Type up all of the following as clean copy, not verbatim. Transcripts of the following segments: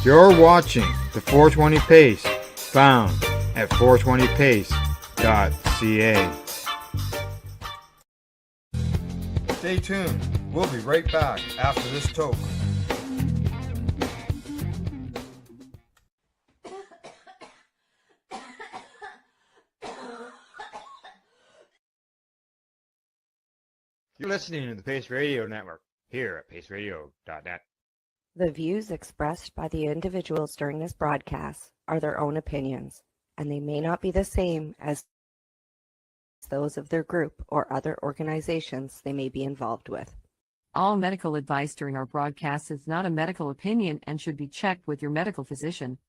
You're watching the 420 Pace, found at 420pace.ca. Stay tuned. We'll be right back after this toke. You're listening to the Pace Radio Network here at paceradio.net. The views expressed by the individuals during this broadcast are their own opinions, and they may not be the same as those of their group or other organizations they may be involved with. All medical advice during our broadcast is not a medical opinion and should be checked with your medical physician.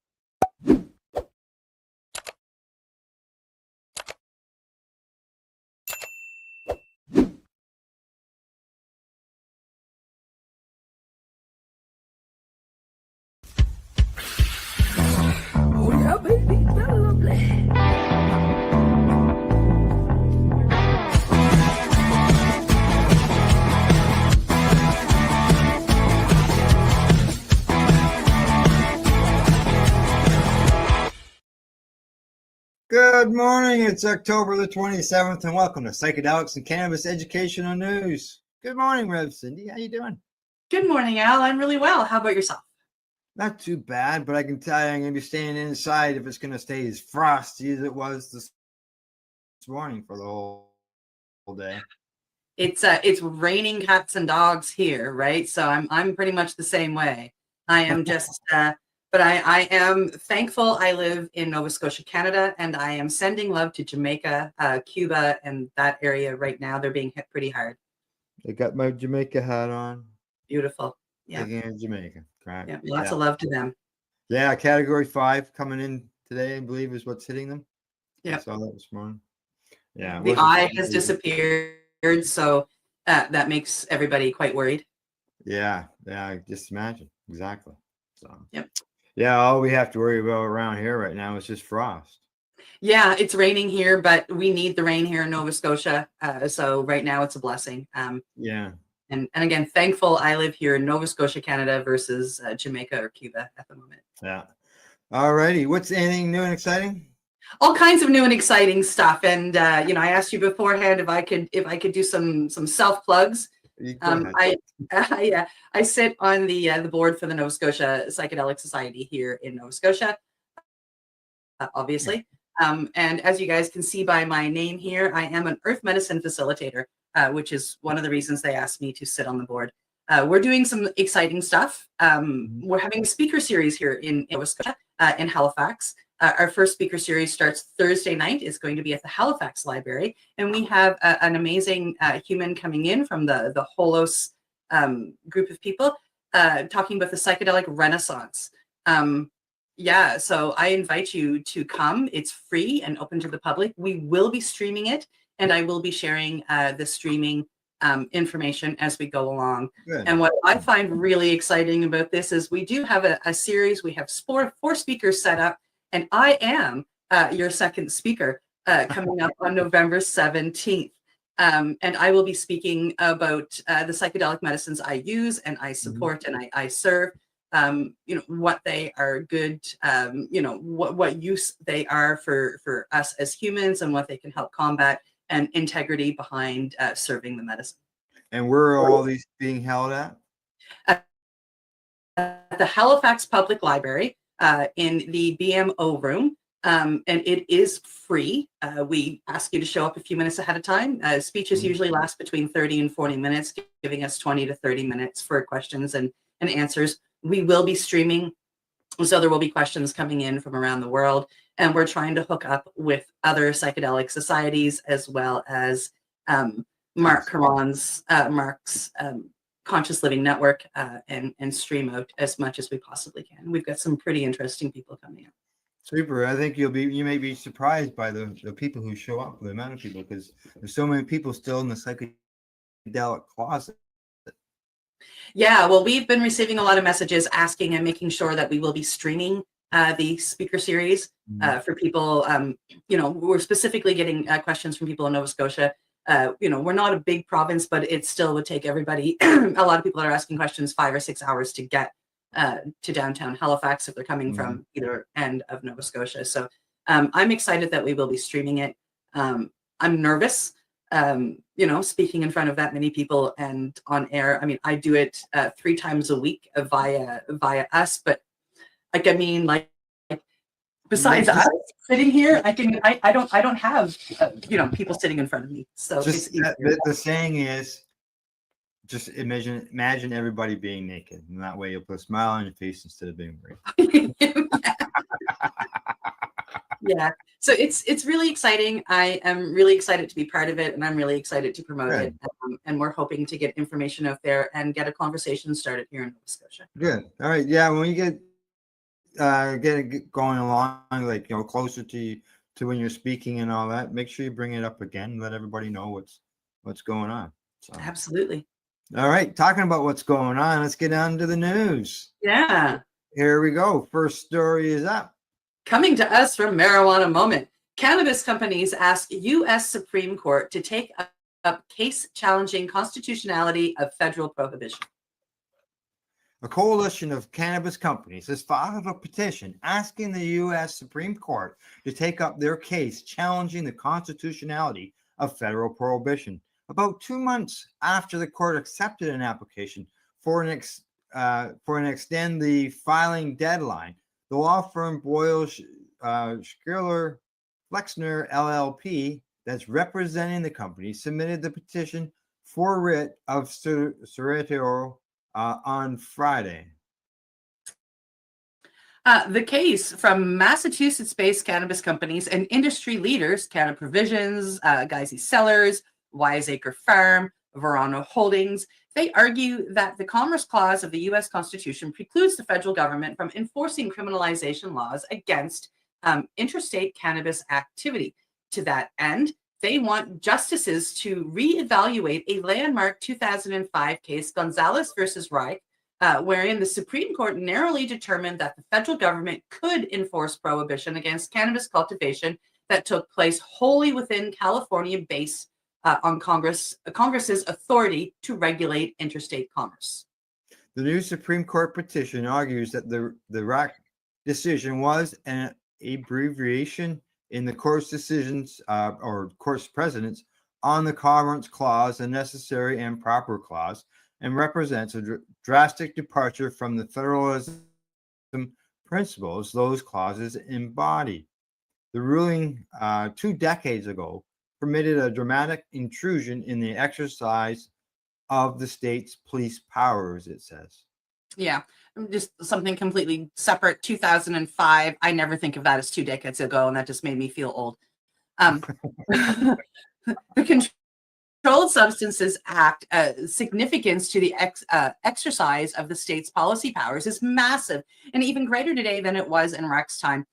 Good morning, it's October the 27th, and welcome to Psychedelics and Cannabis Educational News. Good morning, Rev Cindy. How you doing? Good morning, Al. I'm really well. How about yourself? Not too bad, but I can tell you I'm going to be staying inside if it's going to stay as frosty as it was this morning for the whole day. It's raining cats and dogs here, right? So I'm pretty much the same way. I am just but I am thankful I live in Nova Scotia, Canada, and I am sending love to Jamaica, Cuba, and that area right now. They're being hit pretty hard. I got my Jamaica hat on. Beautiful. Yeah. Again, Jamaica. Correct. Yeah. Lots of love to them. Yeah, Category 5 coming in today, I believe, is what's hitting them. Yeah. I saw that this morning. Yeah. The eye has disappeared, so that makes everybody quite worried. Yeah. Just imagine. Exactly. So. Yep. Yeah, all we have to worry about around here right now is just frost. Yeah, it's raining here, but we need the rain here in Nova Scotia. So right now it's a blessing. Yeah. And again, thankful I live here in Nova Scotia, Canada versus Jamaica or Cuba at the moment. Yeah. All righty. What's anything new and exciting? All kinds of new and exciting stuff. And I asked you beforehand if I could do some self plugs. I sit on the board for the Nova Scotia Psychedelic Society here in Nova Scotia, obviously. And as you guys can see by my name here, I am an earth medicine facilitator, which is one of the reasons they asked me to sit on the board. We're doing some exciting stuff. We're having a speaker series here in Nova Scotia, in Halifax. Our first speaker series starts Thursday night. It's going to be at the Halifax Library. And we have an amazing human coming in from the Holos group of people talking about the psychedelic renaissance. So I invite you to come. It's free and open to the public. We will be streaming it, and I will be sharing the streaming information as we go along. Good. And what I find really exciting about this is we do have a series. We have four speakers set up, and I am your second speaker coming up on November 17th. And I will be speaking about the psychedelic medicines I use and I support and I serve. What they are good, what use they are for us as humans and what they can help combat, and integrity behind serving the medicine. And where are all these being held at? At the Halifax Public Library in the BMO room. And it is free. We ask you to show up a few minutes ahead of time. Speeches usually last between 30 and 40 minutes, giving us 20 to 30 minutes for questions and answers. We will be streaming, so there will be questions coming in from around the world, and we're trying to hook up with other psychedelic societies as well as Mark Caron's Mark's Conscious Living Network and stream out as much as we possibly can. We've got some pretty interesting people coming up. Super. I think you may be surprised by the people who show up, the amount of people, because there's so many people still in the psychedelic closet. Yeah, well, we've been receiving a lot of messages asking and making sure that we will be streaming the speaker series for people. We're specifically getting questions from people in Nova Scotia. We're not a big province, but it still would take everybody, a lot of people that are asking questions, 5 or 6 hours to get to downtown Halifax if they're coming from either end of Nova Scotia. So I'm excited that we will be streaming it. I'm nervous, speaking in front of that many people and on air. I mean, I do it 3 times a week via us, but besides us sitting here, I don't have people sitting in front of me. So just the saying is, just imagine everybody being naked, and that way you'll put a smile on your face instead of being worried. Yeah, so it's really exciting. I am really excited to be part of it, and I'm really excited to promote it. And we're hoping to get information out there and get a conversation started here in Nova Scotia. Good. All right. Yeah. When you get it going along, like closer to when you're speaking and all that, make sure you bring it up again. Let everybody know what's going on. So. Absolutely. All right. Talking about what's going on, let's get on to the news. Yeah. Here we go. First story is up. Coming to us from Marijuana Moment, cannabis companies ask U.S. Supreme Court to take up case challenging constitutionality of federal prohibition. A coalition of cannabis companies has filed a petition asking the U.S. Supreme Court to take up their case challenging the constitutionality of federal prohibition. About 2 months after the court accepted an application for an extend the filing deadline, the law firm Boyle Schuyler Flexner LLP that's representing the company submitted the petition for writ of certiorari on Friday. The case from Massachusetts-based cannabis companies and industry leaders, Canna Provisions, Geisy Cellars, Wiseacre Farm, Verano Holdings, they argue that the Commerce Clause of the U.S. Constitution precludes the federal government from enforcing criminalization laws against interstate cannabis activity. To that end, they want justices to reevaluate a landmark 2005 case, Gonzalez versus Reich, wherein the Supreme Court narrowly determined that the federal government could enforce prohibition against cannabis cultivation that took place wholly within California based on Congress's authority to regulate interstate commerce. The new Supreme Court petition argues that the Reich decision was an abbreviation in the court's decisions or court's precedents on the Commerce Clause, a necessary and proper clause, and represents a drastic departure from the federalism principles those clauses embody. The ruling 2 decades ago permitted a dramatic intrusion in the exercise of the state's police powers, it says. Yeah, just something completely separate. 2005. I never think of that as 2 decades ago, and that just made me feel old. The Controlled Substances Act significance to the exercise of the state's policy powers is massive, and even greater today than it was in Reich's time,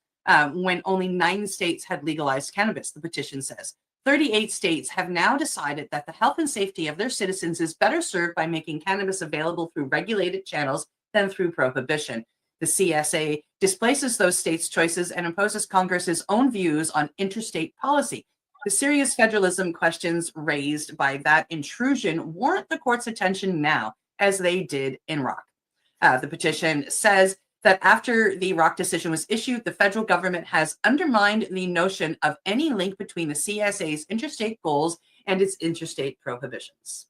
when only 9 states had legalized cannabis, the petition says. 38 states have now decided that the health and safety of their citizens is better served by making cannabis available through regulated channels than through prohibition. The CSA displaces those states' choices and imposes Congress's own views on interstate policy. The serious federalism questions raised by that intrusion warrant the court's attention now, as they did in Rock. The petition says that after the Rock decision was issued, the federal government has undermined the notion of any link between the CSA's interstate goals and its interstate prohibitions.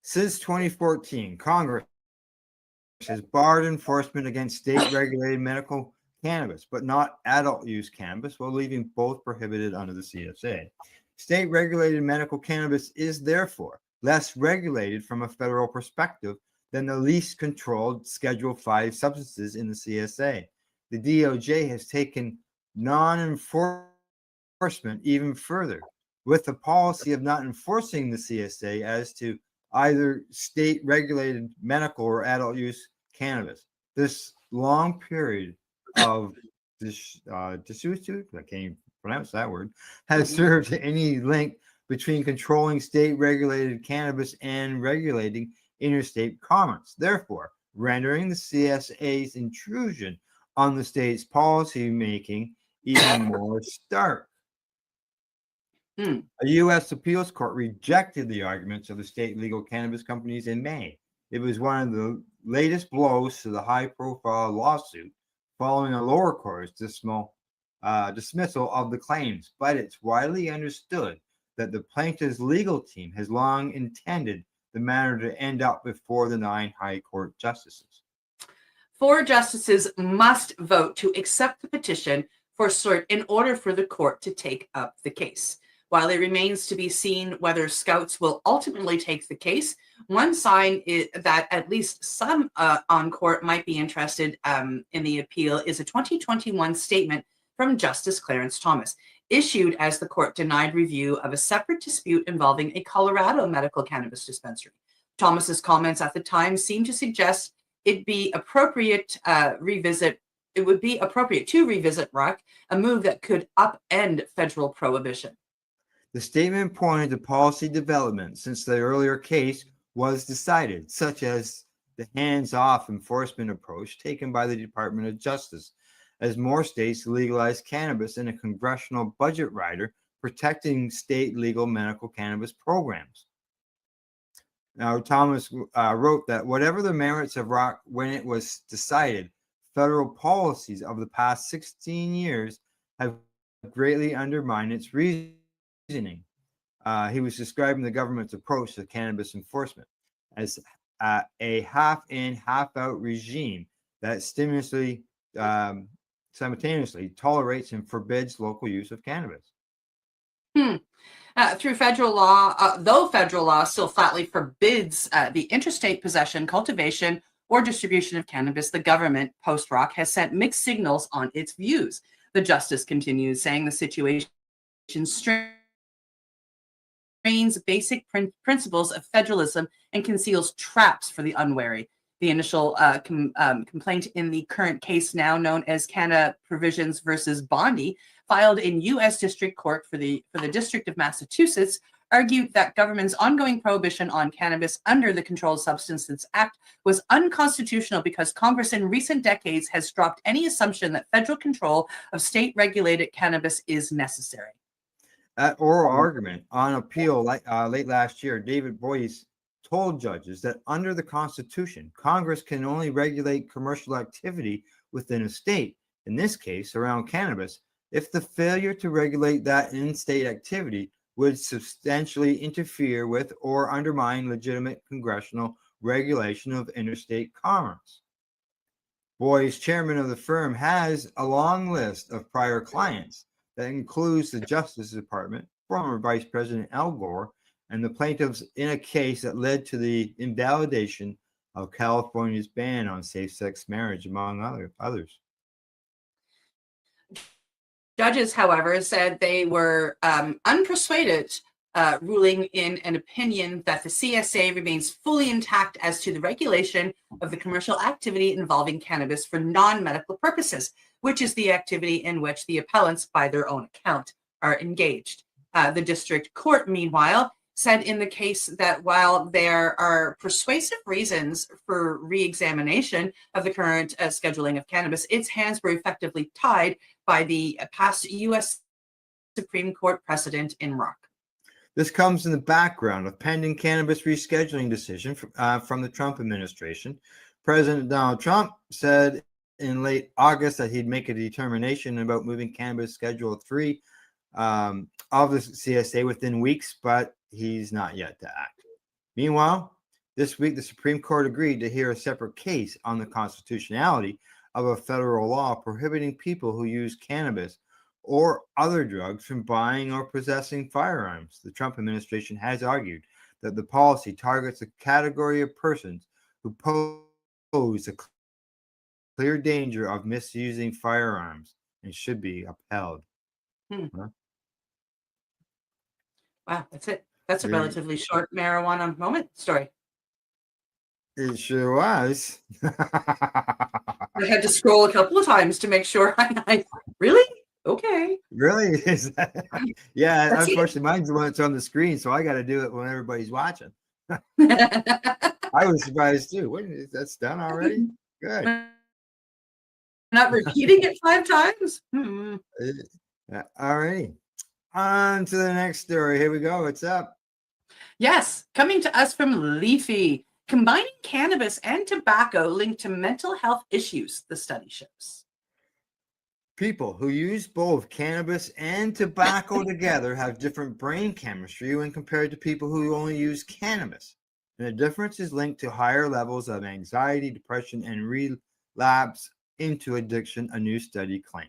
Since 2014, Congress has barred enforcement against state-regulated medical cannabis, but not adult-use cannabis, while leaving both prohibited under the CSA. State-regulated medical cannabis is therefore less regulated from a federal perspective than the least controlled Schedule 5 substances in the CSA. The DOJ has taken non-enforcement even further, with the policy of not enforcing the CSA as to either state-regulated medical or adult-use cannabis. This long period of desuetude, I can't even pronounce that word, has served any link between controlling state-regulated cannabis and regulating interstate commerce, therefore rendering the CSA's intrusion on the state's policy making even more stark. A U.S. appeals court rejected the arguments of the state legal cannabis companies in May. It was one of the latest blows to the high-profile lawsuit following a lower court's dismissal of the claims, but it's widely understood that the plaintiff's legal team has long intended the matter to end up before the 9 high court justices. 4 justices must vote to accept the petition for cert in order for the court to take up the case. While it remains to be seen whether Scouts will ultimately take the case, one sign that at least some on court might be interested in the appeal is a 2021 statement from Justice Clarence Thomas, issued as the court denied review of a separate dispute involving a Colorado medical cannabis dispensary. Thomas's comments at the time seemed to suggest it would be appropriate to revisit RUC, a move that could upend federal prohibition. The statement pointed to policy development since the earlier case was decided, such as the hands-off enforcement approach taken by the Department of Justice, as more states legalized cannabis in a congressional budget rider protecting state legal medical cannabis programs. Now, Thomas wrote that whatever the merits of RUC when it was decided, federal policies of the past 16 years have greatly undermined its reasoning. He was describing the government's approach to cannabis enforcement as a half-in, half-out regime that simultaneously tolerates and forbids local use of cannabis. Through federal law, though federal law still flatly forbids the interstate possession, cultivation, or distribution of cannabis, the government, post-RUC, has sent mixed signals on its views. The justice continues, saying the situation strains basic principles of federalism and conceals traps for the unwary. The initial complaint in the current case, now known as Canada Provisions versus Bondi, filed in U.S. District Court for the District of Massachusetts, argued that government's ongoing prohibition on cannabis under the Controlled Substances Act was unconstitutional because Congress in recent decades has dropped any assumption that federal control of state-regulated cannabis is necessary. At oral argument on appeal late last year, David Boyce told judges that under the Constitution, Congress can only regulate commercial activity within a state, in this case around cannabis, if the failure to regulate that in-state activity would substantially interfere with or undermine legitimate congressional regulation of interstate commerce. Boyce, chairman of the firm, has a long list of prior clients that includes the Justice Department, former Vice President Al Gore, and the plaintiffs in a case that led to the invalidation of California's ban on same-sex marriage, among others. Judges, however, said they were unpersuaded, ruling in an opinion that the CSA remains fully intact as to the regulation of the commercial activity involving cannabis for non-medical purposes, which is the activity in which the appellants, by their own account, are engaged. The district court, meanwhile, said in the case that while there are persuasive reasons for re-examination of the current scheduling of cannabis, its hands were effectively tied by the past U.S. Supreme Court precedent in RUC. This comes in the background of pending cannabis rescheduling decision from the Trump administration. President Donald Trump said in late August that he'd make a determination about moving cannabis Schedule 3 of the CSA within weeks, but he's not yet to act. Meanwhile, this week, the Supreme Court agreed to hear a separate case on the constitutionality of a federal law prohibiting people who use cannabis or other drugs from buying or possessing firearms. The Trump administration has argued that the policy targets a category of persons who pose a clear danger of misusing firearms and should be upheld. Huh? Wow, that's it. That's a relatively short marijuana moment story. It sure was. I had to scroll a couple of times to make sure I really? Okay. Really? Is that? Yeah, That's unfortunately, mine's the one that's on the screen, so I got to do it when everybody's watching. it. I was surprised too. What, that's done already? Good. Not repeating it 5 times? All right. On to the next story. Here we go. What's up? Yes, coming to us from Leafy. combining cannabis and tobacco linked to mental health issues, the study shows. People who use both cannabis and tobacco together have different brain chemistry when compared to people who only use cannabis. And the difference is linked to higher levels of anxiety, depression, and relapse into addiction, a new study claims.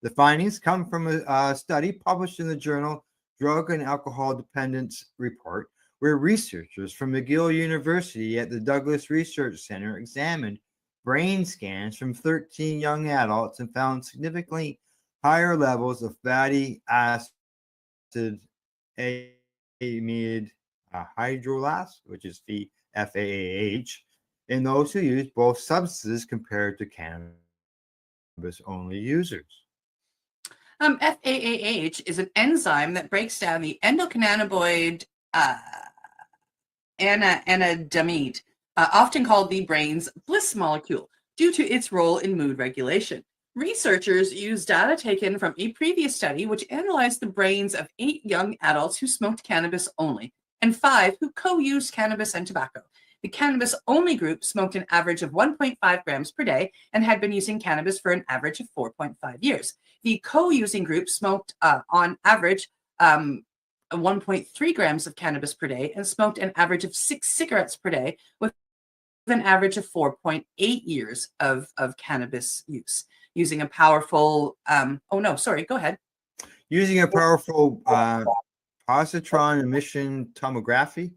The findings come from a study published in the journal Drug and Alcohol Dependence Report, where researchers from McGill University at the Douglas Research Center examined brain scans from 13 young adults and found significantly higher levels of fatty acid amide hydrolase, which is FAAH, in those who use both substances compared to cannabis-only users. FAAH is an enzyme that breaks down the endocannabinoid anandamide, often called the brain's bliss molecule, due to its role in mood regulation. Researchers used data taken from a previous study which analyzed the brains of 8 young adults who smoked cannabis only and 5 who co-used cannabis and tobacco. The cannabis-only group smoked an average of 1.5 grams per day and had been using cannabis for an average of 4.5 years. The co-using group smoked on average 1.3 grams of cannabis per day and smoked an average of 6 cigarettes per day with an average of 4.8 years of cannabis use, using a powerful, go ahead. Using a powerful positron emission tomography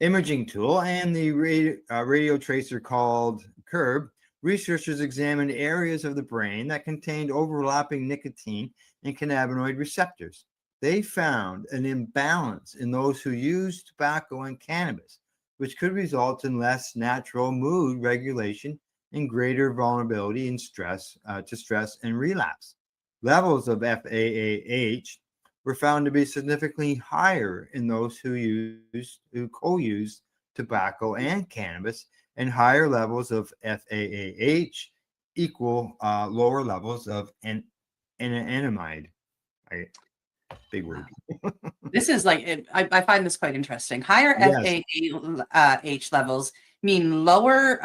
imaging tool and the radio tracer called CURB, researchers examined areas of the brain that contained overlapping nicotine and cannabinoid receptors. They found an imbalance in those who used tobacco and cannabis, which could result in less natural mood regulation and greater vulnerability to stress and relapse. Levels of FAAH were found to be significantly higher in those who co-used tobacco and cannabis, and higher levels of FAAH equal lower levels of anandamide. Big word. This is like, I find this quite interesting. Higher FAAH levels mean lower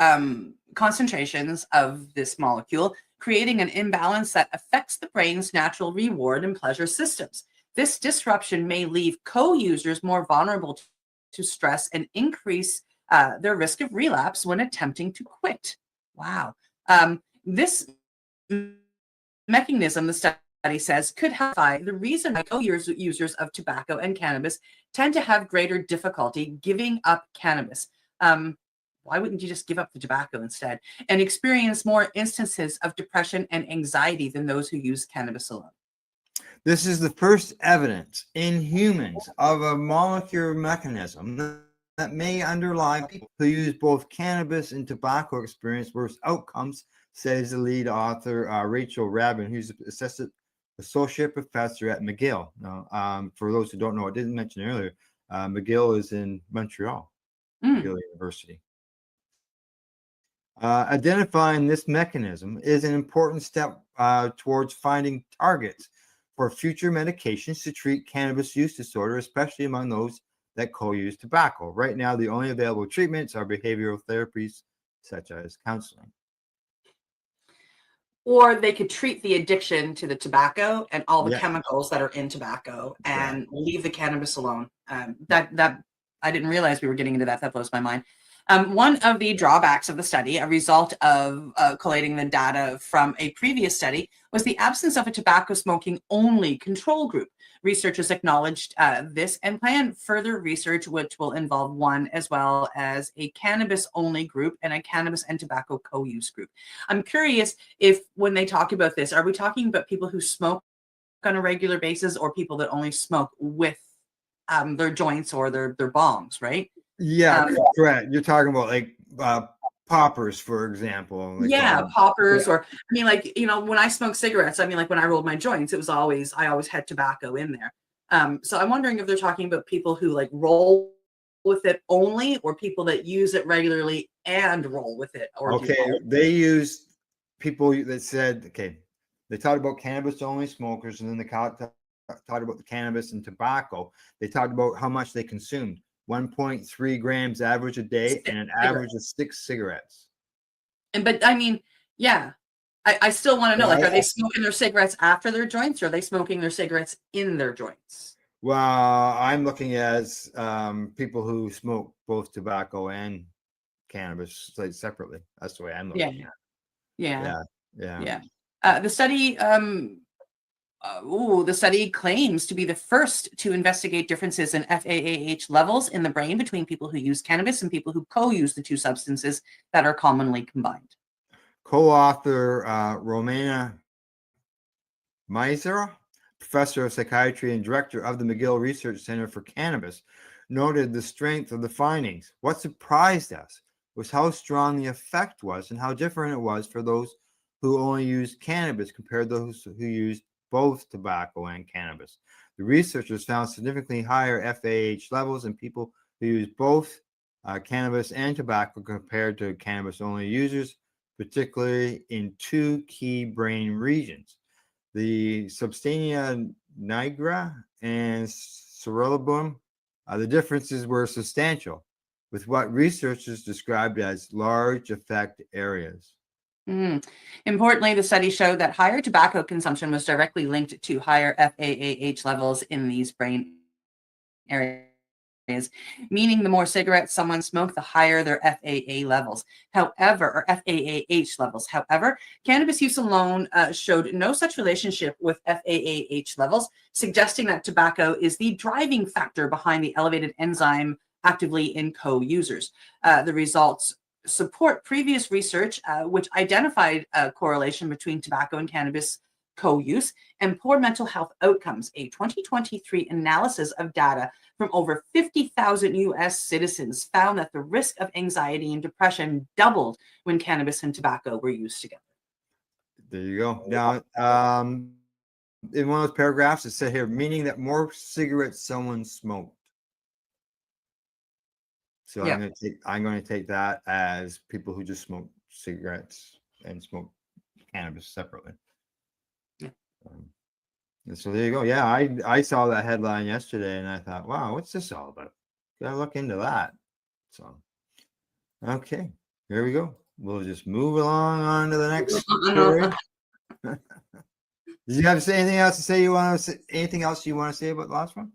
concentrations of this molecule, creating an imbalance that affects the brain's natural reward and pleasure systems. This disruption may leave co-users more vulnerable to stress and increase their risk of relapse when attempting to quit. Wow. This mechanism, the study says, could help the reason why co-users of tobacco and cannabis tend to have greater difficulty giving up cannabis. Why wouldn't you just give up the tobacco instead? And experience more instances of depression and anxiety than those who use cannabis alone. This is the first evidence in humans of a molecular mechanism that may underlie people who use both cannabis and tobacco experience worse outcomes, says the lead author, Rachel Rabin, who's associate professor at McGill. Now, for those who don't know, I didn't mention earlier, McGill is in Montreal, McGill University. Identifying this mechanism is an important step towards finding targets for future medications to treat cannabis use disorder, especially among those that co-use tobacco. Right now, the only available treatments are behavioral therapies, such as counseling. Or they could treat the addiction to the tobacco and all the chemicals that are in tobacco and leave the cannabis alone. That I didn't realize we were getting into that. That blows my mind. One of the drawbacks of the study, a result of collating the data from a previous study, was the absence of a tobacco smoking only control group. Researchers acknowledged this and plan further research, which will involve one as well as a cannabis only group and a cannabis and tobacco co-use group. I'm curious if when they talk about this, are we talking about people who smoke on a regular basis or people that only smoke with their joints or their bongs, right? Yeah, correct. You're talking about like poppers, for example. Like, poppers, or I mean, like, when I smoke cigarettes, I mean, like when I rolled my joints, I always had tobacco in there. So I'm wondering if they're talking about people who like roll with it only, or people that use it regularly and roll with it. Or they use people that said, they talked about cannabis only smokers, and then they talked about the cannabis and tobacco. They talked about how much they consumed. 1.3 grams average a day, and an average of 6 cigarettes. But I mean, yeah, I still want to know, like, are they smoking their cigarettes after their joints, or are they smoking their cigarettes in their joints? Well, I'm looking at people who smoke both tobacco and cannabis separately. That's the way I'm looking at it. Yeah. Yeah. The study claims to be the first to investigate differences in FAAH levels in the brain between people who use cannabis and people who co-use the two substances that are commonly combined. Co-author Romana Meisera, professor of psychiatry and director of the McGill Research Center for Cannabis, noted the strength of the findings. What surprised us was how strong the effect was and how different it was for those who only used cannabis compared to those who used both tobacco and cannabis. The researchers found significantly higher FAH levels in people who use both cannabis and tobacco compared to cannabis-only users, particularly in 2 key brain regions, the substantia nigra and cerebellum. The differences were substantial, with what researchers described as large effect areas. Importantly, the study showed that higher tobacco consumption was directly linked to higher FAAH levels in these brain areas, meaning the more cigarettes someone smoked, the higher their FAA levels. However, or FAAH levels. However, cannabis use alone showed no such relationship with FAAH levels, suggesting that tobacco is the driving factor behind the elevated enzyme actively in co-users. The results support previous research which identified a correlation between tobacco and cannabis co-use and poor mental health outcomes. A 2023 analysis of data from over 50,000 US citizens found that the risk of anxiety and depression doubled when cannabis and tobacco were used together. There you go. Now, in one of those paragraphs, it said here, meaning that more cigarettes someone smoked. So Yeah. I'm going to take that as people who just smoke cigarettes and smoke cannabis separately. Yeah. And so there you go. Yeah, I saw that headline yesterday and I thought, wow, what's this all about? Gotta look into that. So, okay, here we go. We'll just move along on to the next story. Did you have to say anything else to say? Anything else you want to say about the last one?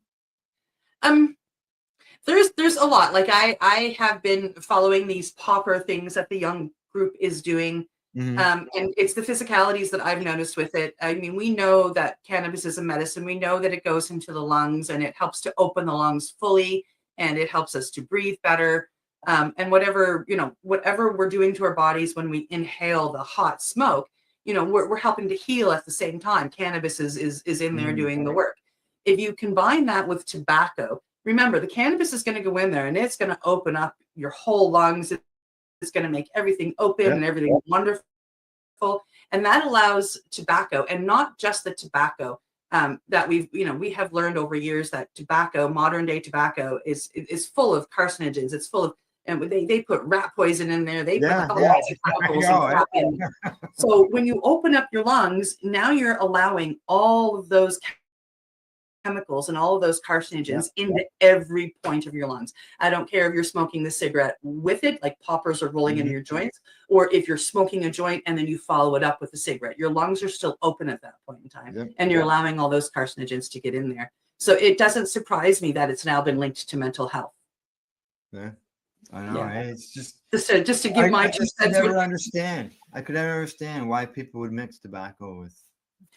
There's a lot. Like I have been following these popper things that the young group is doing. And it's the physicalities that I've noticed with it. I mean, we know that cannabis is a medicine. We know that it goes into the lungs and it helps to open the lungs fully, and it helps us to breathe better. And whatever we're doing to our bodies when we inhale the hot smoke, we're helping to heal at the same time. Cannabis is in there doing the work. If you combine that with tobacco, remember, the cannabis is going to go in there and it's going to open up your whole lungs. It's going to make everything open and everything wonderful. And that allows tobacco, and not just the tobacco that we have learned over years that tobacco, modern day tobacco, is full of carcinogens. It's full of, and they put rat poison in there. They put all kinds of chemicals and crap in. So when you open up your lungs, now you're allowing all of those chemicals and all of those carcinogens into every point of your lungs. I don't care if you're smoking the cigarette with it, like poppers are rolling into your joints, or if you're smoking a joint and then you follow it up with a cigarette. Your lungs are still open at that point in time, and you're allowing all those carcinogens to get in there. So it doesn't surprise me that it's now been linked to mental health. Yeah, I know. Yeah. It's just to give my 2 cents. I could never understand why people would mix tobacco with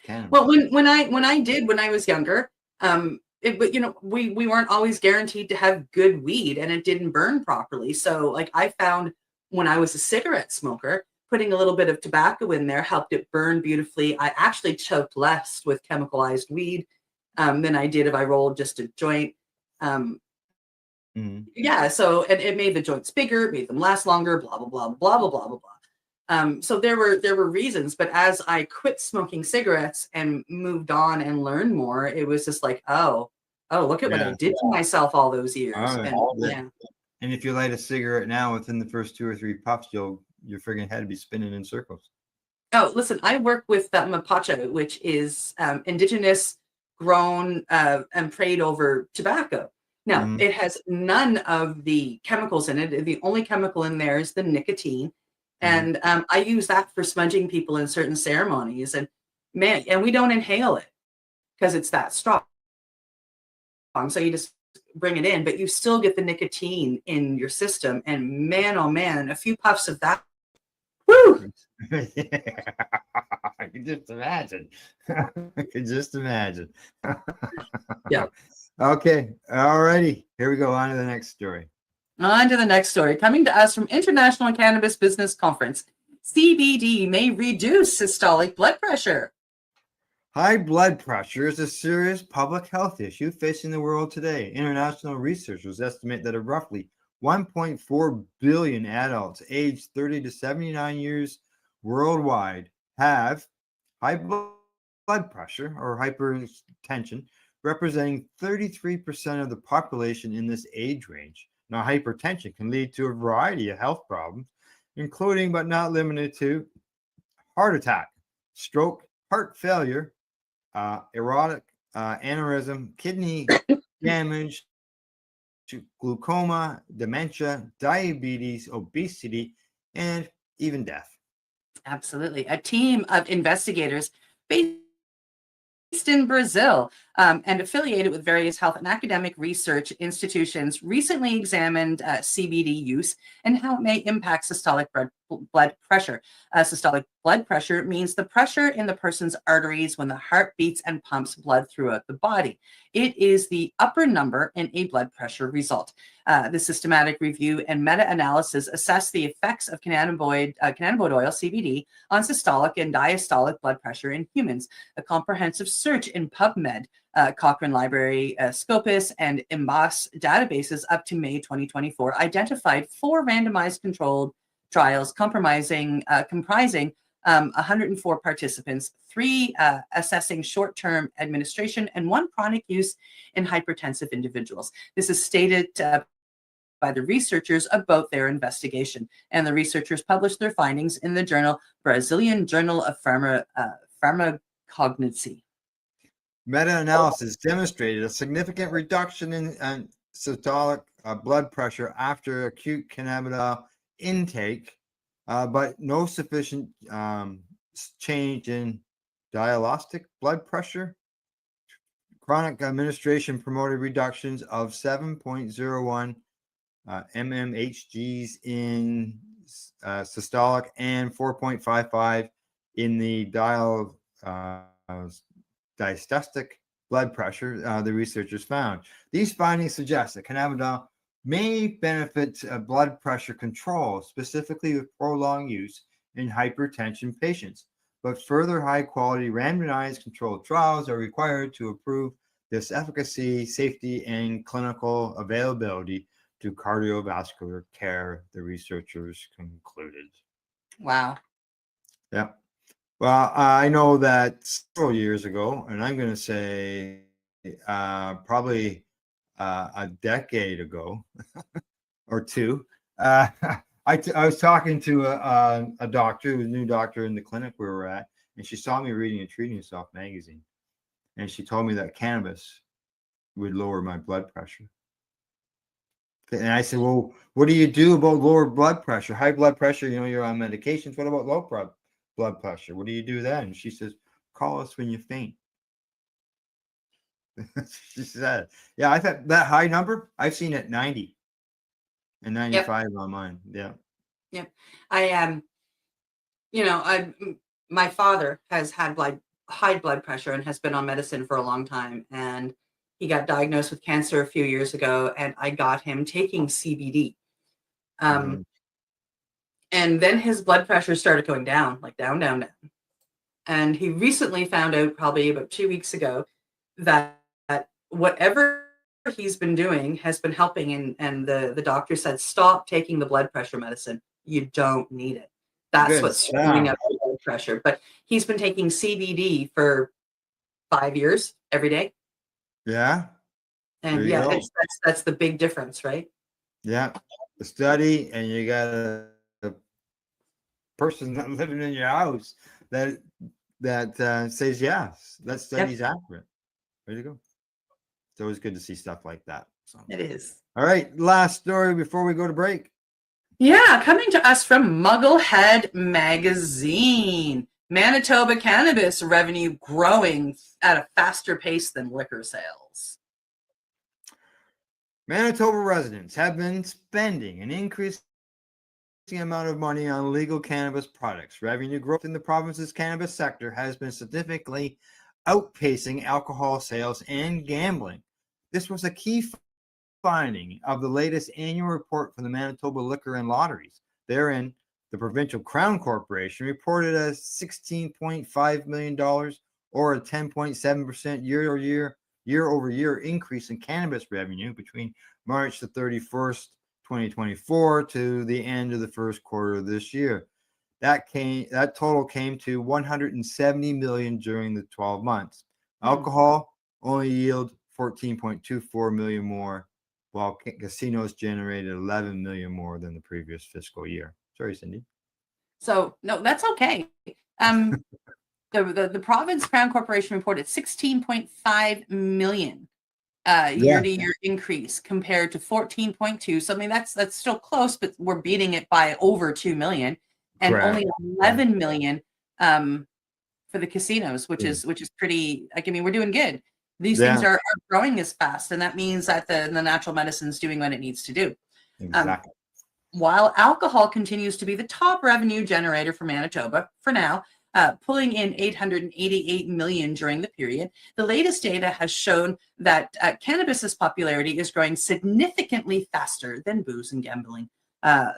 cannabis. Well, when I was younger, we weren't always guaranteed to have good weed, and it didn't burn properly. So like I found when I was a cigarette smoker, putting a little bit of tobacco in there helped it burn beautifully. I actually choked less with chemicalized weed than I did if I rolled just a joint. Yeah, so and it made the joints bigger, it made them last longer, blah blah blah blah blah blah blah blah. So there were reasons, but as I quit smoking cigarettes and moved on and learned more, it was just like, oh, look at what I did to myself all those years. And if you light a cigarette now, within the first 2 or 3 puffs, your friggin' head be spinning in circles. Oh, listen, I work with mapacha, which is indigenous, grown and prayed over tobacco. Now, Mhm. it has none of the chemicals in it. The only chemical in there is the nicotine. And I use that for smudging people in certain ceremonies. And man, and we don't inhale it because it's that strong. So you just bring it in, but you still get the nicotine in your system. And man, oh man, a few puffs of that. Woo! I can just imagine. I can just imagine. Yeah. Okay. All righty. Here we go. On to the next story. On to the next story. Coming to us from International Cannabis Business Conference, CBD may reduce systolic blood pressure. High blood pressure is a serious public health issue facing the world today. International researchers estimate that roughly 1.4 billion adults aged 30 to 79 years worldwide have high blood pressure or hypertension, representing 33% of the population in this age range. Now, hypertension can lead to a variety of health problems, including but not limited to heart attack, stroke, heart failure, aortic aneurysm, kidney damage, glaucoma, dementia, diabetes, obesity, and even death. Absolutely. A team of investigators based in Brazil and affiliated with various health and academic research institutions recently examined CBD use and how it may impact systolic blood pressure. Systolic blood pressure means the pressure in the person's arteries when the heart beats and pumps blood throughout the body. It is the upper number in a blood pressure result. The systematic review and meta-analysis assess the effects of cannabinoid oil, CBD, on systolic and diastolic blood pressure in humans. A comprehensive search in PubMed, Cochrane Library, Scopus, and Emboss databases up to May 2024 identified 4 randomized controlled trials comprising 104 participants, 3 assessing short-term administration, and 1 chronic use in hypertensive individuals. This is stated by the researchers about their investigation, and the researchers published their findings in the journal Brazilian Journal of Pharmacognosy. Meta-analysis demonstrated a significant reduction in systolic blood pressure after acute cannabinoid intake, but no sufficient change in diastolic blood pressure. Chronic administration promoted reductions of 7.01 mmHgs in systolic and 4.55 in the diastolic blood pressure, the researchers found. These findings suggest that cannabinoid may benefit blood pressure control, specifically with prolonged use in hypertension patients, but further high-quality randomized controlled trials are required to approve this efficacy, safety, and clinical availability to cardiovascular care, the researchers concluded. Wow. Yeah. Well, I know that several years ago, and I'm going to say probably a decade ago or two, I was talking to a doctor, a new doctor in the clinic we were at, and she saw me reading a Treating Yourself magazine, and she told me that cannabis would lower my blood pressure. And I said, well, what do you do about lower blood pressure? High blood pressure, you're on medications. What about low blood pressure? What do you do then? And she says, call us when you faint. She said, yeah, I've had that high number. I've seen it 90 and 95 on mine. Yeah. Yep. My father has had high blood pressure and has been on medicine for a long time. And he got diagnosed with cancer a few years ago, and I got him taking CBD. And then his blood pressure started going down, like down, down, down. And he recently found out, probably about 2 weeks ago, that whatever he's been doing has been helping. And the doctor said, stop taking the blood pressure medicine. You don't need it. That's what's screwing up the blood pressure. But he's been taking CBD for 5 years every day. Yeah. And yeah, that's the big difference, right? Yeah. The study, and you got a person that living in your house that says yes, that study's accurate. There you go. It's always good to see stuff like that. So, It is. all right, last story before we go to break. Yeah, coming to us from Mugglehead Magazine. Manitoba cannabis revenue growing at a faster pace than liquor sales. Manitoba residents have been spending an increasing amount of money on legal cannabis products. Revenue growth in the province's cannabis sector has been significantly outpacing alcohol sales and gambling. This was a key finding of the latest annual report from the Manitoba Liquor and Lotteries. Therein, the provincial Crown Corporation reported a $16.5 million or a 10.7% year-over-year increase in cannabis revenue between March the 31st, 2024 to the end of the first quarter of this year. That total came to $170 million during the 12 months. Alcohol only yielded $14.24 million more, while casinos generated $11 million more than the previous fiscal year. Sorry, Cindy. So no, that's okay. The province Crown Corporation reported 16.5 million year-to-year increase compared to 14.2. So I mean that's still close, but we're beating it by over 2 million, and Correct. only 11 million for the casinos, which is pretty. Like, I mean, we're doing good. These things are growing as fast, and that means that the natural medicine is doing what it needs to do. Exactly. While alcohol continues to be the top revenue generator for Manitoba for now, pulling in 888 million during the period, the latest data has shown that cannabis's popularity is growing significantly faster than booze and gambling.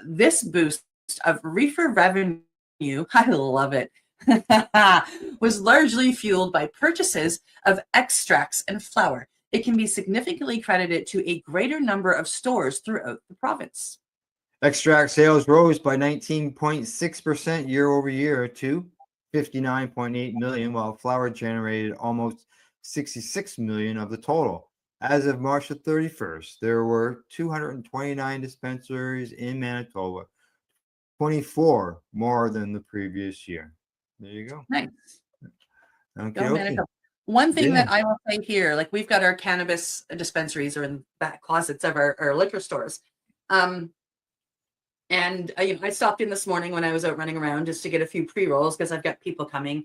This boost of reefer revenue, I love it, was largely fueled by purchases of extracts and flower. It can be significantly credited to a greater number of stores throughout the province. Extract sales rose by 19.6% year over year to 59.8 million, while flower generated almost 66 million of the total. As of March the 31st, there were 229 dispensaries in Manitoba, 24 more than the previous year. There you go. Nice. Okay, Go Manitoba. One thing that I will say here, like we've got our cannabis dispensaries or in the back closets of our liquor stores. And I stopped in this morning when I was out running around just to get a few pre-rolls because I've got people coming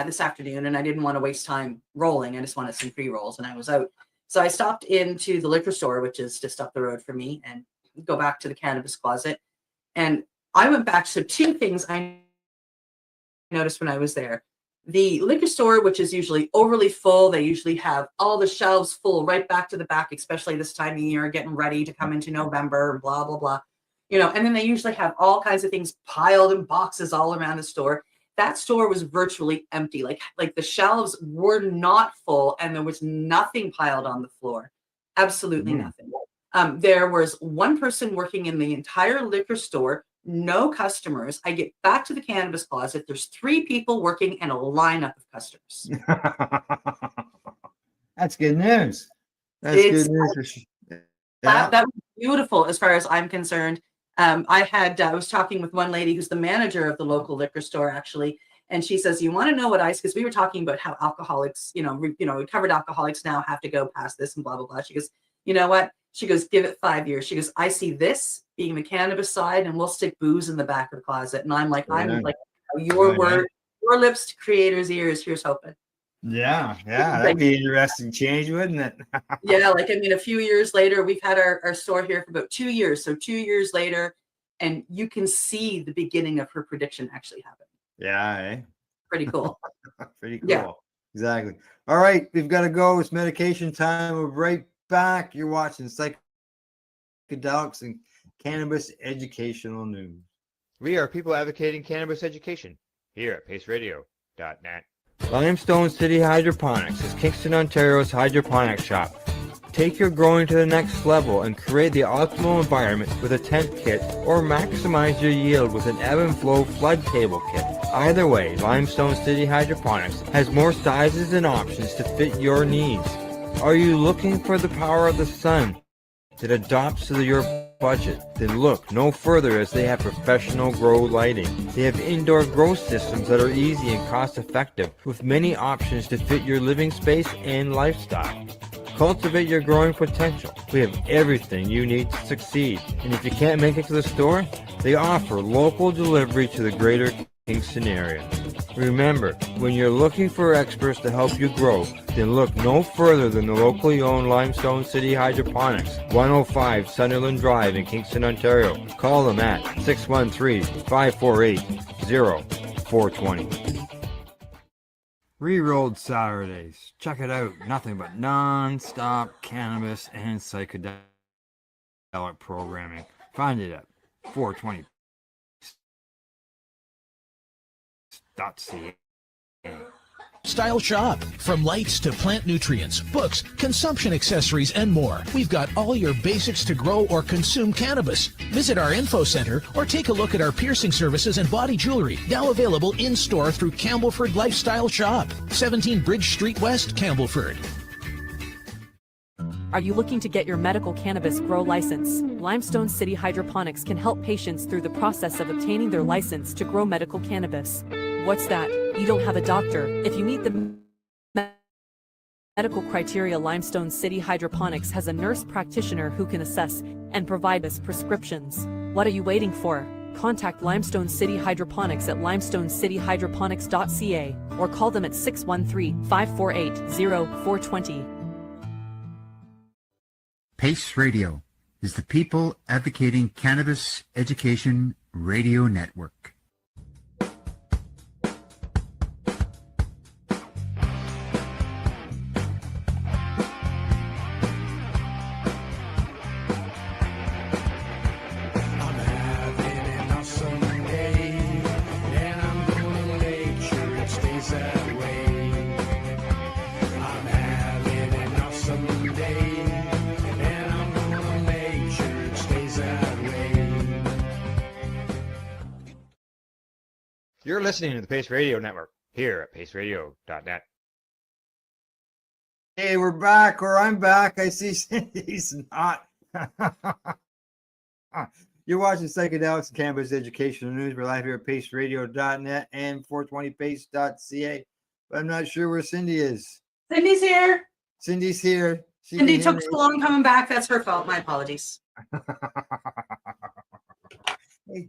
this afternoon and I didn't want to waste time rolling. I just wanted some pre-rolls and I was out. So I stopped into the liquor store, which is just up the road from me, and go back to the cannabis closet. And I went back. So two things I noticed when I was there. The liquor store, which is usually overly full, they usually have all the shelves full right back to the back, especially this time of year, getting ready to come into November, blah, blah, blah. And then they usually have all kinds of things piled in boxes all around the store. That store was virtually empty. Like the shelves were not full and there was nothing piled on the floor. Absolutely nothing. There was one person working in the entire liquor store, no customers. I get back to the cannabis closet. There's 3 people working and a lineup of customers. That's good news. That's good news. That was beautiful as far as I'm concerned. I was talking with one lady who's the manager of the local liquor store, actually, and she says, "You want to know what ice?" Because we were talking about how alcoholics, recovered alcoholics now have to go past this and blah blah blah. She goes, "You know what?" She goes, "Give it 5 years." She goes, "I see this being the cannabis side, and we'll stick booze in the back of the closet." And I'm like, your word, your lips to creators' ears. Here's hoping. Yeah, that'd be an interesting change, wouldn't it? Yeah, a few years later, we've had our store here for about 2 years. So 2 years later, and you can see the beginning of her prediction actually happen. Yeah, Pretty cool. Pretty cool. Yeah. Exactly. All right, we've got to go. It's medication time. We're right back. You're watching Psychedelics and Cannabis Educational News. We are people advocating cannabis education here at paceradio.net. Limestone City Hydroponics is Kingston, Ontario's hydroponics shop. Take your growing to the next level and create the optimal environment with a tent kit, or maximize your yield with an ebb and flow flood table kit. Either way, Limestone City Hydroponics has more sizes and options to fit your needs. Are you looking for the power of the sun that adapts to your budget? Then look no further, as they have professional grow lighting. They have indoor grow systems that are easy and cost effective, with many options to fit your living space and lifestyle. Cultivate your growing potential. We have everything you need to succeed. And if you can't make it to the store, they offer local delivery to the greater Kingston area. Remember, when you're looking for experts to help you grow, then look no further than the locally owned Limestone City Hydroponics, 105 Sunderland Drive in Kingston, Ontario. Call them at 613-548-0420. Rerolled Saturdays. Check it out. Nothing but non-stop cannabis and psychedelic programming. Find it at 420.ca. Style Shop. From lights to plant nutrients, books, consumption accessories, and more. We've got all your basics to grow or consume cannabis. Visit our info center or take a look at our piercing services and body jewelry, now available in-store through Campbellford Lifestyle Shop, 17 Bridge Street West, Campbellford. Are you looking to get your medical cannabis grow license? Limestone City Hydroponics can help patients through the process of obtaining their license to grow medical cannabis. What's that? You don't have a doctor. If you meet the medical criteria, Limestone City Hydroponics has a nurse practitioner who can assess and provide us prescriptions. What are you waiting for? Contact Limestone City Hydroponics at limestonecityhydroponics.ca or call them at 613-548-0420. PACE Radio is the People Advocating Cannabis Education Radio Network. You're listening to the Pace Radio Network here at paceradio.net. Hey, we're back, or I'm back. I see Cindy's not. You're watching Psychedelics and Cannabis Educational News. We're live here at paceradio.net and 420pace.ca. But I'm not sure where Cindy is. Cindy's here. Cindy's here. Cindy took so long coming back. That's her fault. My apologies. Hey,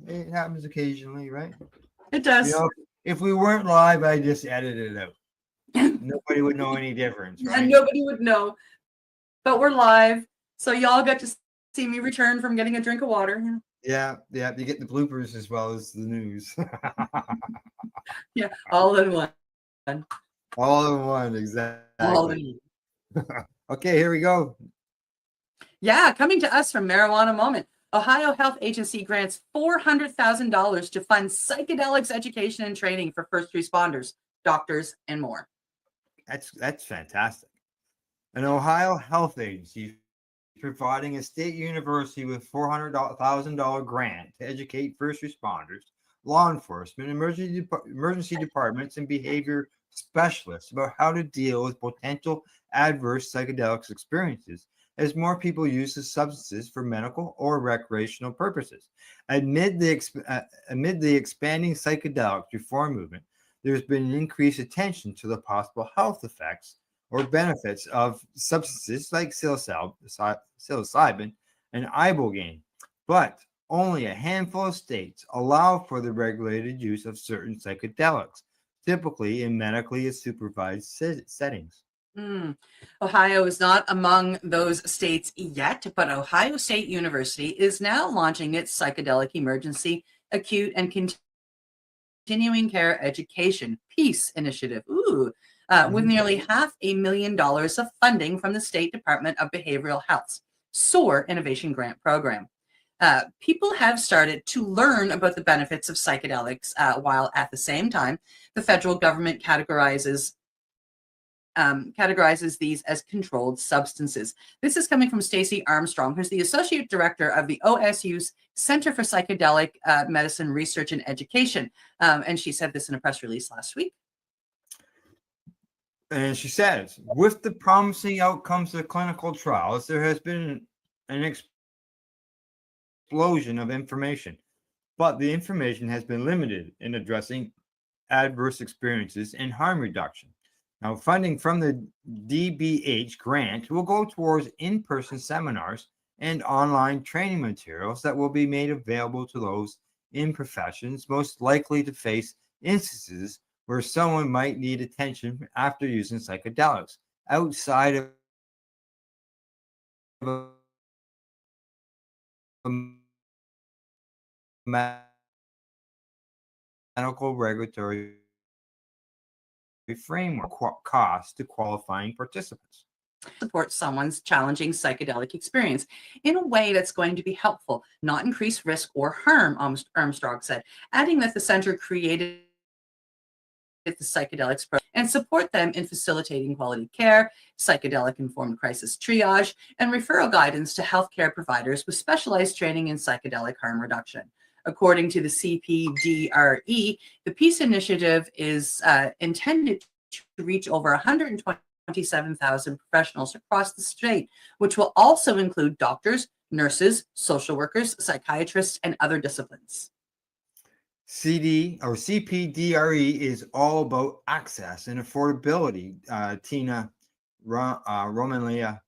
it happens occasionally, right? It does. You know, if we weren't live, I'd just edit it out. Nobody would know any difference, right? And nobody would know. But we're live, so y'all get to see me return from getting a drink of water. Yeah. You get the bloopers as well as the news. Yeah, all in one. All in one, exactly. All in one. Okay, here we go. Yeah, coming to us from Marijuana Moment. Ohio Health Agency grants $400,000 to fund psychedelics education and training for first responders, doctors, and more. That's fantastic. An Ohio Health Agency providing a state university with $400,000 grant to educate first responders, law enforcement, emergency departments, and behavior specialists about how to deal with potential adverse psychedelics experiences as more people use the substances for medical or recreational purposes. Amid the expanding psychedelic reform movement, there's been an increased attention to the possible health effects or benefits of substances like psilocybin and ibogaine, but only a handful of states allow for the regulated use of certain psychedelics, typically in medically supervised settings. Ohio is not among those states yet, but Ohio State University is now launching its psychedelic emergency, acute, and continuing care education PEACE initiative. With nearly $500,000 of funding from the State Department of Behavioral Health's SOAR Innovation Grant Program. People have started to learn about the benefits of psychedelics, while at the same time, the federal government categorizes these as controlled substances. This is coming from Stacey Armstrong, who's the Associate Director of the OSU's Center for Psychedelic Medicine Research and Education. And she said this in a press release last week. And she says, with the promising outcomes of clinical trials, there has been an explosion of information, but the information has been limited in addressing adverse experiences and harm reduction. Now, funding from the DBH grant will go towards in-person seminars and online training materials that will be made available to those in professions most likely to face instances where someone might need attention after using psychedelics outside of a medical regulatory framework cost to qualifying participants. Support someone's challenging psychedelic experience in a way that's going to be helpful, not increase risk or harm, Armstrong said, adding that the center created the psychedelics program and support them in facilitating quality care, psychedelic-informed crisis triage, and referral guidance to healthcare providers with specialized training in psychedelic harm reduction. According to the CPDRE, the Peace Initiative is intended to reach over 127,000 professionals across the state, which will also include doctors, nurses, social workers, psychiatrists, and other disciplines. CPDRE is all about access and affordability. Tina Romalia,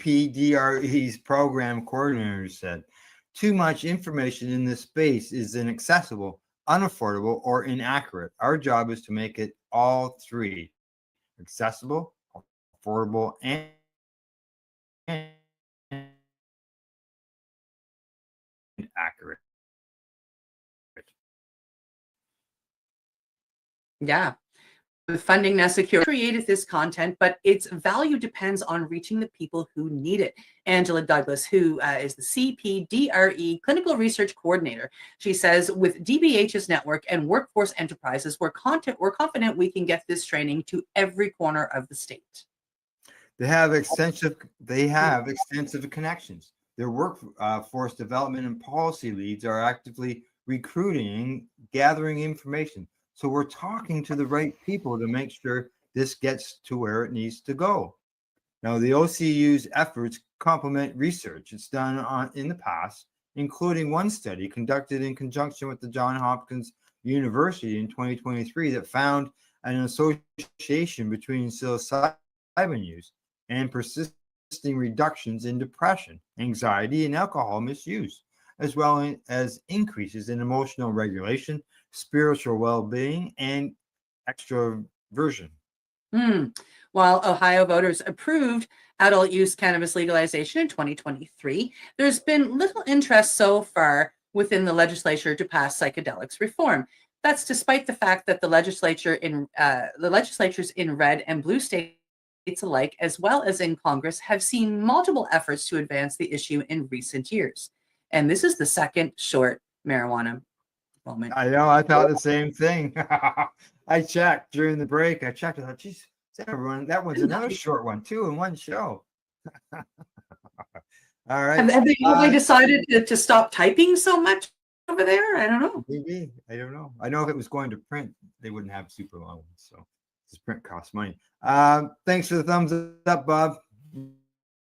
CPDRE's program coordinator, said, "Too much information in this space is inaccessible, unaffordable, or inaccurate. Our job is to make it all three: accessible, affordable, and accurate." Yeah. With funding now secure, created this content, but its value depends on reaching the people who need it. Angela Douglas, who is the CPDRE Clinical Research Coordinator, she says, with DBH's network and workforce enterprises, we're confident we can get this training to every corner of the state. They have extensive connections. Their workforce development and policy leads are actively recruiting, gathering information. So we're talking to the right people to make sure this gets to where it needs to go. Now, the OCU's efforts complement research it's done in the past, including one study conducted in conjunction with the Johns Hopkins University in 2023 that found an association between psilocybin use and persisting reductions in depression, anxiety, and alcohol misuse, as well as increases in emotional regulation, spiritual well-being, and extroversion. While Ohio voters approved adult use cannabis legalization in 2023, there's been little interest so far within the legislature to pass psychedelics reform. That's despite the fact that the legislatures in red and blue states alike, as well as in Congress, have seen multiple efforts to advance the issue in recent years. And this is the second short marijuana moment. I know, I thought the same thing. I checked during the break. I thought, geez, that one's another short one, too, in one show. All right. Have they decided to stop typing so much over there? I don't know. Maybe. I don't know. I know if it was going to print, they wouldn't have super long ones. So this print costs money. Thanks for the thumbs up, Bob.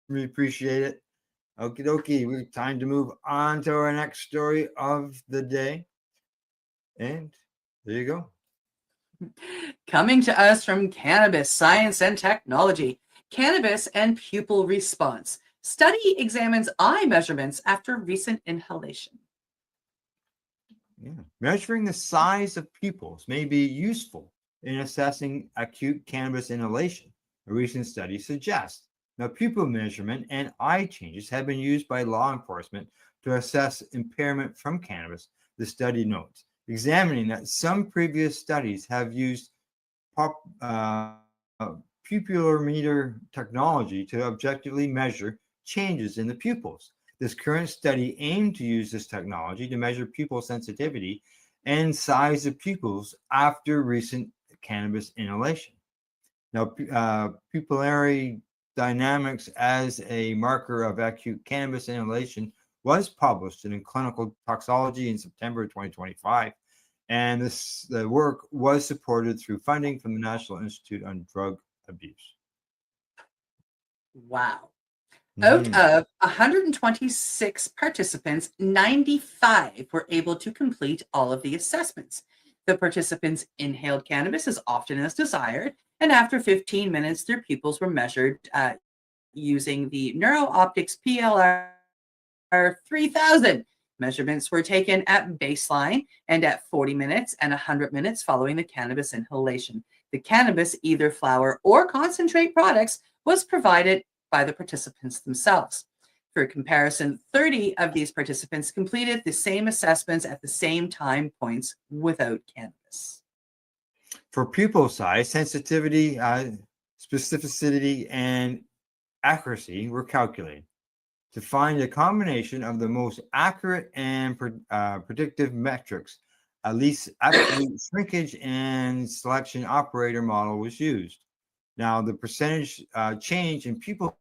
We appreciate it. Okie dokie. We're time to move on to our next story of the day. And there you go. Coming to us from Cannabis Science and Technology, Cannabis and Pupil Response. Study examines eye measurements after recent inhalation. Yeah. Measuring the size of pupils may be useful in assessing acute cannabis inhalation, a recent study suggests. Now, pupil measurement and eye changes have been used by law enforcement to assess impairment from cannabis, the study notes, examining that some previous studies have used pupillometer technology to objectively measure changes in the pupils. This current study aimed to use this technology to measure pupil sensitivity and size of pupils after recent cannabis inhalation. Now, pupillary dynamics as a marker of acute cannabis inhalation was published in Clinical Toxicology in September 2025, and the work was supported through funding from the National Institute on Drug Abuse. Wow. Out of 126 participants, 95 were able to complete all of the assessments. The participants inhaled cannabis as often as desired, and after 15 minutes, their pupils were measured using the NeuroOptics PLR 3000. Measurements were taken at baseline and at 40 minutes and 100 minutes following the cannabis inhalation. The cannabis, either flower or concentrate products, was provided by the participants themselves. For comparison, 30 of these participants completed the same assessments at the same time points without cannabis. For pupil size, sensitivity, specificity, and accuracy were calculated to find a combination of the most accurate and predictive metrics. At least absolute shrinkage and selection operator model was used. Now, the percentage change in pupil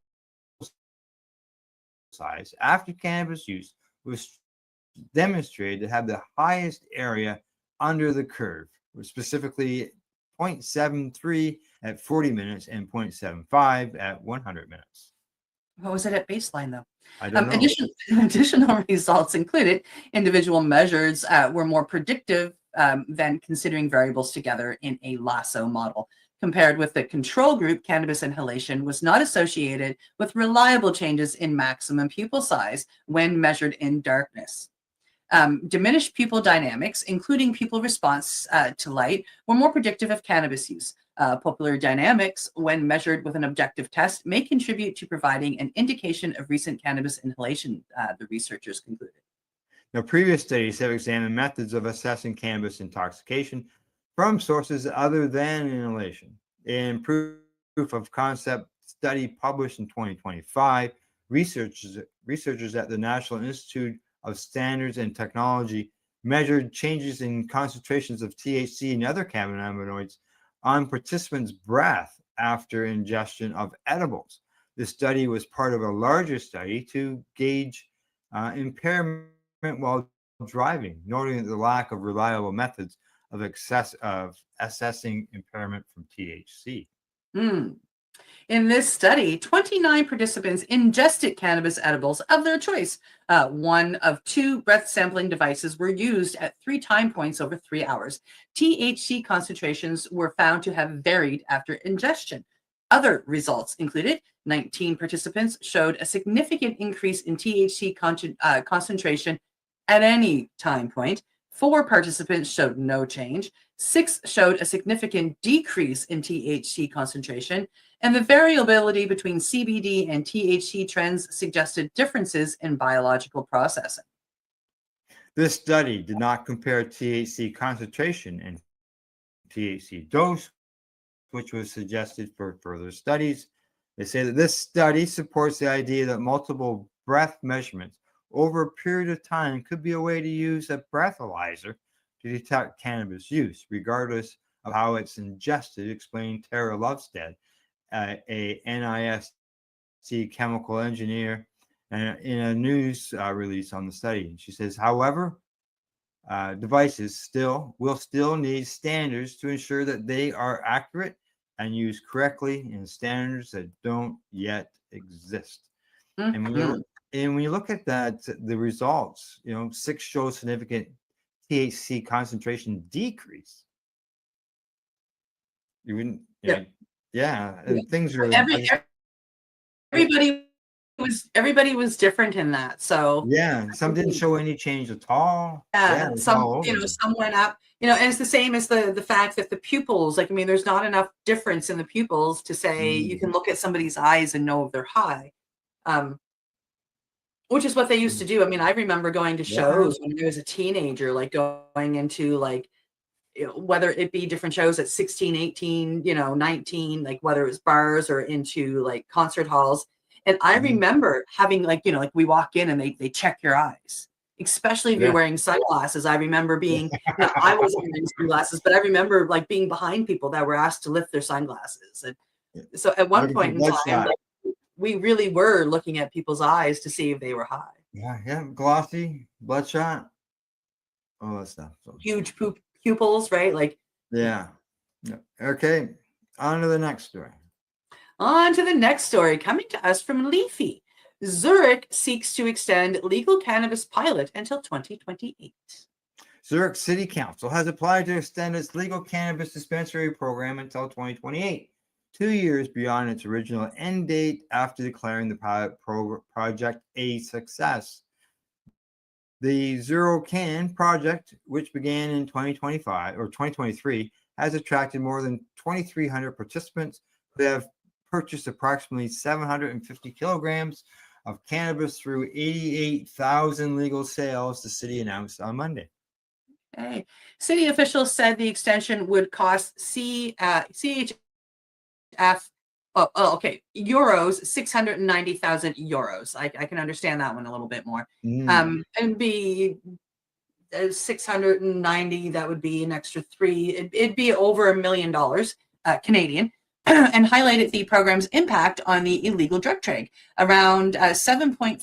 size after cannabis use was demonstrated to have the highest area under the curve, specifically 0.73 at 40 minutes and 0.75 at 100 minutes. What was it at baseline, though? I don't know. Additional results included individual measures were more predictive than considering variables together in a lasso model. Compared with the control group, cannabis inhalation was not associated with reliable changes in maximum pupil size when measured in darkness. Diminished pupil dynamics, including pupil response to light, were more predictive of cannabis use. Pupillary dynamics, when measured with an objective test, may contribute to providing an indication of recent cannabis inhalation, the researchers concluded. Now, previous studies have examined methods of assessing cannabis intoxication from sources other than inhalation. In proof of concept study published in 2025, researchers at the National Institute of Standards and Technology measured changes in concentrations of THC and other cannabinoids on participants' breath after ingestion of edibles. This study was part of a larger study to gauge impairment while driving, noting the lack of reliable methods of assessing impairment from THC. In this study, 29 participants ingested cannabis edibles of their choice. One of 2 breath sampling devices were used at 3 time points over 3 hours. THC concentrations were found to have varied after ingestion. Other results included 19 participants showed a significant increase in THC concentration at any time point. 4 participants showed no change. 6 showed a significant decrease in THC concentration, and the variability between CBD and THC trends suggested differences in biological processing. This study did not compare THC concentration and THC dose, which was suggested for further studies. They say that this study supports the idea that multiple breath measurements over a period of time could be a way to use a breathalyzer to detect cannabis use, regardless of how it's ingested, explained Tara Lovestead, a NIST chemical engineer, in a news release on the study. And she says, however, devices will still need standards to ensure that they are accurate and used correctly in standards that don't yet exist. Mm-hmm. And when you look at that, the results, 6 show significant THC concentration decrease. You wouldn't, and things are. Everybody was different in that. So some didn't show any change at all. Some some went up. And it's the same as the fact that the pupils, there's not enough difference in the pupils to say you can look at somebody's eyes and know if they're high. Which is what they used to do. I remember going to shows when I was a teenager, going into whether it be different shows at 16, 18, 19, whether it was bars or into concert halls. And I remember having we walk in and they check your eyes, especially if you're wearing sunglasses. I remember being, I wasn't wearing sunglasses, but I remember being behind people that were asked to lift their sunglasses. And so at one point in time, we really were looking at people's eyes to see if they were high. Yeah, glossy, bloodshot, all that stuff. So. Huge pupils, right? Yeah. Okay, on to the next story. On to the next story, coming to us from Leafy. Zurich seeks to extend legal cannabis pilot until 2028. Zurich City Council has applied to extend its legal cannabis dispensary program until 2028, 2 years beyond its original end date after declaring the pilot project a success. The Zero Can project, which began in 2025 or 2023, has attracted more than 2,300 participants who have purchased approximately 750 kilograms of cannabis through 88,000 legal sales, the city announced on Monday. Okay. City officials said the extension would cost CHF euros 690,000 euros. I can understand that one a little bit more. And be 690, that would be an extra three. It'd be over $1 million Canadian. And highlighted the program's impact on the illegal drug trade. Around 7.5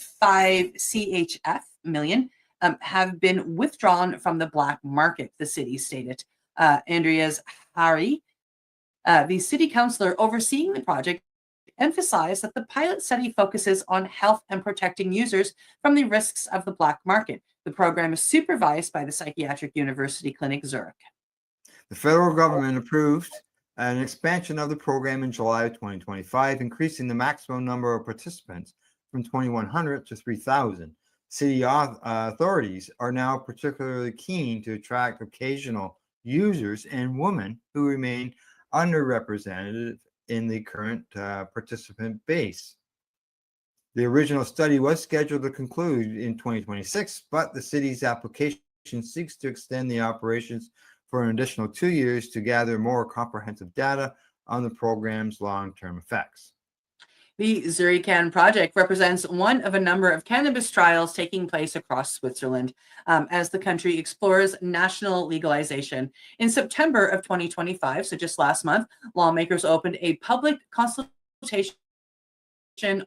CHF million have been withdrawn from the black market, the city stated. Andreas Hari, the city councillor overseeing the project, emphasized that the pilot study focuses on health and protecting users from the risks of the black market. The program is supervised by the Psychiatric University Clinic Zurich. The federal government approved an expansion of the program in July of 2025, increasing the maximum number of participants from 2,100 to 3,000. City authorities are now particularly keen to attract occasional users and women who remain underrepresented in the current participant base. The original study was scheduled to conclude in 2026, but the city's application seeks to extend the operations for an additional 2 years to gather more comprehensive data on the program's long-term effects. The Zurican project represents one of a number of cannabis trials taking place across Switzerland as the country explores national legalization. In September of 2025, so just last month, lawmakers opened a public consultation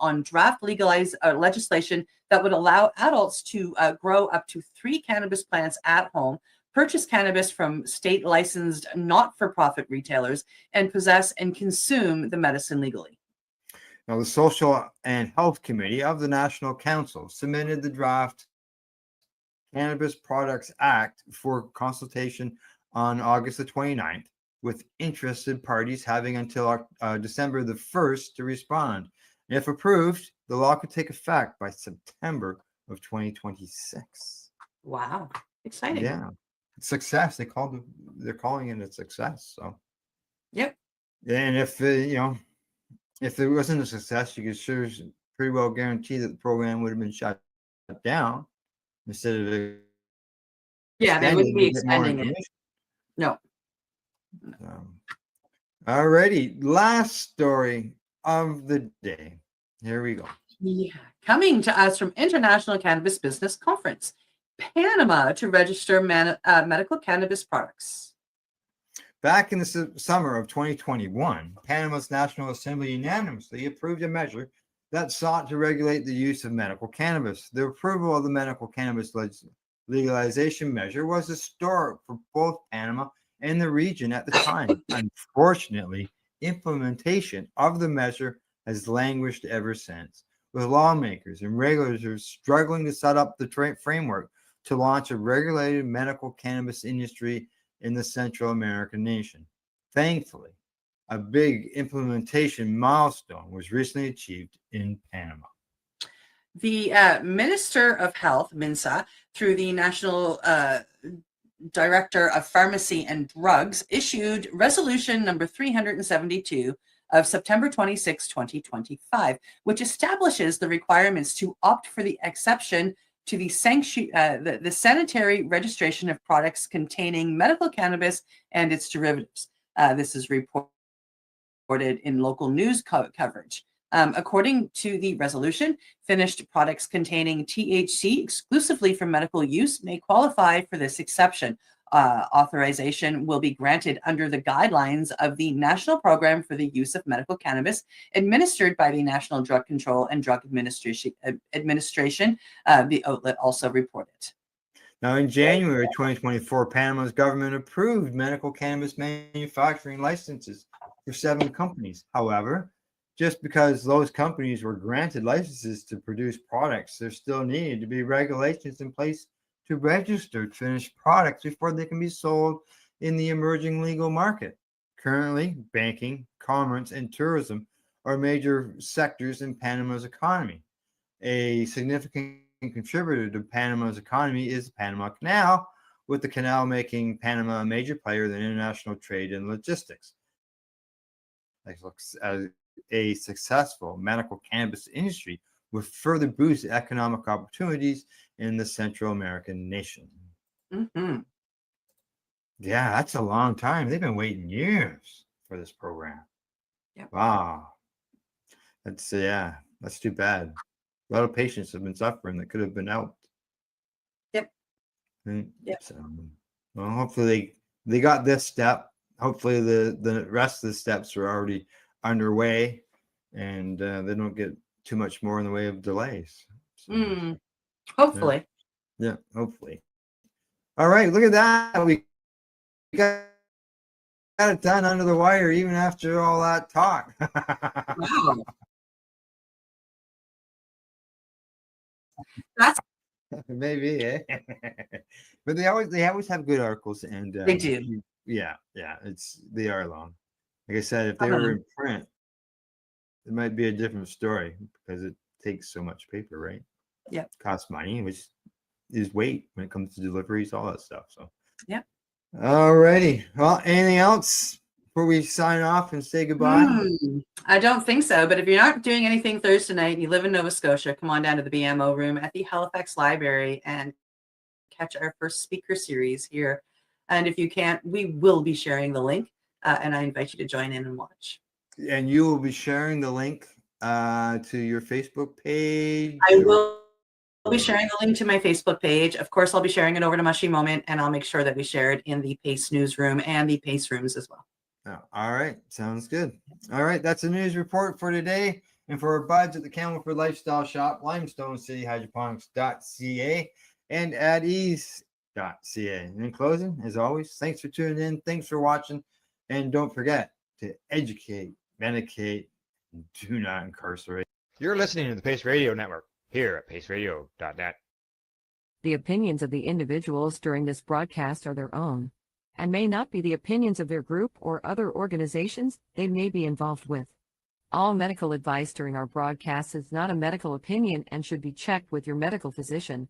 on draft legislation that would allow adults to grow up to 3 cannabis plants at home, purchase cannabis from state licensed not-for-profit retailers, and possess and consume the medicine legally. Now, the Social and Health Committee of the National Council submitted the draft Cannabis Products Act for consultation on August the 29th, with interested parties having until December the 1st to respond. And if approved, the law could take effect by September of 2026. Wow, exciting. Yeah. Success. They're calling it a success. So, yep. And if if it wasn't a success, you could sure pretty well guarantee that the program would have been shut down instead of they wouldn't be expanding it. No. All righty, last story of the day. Here we go. Yeah, coming to us from International Cannabis Business Conference. Panama to register medical cannabis products. Back in the summer of 2021, Panama's National Assembly unanimously approved a measure that sought to regulate the use of medical cannabis. The approval of the medical cannabis legalization measure was historic for both Panama and the region at the time. Unfortunately, implementation of the measure has languished ever since, with lawmakers and regulators struggling to set up the framework to launch a regulated medical cannabis industry in the Central American nation. Thankfully, a big implementation milestone was recently achieved in Panama. The Minister of Health, MINSA, through the National Director of Pharmacy and Drugs, issued resolution number 372 of September 26, 2025, which establishes the requirements to opt for the exception to the sanitary registration of products containing medical cannabis and its derivatives. This is reported in local news coverage. According to the resolution, finished products containing THC exclusively for medical use may qualify for this exception. Authorization will be granted under the guidelines of the National Program for the Use of Medical Cannabis, administered by the National Drug Control and Drug Administration, the outlet also reported. Now, in January 2024, Panama's government approved medical cannabis manufacturing licenses for 7 companies. However, just because those companies were granted licenses to produce products, there still needed to be regulations in place to register finished products before they can be sold in the emerging legal market. Currently, banking, commerce, and tourism are major sectors in Panama's economy. A significant contributor to Panama's economy is the Panama Canal, with the canal making Panama a major player in international trade and logistics. As a successful medical cannabis industry would further boost economic opportunities in the Central American nation. Mm-hmm. Yeah, that's a long time. They've been waiting years for this program. Yep. Wow. That's too bad. A lot of patients have been suffering that could have been helped. Yep. Yep. So, well, hopefully they got this step. Hopefully the rest of the steps are already underway, and they don't get too much more in the way of delays. So, Hopefully. yeah, hopefully. All right, look at that. We got it done under the wire, even after all that talk. Wow. That's Maybe, eh? But they always have good articles, and they do. yeah, they are long. Like I said, if they were in print, it might be a different story because it takes so much paper, right? Yep. Costs money, which is weight when it comes to deliveries, all that stuff. So yeah. All righty. Well, anything else before we sign off and say goodbye? I don't think so. But if you're not doing anything Thursday night and you live in Nova Scotia, come on down to the BMO room at the Halifax Library and catch our first speaker series here. And if you can't, we will be sharing the link, and I invite you to join in and watch. And you will be sharing the link to your Facebook page? I will be sharing the link to my Facebook page. Of course, I'll be sharing it over to Mushy Moment, and I'll make sure that we share it in the PACE newsroom and the PACE rooms as well. Oh, all right. Sounds good. All right. That's the news report for today. And for our buds at the Campbellford Lifestyle Shop, limestonecityhydroponics.ca and at ease.ca. And in closing, as always, thanks for tuning in. Thanks for watching. And don't forget to educate, medicate, and do not incarcerate. You're listening to the Pace Radio Network here at paceradio.net. The opinions of the individuals during this broadcast are their own and may not be the opinions of their group or other organizations they may be involved with. All medical advice during our broadcast is not a medical opinion and should be checked with your medical physician.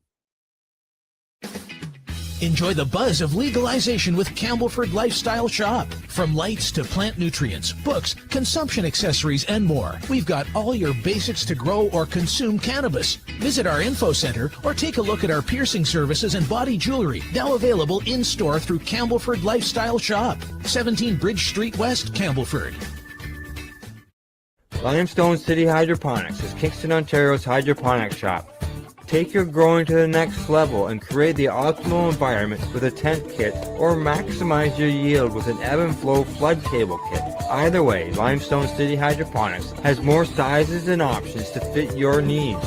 Enjoy the buzz of legalization with Campbellford Lifestyle Shop. From lights to plant nutrients, books, consumption accessories, and more, we've got all your basics to grow or consume cannabis. Visit our info center or take a look at our piercing services and body jewelry, now available in-store through Campbellford Lifestyle Shop, 17 Bridge Street West, Campbellford. Limestone City Hydroponics is Kingston, Ontario's hydroponics shop. Take your growing to the next level and create the optimal environment with a tent kit, or maximize your yield with an ebb and flow flood table kit. Either way, Limestone City Hydroponics has more sizes and options to fit your needs.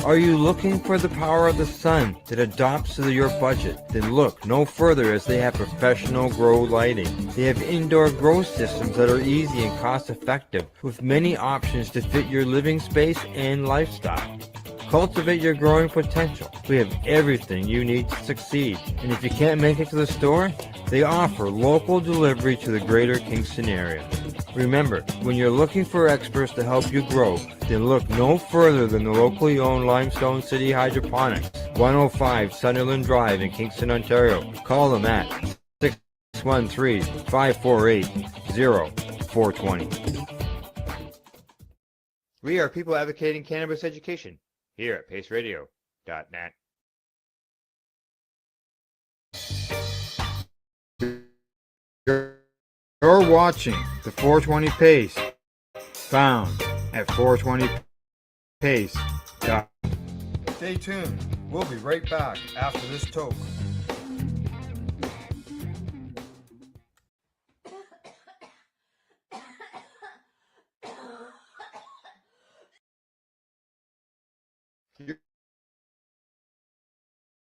Are you looking for the power of the sun that adapts to your budget? Then look no further, as they have professional grow lighting. They have indoor grow systems that are easy and cost effective, with many options to fit your living space and lifestyle. Cultivate your growing potential. We have everything you need to succeed. And if you can't make it to the store, they offer local delivery to the greater Kingston area. Remember, when you're looking for experts to help you grow, then look no further than the locally owned Limestone City Hydroponics, 105 Sunderland Drive in Kingston, Ontario. Call them at 613-548-0420. We are people advocating cannabis education here at paceradio.net. You're watching the 420 Pace, found at 420pace. Stay tuned. We'll be right back after this toke.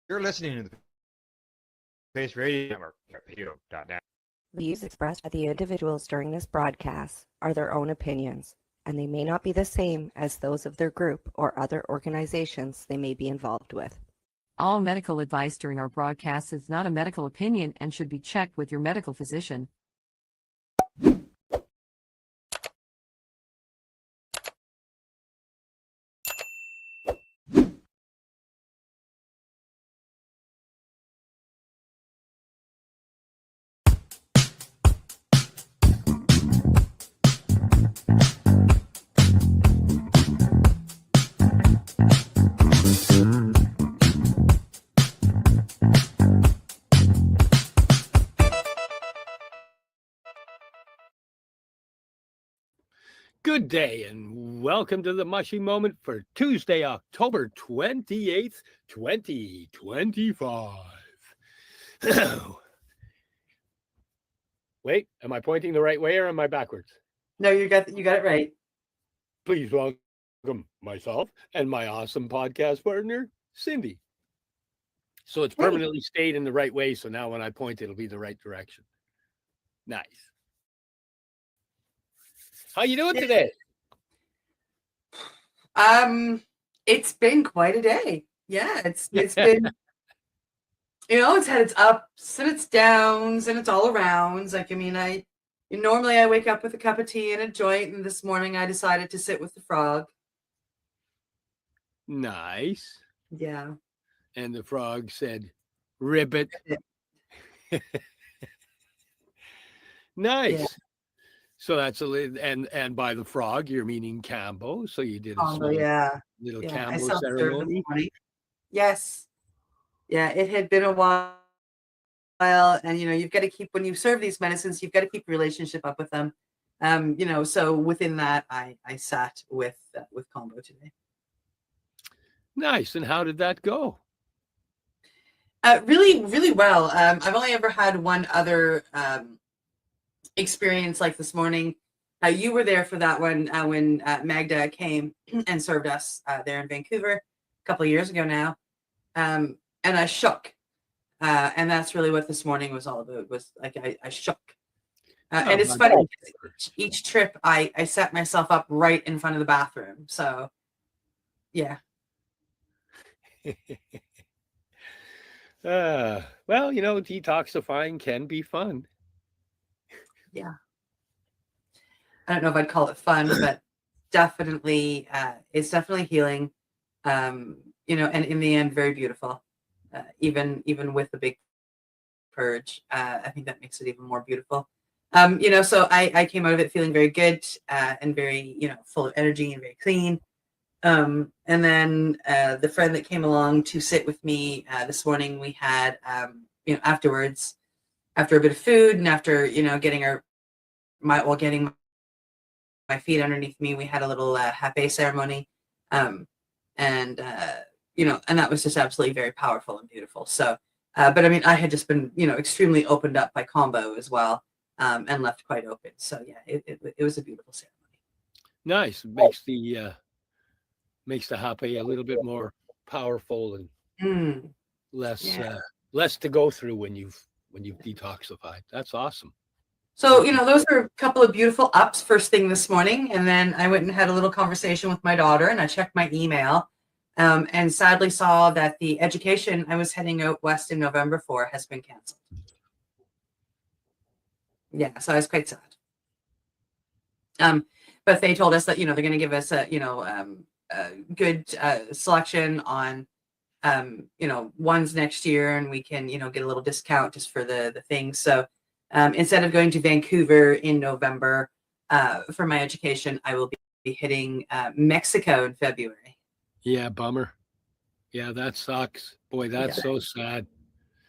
You're listening to the Pace Radio Network at paceradio.net. The views expressed by the individuals during this broadcast are their own opinions, and they may not be the same as those of their group or other organizations they may be involved with. All medical advice during our broadcast is not a medical opinion and should be checked with your medical physician. Good day and welcome to the Mushy Moment for Tuesday, October 28th, 2025. Wait, am I pointing the right way or am I backwards? No, you got it right. Please welcome myself and my awesome podcast partner, Cindy. So it's permanently stayed in the right way, so now when I point, it'll be the right direction. Nice. How you doing today? It's been quite a day. Yeah, it's been it's had its ups and its downs and it's all arounds. Like, I mean, normally I wake up with a cup of tea and a joint, and this morning I decided to sit with the frog. Nice. Yeah. And the frog said, ribbit. Nice. Yeah. So that's and by the frog, you're meaning Cambo. So you did a small, little Cambo ceremony. Yes. Yeah, it had been a while. And, you've got to keep, when you serve these medicines, you've got to keep your relationship up with them. So within that, I sat with Combo today. Nice. And how did that go? Really, really well. I've only ever had one other experience like this morning. You were there for that one when Magda came and served us there in Vancouver a couple of years ago now. And I shook. And that's really what this morning was all about, was like I shook. And it's funny, each trip I set myself up right in front of the bathroom. So, yeah. Well, detoxifying can be fun. Yeah. I don't know if I'd call it fun, but definitely, it's definitely healing. And in the end, very beautiful. Even with the big purge, I think that makes it even more beautiful. So I came out of it feeling very good and very, full of energy and very clean. And then the friend that came along to sit with me this morning, we had, afterwards, after a bit of food and after, getting my feet underneath me, we had a little hape ceremony. And that was just absolutely very powerful and beautiful. So, but I mean, I had just been, extremely opened up by Combo as well, and left quite open. So yeah, it was a beautiful ceremony. Nice. It makes the hape a little bit more powerful and less to go through when you've detoxified. That's awesome. So, those are a couple of beautiful ups first thing this morning. And then I went and had a little conversation with my daughter, and I checked my email. And sadly saw that the education I was heading out west in November for has been canceled. Yeah, so I was quite sad. But they told us that, they're going to give us a good selection on, ones next year, and we can, get a little discount just for the things. So instead of going to Vancouver in November for my education, I will be hitting Mexico in February. Yeah, bummer. Yeah, that sucks. Boy, that's so sad.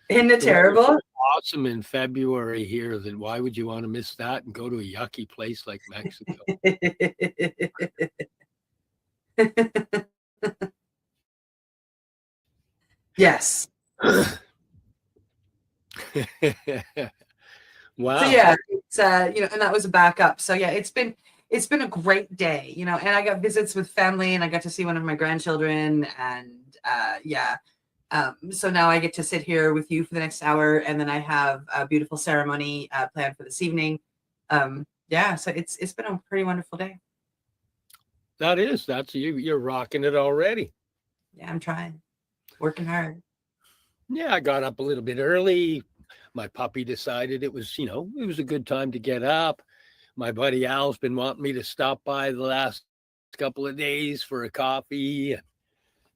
Isn't it terrible? Awesome in February here. Then why would you want to miss that and go to a yucky place like Mexico? Yes. Wow. So yeah, it's and that was a backup. So yeah, it's been a great day, and I got visits with family, and I got to see one of my grandchildren, and so now I get to sit here with you for the next hour, and then I have a beautiful ceremony planned for this evening. So it's been a pretty wonderful day. That's you're rocking it already. Yeah, I'm trying, working hard. Yeah, I got up a little bit early. My puppy decided it was, it was a good time to get up. My buddy Al's been wanting me to stop by the last couple of days for a coffee.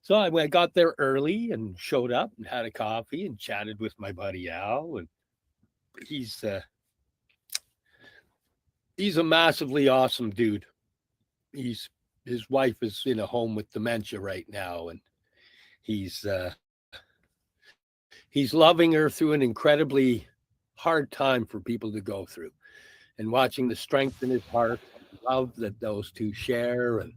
So I got there early and showed up and had a coffee and chatted with my buddy Al. And he's a massively awesome dude. His wife is in a home with dementia right now, and he's loving her through an incredibly hard time for people to go through, and watching the strength in his heart, love that those two share. And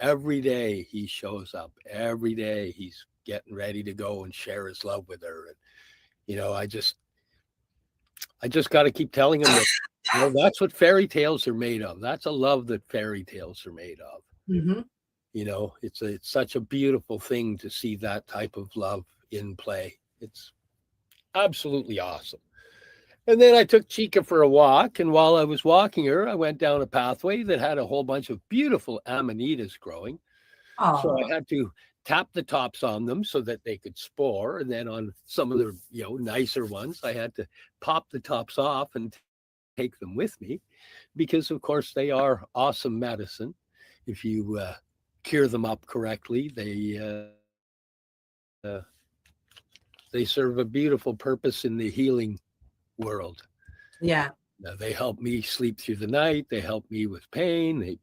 every day he shows up, every day he's getting ready to go and share his love with her. And I just got to keep telling him that that's what fairy tales are made of. That's a love that fairy tales are made of. Mm-hmm. It's such a beautiful thing to see that type of love in play. It's absolutely awesome. And then I took Chica for a walk, and while I was walking her, I went down a pathway that had a whole bunch of beautiful amanitas growing. Oh. So I had to tap the tops on them so that they could spore, and then on some of the nicer ones, I had to pop the tops off and take them with me, because of course they are awesome medicine. If you cure them up correctly, they serve a beautiful purpose in the healing world. Yeah. They help me sleep through the night. They help me with pain.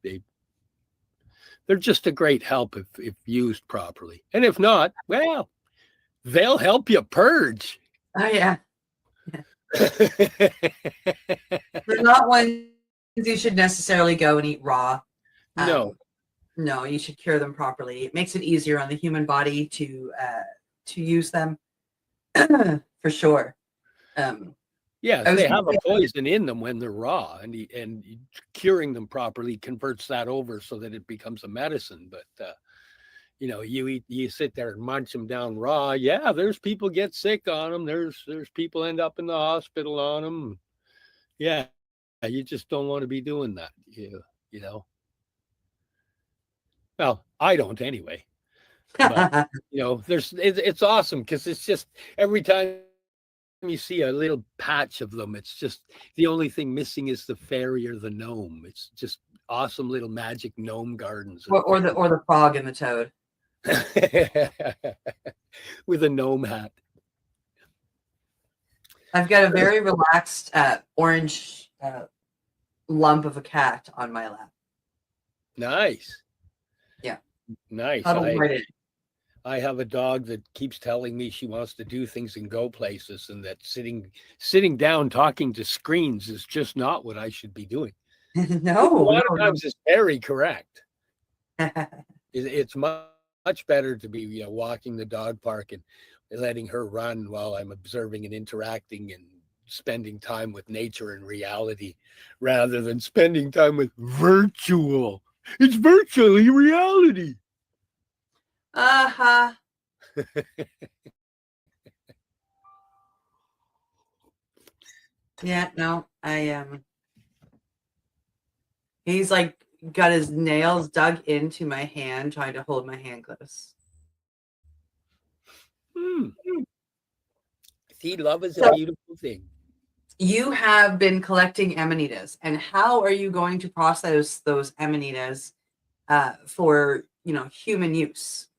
They're just a great help if used properly. And if not, well, they'll help you purge. Oh yeah. They're not ones you should necessarily go and eat raw. No. No, you should cure them properly. It makes it easier on the human body to use them for sure. Yeah, they have a poison in them when they're raw, and curing them properly converts that over so that it becomes a medicine. But you sit there and munch them down raw. Yeah, there's people get sick on them. There's people end up in the hospital on them. Yeah, you just don't want to be doing that. Well, I don't anyway. But it's awesome because it's just every time you see a little patch of them, it's just the only thing missing is the fairy or the gnome. It's just awesome little magic gnome gardens. Or the frog and the toad. With a gnome hat. I've got a very relaxed orange lump of a cat on my lap. Nice. Yeah. Nice. I have a dog that keeps telling me she wants to do things and go places, and that sitting down talking to screens is just not what I should be doing. No. A lot of times it's very correct. It's much better to be walking the dog park and letting her run while I'm observing and interacting and spending time with nature and reality, rather than spending time with virtual. It's virtually reality. Uh-huh. Yeah, no, he's like got his nails dug into my hand, trying to hold my hand close. See, love is a beautiful thing. You have been collecting amanitas, and how are you going to process those amanitas for human use?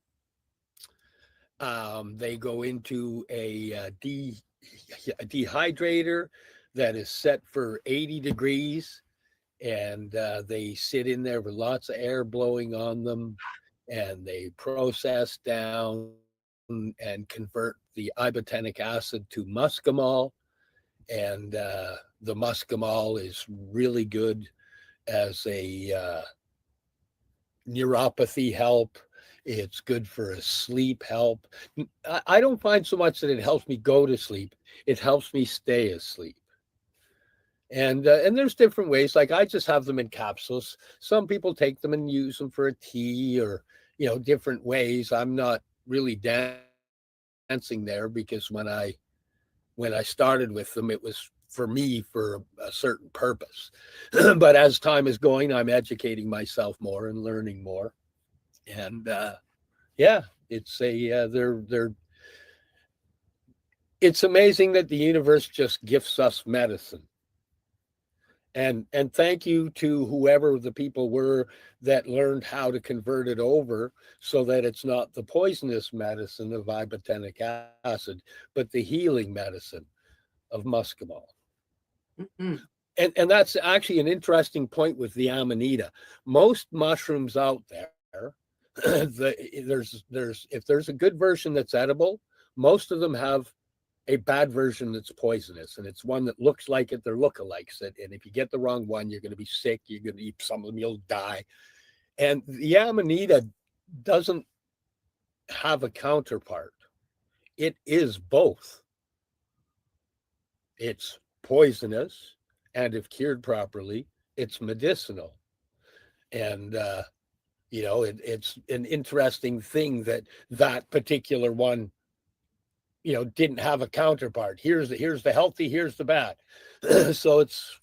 They go into a dehydrator that is set for 80 degrees, and they sit in there with lots of air blowing on them, and they process down and convert the ibotenic acid to muscimol, and the muscimol is really good as a neuropathy help. It's good for a sleep help. I don't find so much that it helps me go to sleep. It helps me stay asleep. And there's different ways. Like I just have them in capsules. Some people take them and use them for a tea or, different ways. I'm not really dancing there, because when I started with them, it was for me for a certain purpose. But as time is going, I'm educating myself more and learning more. And it's they're it's amazing that the universe just gifts us medicine. And thank you to whoever the people were that learned how to convert it over so that it's not the poisonous medicine of ibotenic acid, but the healing medicine of muscimol. Mhm. And that's actually an interesting point with the amanita. Most mushrooms out there, if there's a good version that's edible, most of them have a bad version that's poisonous, and it's one that looks like it. They're lookalikes. And if you get the wrong one, you're going to be sick. You're going to eat some of them, you'll die. And the amanita doesn't have a counterpart. It is both. It's poisonous, and if cured properly, it's medicinal. And it's an interesting thing that particular one didn't have a counterpart. Here's the healthy, here's the bad. So it's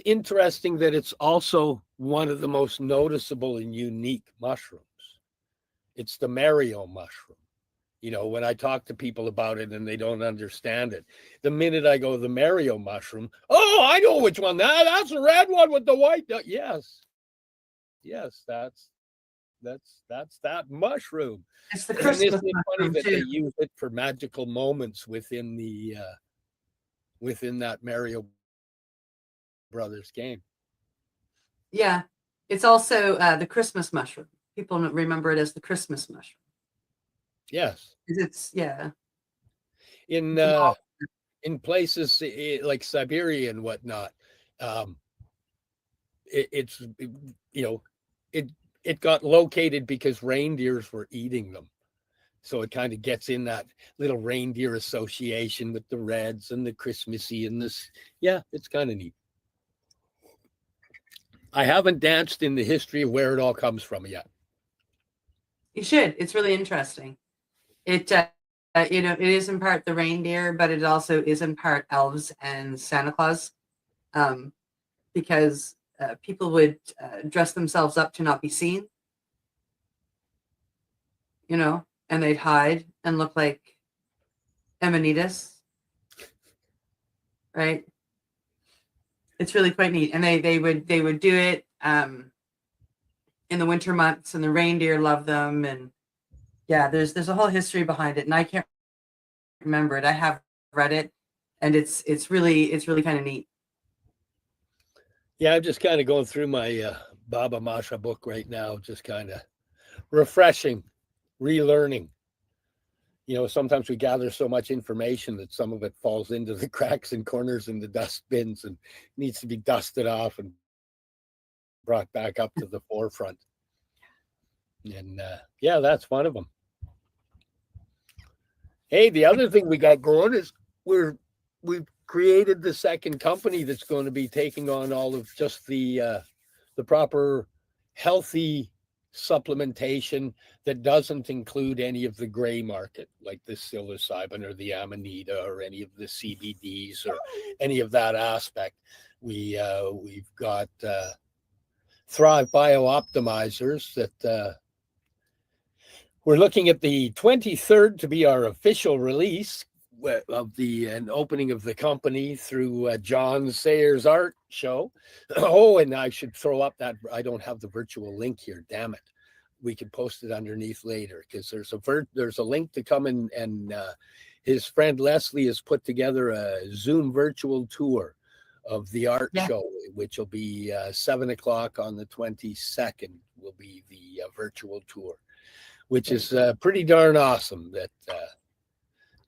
interesting that it's also one of the most noticeable and unique mushrooms. It's the Mario mushroom. When I talk to people about it and they don't understand it, the minute I go the Mario mushroom, oh, I know which one. That's the red one with the white. Yes, that's that mushroom. It's the And Christmas isn't it funny mushroom that they too. use it for magical moments within that Mario Brothers game? Yeah, it's also the Christmas mushroom. People remember it as the Christmas mushroom. Yes, 'Cause it's in places like Siberia and whatnot, it's it got located because reindeers were eating them. So it kind of gets in that little reindeer association with the reds and the Christmassy and this. Yeah, it's kind of neat. I haven't danced in the history of where it all comes from yet. You should. It's really interesting. It it is in part the reindeer, but it also is in part elves and Santa Claus, because people would dress themselves up to not be seen, and they'd hide and look like amanitas, right? It's really quite neat, and they would do it in the winter months, and the reindeer love them, and yeah, there's a whole history behind it, and I can't remember it. I have read it, and it's really kind of neat. Yeah, I'm just kind of going through my Baba Masha book right now, just kind of refreshing, relearning. Sometimes we gather so much information that some of it falls into the cracks and corners in the dustbins and needs to be dusted off and brought back up to the forefront. And yeah, that's one of them. Hey, the other thing we got going is we've created the second company that's going to be taking on all of just the proper healthy supplementation that doesn't include any of the gray market, like the psilocybin or the amanita or any of the CBDs or any of that aspect. We've got Thrive Bio-Optimizers that we're looking at the 23rd to be our official release of an opening of the company through John Sayers Art Show. Oh, and I should throw up that I don't have the virtual link here. Damn it. We can post it underneath later because there's a link to come in, and his friend Leslie has put together a Zoom virtual tour of the art show, which will be 7:00 on the 22nd will be the virtual tour, which is pretty darn awesome. That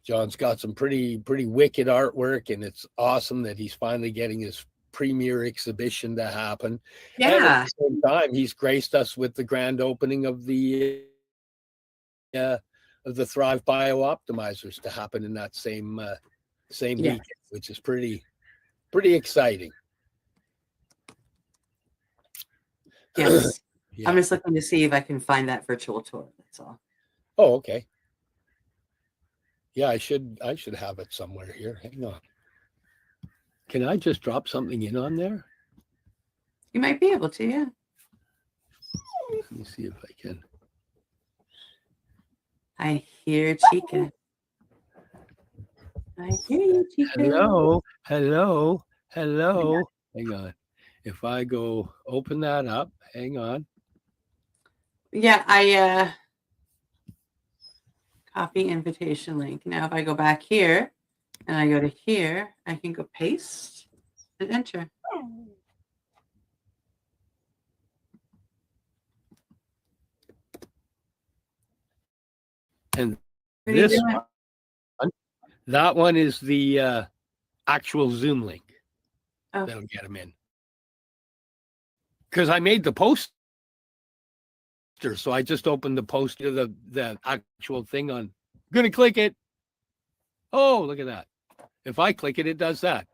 John's got some pretty wicked artwork, and it's awesome that he's finally getting his premier exhibition to happen. Yeah. And at the same time, he's graced us with the grand opening of the Thrive Bio-Optimizers to happen in that same weekend, which is pretty exciting. Yes. Yeah. I'm just looking to see if I can find that virtual tour. That's all. Oh, okay. Yeah, I should have it somewhere here. Hang on. Can I just drop something in on there? You might be able to, yeah. Let me see if I can. I hear Chica. I hear you, Chica. Hello. Hang on. If I go open that up, hang on. Yeah, I copy invitation link. Now if I go back here and I go to here, I can go paste and enter. And What are you this doing? one, that one is the actual Zoom link. Oh. That'll get them in. Because I made the poster, so I just opened the poster, the actual thing on. I'm gonna click it. Oh, look at that. If I click it, it does that.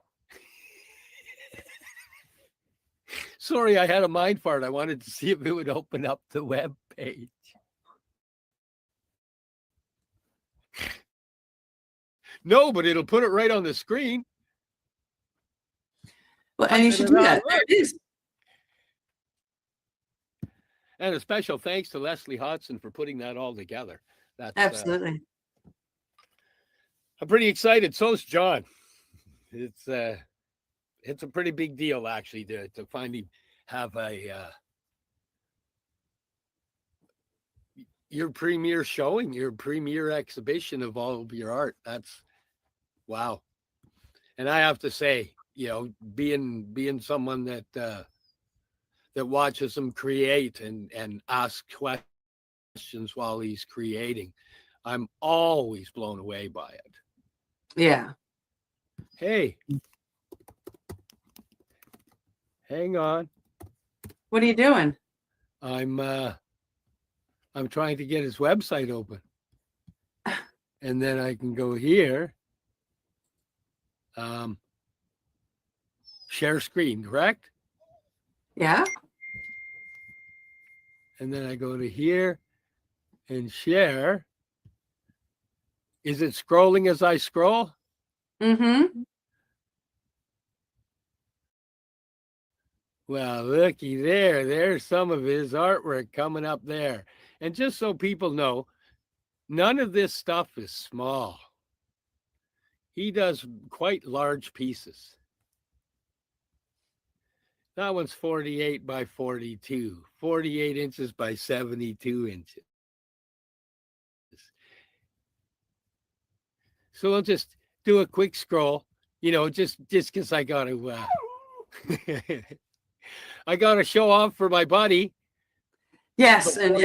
Sorry, I had a mind fart. I wanted to see if it would open up the web page. No, but it'll put it right on the screen. Well, and you should do that. There it is. And a special thanks to Leslie Hodson for putting that all together. That's Absolutely. I'm pretty excited. So's John. It's a pretty big deal actually to finally have a your premiere showing, your premiere exhibition of all of your art. That's wow. And I have to say, you know, being someone that that watches him create and ask questions while he's creating, I'm always blown away by it. Yeah. Hey, hang on. What are you doing? I'm trying to get his website open. And then I can go here. Share screen, correct? Yeah. And then I go to here and share. Is it scrolling as I scroll? Mm-hmm. Well, looky there. There's some of his artwork coming up there. And just so people know, none of this stuff is small. He does quite large pieces. That one's 48 by 42, 48 inches by 72 inches. So we'll just do a quick scroll, you know, just because I got to, I got to show off for my buddy. Yes, and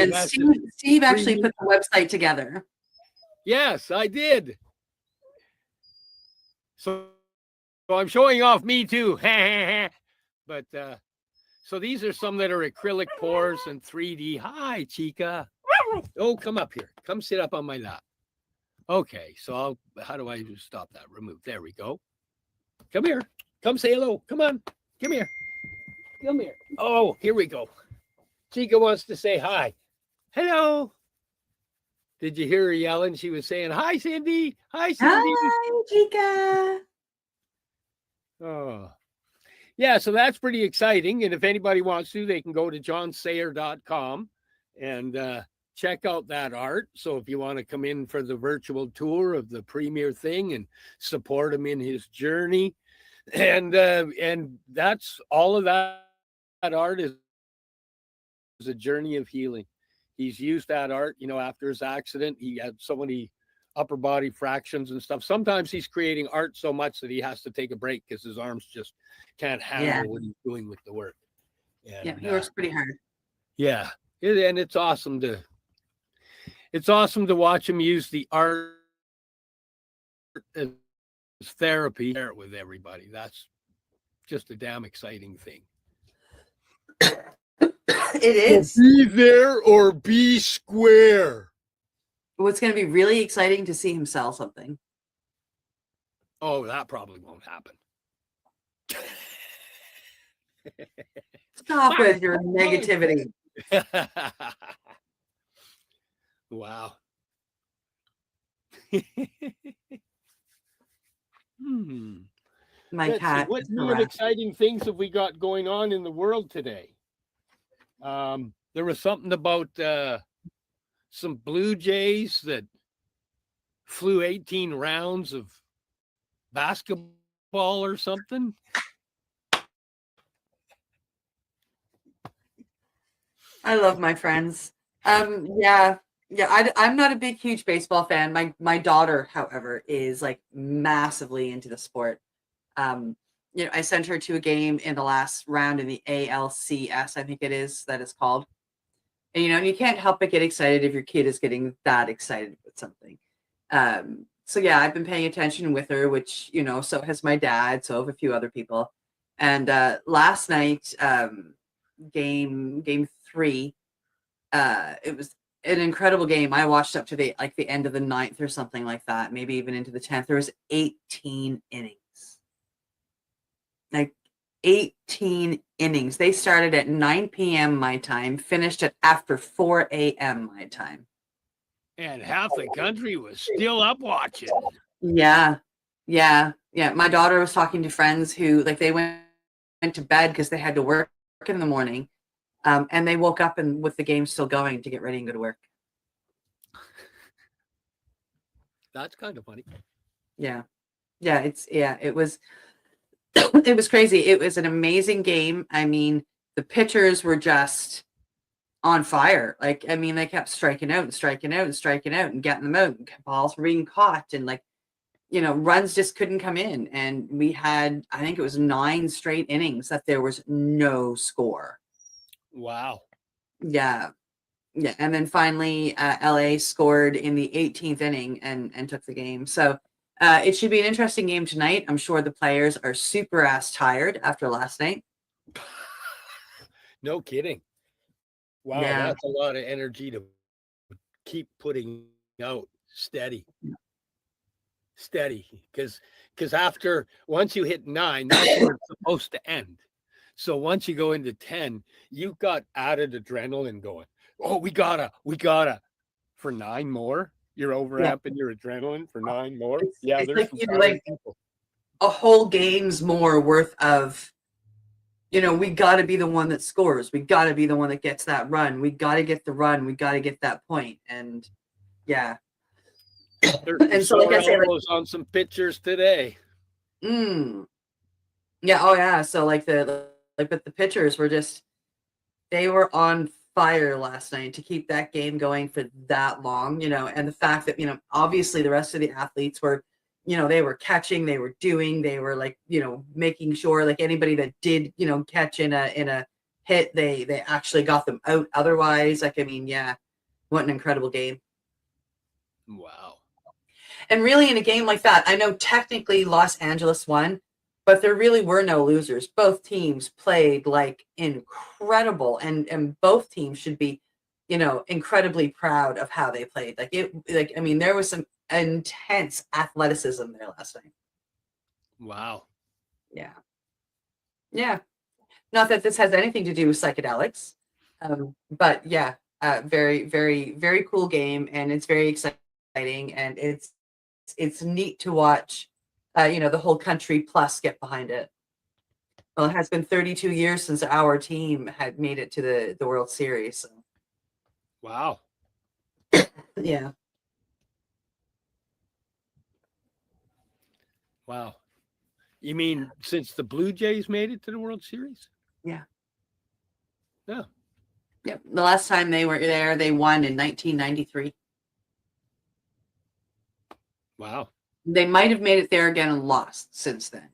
Steve actually put the website together. Yes, I did. So I'm showing off me too. But so these are some that are acrylic pours and 3D. Hi, Chica. Oh, come up here. Come sit up on my lap. Okay, so how do I stop that? Remove. There we go. Come here. Come say hello. Come on. Come here. Come here. Oh, here we go. Chica wants to say hi. Hello. Did you hear her yelling? She was saying, hi, Cindy. Hi, Cindy. Hi, Chica. Oh, yeah. So that's pretty exciting. And if anybody wants to, they can go to johnsayer.com and check out that art. So if you want to come in for the virtual tour of the premiere thing and support him in his journey, and that's all of that art is a journey of healing. He's used that art, you know, after his accident. He had so many upper body fractions and stuff. Sometimes he's creating art so much that he has to take a break because his arms just can't handle what he's doing with the work. And, yeah, he works pretty hard. Yeah, and it's awesome to watch him use the art as therapy with everybody. That's just a damn exciting thing. It is. Be there or be square. What's going to be really exciting to see him sell something. Oh, that probably won't happen. Stop with your negativity. Wow. My Let's cat. see, what new and exciting things have we got going on in the world today? There was something about some Blue Jays that flew 18 rounds of basketball or something? I love my friends. Yeah, yeah. I'm not a big, huge baseball fan. My daughter, however, is like massively into the sport. I sent her to a game in the last round in the ALCS, I think it is that it's called. And you can't help but get excited if your kid is getting that excited with something. So yeah, I've been paying attention with her, which so has my dad, so have a few other people. And last night, game 3, it was an incredible game. I watched up to the end of the 9th or something like that, maybe even into the 10th. There was 18 innings. Like 18 innings. They started at 9 p.m. my time, finished at after 4 a.m. my time. And half the country was still up watching. Yeah. My daughter was talking to friends who they went to bed because they had to work in the morning. And they woke up and with the game still going to get ready and go to work. That's kind of funny. Yeah. It was it was crazy. It was an amazing game. I mean, the pitchers were just on fire. They kept striking out and striking out and striking out and getting them out. And balls were being caught and runs just couldn't come in. And we had, I think it was 9 straight innings that there was no score. Wow. Yeah. And then finally, LA scored in the 18th inning and took the game. So it should be an interesting game tonight. I'm sure the players are super ass tired after last night. No kidding. Wow, Yeah. that's a lot of energy to keep putting out steady. Because once you hit 9, that's where it's supposed to end. So once you go into 10, you've got added adrenaline going. Oh, we gotta for 9 more. You're overamping your adrenaline for 9 more. Yeah, there's a whole game's more worth of, we got to be the one that scores. We got to be the one that gets that run. We got to get the run. We got to get that point. And yeah. And so I say on some pitchers today. Yeah. Oh yeah. So but the pitchers were they were on fire last night to keep that game going for that long, and the fact that, obviously the rest of the athletes were, they were catching, they were making sure anybody that did, catch in a hit, they actually got them out. Otherwise, what an incredible game. Wow. And really in a game like that, I know technically Los Angeles won, but there really were no losers. Both teams played incredible, and both teams should be, incredibly proud of how they played. There was some intense athleticism there last night. Wow. Yeah. Yeah. Not that this has anything to do with psychedelics, but yeah, very, very, very cool game, and it's very exciting, and it's neat to watch. The whole country plus get behind it. Well, it has been 32 years since our team had made it to the World Series. So. Wow. Yeah. Wow. You mean since the Blue Jays made it to the World Series? Yeah. Yeah. Yep. The last time they were there, they won in 1993. Wow. They might have made it there again and lost since then.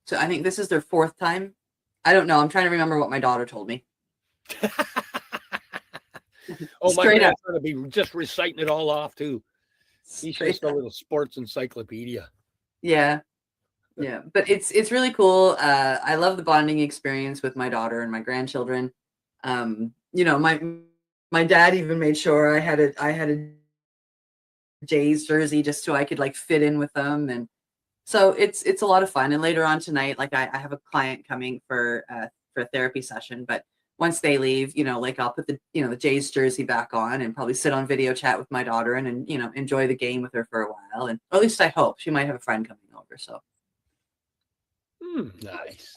So I think this is their 4th time. I don't know. I'm trying to remember what my daughter told me. Oh, my dad's going to be just reciting it all off too. He's just a little sports encyclopedia. Yeah. Yeah. But it's really cool. I love the bonding experience with my daughter and my grandchildren. My dad even made sure I had a Jays jersey just so I could fit in with them, and so it's a lot of fun. And later on tonight, I have a client coming for a therapy session, but once they leave, I'll put the Jays jersey back on and probably sit on video chat with my daughter and enjoy the game with her for a while, and or at least I hope. She might have a friend coming over, so nice.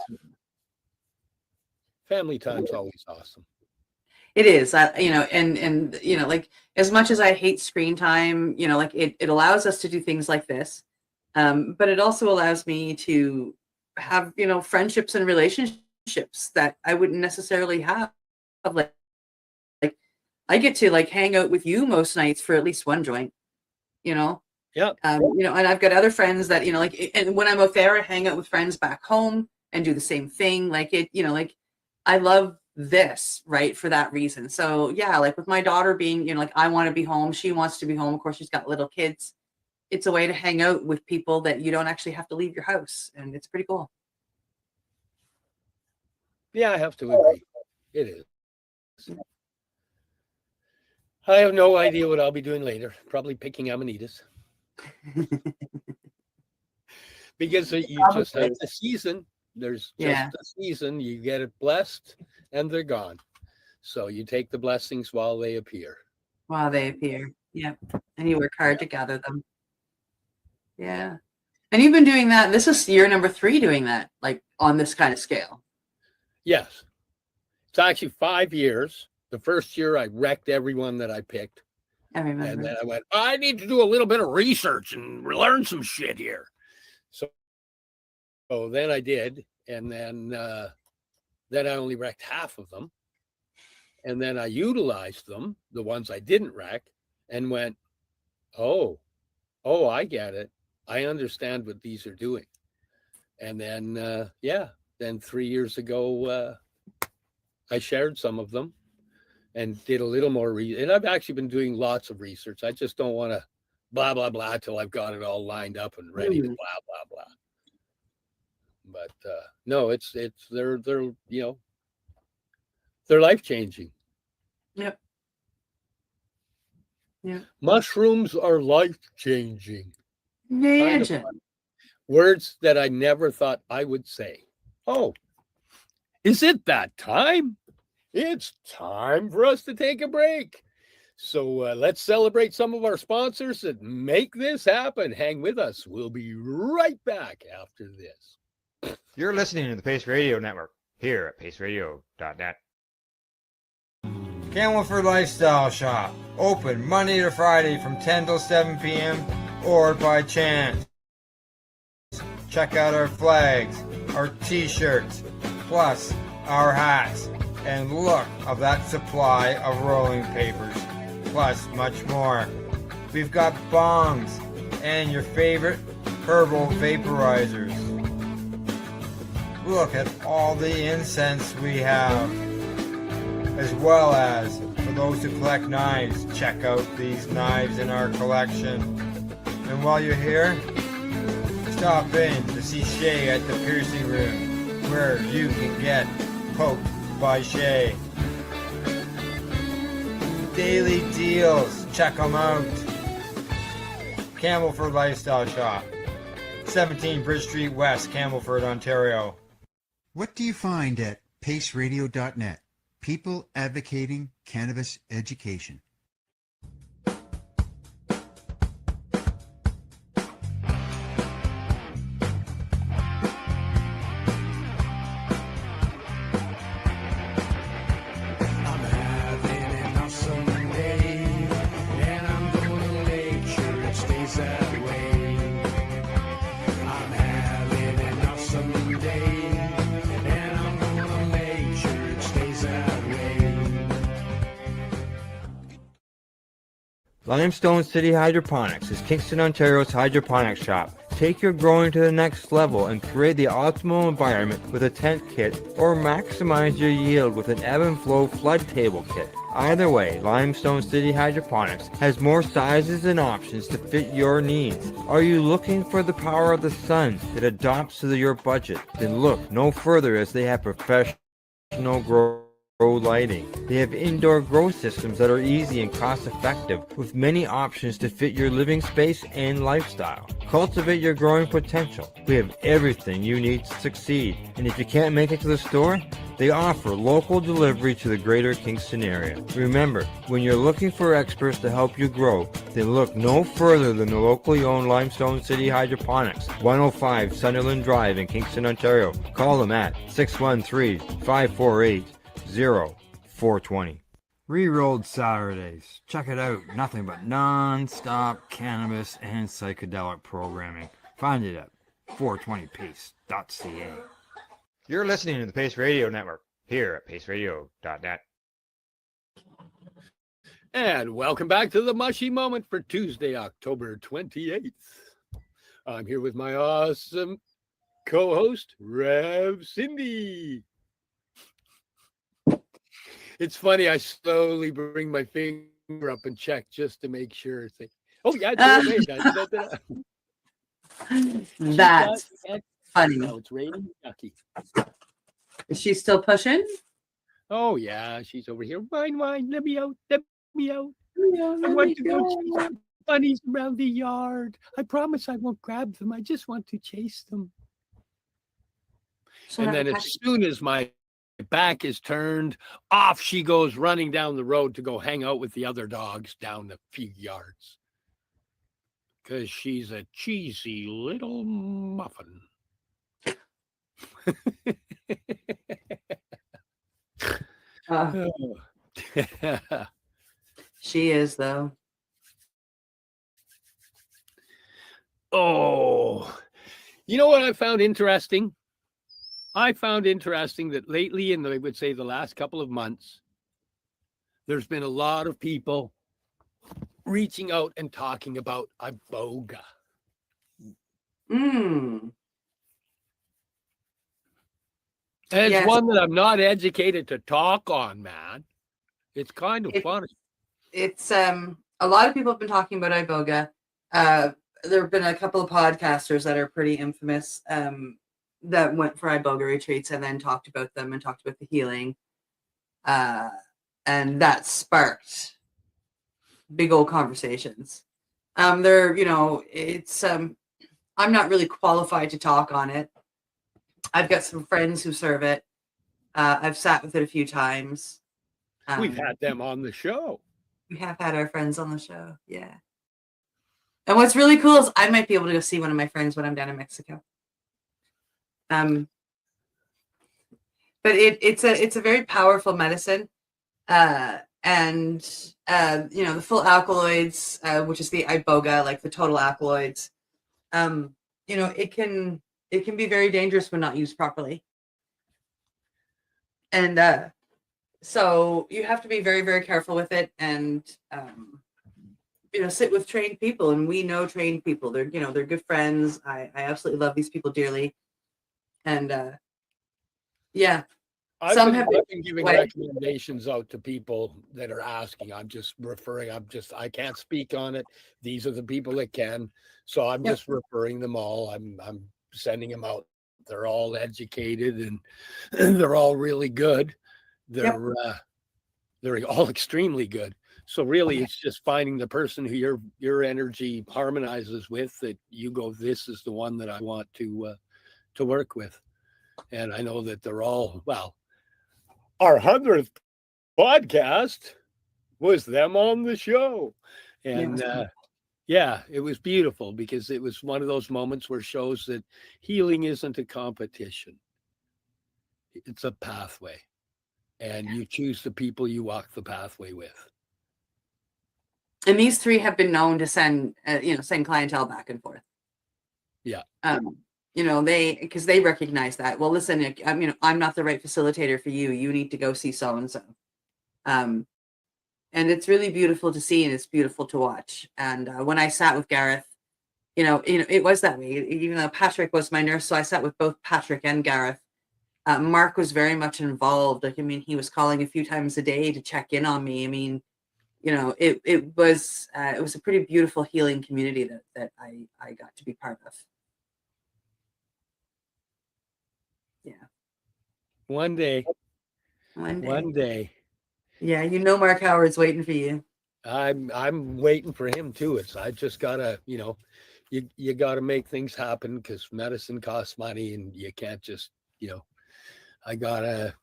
Family time's always awesome. It is, and like as much as I hate screen time, like it allows us to do things like this, but it also allows me to have friendships and relationships that I wouldn't necessarily have. Like I get to like hang out with you most nights for at least one joint, Yeah. and I've got other friends that like, and when I'm out there, I hang out with friends back home and do the same thing. Like like I love this, right, for that reason. So yeah, like with my daughter being like I want to be home, she wants to be home, of course she's got little kids. It's a way to hang out with people that you don't actually have to leave your house, and it's pretty cool. Yeah, I have to agree. It is. I have no idea what I'll be doing later. Probably picking amanitas. Because you just have the season. There's just a season. You get it blessed and they're gone. So you take the blessings while they appear. Yeah. And you work hard to gather them. Yeah. And you've been doing that. This is year number 3 doing that, like on this kind of scale. Yes. It's actually 5 years. The first year I wrecked everyone that I picked. I remember. And then I went, I need to do a little bit of research and learn some shit here. So then I did. And then I only wrecked half of them. And then I utilized them, the ones I didn't wreck, and went, oh, I get it. I understand what these are doing. And then, then 3 years ago, I shared some of them and did a little more and I've actually been doing lots of research. I just don't want to blah, blah, blah till I've got it all lined up and ready to blah, blah, blah. But no, it's they're they're life-changing. Yep. Yeah. Mushrooms are life-changing. Imagine. Words that I never thought I would say. Oh, is it that time? It's time for us to take a break. So let's celebrate some of our sponsors that make this happen. Hang with us. We'll be right back after this. You're listening to the Pace Radio Network here at paceradio.net. Camelford Lifestyle Shop, open Monday to Friday from 10 till 7 p.m. or by chance. Check out our flags, our t-shirts, plus our hats, and look of that supply of rolling papers, plus much more. We've got bongs and your favorite herbal vaporizers. Look at all the incense we have, as well as for those who collect knives, check out these knives in our collection. And while you're here, stop in to see Shay at the piercing room, where you can get poked by Shay. Daily deals, check them out. Camelford Lifestyle Shop, 17 Bridge Street West, Camelford, Ontario. What do you find at paceradio.net? People advocating cannabis education. Limestone City Hydroponics is Kingston, Ontario's hydroponics shop. Take your growing to the next level and create the optimal environment with a tent kit, or maximize your yield with an ebb and flow flood table kit. Either way, Limestone City Hydroponics has more sizes and options to fit your needs. Are you looking for the power of the sun that adapts to your budget? Then look no further, as they have professional grow lighting. They have indoor grow systems that are easy and cost effective, with many options to fit your living space and lifestyle. Cultivate your growing potential. We have everything you need to succeed. And if you can't make it to the store, they offer local delivery to the greater Kingston area. Remember, when you're looking for experts to help you grow, then look no further than the locally owned Limestone City Hydroponics, 105 Sunderland Drive in Kingston, Ontario. Call them at 613-548-0420. Rerolled Saturdays. Check it out. Nothing but non-stop cannabis and psychedelic programming. Find it at 420pace.ca. You're listening to the Pace Radio Network here at paceradio.net. And welcome back to the Mushy Moment for Tuesday, October 28th. I'm here with my awesome co-host, Rev Cindy. It's funny, I slowly bring my finger up and check just to make sure. Oh, yeah, That's funny. Now it's raining. Yucky. Is she still pushing? Oh, yeah, she's over here. Wine, let me out, let me out. I want to go chase some bunnies around the yard. I promise I won't grab them. I just want to chase them. And then as soon as my back is turned, off she goes running down the road to go hang out with the other dogs down a few yards. Because she's a cheesy little muffin. She is, though. Oh, you know what I found interesting? I found interesting that lately, in I would say the last couple of months, there's been a lot of people reaching out and talking about iboga. Mm. And Yes. it's one that I'm not educated to talk on, man. It's kind of funny. It's a lot of people have been talking about iboga. There have been a couple of podcasters that are pretty infamous that went for iboga retreats and then talked about them and talked about the healing. And that sparked big old conversations. It's I'm not really qualified to talk on it. I've got some friends who serve it. I've sat with it a few times. We've had them on the show. We have had our friends on the show. Yeah. And what's really cool is I might be able to go see one of my friends when I'm down in Mexico. But it's a very powerful medicine. And the full alkaloids, which is the iboga, like the total alkaloids, it can be very dangerous when not used properly. And so you have to be very, very careful with it and sit with trained people. And we know trained people. They're good friends. I absolutely love these people dearly. And yeah. I've been giving recommendations out to people that are asking. I'm just referring. I can't speak on it. These are the people that can. So I'm just referring them all. I'm sending them out. They're all educated and they're all really good. They're all extremely good. So really it's just finding the person who your energy harmonizes with, that you go, this is the one that I want to work with. And I know that they're all, well, our 100th podcast was them on the show. And it was beautiful because it was one of those moments where it shows that healing isn't a competition. It's a pathway. And you choose the people you walk the pathway with. And these three have been known to send clientele back and forth. Yeah. Because they recognize that. Well, listen, I'm not the right facilitator for you. You need to go see so-and-so. And it's really beautiful to see, and it's beautiful to watch. And when I sat with Gareth, it was that way. Even though Patrick was my nurse, so I sat with both Patrick and Gareth. Mark was very much involved. He was calling a few times a day to check in on me. It was a pretty beautiful healing community that I got to be part of. Yeah. One day. Yeah, Mark Howard's waiting for you. I'm waiting for him too. I just gotta, you gotta make things happen because medicine costs money, and you can't just, I gotta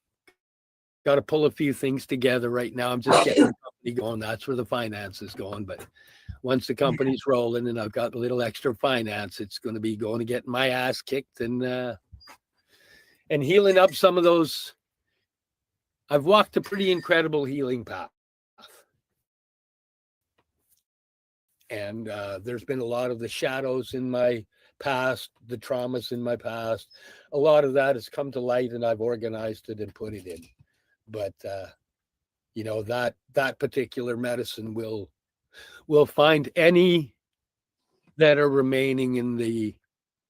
pull a few things together right now. I'm just getting the company going. That's where the finance is going. But once the company's rolling and I've got a little extra finance, it's going to be going to get my ass kicked and healing up some of those. I've walked a pretty incredible healing path. And there's been a lot of the shadows in my past, the traumas in my past. A lot of that has come to light, and I've organized it and put it in. But you know, that particular medicine will find any that are remaining in the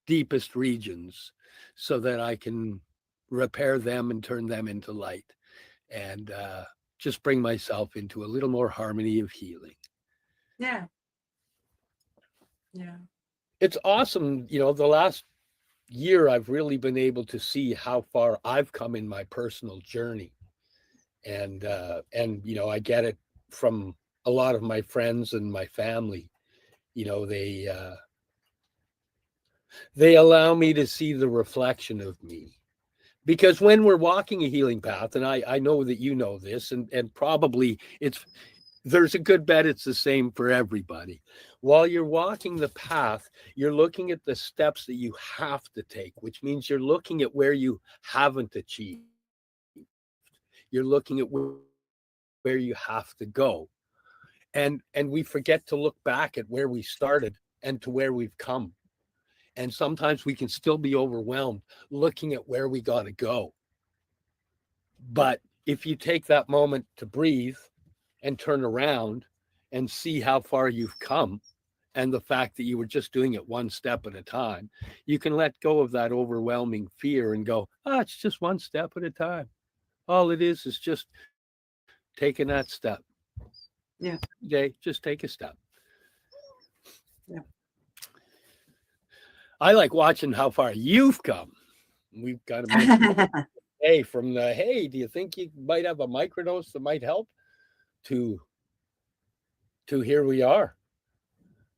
deepest regions, so that I can repair them and turn them into light, and just bring myself into a little more harmony of healing. Yeah. Yeah. It's awesome. You know, the last year I've really been able to see how far I've come in my personal journey. And you know, I get it from a lot of my friends and my family. You know, they allow me to see the reflection of me. Because when we're walking a healing path, and I know that you know this, and probably there's a good bet it's the same for everybody. While you're walking the path, you're looking at the steps that you have to take, which means you're looking at where you haven't achieved. You're looking at where you have to go. And we forget to look back at where we started and to where we've come. And sometimes we can still be overwhelmed looking at where we got to go. But if you take that moment to breathe and turn around and see how far you've come, and the fact that you were just doing it one step at a time, you can let go of that overwhelming fear and go, it's just one step at a time. All it is just taking that step. Yeah. Okay, just take a step. Yeah. I like watching how far you've come. We've got to hey, from the, hey, do you think you might have a microdose that might help, to here we are,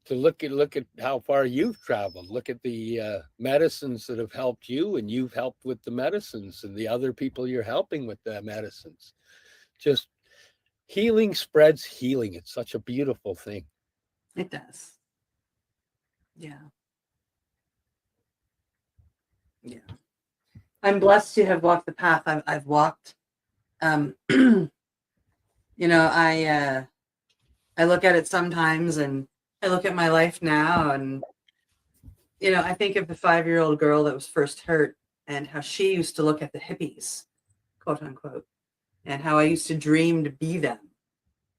to look at how far you've traveled, look at the medicines that have helped you, and you've helped with the medicines, and the other people you're helping with the medicines. Just healing spreads healing. It's such a beautiful thing. It does. Yeah. Yeah. I'm blessed to have walked the path I've walked. You know, I look at it sometimes, and I look at my life now, and you know, I think of the 5-year-old girl that was first hurt, and how she used to look at the hippies, quote unquote, and how I used to dream to be them.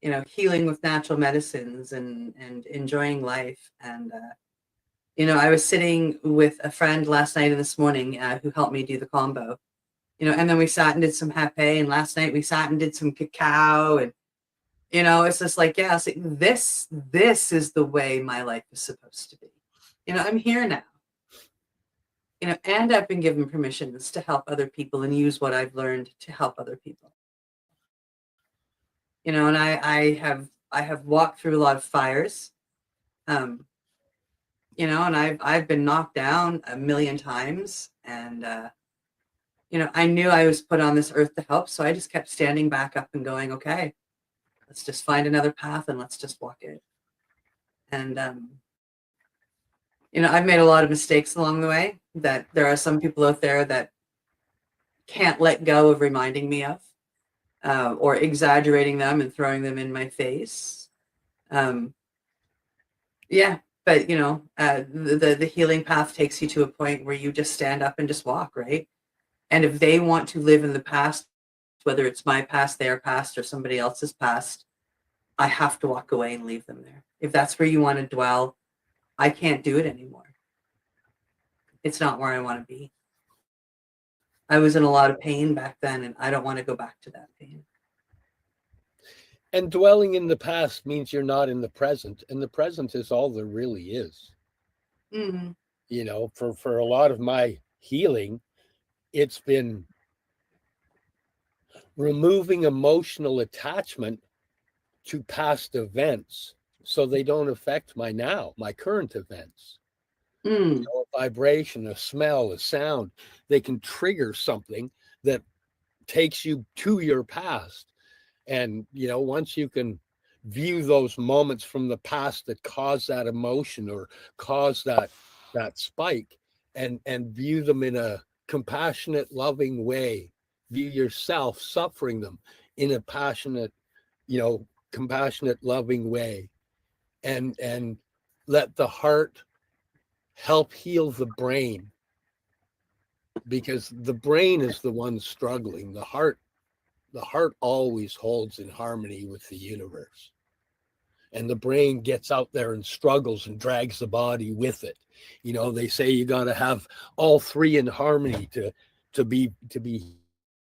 You know, healing with natural medicines and enjoying life. And you know, I was sitting with a friend last night and this morning who helped me do the combo. You know, and then we sat and did some hape, and last night we sat and did some cacao, and you know, it's just like, yeah, so this is the way my life is supposed to be. You know, I'm here now. You know, and I've been given permissions to help other people and use what I've learned to help other people. You know, and I have walked through a lot of fires. You know, and I've been knocked down a million times, and you know, I knew I was put on this earth to help, so I just kept standing back up and going, okay, let's just find another path and let's just walk it. And you know, I've made a lot of mistakes along the way that there are some people out there that can't let go of reminding me of, or exaggerating them and throwing them in my face. Yeah, but you know, the healing path takes you to a point where you just stand up and just walk, right? And if they want to live in the past, whether it's my past, their past, or somebody else's past, I have to walk away and leave them there. If that's where you want to dwell, I can't do it anymore. It's not where I want to be. I was in a lot of pain back then, and I don't want to go back to that pain. And dwelling in the past means you're not in the present, and the present is all there really is. Mm-hmm. You know, for a lot of my healing, it's been removing emotional attachment to past events so they don't affect my current events. Mm. You know, a vibration, a smell, a sound, they can trigger something that takes you to your past. And, you know, once you can view those moments from the past that cause that emotion or cause that spike, and view them in a compassionate, loving way, view yourself suffering them in a passionate, you know, compassionate, loving way, and let the heart help heal the brain, because the brain is the one struggling. The heart always holds in harmony with the universe, and the brain gets out there and struggles and drags the body with it. You know, they say you got to have all three in harmony to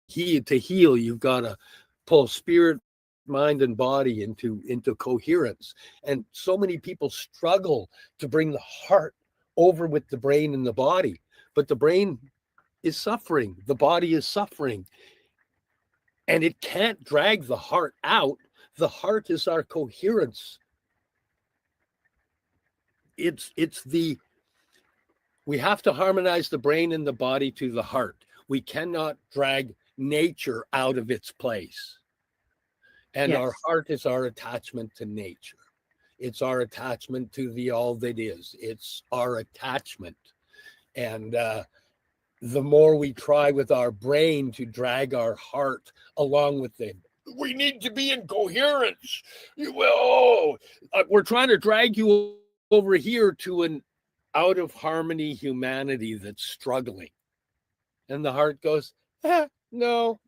heal. You've got to pull spirit, mind, and body into coherence. And so many people struggle to bring the heart over with the brain and the body, but the brain is suffering, the body is suffering, and it can't drag the heart out. The heart is our coherence. We have to harmonize the brain and the body to the heart. We cannot drag nature out of its place. And Yes. our heart is our attachment to nature. It's our attachment to the all that is. It's our attachment. And the more we try with our brain to drag our heart along with them, we need to be in coherence. We're trying to drag you over here to an out of harmony humanity that's struggling. And the heart goes, no,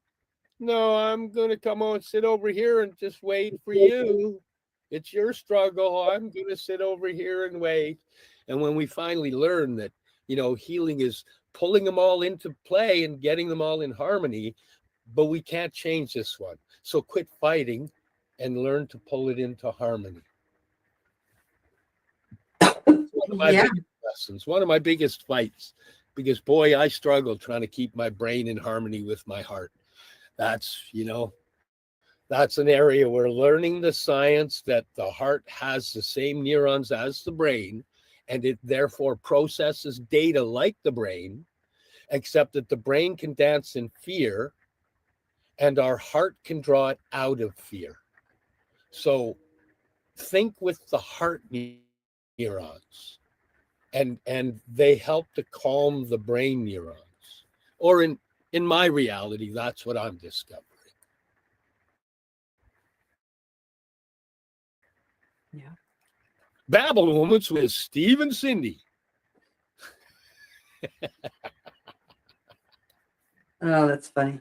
I'm going to come on, sit over here and just wait for you. It's your struggle. I'm going to sit over here and wait. And when we finally learn that, healing is pulling them all into play and getting them all in harmony, but we can't change this one. So quit fighting and learn to pull it into harmony. One of my biggest lessons, one of my biggest fights, because boy, I struggle trying to keep my brain in harmony with my heart. That's an area where learning the science that the heart has the same neurons as the brain, and it therefore processes data like the brain, except that the brain can dance in fear and our heart can draw it out of fear. So think with the heart neurons, and they help to calm the brain neurons. Or in my reality, that's what I'm discovering. Yeah. Babble Moments with Steve and Cindy. Oh, that's funny.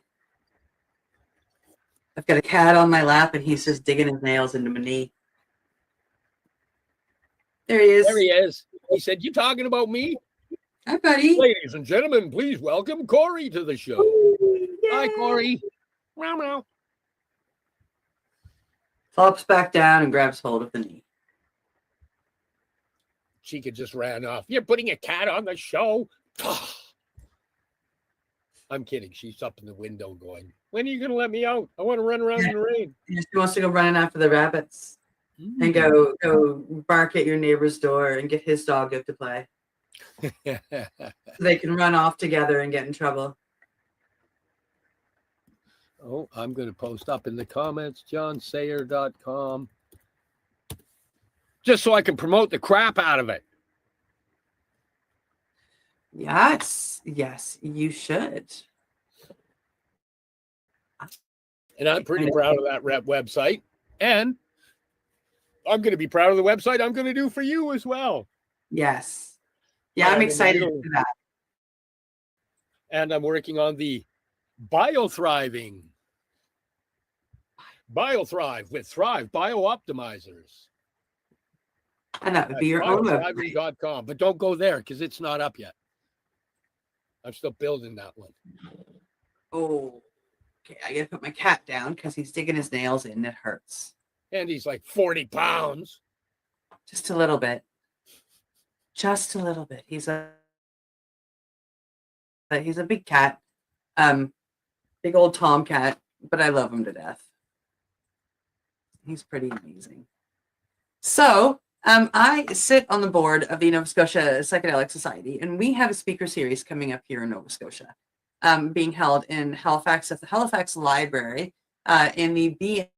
I've got a cat on my lap and he's just digging his nails into my knee. There he is. There he is. He said, "You talking about me?" Hi, buddy. Ladies and gentlemen, please welcome Corey to the show. Hi, Corey. Meow, meow. Flops back down and grabs hold of the knee. Chica just ran off. You're putting a cat on the show? I'm kidding. She's up in the window going, "When are you going to let me out? I want to run around in the rain." She wants to go running after the rabbits and go bark at your neighbor's door and get his dog out to play. So they can run off together and get in trouble. Oh, I'm going to post up in the comments, johnsayer.com, just so I can promote the crap out of it. Yes, you should. And I'm pretty proud of that website. And I'm going to be proud of the website I'm going to do for you as well. Yes. Yeah, I'm excited for that. And I'm working on the BioThrive with Thrive Bio-Optimizers. And that would be your own website. BioThriving.com. But don't go there because it's not up yet. I'm still building that one. Oh, okay. I gotta put my cat down because he's digging his nails in. It hurts. And he's like 40 pounds. Just a little bit. Just a little bit. He's a big cat. Big old tomcat, but I love him to death. He's pretty amazing. So, I sit on the board of the Nova Scotia Psychedelic Society, and we have a speaker series coming up here in Nova Scotia, being held in Halifax at the Halifax Library in the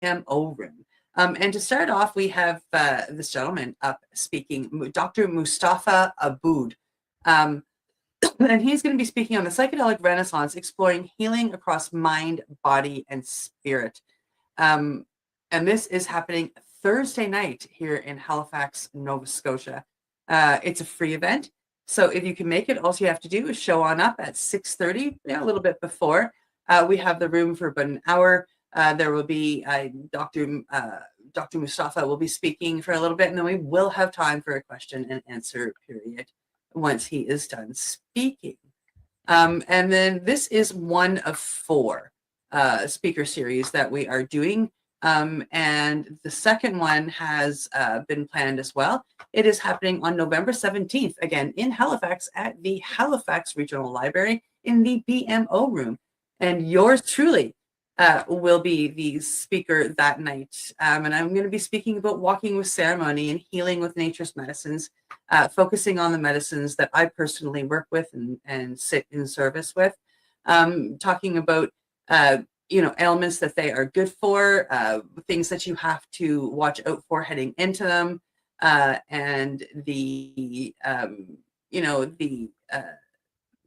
BMO room. And to start off, we have this gentleman up speaking, Dr. Mustafa Aboud. And he's going to be speaking on the psychedelic renaissance, exploring healing across mind, body, and spirit. And this is happening Thursday night here in Halifax, Nova Scotia. It's a free event. So if you can make it, all you have to do is show on up at 6:30, a little bit before. We have the room for about an hour. There will be Dr. Mustafa will be speaking for a little bit, and then we will have time for a question and answer period once he is done speaking. And then this is one of 4 speaker series that we are doing. And the second one has been planned as well. It is happening on November 17th, again, in Halifax at the Halifax Regional Library in the BMO room. And yours truly will be the speaker that night. And I'm going to be speaking about walking with ceremony and healing with nature's medicines, focusing on the medicines that I personally work with and sit in service with, talking about ailments that they are good for, things that you have to watch out for heading into them, and the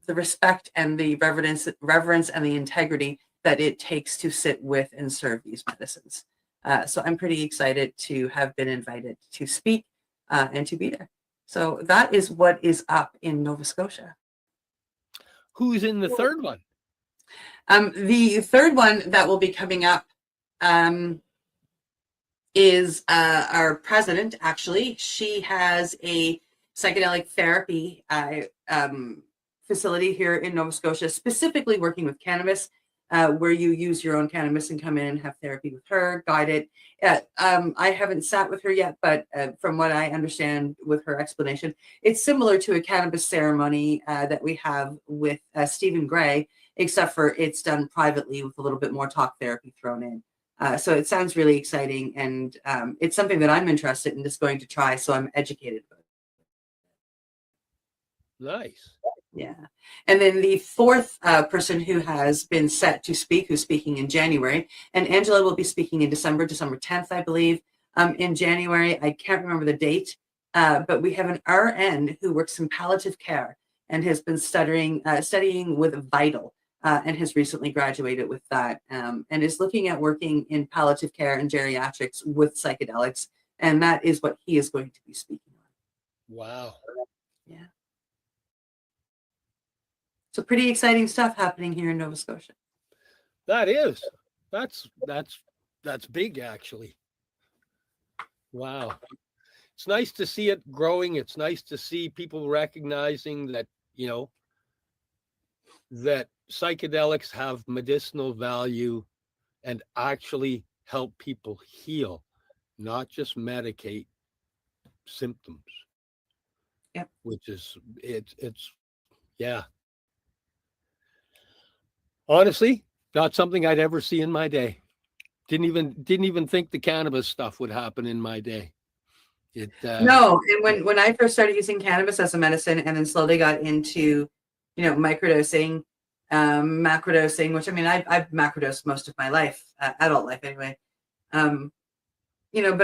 respect and the reverence and the integrity that it takes to sit with and serve these medicines. So I'm pretty excited to have been invited to speak and to be there. So that is what is up in Nova Scotia. Who's in the third one? The third one that will be coming up is our president, actually. She has a psychedelic therapy facility here in Nova Scotia, specifically working with cannabis, where you use your own cannabis and come in and have therapy with her, guided. I haven't sat with her yet, but from what I understand with her explanation, it's similar to a cannabis ceremony that we have with Stephen Gray, except for it's done privately with a little bit more talk therapy thrown in. So it sounds really exciting, and it's something that I'm interested in just going to try, so I'm educated about it. Nice. Yeah. And then the fourth person who has been set to speak, who's speaking in January, and Angela will be speaking in December 10th, I believe. In January, I can't remember the date, but we have an RN who works in palliative care and has been studying with Vital. And has recently graduated with that, and is looking at working in palliative care and geriatrics with psychedelics. And that is what he is going to be speaking on. Wow. Yeah. So pretty exciting stuff happening here in Nova Scotia. That is. That's big, actually. Wow. It's nice to see it growing. It's nice to see people recognizing that, that psychedelics have medicinal value and actually help people heal, not just medicate symptoms. Yeah. Which is it's yeah. Honestly, not something I'd ever see in my day. Didn't even think the cannabis stuff would happen in my day. No, and when I first started using cannabis as a medicine, and then slowly got into, microdosing, macrodosing, which I've macrodosed most of my life, adult life anyway. But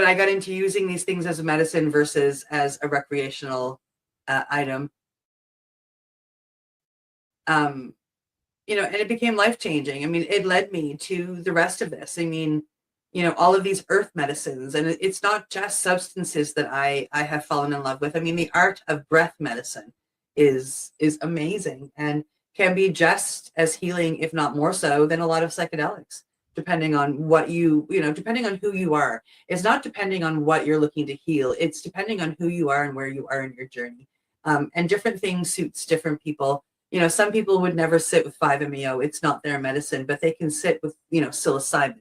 I got into using these things as a medicine versus as a recreational item. And it became life-changing. It led me to the rest of this. All of these earth medicines, and it's not just substances that I have fallen in love with. The art of breath medicine is amazing and can be just as healing, if not more so, than a lot of psychedelics, depending on what depending on who you are. It's not depending on what you're looking to heal. It's depending on who you are and where you are in your journey. And different things suits different people. Some people would never sit with 5-MeO. It's not their medicine, but they can sit with, psilocybin.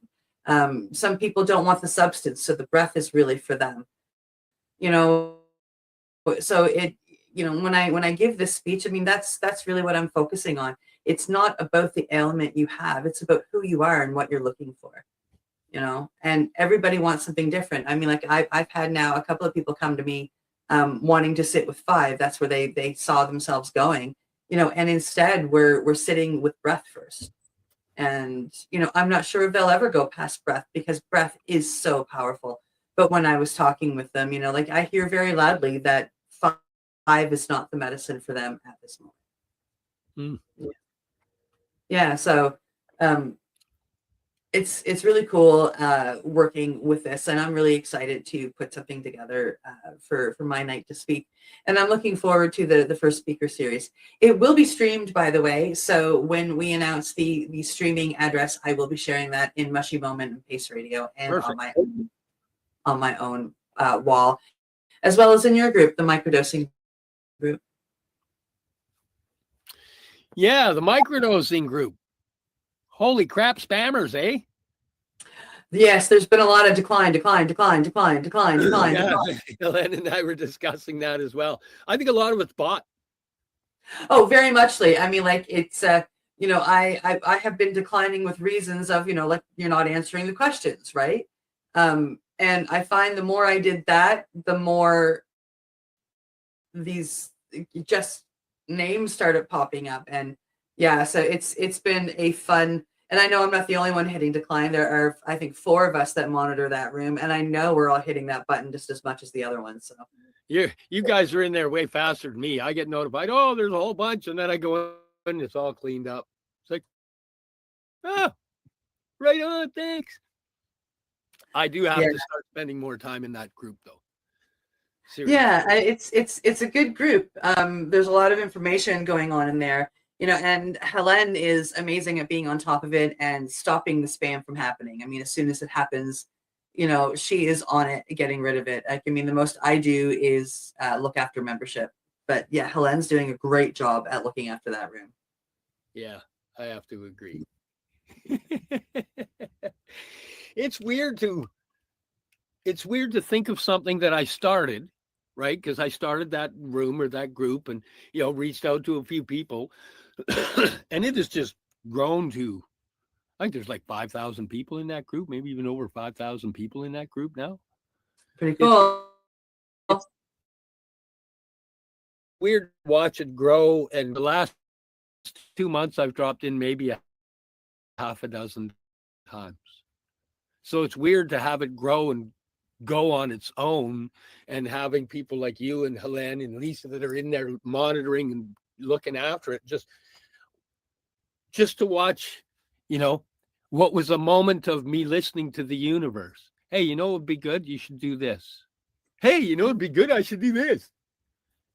Some people don't want the substance, so the breath is really for them. So it, when I give this speech, that's really what I'm focusing on. It's not about the ailment you have. It's about who you are and what you're looking for, and everybody wants something different. I've had now a couple of people come to me wanting to sit with 5. That's where they saw themselves going, and instead we're sitting with breath first. And, I'm not sure if they'll ever go past breath, because breath is so powerful. But when I was talking with them, I hear very loudly that 5 is not the medicine for them at this moment. Yeah. So it's really cool working with this, and I'm really excited to put something together for my night to speak. And I'm looking forward to the first speaker series. It will be streamed, by the way. So when we announce the streaming address, I will be sharing that in Mushy Moment and Pace Radio and Perfect. on my own wall, as well as in your group, the microdosing group. Yeah, the microdosing group. Holy crap, spammers, eh? Yes, there's been a lot of decline. Yeah, Helen and I were discussing that as well. I think a lot of it's bought. Oh, very muchly. I mean, like it's you know, I have been declining with reasons of, you know, like you're not answering the questions, right? And I find the more I did that, the more these just names started popping up. And yeah, so it's been a fun, and I know I'm not the only one hitting decline. There are, I think, 4 of us that monitor that room, and I know we're all hitting that button just as much as the other ones. So You guys are in there way faster than me. I get notified, oh, there's a whole bunch, and then I go in, it's all cleaned up. It's like, oh, right on, thanks. I do have to start spending more time in that group, though. Seriously. Yeah, it's a good group. There's a lot of information going on in there, you know, and Helen is amazing at being on top of it and stopping the spam from happening. I mean, as soon as it happens, you know, she is on it, getting rid of it. Like, I mean, the most I do is look after membership. But yeah, Helen's doing a great job at looking after that room. Yeah, I have to agree. It's weird to think of something that I started, right? Because I started that room or that group and, you know, reached out to a few people and it has just grown to, I think there's like 5,000 people in that group, maybe even over 5,000 people in that group now. Pretty cool. It's weird to watch it grow. And the last 2 months, I've dropped in maybe a half a dozen times. So it's weird to have it grow and go on its own, and having people like you and Helen and Lisa that are in there monitoring and looking after it, just to watch, you know, what was a moment of me listening to the universe. Hey, you know, it'd be good. You should do this. Hey, you know, it'd be good. I should do this,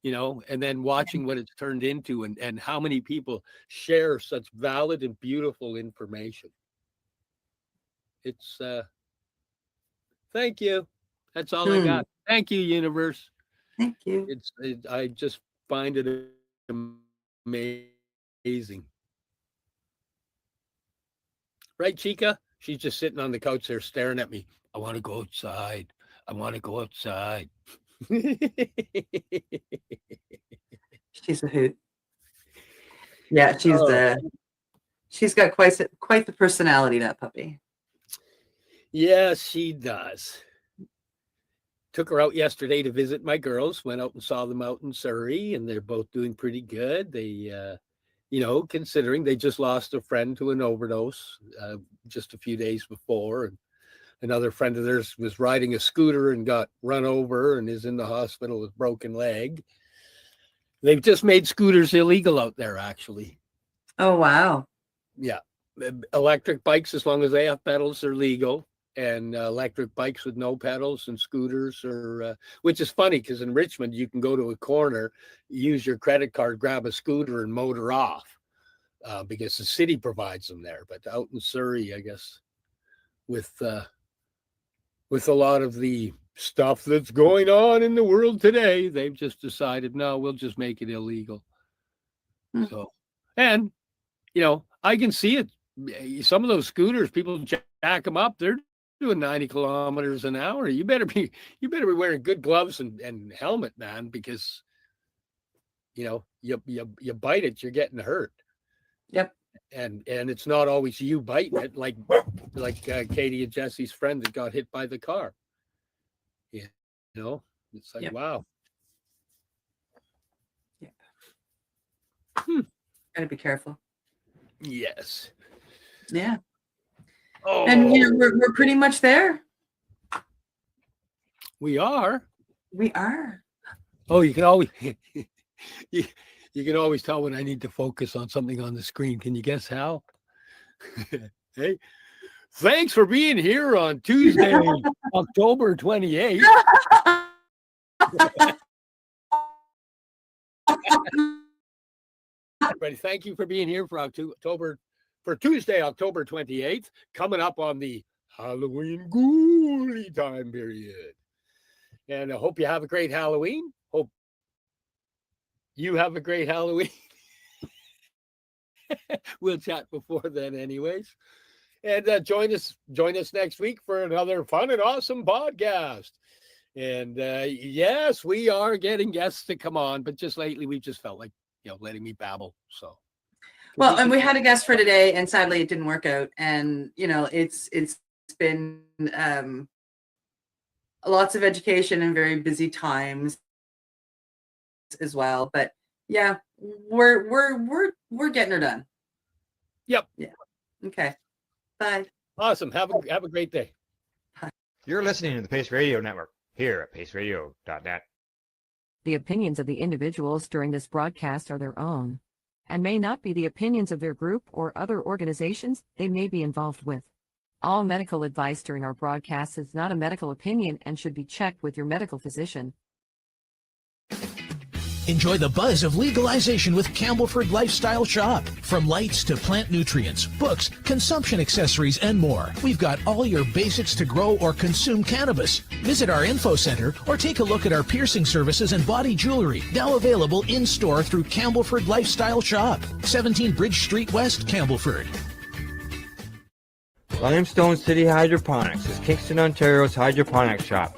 you know, and then watching what it's turned into and how many people share such valid and beautiful information. It's, thank you. That's all I got. Thank you, universe. Thank you. I just find it amazing. Right, Chica? She's just sitting on the couch there staring at me. I want to go outside. I want to go outside. She's a hoot. Yeah, she's got quite the personality, that puppy. Yes, she does. Took her out yesterday to visit my girls. Went out and saw them out in Surrey, and they're both doing pretty good. They, you know, considering they just lost a friend to an overdose just a few days before, and another friend of theirs was riding a scooter and got run over and is in the hospital with broken leg. They've just made scooters illegal out there, actually. Oh, wow. Yeah. Electric bikes, as long as they have pedals, are legal. And electric bikes with no pedals and scooters are, which is funny because in Richmond, you can go to a corner, use your credit card, grab a scooter and motor off because the city provides them there. But out in Surrey, I guess, with a lot of the stuff that's going on in the world today, they've just decided, no, we'll just make it illegal. So, and, you know, I can see it. Some of those scooters, people jack them up. They're doing 90 kilometers an hour. You better be wearing good gloves and helmet, man, because, you know, you bite it, you're getting hurt. Yep. And it's not always you biting it, like Katie and Jesse's friend that got hit by the car. Yeah, you know, it's like, wow. Yeah. Gotta be careful. Yes. Yeah. Oh, and you know, we're pretty much there. We are. We are. Oh, you can always you can always tell when I need to focus on something on the screen. Can you guess how? Hey, Thanks for being here on Tuesday, October 28th. Everybody, thank you for being here for Tuesday, October 28th, coming up on the Halloween ghouly time period. And I hope you have a great Halloween. Hope you have a great Halloween. We'll chat before then anyways. And join us next week for another fun and awesome podcast. And yes, we are getting guests to come on, but just lately we just felt like, letting me babble. So well, and we had a guest for today, and sadly it didn't work out. And it's been lots of education and very busy times as well. But yeah, we're getting her done. Yep. Yeah. Okay. Bye. Awesome. Have a great day. You're listening to the Pace Radio Network here at paceradio.net. The opinions of the individuals during this broadcast are their own and may not be the opinions of their group or other organizations they may be involved with. All medical advice during our broadcast is not a medical opinion and should be checked with your medical physician. Enjoy the buzz of legalization with Campbellford Lifestyle Shop. From lights to plant nutrients, books, consumption accessories, and more, we've got all your basics to grow or consume cannabis. Visit our info center or take a look at our piercing services and body jewelry, now available in-store through Campbellford Lifestyle Shop, 17 Bridge Street West, Campbellford. Limestone City Hydroponics is Kingston, Ontario's hydroponics shop.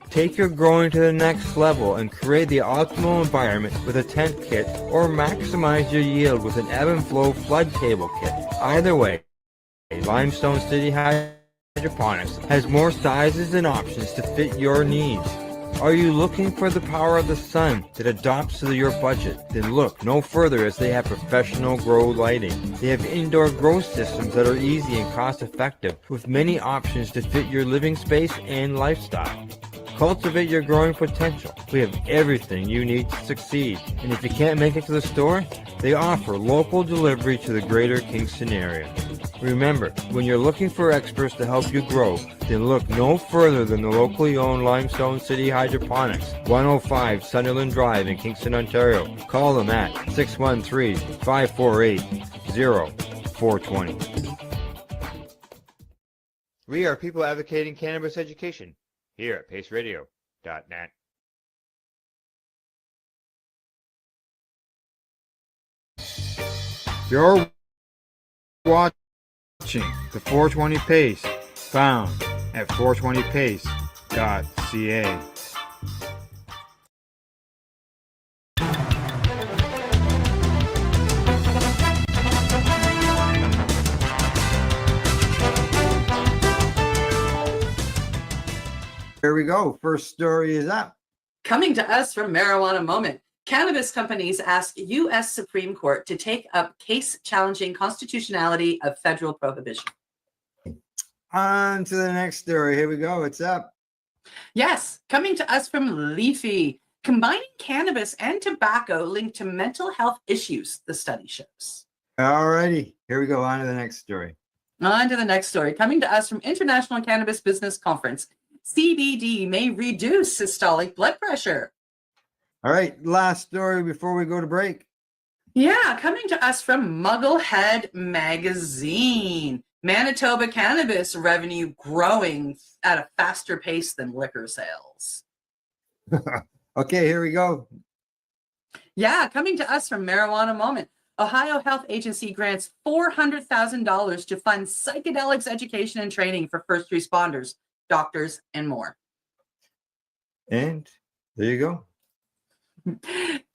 Take your growing to the next level and create the optimal environment with a tent kit, or maximize your yield with an ebb and flow flood table kit. Either way, Limestone City Hydroponics has more sizes and options to fit your needs. Are you looking for the power of the sun that adapts to your budget? Then look no further, as they have professional grow lighting. They have indoor grow systems that are easy and cost effective, with many options to fit your living space and lifestyle. Cultivate your growing potential. We have everything you need to succeed. And if you can't make it to the store, they offer local delivery to the greater Kingston area. Remember, when you're looking for experts to help you grow, then look no further than the locally owned Limestone City Hydroponics, 105 Sunderland Drive in Kingston, Ontario. Call them at 613-548-0420. We are people advocating cannabis education here at paceradio.net. You're watching the 420 Pace, found at 420pace.ca. Here we go. First story is up. Coming to us from Marijuana Moment. Cannabis companies ask U.S. Supreme Court to take up case challenging constitutionality of federal prohibition. On to the next story. Here we go. It's up. Yes, coming to us from Leafy. Combining cannabis and tobacco linked to mental health issues, the study shows. All righty. Here we go. On to the next story. On to the next story. Coming to us from International Cannabis Business Conference. CBD may reduce systolic blood pressure. All right. Last story before we go to break. Yeah, coming to us from Mugglehead Magazine. Manitoba cannabis revenue growing at a faster pace than liquor sales. Okay, here we go. Yeah, coming to us from Marijuana Moment. Ohio Health Agency grants $400,000 to fund psychedelics education and training for first responders, doctors, and more. And there you go.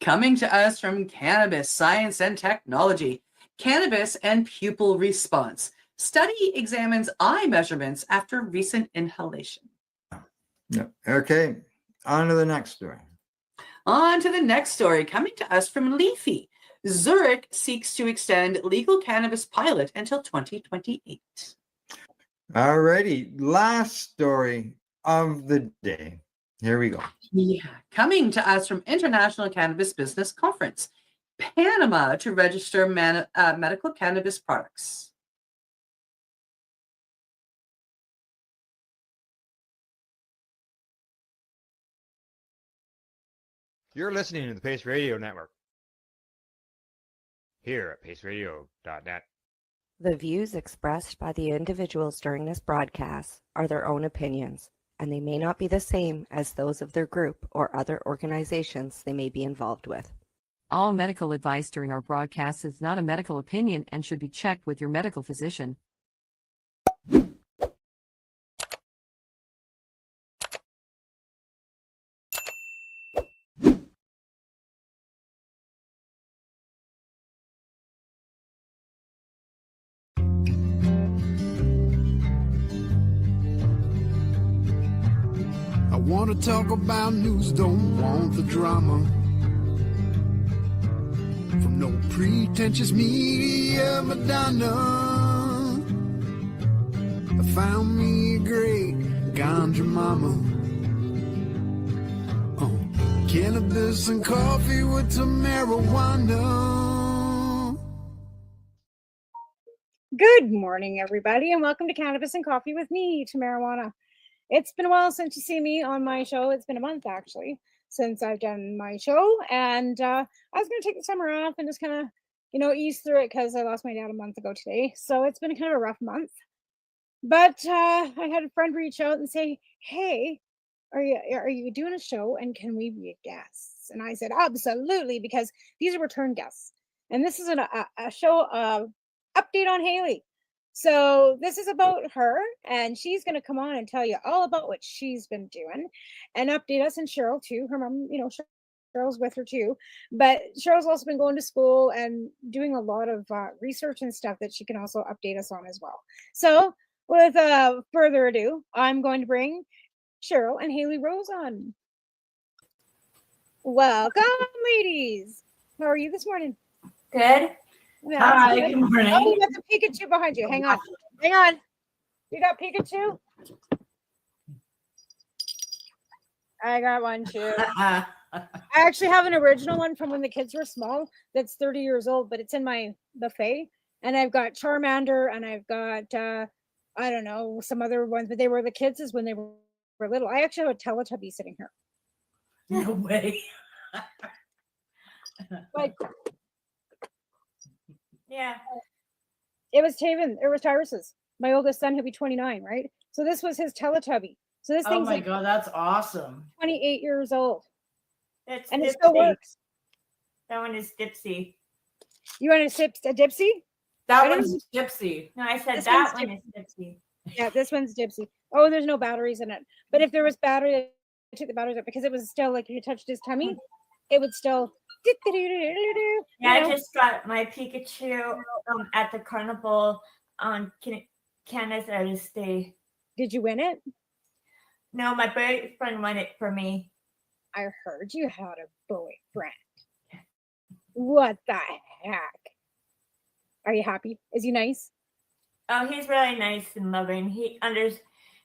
Coming to us from Cannabis Science and Technology. Cannabis and pupil response. Study examines eye measurements after recent inhalation. Yeah. Okay, on to the next story. On to the next story, coming to us from Leafy. Zurich seeks to extend legal cannabis pilot until 2028. All righty, last story of the day. Here we go. Yeah, coming to us from International Cannabis Business Conference. Panama to register medical cannabis products. You're listening to the Pace Radio Network here at paceradio.net. The views expressed by the individuals during this broadcast are their own opinions, and they may not be the same as those of their group or other organizations they may be involved with. All medical advice during our broadcast is not a medical opinion and should be checked with your medical physician. I want to talk about news, don't want the drama. From no pretentious media Madonna. I found me a great ganja mama. Cannabis and coffee with some marijuana. Good morning, everybody, and welcome to Cannabis and Coffee with me, to Marijuana. It's been a while since you see me on my show. It's been a month, actually, since I've done my show. And I was going to take the summer off and just kind of, ease through it because I lost my dad a month ago today. So it's been kind of a rough month. But I had a friend reach out and say, hey, are you doing a show and can we be guests? And I said, absolutely, because these are return guests. And this is a show update on Haley. So this is about her, and she's going to come on and tell you all about what she's been doing and update us, and Cheryl too. Her mom, Cheryl's with her too, but Cheryl's also been going to school and doing a lot of research and stuff that she can also update us on as well. So with further ado, I'm going to bring Cheryl and Haley Rose on. Welcome, ladies. How are you this morning? Good. Hi, good morning. Oh, that's a Pikachu behind you. Hang on. Hang on. You got Pikachu? I got one too. I actually have an original one from when the kids were small that's 30 years old, but it's in my buffet. And I've got Charmander and I've got, I don't know, some other ones, but they were the kids when they were little. I actually have a Teletubby sitting here. No way. Like, yeah. It was Tyrus's, my oldest son, who'll be 29, right? So this was his Teletubby. So this thing's like, God, that's awesome. 28 years old. That's and Dipsy. It still works. That one is Dipsy. You want a Dipsy? That one's Dipsy. No, I said that one is Dipsy. Yeah, this one's Dipsy. Oh, there's no batteries in it. But if there was battery, I took the batteries out because it was still like if you touched his tummy, it would still. Yeah, I just got my Pikachu at the carnival on Canada's Day. Did you win it? No, my boyfriend won it for me. I heard you had a boyfriend. What the heck? Are you happy? Is he nice? Oh, he's really nice and loving. And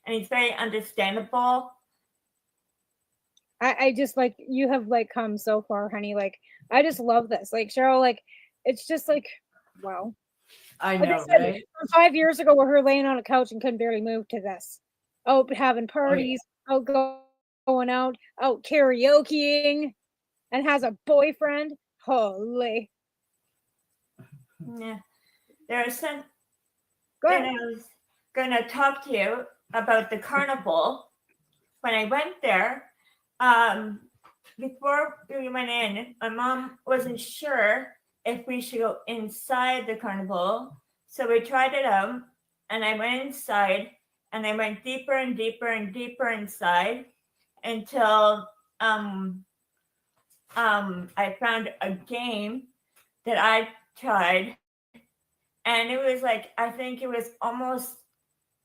he's very understandable. I just like you have like come so far, honey. Like I just love this. Like Cheryl, like it's just like wow. I like know, said, right? From 5 years ago, where her laying on a couch and couldn't barely move to this. Oh, having parties, going out, karaokeing, and has a boyfriend. Holy. Yeah. There's some. I was going to talk to you about the carnival. When I went there, before we went in, my mom wasn't sure if we should go inside the carnival. So we tried it out, and I went inside, and I went deeper and deeper and deeper inside until I found a game that I tried. And it was like, I think it was almost,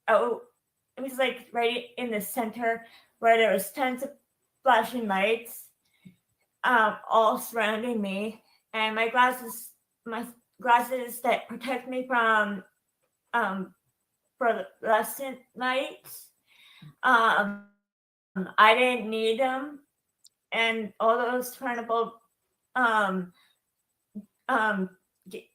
it was like right in the center where there was tons of flashing lights all surrounding me. And my glasses that protect me from fluorescent lights, I didn't need them. And all those carnival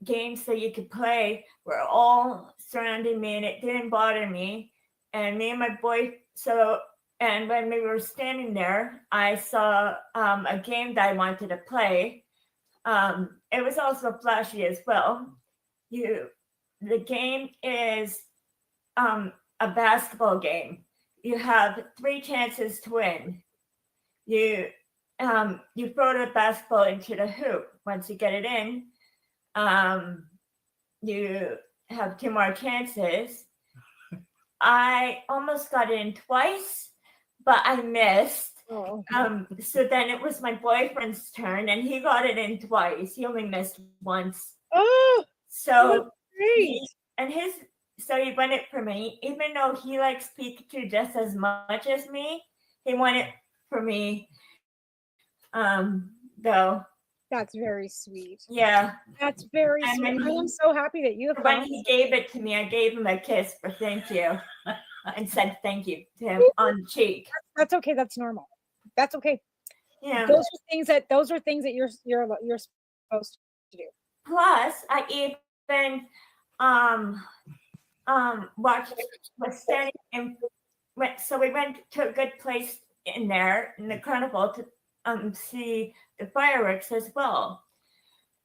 games that you could play were all surrounding me, and it didn't bother me. And me and my boy, so and when we were standing there, I saw a game that I wanted to play. It was also flashy as well. The game is a basketball game. You have 3 chances to win. You throw the basketball into the hoop. Once you get it in, you have 2 more chances. I almost got in twice, but I missed. Oh. So then it was my boyfriend's turn, and he got it in twice. He only missed once. Oh, so great. He won it for me, even though he likes Pikachu just as much as me. He won it for me. Though. That's very sweet. Yeah. That's very And sweet. when I'm so happy that you have when he gave it to me, I gave him a kiss for thank you and said thank you to him on the cheek. That's okay. That's normal. That's okay. Yeah. Those are things that you're supposed to do. Plus, I even was standing and so we went to a good place in there in the carnival to see the fireworks as well.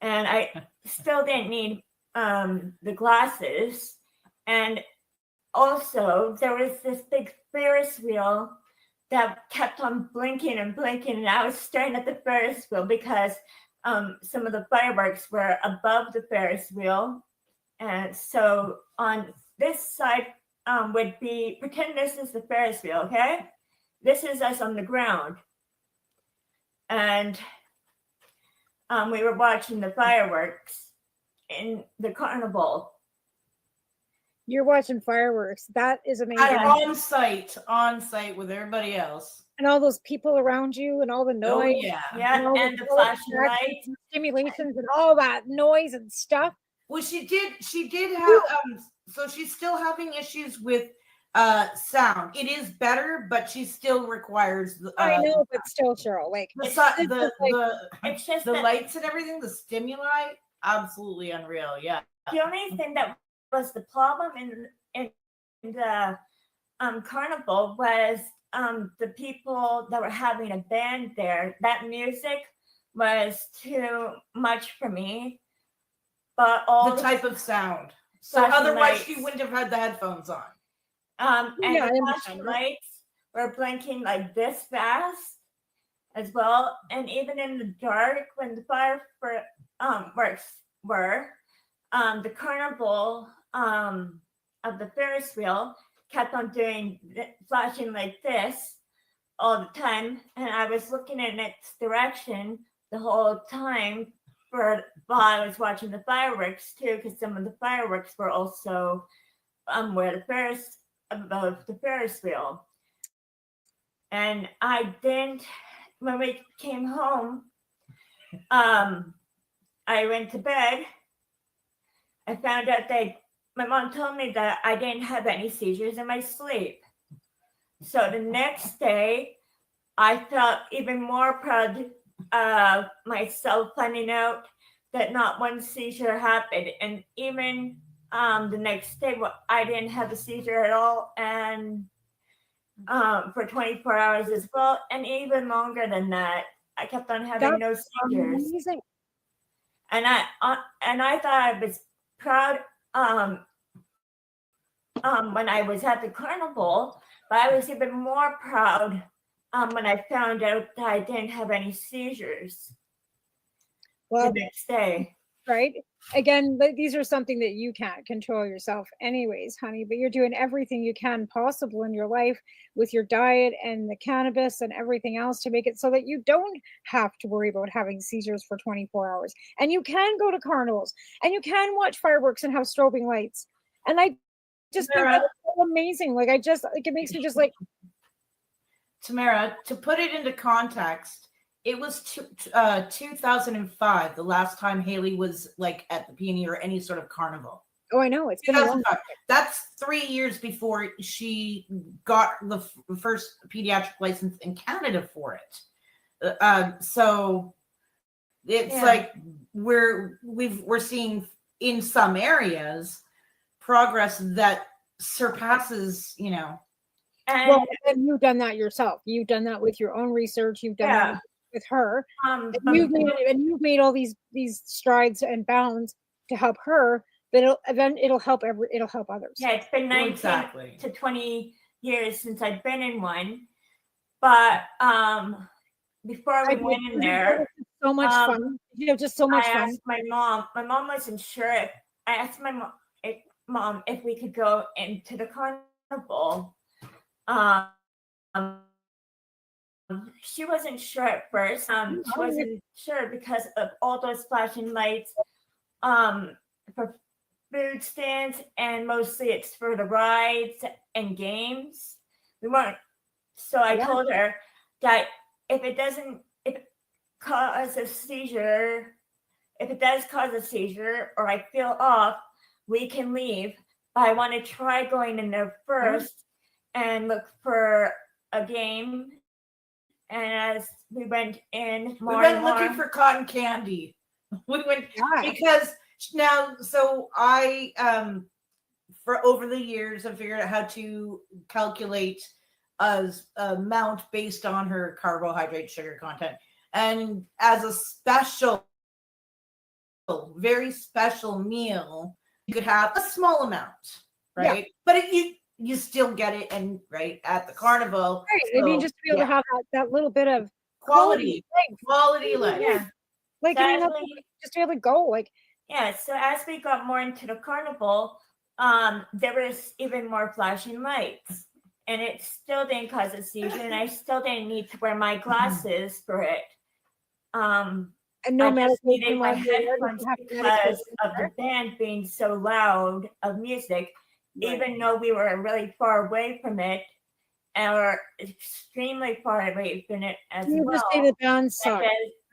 And I still didn't need the glasses. And also there was this big Ferris wheel that kept on blinking and blinking, and I was staring at the Ferris wheel because some of the fireworks were above the Ferris wheel. And so on this side would be, pretend this is the Ferris wheel, okay? This is us on the ground. And we were watching the fireworks in the carnival. You're watching fireworks. That is amazing. On site with everybody else. And all those people around you and all the noise. Oh, yeah. Yeah, and the flashing lights. Stimulations and all that noise and stuff. Well, she did have, so she's still having issues with sound. It is better, but she still requires I know, but still, Cheryl, like it's just the that, lights and everything, the stimuli, absolutely unreal. Yeah. The only thing that was the problem in the carnival was the people that were having a band there. That music was too much for me. But all the type of sound. So otherwise she wouldn't have had the headphones on. And the flashing lights were blinking like this fast as well. And even in the dark, when the fireworks were, the carnival of the Ferris wheel kept on doing flashing like this all the time. And I was looking in its direction the whole time while I was watching the fireworks too, because some of the fireworks were also where above the Ferris wheel. And I didn't, when we came home, I went to bed. I found out my mom told me that I didn't have any seizures in my sleep. So the next day, I felt even more proud of myself finding out that not one seizure happened. And even the next day, I didn't have a seizure at all, and for 24 hours as well, and even longer than that, I kept on having no seizures. Amazing. And I thought I was proud when I was at the carnival, but I was even more proud when I found out that I didn't have any seizures the next day. Right? Again, these are something that you can't control yourself anyways, honey, but you're doing everything you can possible in your life with your diet and the cannabis and everything else to make it so that you don't have to worry about having seizures for 24 hours. And you can go to carnivals and you can watch fireworks and have strobing lights. And I just think that's so amazing. Like it makes me just like. Tamara, to put it into context, it was 2005, the last time Haley was like at the Peony or any sort of carnival. Oh, I know. It's been a long time. That's 3 years before she got the first pediatric license in Canada for it. So it's like we're seeing in some areas progress that surpasses, And Well, and you've done that yourself. You've done that with your own research. You've done that with her. And you've made all these strides and bounds to help her. But it'll help others. Yeah, it's been 19 to 20 years since I've been in one. But before we went in there, so much fun. You know, just so much fun. I asked my mom. My mom wasn't sure if I asked my mom if we could go into the carnival. She wasn't sure at first. She wasn't sure because of all those flashing lights for food stands, and mostly it's for the rides and games. We weren't. So I told her that if it does cause a seizure or I feel off, we can leave. But I want to try going in there first and look for a game. And as we went in, we went looking for cotton candy. We went because now, so I for over the years I figured out how to calculate a amount based on her carbohydrate, sugar content, and as a special, very special meal, you could have a small amount, right? But you still get it, and right at the carnival, right? So, I mean, just to be able to have that little bit of quality life. Yeah, like I mean, just to be able to go, like So as we got more into the carnival, there was even more flashing lights, and it still didn't cause a seizure, and I still didn't need to wear my glasses for it. And no I just needed medication my while you're there, headphones you have to because medicate of the band being so loud of music, even though we were really far away from it, or extremely far away from it as you well. just say the band sucked.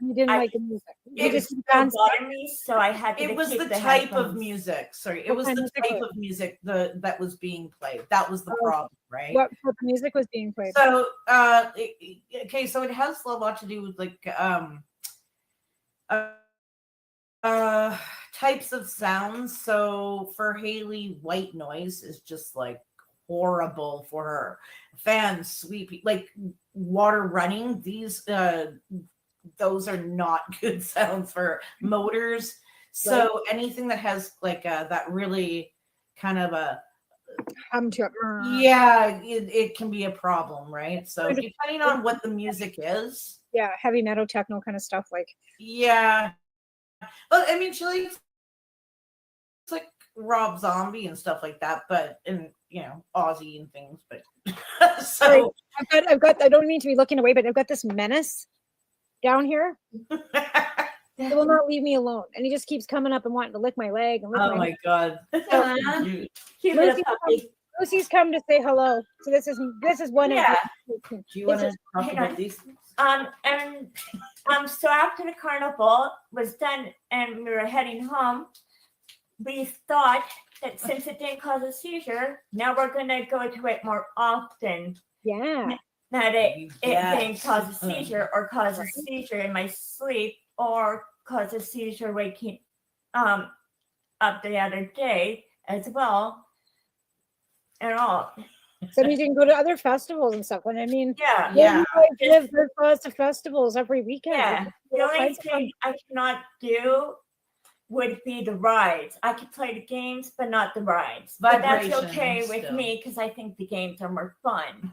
You didn't like the music. It just bothered me, so I had to. It was the type of music. Sorry, it was the type of music that was being played. That was the problem, right? What type of music was being played? So, okay, so it has a lot to do with like types of sounds. So for Haley, white noise is just like horrible for her. Fans, sweeping, like water running. These those are not good sounds for motors. So anything that has like that really kind of a it can be a problem, right? So depending on what the music is, heavy metal, techno kind of stuff, like well, I mean, she likes like Rob Zombie and stuff like that, but Ozzy and things, but so sorry, I've got I don't mean to be looking away, but I've got this menace down here. He will not leave me alone, and he just keeps coming up and wanting to lick my leg and lick oh my god. Lucy's come to say hello, so this is one of do you want to talk about these things? So after the carnival was done and we were heading home, we thought that since it didn't cause a seizure, now we're gonna go to it more often. That it didn't cause a seizure or cause a seizure in my sleep or cause a seizure waking up the other day as well. And all. So you can go to other festivals and stuff. And I mean, you live very close to festivals every weekend. The only thing I cannot do would be the rides. I could play the games, but not the rides. But that's okay with me because I think the games are more fun.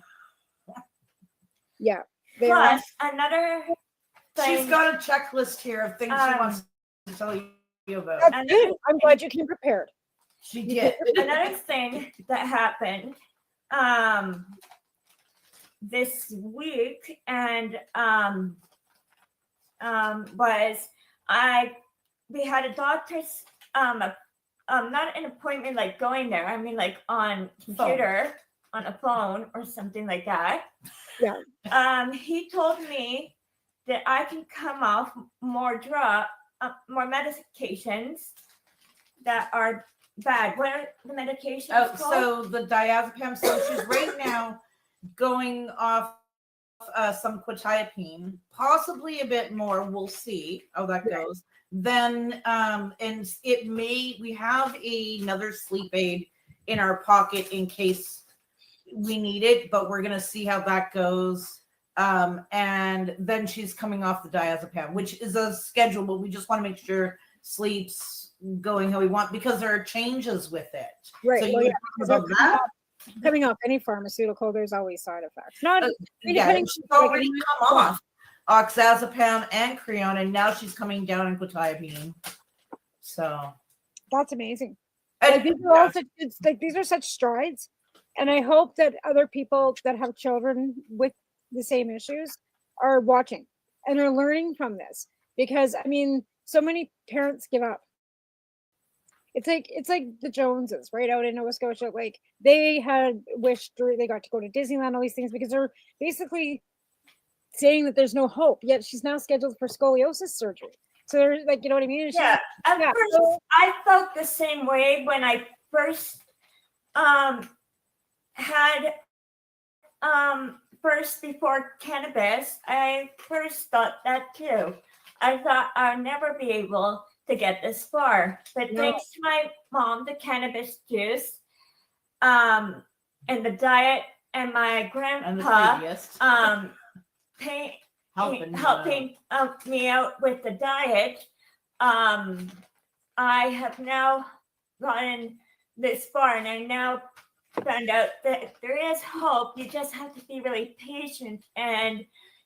Plus, another thing. She's got a checklist here of things she wants to tell you about. That's good. I'm glad you came prepared. She did. Another thing that happened this week and was we had a doctor's not an appointment like going there. I mean like on computer, on a phone or something like that. He told me that I can come off more medications that are bad. What are the medications called? So the diazepam. So she's right now going off some quetiapine, possibly a bit more. We'll see how that goes. Then, and we have another sleep aid in our pocket in case we need it, but we're gonna see how that goes. And then she's coming off the diazepam, which is a schedule, but we just want to make sure sleep's going how we want because there are changes with it. Right. So Well, you yeah, would talk about that. coming off any pharmaceutical, there's always side effects. Not Yeah, depending she's on, like, already come off oxazepam and creon, and now she's coming down on quetiapine. So that's amazing. And- Like, these are all such, it's like these are such strides, and I hope that other people that have children with the same issues are watching and are learning from this, because I mean, so many parents give up. It's like the Joneses right out in Nova Scotia. Like, they had wished they got to go to Disneyland, all these things, because they're basically saying that there's no hope. Yet she's now scheduled for scoliosis surgery. So there's, like, you know what I mean? Yeah, at first so, I felt the same way when I first had first before cannabis. I first thought that too. I thought I'd never be able to get this far, but thanks to my mom, the cannabis juice, and the diet, and my grandpa, helping me out with the diet, I have now gotten this far, and I now found out that there is hope. You just have to be really patient, and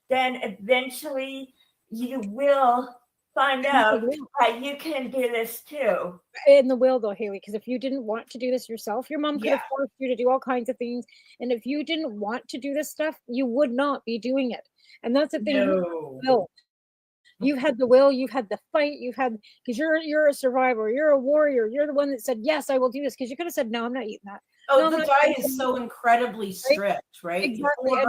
then eventually you will find out that you can do this too. In the will, though, Haley, because if you didn't want to do this yourself, your mom could have forced you to do all kinds of things. And if you didn't want to do this stuff, you would not be doing it. And that's the thing. No. You've had the will, you've had the fight, you've had, because you're a survivor, you're a warrior, you're the one that said, yes, I will do this. Because you could have said, no, I'm not eating that. Oh, no, the diet is so incredibly strict, right? Exactly.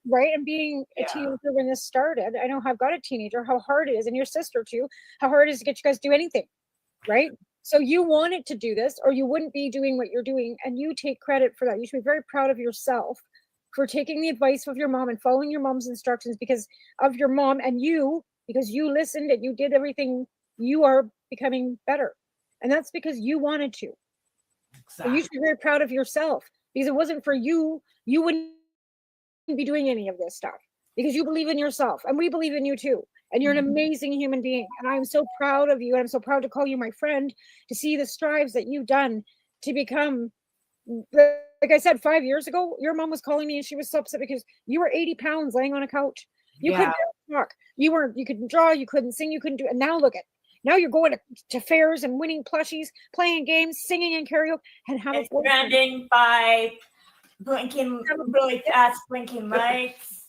And being a teenager when this started, I know I've got a teenager, how hard it is, and your sister too, how hard it is to get you guys to do anything, right? So you wanted to do this, or you wouldn't be doing what you're doing, and you take credit for that. You should be very proud of yourself for taking the advice of your mom and following your mom's instructions because of your mom, and you, because you listened and you did everything, you are becoming better. And that's because you wanted to. So you should be very proud of yourself, because it wasn't for you, you wouldn't be doing any of this stuff, because you believe in yourself, and we believe in you too, and you're an amazing human being, and I'm so proud of you, and I'm so proud to call you my friend, to see the strides that you've done to become, like I said, 5 years ago your mom was calling me and she was so upset because you were 80 pounds laying on a couch. You couldn't talk, you couldn't draw, you couldn't sing, you couldn't do, and now look at, now you're going to fairs and winning plushies, playing games, singing in karaoke, and having branding by blinking really fast blinking lights.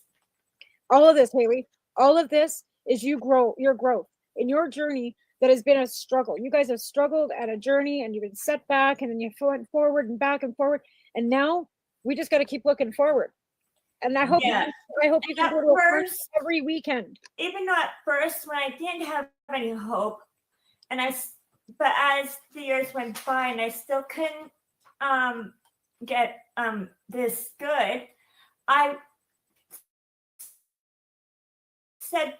All of this, Haley, all of this is your growth in your journey that has been a struggle. You guys have struggled at a journey, and you've been set back, and then you went forward and back and forward, and now we just got to keep looking forward. And I hope you can go to a first every weekend. Even at first, when I didn't have any hope, but as the years went by, and I still couldn't get this good, I thought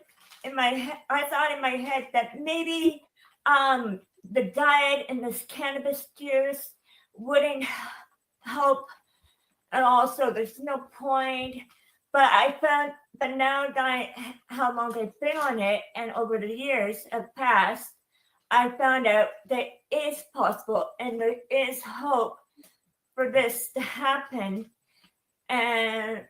in my head that maybe the diet and this cannabis juice wouldn't help at all, so there's no point. But I found that now that how long I've been on it, and over the years have passed, I found out that it is possible and there is hope for this to happen. And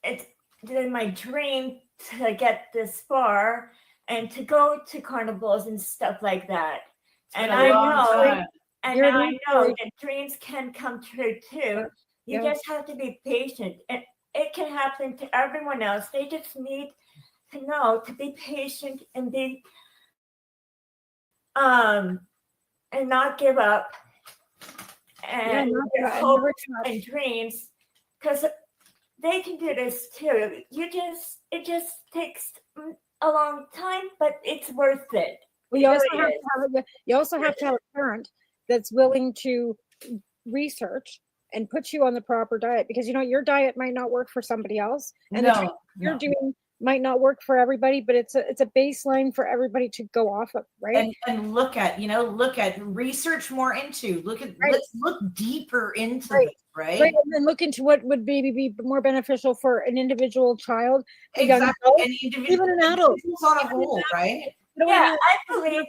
it's been my dream to get this far and to go to carnivals and stuff like that. And I know that dreams can come true too. You just have to be patient, and it can happen to everyone else. They just need to know to be patient and be and not give up and their hopes and dreams, because they can do this too. It just takes a long time, but it's worth it. Well, you also have to have a parent that's willing to research and put you on the proper diet, because your diet might not work for somebody else, and you're doing might not work for everybody, but it's a baseline for everybody to go off of, right? And look at, research more into, let's look deeper into Right. this, right? Right, and then look into what would maybe be more beneficial for an individual child, a young Exactly. adult, And even an adult. individuals on a whole, right? You know what I Yeah, mean? I believe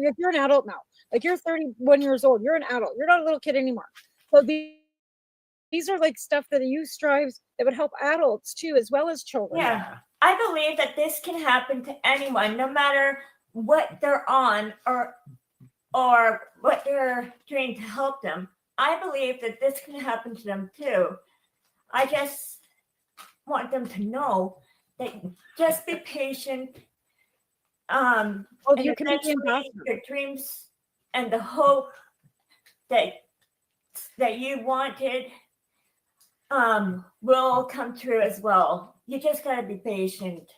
If you're an adult now, like you're 31 years old, you're an adult. You're not a little kid anymore. So these are like stuff that the youth strives that would help adults too, as well as children. Yeah, I believe that this can happen to anyone, no matter what they're on or what they're doing to help them. I believe that this can happen to them too. I just want them to know that just be patient. And you can be the eventually ambassador. your dreams and the hope that you wanted will come true as well. You just gotta be patient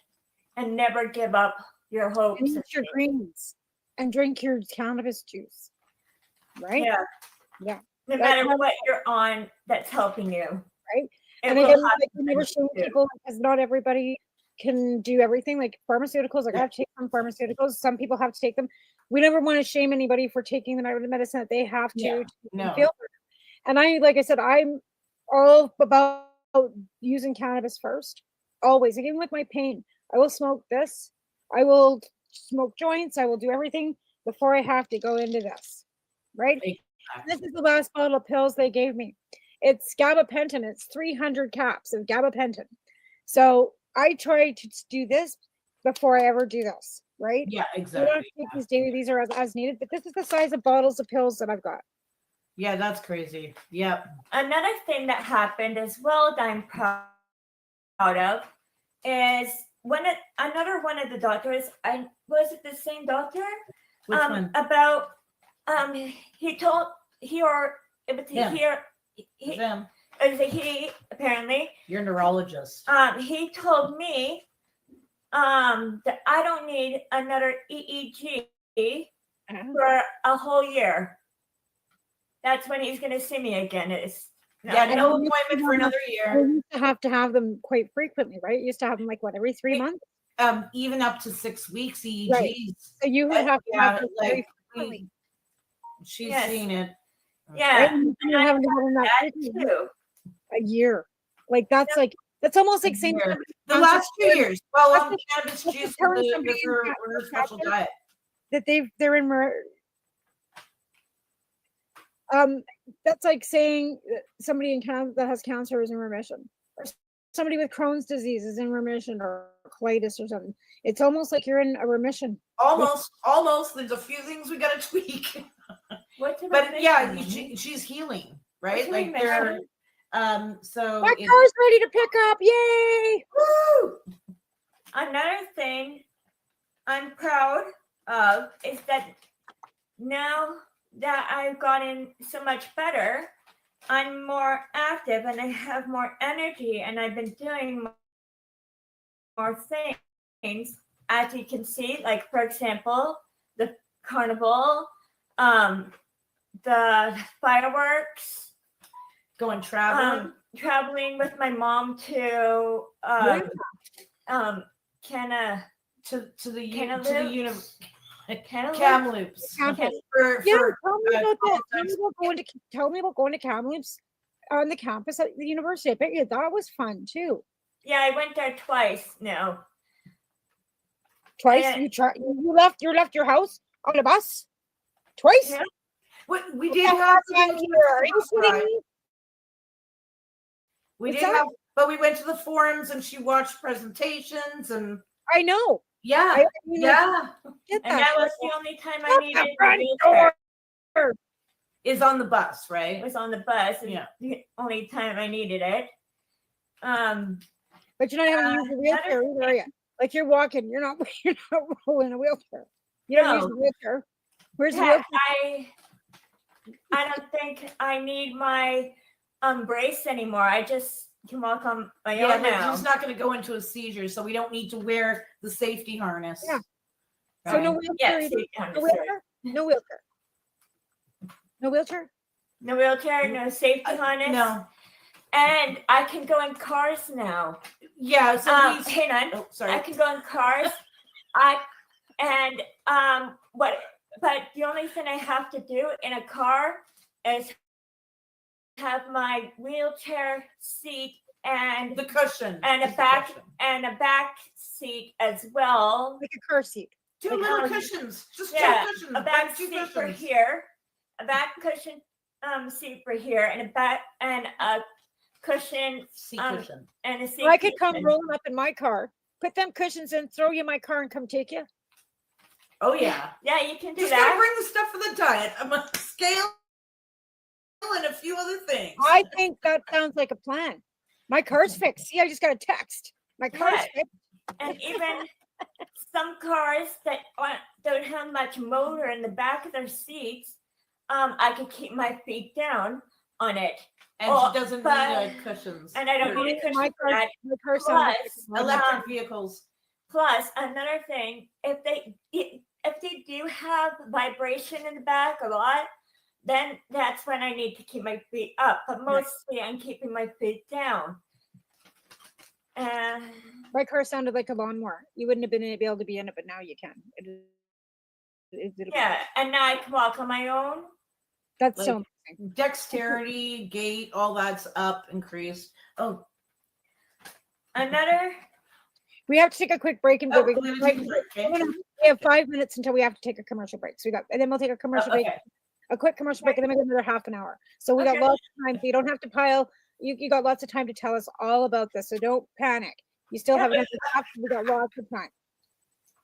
and never give up your hopes. And eat your greens and drink your cannabis juice. Right? Yeah. Yeah. No That's matter how- what you're on that's helping you. Right. It And will again, happen like we never show too. people because not everybody can do everything. Like pharmaceuticals, like I have to take some pharmaceuticals. Some people have to take them. We never want to shame anybody for taking the medicine that they have to Yeah, make them no. feel better. And like I said, I'm all about using cannabis first. Always. Even with my pain, I will smoke this. I will smoke joints. I will do everything before I have to go into this. Right? This is the last bottle of pills they gave me. It's gabapentin. It's 300 caps of gabapentin. So I try to do this before I ever do this, right? Yeah, You don't exactly. take these daily, these are as needed, but this is the size of bottles of pills that I've got. Yeah, that's crazy. Yep. Another thing that happened as well that I'm proud of is another one of the doctors, was it the same doctor? Which one? About he told it was Him. it was a he apparently. You're a neurologist. He told me that I don't need another EEG for a whole year. That's when he's going to see me again. Yeah, no appointment for another year. We used to have them quite frequently, right? You used to have them like what, every 3 months? Even up to 6 weeks EEGs. Right. So you would have to have them very like frequently. she's Yes. seen it. Yeah. Right? And you're having to have them that frequently. too. A year. Like that's almost like saying Year. The last 2 years. Well, cannabis that's juice telling with somebody her special diet. that they're in that's like saying that somebody in Canada that has cancer is in remission, or somebody with Crohn's disease is in remission, or colitis or something. It's almost like you're in a remission. Almost. There's a few things we got to tweak. But yeah, she's healing, right? What's Like they're so My car's ready to pick up. Yay! Woo! Another thing I'm proud of is that now that I've gotten so much better, I'm more active and I have more energy, and I've been doing more things. As you can see, like for example, the carnival, the fireworks, going traveling. Traveling with my mom to Kamloops. Kamloops. For Yeah, tell me about that. Tell me about going to Kamloops on the campus at the university. I bet you that was fun too. Yeah, I went there twice now. Twice? Yeah. You left your house on a bus? Twice? Yeah. We did have Are you kidding me? We What's did that? have, but we went to the forums and she watched presentations and I know. yeah, I mean, yeah, Get And that was the only time I Shut needed the a front wheelchair. door. is on the bus, It right? was on the bus. And Yeah. the only time I needed it. But you're not having to use a wheelchair another either, are you? Like you're walking, you're not rolling a wheelchair. You don't use No. a wheelchair. Where's the Heck, wheelchair? I don't think I need my brace anymore. I just can walk on my Yeah, own but now. he's not going to go into a seizure, so we don't need to wear the safety harness. Yeah. So no Right. wheelchair Yes, either? you can, No sorry. wheelchair? No wheelchair. No wheelchair? No wheelchair, no safety harness. No. And I can go in cars now. Yeah. So hang on. Oh, sorry. I can go in cars. But the only thing I have to do in a car is have my wheelchair seat and the cushion and a back seat as well. Like a car seat. Two Like little how- cushions. Just Yeah, two cushions. a back Like two seat for cushions. here, a back cushion seat for here, and a cushion Seat cushion. and a seat. I could come cushion. rolling up in my car, put them cushions in, throw you in my car, and come take you. Oh yeah. Yeah, you can do Just that. gotta bring the stuff for the diet. I'm a scale and a few other things. I think that sounds like a plan. My car's fixed. See, I just got a text. My car's Yeah. fixed. And even some cars that don't have much motor in the back of their seats, I could keep my feet down on it. And she doesn't need cushions. And I don't need a cushion My for that. car sounds Plus, electric vehicles. Plus, another thing, if they do have vibration in the back a lot, then that's when I need to keep my feet up. But mostly, I'm keeping my feet down. And My car sounded like a lawnmower. You wouldn't have been able to be in it, but now you can. yeah, and now I can walk on my own. That's Like, so dexterity, gait, all that's up, increased. Oh, another. We have to take a quick break and Oh, we we're gonna take a break, okay? we have 5 minutes until we have to take a commercial break. So and then we'll take a commercial break, okay. a quick commercial break, and then we got another half an hour. So we got Okay. lots of time. So you don't have to pile. You got lots of time to tell us all about this. So don't panic. You still have enough stuff. We got lots of time.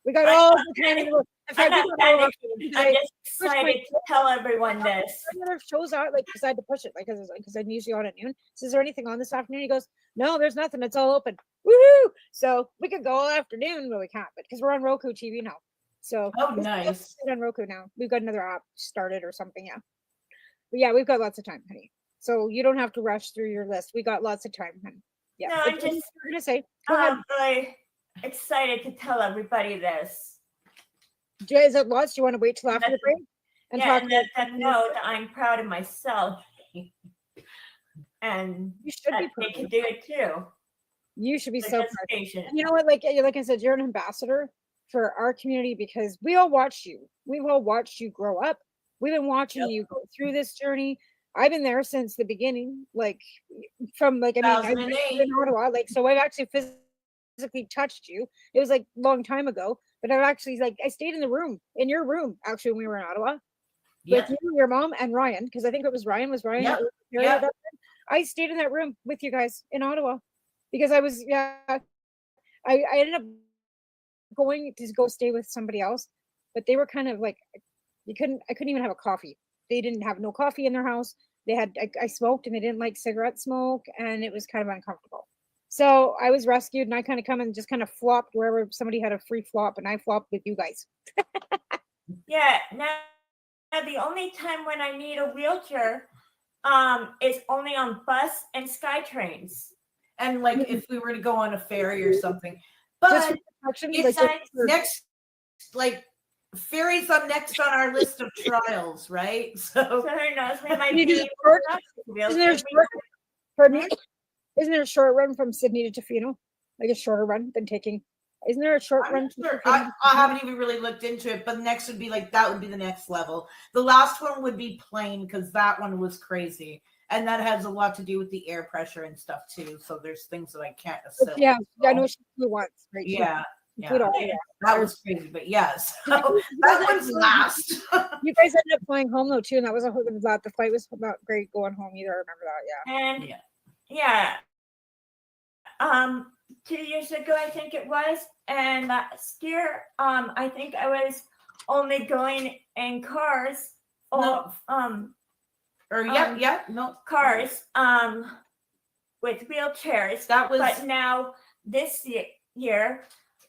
We got all the time in the world. In fact, I'm we not got all panicking. I'm just excited to tell everyone this. other shows out, like, because I had to push it, like, because I'm usually on at noon. So, is there anything on this afternoon? He goes, no, there's nothing. It's all open. Woohoo! So we could go all afternoon, but we can't, but because we're on Roku TV now. So Oh, we're nice. on Roku now. We've got another app started or something. Yeah, but yeah, we've got lots of time, honey. So you don't have to rush through your list. We got lots of time, honey. Yeah. No, But I'm what just you're gonna say. Go ahead. really excited to tell everybody this. Jay, is it lots? Do you want to wait till after the break and Yeah, talk? and let them know that I'm proud of myself. And You should be that they proud can of do it too. You should be so proud. Participation. You know what? Like I said, you're an ambassador for our community because we all watched you. We've all watched you grow up. We've been watching you go through this journey. I've been there since the beginning, like from like I've been 2008. in Ottawa, like so I've actually physically touched you. It was like a long time ago, but I've actually I stayed in the room, in your room, actually when we were in Ottawa Yeah. with you, your mom, and Ryan, because I think it was Ryan. Was Ryan? Yep. that was married Yep. at that time? I stayed in that room with you guys in Ottawa because I was I ended up going to go stay with somebody else, but they were kind of like I couldn't even have a coffee. They didn't have no coffee in their house. They had I smoked and they didn't like cigarette smoke, and it was kind of uncomfortable. So I was rescued and I kind of come and just kind of flopped wherever somebody had a free flop, and I flopped with you guys. Yeah. Now the only time when I need a wheelchair is only on bus and sky trains. And like if we were to go on a ferry or something. Just But for protection, it's like, next, like ferries on next on our list of trials, right? So So who knows? We might You be just able short- to isn't there a short, pardon me? Isn't there a short run from Sydney to Tofino? Like a shorter run than taking. Isn't there a short I'm run? not to sure. Tofino? I haven't even really looked into it, but the next would be like that would be the next level. The last one would be plain because that one was crazy. And that has a lot to do with the air pressure and stuff too. So there's things that I can't But assume. yeah, I know she flew once, right? She Yeah. flew it all. Yeah. That was crazy, but yes. So that one's last. You guys ended up flying home though too, and that was the flight was not great going home either. I remember that. Yeah. And yeah. 2 years ago, I think it was, and last year, I think I was only going in cars. No. Cars, with wheelchairs. That was but now this year,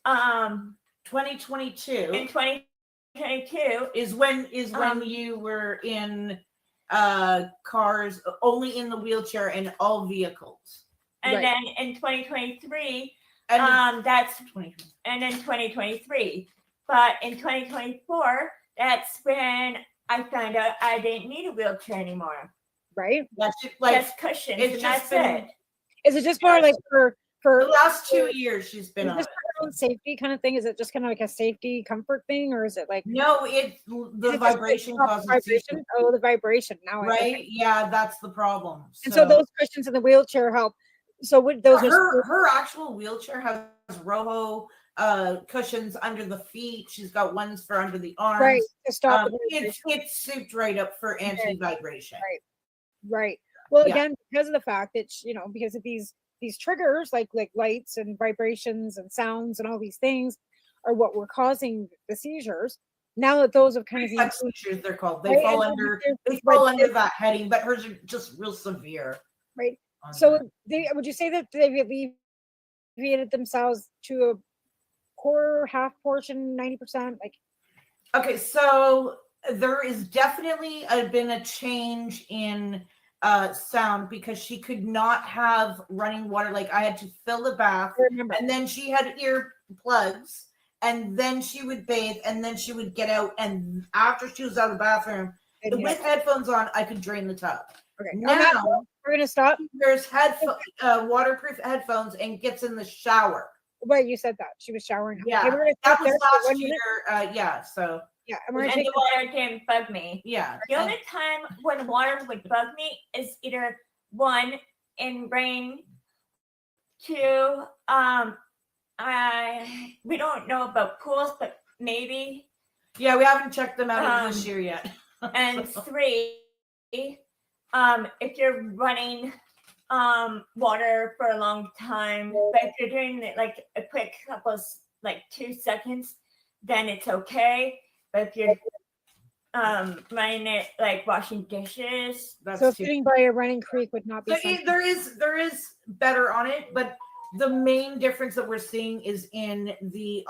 2022. In 2022 is when you were in cars only in the wheelchair and all vehicles. And then in 2023, And that's 2020. And in 2023, but in 2024, that's when I found out I didn't need a wheelchair anymore. right? That's just like Just cushions, it's and just that's been it. Is it just more like for the last 2 years she's been is on this it. for her own safety kind of thing? Is it just kind of like a safety comfort thing, or is it like No, the is it just vibration like causes vibration? seizures. Oh, the vibration. Now, Right? Yeah, that's the problem. and so those cushions in the wheelchair help. So would those are her actual wheelchair has roho cushions under the feet. She's got ones for under the arms. right to stop the It's souped right up for anti-vibration. Right. Well, Yeah. again, because of the fact that because of these triggers like lights and vibrations and sounds and all these things are what were causing the seizures. Now that those have kind of Reflex seizures, they're called. They Right, fall and under there's that heading, but hers are just real severe. right. on So that. would you say that they've alleviated themselves to a quarter, half portion, 90%? Like, Okay, so there is definitely been a change in sound because she could not have running water. Like I had to fill the bath, and then she had ear plugs, and then she would bathe, and then she would get out. And after she was out of the bathroom with headphones on, I could drain the tub. Okay, now we're gonna stop. There's waterproof headphones and gets in the shower. Wait, you said that she was showering. Yeah, Okay, we're gonna that stop was there for last 1 minute. year. Yeah, so Yeah, And the water didn't bug me. Yeah. The only time when water would bug me is either one in rain, two, we don't know about pools, but maybe. Yeah, we haven't checked them out this year yet. And three, if you're running water for a long time, but if you're doing it like a quick couple, like 2 seconds, then it's okay. But if you're running it like washing dishes, So sitting by a running creek would not be. something- There is better on it, but the main difference that we're seeing is in the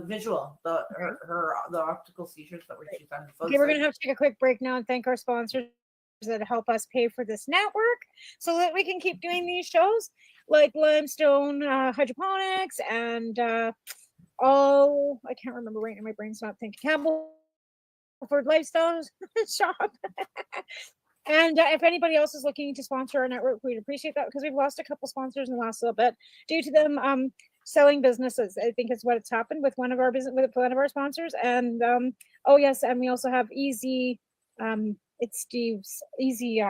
visual, the optical seizures that we're seeing on the photos. Okay, we're gonna have to take a quick break now and thank our sponsors that help us pay for this network, so that we can keep doing these shows like Limestone Hydroponics and I can't remember right now. My brain's not thinking. Campbellford Lifestyle Shop. And if anybody else is looking to sponsor our network, we'd appreciate that because we've lost a couple sponsors in the last little bit due to them selling businesses. I think it's what it's happened with one of our sponsors. And oh yes, and we also have Easy. It's Steve's Easy.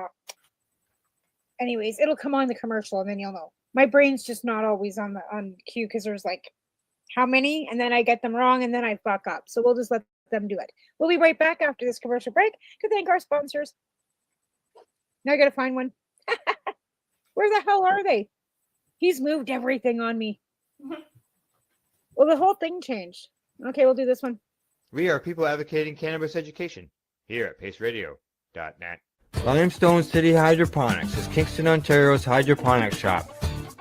Anyways, it'll come on the commercial and then you'll know. My brain's just not always on cue because there's like how many, and then I get them wrong and then I fuck up. So we'll just let them do it. We'll be right back after this commercial break to thank our sponsors. Now I gotta find one. Where the hell are they? He's moved everything on me. Well, the whole thing changed. Okay, we'll do this one. We are people advocating cannabis education here at paceradio.net. Limestone City Hydroponics is Kingston, Ontario's hydroponics shop.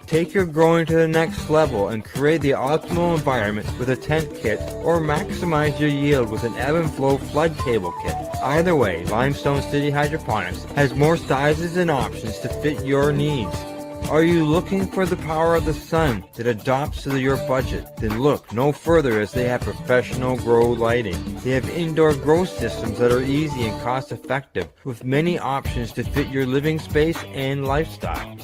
Take your growing to the next level and create the optimal environment with a tent kit, or maximize your yield with an ebb and flow flood table kit. Either way, Limestone City Hydroponics has more sizes and options to fit your needs. Are you looking for the power of the sun that adapts to your budget? Then look no further, as they have professional grow lighting. They have indoor grow systems that are easy and cost effective, with many options to fit your living space and lifestyle.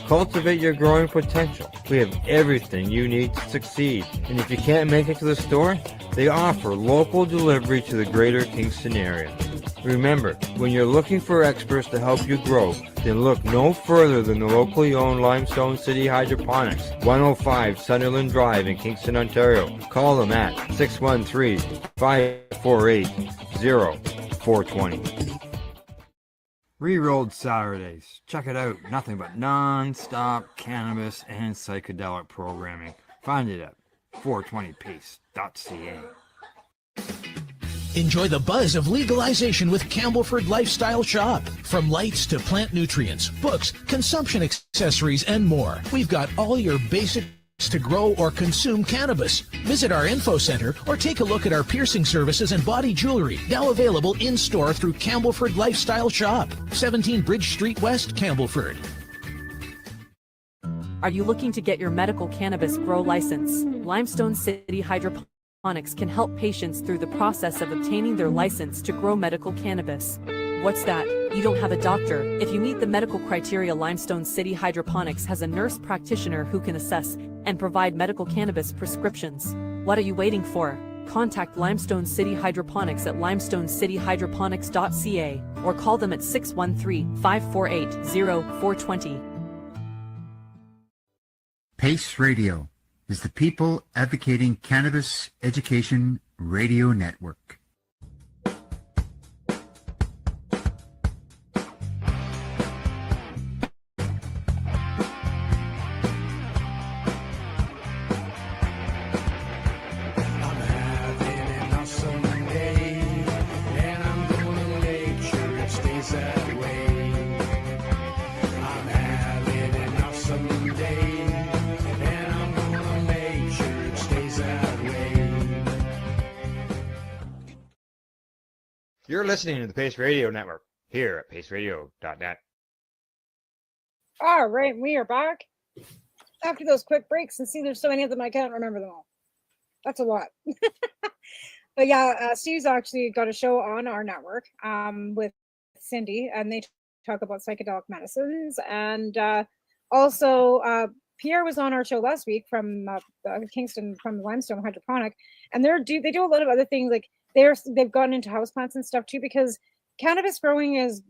Cultivate your growing potential. We have everything you need to succeed. And if you can't make it to the store, they offer local delivery to the greater Kingston area. Remember, when you're looking for experts to help you grow, then look no further than the locally owned Limestone City Hydroponics, 105 Sunderland Drive in Kingston, Ontario. Call them at 613-548-0420. Rerolled Saturdays. Check it out. Nothing but non-stop cannabis and psychedelic programming. Find it at 420pace.ca. Enjoy the buzz of legalization with Campbellford Lifestyle Shop. From lights to plant nutrients, books, consumption accessories, and more. We've got all your basics to grow or consume cannabis. Visit our info center or take a look at our piercing services and body jewelry, now available in-store through Campbellford Lifestyle Shop, 17 Bridge Street West, Campbellford. Are you looking to get your medical cannabis grow license? Limestone City Hydroponics can help patients through the process of obtaining their license to grow medical cannabis. What's that? You don't have a doctor. If you meet the medical criteria, Limestone City Hydroponics has a nurse practitioner who can assess and provide medical cannabis prescriptions. What are you waiting for? Contact Limestone City Hydroponics at limestonecityhydroponics.ca or call them at 613-548-0420. PACE Radio is the People Advocating Cannabis Education Radio Network. You're listening to the Pace Radio Network here at paceradio.net. All right, we are back after those quick breaks, and see, there's so many of them I can't remember them all. That's a lot. But yeah, Steve's actually got a show on our network with Cindy, and they talk about psychedelic medicines. And also, Pierre was on our show last week from Kingston, from Limestone Hydroponic, and they do a lot of other things. Like they've gotten into houseplants and stuff too, because cannabis growing is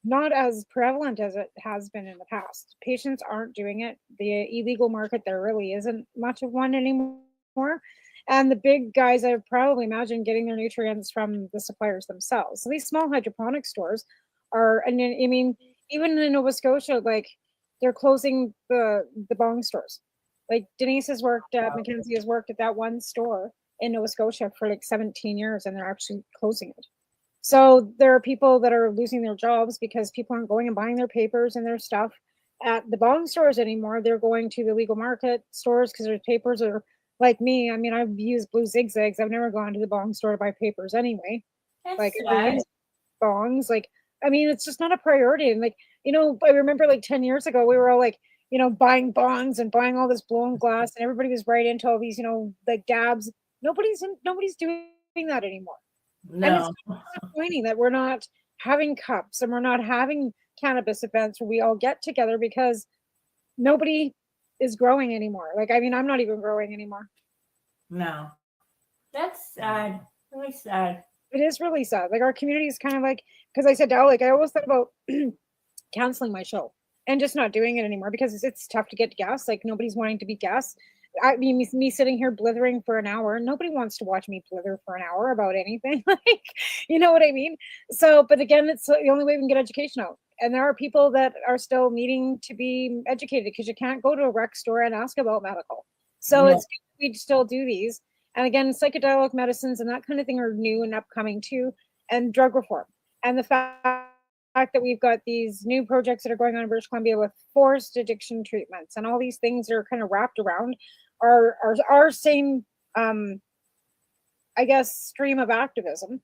not as prevalent as it has been in the past. Patients aren't doing it. The illegal market, there really isn't much of one anymore. And the big guys, I probably imagine, getting their nutrients from the suppliers themselves. So these small hydroponic stores are, and I mean, even in Nova Scotia, like they're closing the bong stores. Like Denise has worked at, Mackenzie has worked at that one store in Nova Scotia for like 17 years, and they're actually closing it. So there are people that are losing their jobs because people aren't going and buying their papers and their stuff at the bong stores anymore. They're going to the legal market stores because their papers are, like me. I mean, I've used blue zigzags. I've never gone to the bong store to buy papers anyway. That's Like sad. bongs, like, I mean, it's just not a priority. And like, you know, I remember like 10 years ago, we were all like, you know, buying bongs and buying all this blown glass, and everybody was right into all these, you know, like dabs. Nobody's doing that anymore. And it's disappointing that we're not having cups and we're not having cannabis events where we all get together, because nobody is growing anymore. Like, I mean, I'm not even growing anymore. No. That's sad. Really sad. It is really sad. Like, our community is kind of like, because I said, oh, like, I always thought about canceling my show and just not doing it anymore, because it's tough to get guests. Like, nobody's wanting to be guests. I mean, me sitting here blithering for an hour, nobody wants to watch me blither for an hour about anything. Like, you know what I mean? So, but again, it's the only way we can get education out. And there are people that are still needing to be educated, because you can't go to a rec store and ask about medical. So it's we still do these. And again, psychedelic medicines and that kind of thing are new and upcoming too, and drug reform. And the fact that we've got these new projects that are going on in British Columbia with forced addiction treatments and all these things that are kind of wrapped around our same, I guess, stream of activism,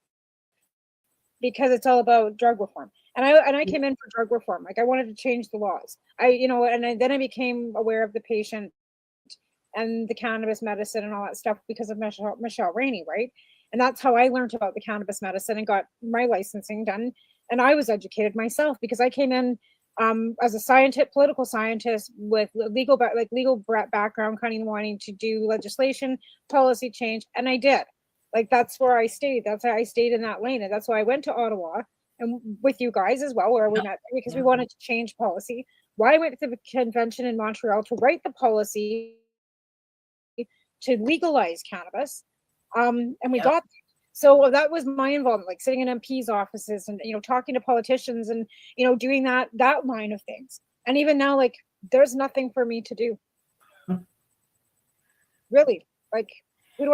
because it's all about drug reform. And I came in for drug reform. Like, I wanted to change the laws. Then I became aware of the patient and the cannabis medicine and all that stuff because of Michelle Rainey, right? And that's how I learned about the cannabis medicine and got my licensing done. And I was educated myself, because I came in as a scientist, political scientist with legal background, kind of wanting to do legislation, policy change, and I did. Like, that's where I stayed. That's why I stayed in that lane, and that's why I went to Ottawa and with you guys as well, where we met, because we wanted to change policy. Why I went to the convention in Montreal to write the policy to legalize cannabis, and we got. So that was my involvement, like sitting in MPs' offices and, you know, talking to politicians and, you know, doing that line of things. And even now, like, there's nothing for me to do. Really, like, there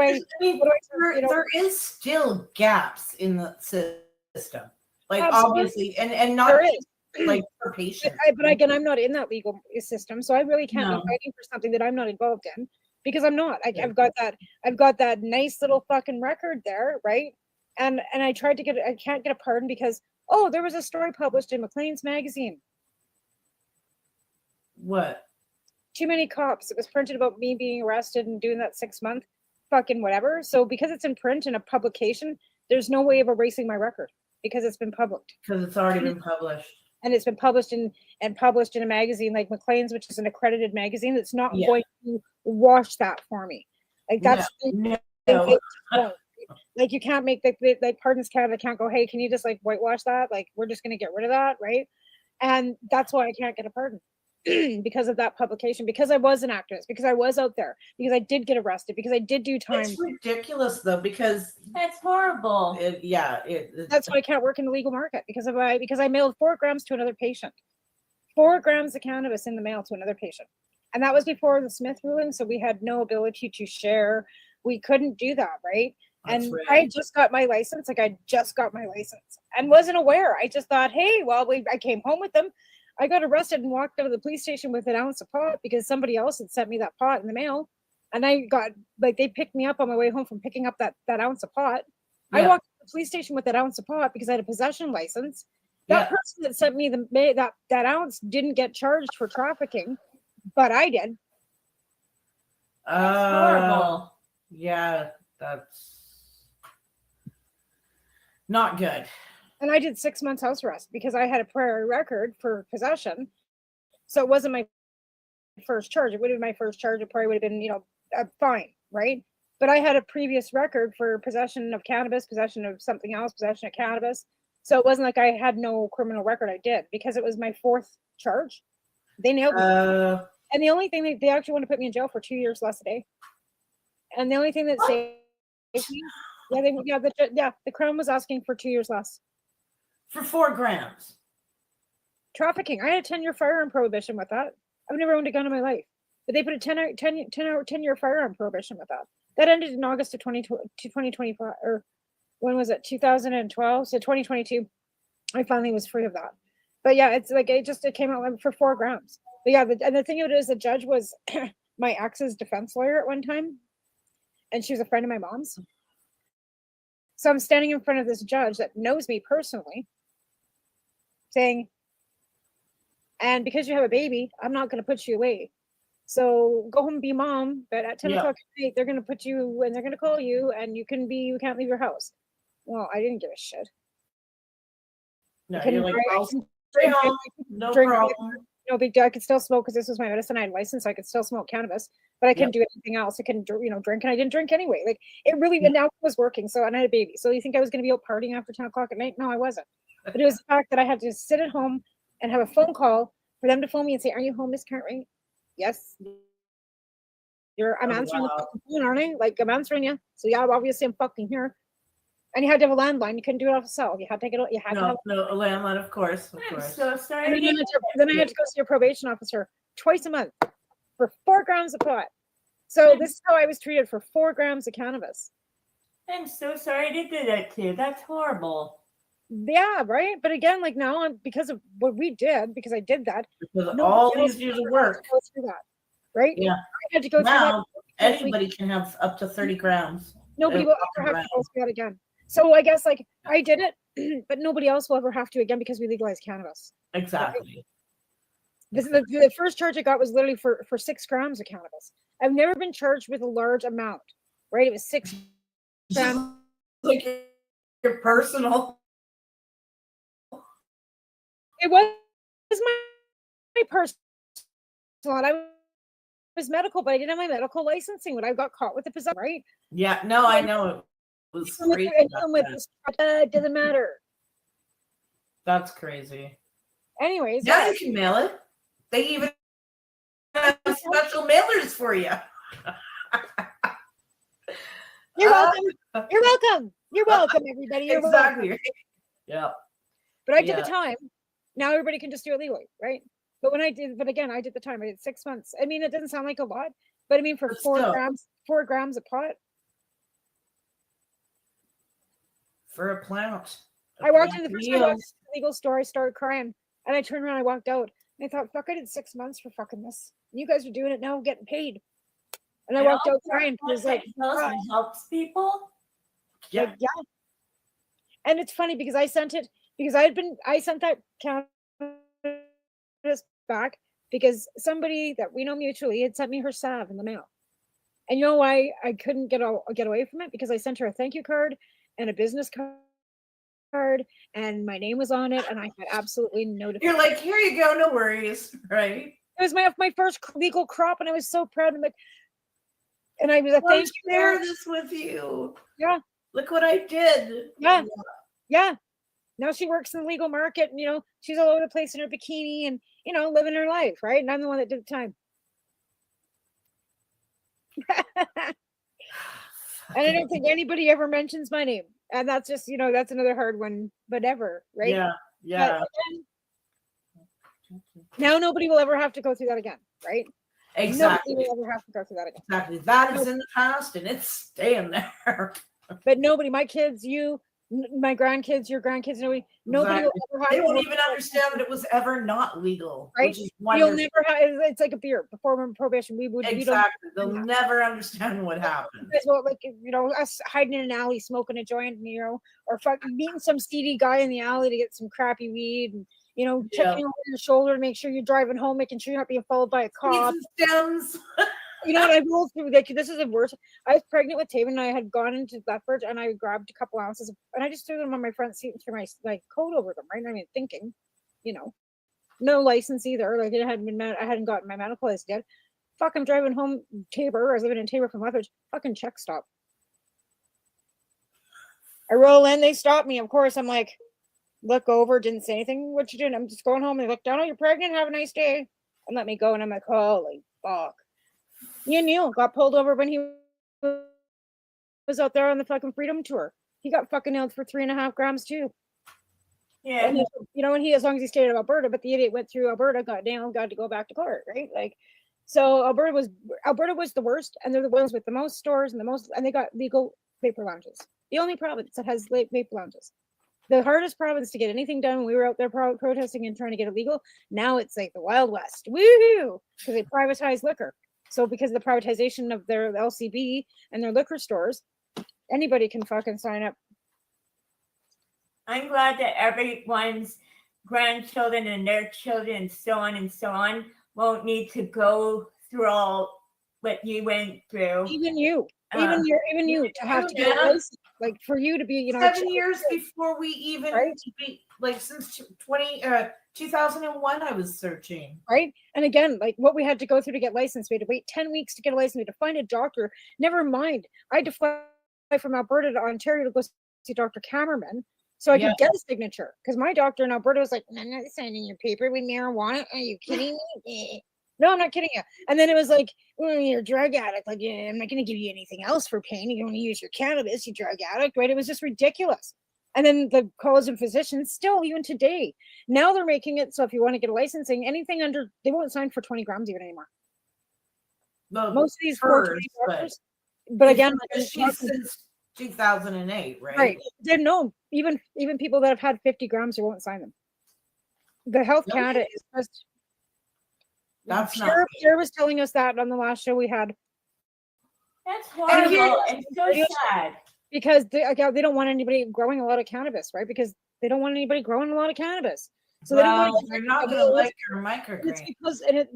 is still gaps in the system, like, Absolutely. obviously, and not There is. like for patients. But again, I'm not in that legal system, so I really can't be fighting for something that I'm not involved in. Because I'm not. I've got that nice little fucking record there, right? And I tried to get it. I can't get a pardon because there was a story published in Maclean's magazine. What? Too many cops. It was printed about me being arrested and doing that 6-month fucking whatever. So because it's in print in a publication, there's no way of erasing my record because it's been published. Because it's already been published. And it's been published in a magazine like Maclean's, which is an accredited magazine that's not going to wash that for me. Like that's like you can't make like Pardons Canada can't go, hey, can you just like whitewash that? Like we're just gonna get rid of that, right? And that's why I can't get a pardon. Because of that publication, because I was an activist, because I was out there, because I did get arrested, because I did do time. It's ridiculous though, because that's horrible. That's why I can't work in the legal market because I mailed 4 grams to another patient, 4 grams of cannabis in the mail to another patient, and that was before the Smith ruling. So we had no ability to share. We couldn't do that, right? And I just got my license, and wasn't aware. I just thought, hey, well, I came home with them. I got arrested and walked out of the police station with an ounce of pot because somebody else had sent me that pot in the mail. And I got, like, they picked me up on my way home from picking up that ounce of pot. Yeah. I walked to the police station with that ounce of pot because I had a possession license. That person that sent me that ounce didn't get charged for trafficking, but I did. That's horrible. Yeah, that's not good. And I did 6 months house arrest because I had a prior record for possession. So it wasn't my first charge. It would have been my first charge. It probably would have been, fine, right? But I had a previous record for possession of cannabis, possession of something else, possession of cannabis. So it wasn't like I had no criminal record. I did because it was my 4th charge. They nailed me. And the only thing they actually want to put me in jail for 2 years less a day. And the only thing that saved me, the Crown was asking for 2 years less. For 4 grams. Trafficking. I had a 10-year firearm prohibition with that. I've never owned a gun in my life. But they put a 10-year firearm prohibition with that. That ended in August of 2025. Or when was it? 2012. So 2022. I finally was free of that. But yeah, it's like it came out for 4 grams. But yeah, and the thing of it is the judge was my ex's defense lawyer at one time. And she was a friend of my mom's. So I'm standing in front of this judge that knows me personally, saying, and because you have a baby, I'm not going to put you away. So go home and be mom. But at 10 o'clock at night, they're going to put you and they're going to call you and you can't leave your house. Well, I didn't give a shit. No, you're like, stay home, no problem. No big deal. I could still smoke because this was my medicine. I had a license, so I could still smoke cannabis, but I couldn't do anything else. I couldn't, drink, and I didn't drink anyway. Like it really, and now it was working. So, and I had a baby. So you think I was going to be out partying after 10 o'clock at night? No, I wasn't. But it was the fact that I had to sit at home and have a phone call for them to phone me and say, "Are you home, Miss Cartwright?" Yes. I'm answering the phone, aren't I? Like I'm answering you. So yeah, obviously I'm fucking here. And you had to have a landline. You couldn't do it off a cell. You had to take it. You had to have a landline, of course. I'm so sorry. And then I had to go see your probation officer twice a month for 4 grams of pot. So this is how I was treated for 4 grams of cannabis. I'm so sorry to do that to you. That's horrible. Yeah, right. But again, like now, because of what we did, because I did that. Because all these years of work. Go through that, right? Yeah. I had to go through that. Anybody can have up to 30 grams. Nobody will ever have to go through that again. So I guess like I did it, but nobody else will ever have to again because we legalized cannabis. Exactly. This is the first charge I got was literally for 6 grams of cannabis. I've never been charged with a large amount, right? It was 6 grams. Like your personal. It was my personal. I was medical, but I didn't have my medical licensing when I got caught with the possession, right? Yeah, no, I know. It was crazy. It doesn't matter. That's crazy. Anyways, yeah, you can mail it. They even have special mailers for you. You're welcome. You're welcome. You're welcome, everybody. You're exactly. Welcome. Yeah. But I did the time. Now everybody can just do it legally, right? But when I did, I did the time. I did 6 months. I mean, it doesn't sound like a lot, but I mean, for 4 grams of pot. For a plant. I walked in the first time I walked into the legal store, I started crying. And I turned around, I walked out. And I thought, fuck, I did 6 months for fucking this. You guys are doing it now, getting paid. And I walked out crying. It was like, helps people. Yeah. Like, yeah. And it's funny because I sent that cannabis back because somebody that we know mutually had sent me her salve in the mail. And you know why I couldn't get away from it? Because I sent her a thank you card and a business card card, and my name was on it, and I had absolutely no defense. You're like, here you go, no worries, right? It was my first legal crop, and I was so proud. I'm like, and I was like, I'll thank you. share this with you. Yeah. Look what I did. Yeah. Yeah. Now she works in the legal market, and she's all over the place in her bikini and living her life, right? And I'm the one that did the time. And I don't think anybody ever mentions my name. And that's just, that's another hard one, but ever, right? Yeah. Yeah. Now nobody will ever have to go through that again, right? Exactly. Nobody will ever have to go through that again. Exactly. That is in the past and it's staying there. But nobody, my kids, you, my grandkids, your grandkids, nobody will ever have They to won't even understand that it was ever not legal. Right? Which is You'll wonderful. never have, it's like a beer before prohibition. Exactly. They'll never understand what happened. Well, like, us hiding in an alley smoking a joint, or fucking meeting some seedy guy in the alley to get some crappy weed, and checking over your shoulder to make sure you're driving home, making sure you're not being followed by a cop. Stems. What I rolled through, like, this is the worst. I was pregnant with Taven, and I had gone into Lethbridge, and I grabbed a couple ounces and I just threw them on my front seat and threw my coat over them, right? I mean, thinking, no license either. Like, I hadn't gotten my medical license yet. Fuck, I'm driving home Tabor. I was living in Tabor from Lethbridge. Fucking check stop. I roll in, they stop me. Of course, I'm like, look over, didn't say anything. What you doing? I'm just going home. They look down. Oh, you're pregnant. Have a nice day. And let me go. And I'm like, holy fuck. Neil got pulled over when he was out there on the fucking Freedom Tour. He got fucking nailed for 3.5 grams too. Yeah. And and he, as long as he stayed in Alberta, but the idiot went through Alberta, got nailed, got to go back to court, right? Like, so Alberta was the worst, and they're the ones with the most stores and they got legal vapor lounges. The only province that has vape lounges. The hardest province to get anything done when we were out there protesting and trying to get it legal. Now it's like the Wild West. Woohoo! Because they privatized liquor. So because of the privatization of their LCB and their liquor stores, anybody can fucking sign up. I'm glad that everyone's grandchildren and their children and so on won't need to go through all what you went through. Even you to have to get a license, like for you to be, 7 years before we even be, like, since 2001 I was searching. Right. And again, like what we had to go through to get licensed, we had to wait 10 weeks to get a license, we had to find a doctor. Never mind, I had to fly from Alberta to Ontario to go see Dr. Camerman so I could get a signature, because my doctor in Alberta was like, I'm not signing your paper with marijuana. Are you kidding me? No, I'm not kidding you. And then it was like, well, you're a drug addict. Like, yeah, I'm not going to give you anything else for pain. You can only use your cannabis, you drug addict, right? It was just ridiculous. And then the college of physicians, still, even today, now they're making it so if you want to get a licensing, anything under, they won't sign for 20 grams even anymore. Well, most of these doctors, but again, she's since 2008, right? Right. They know even people that have had 50 grams, they won't sign them. The Health Canada is just. That's Pierre was telling us that on the last show we had. That's horrible and so sad. Because they don't want anybody growing a lot of cannabis, right? Because they don't want anybody growing a lot of cannabis. So they're not going to like your microgreen. It's because, the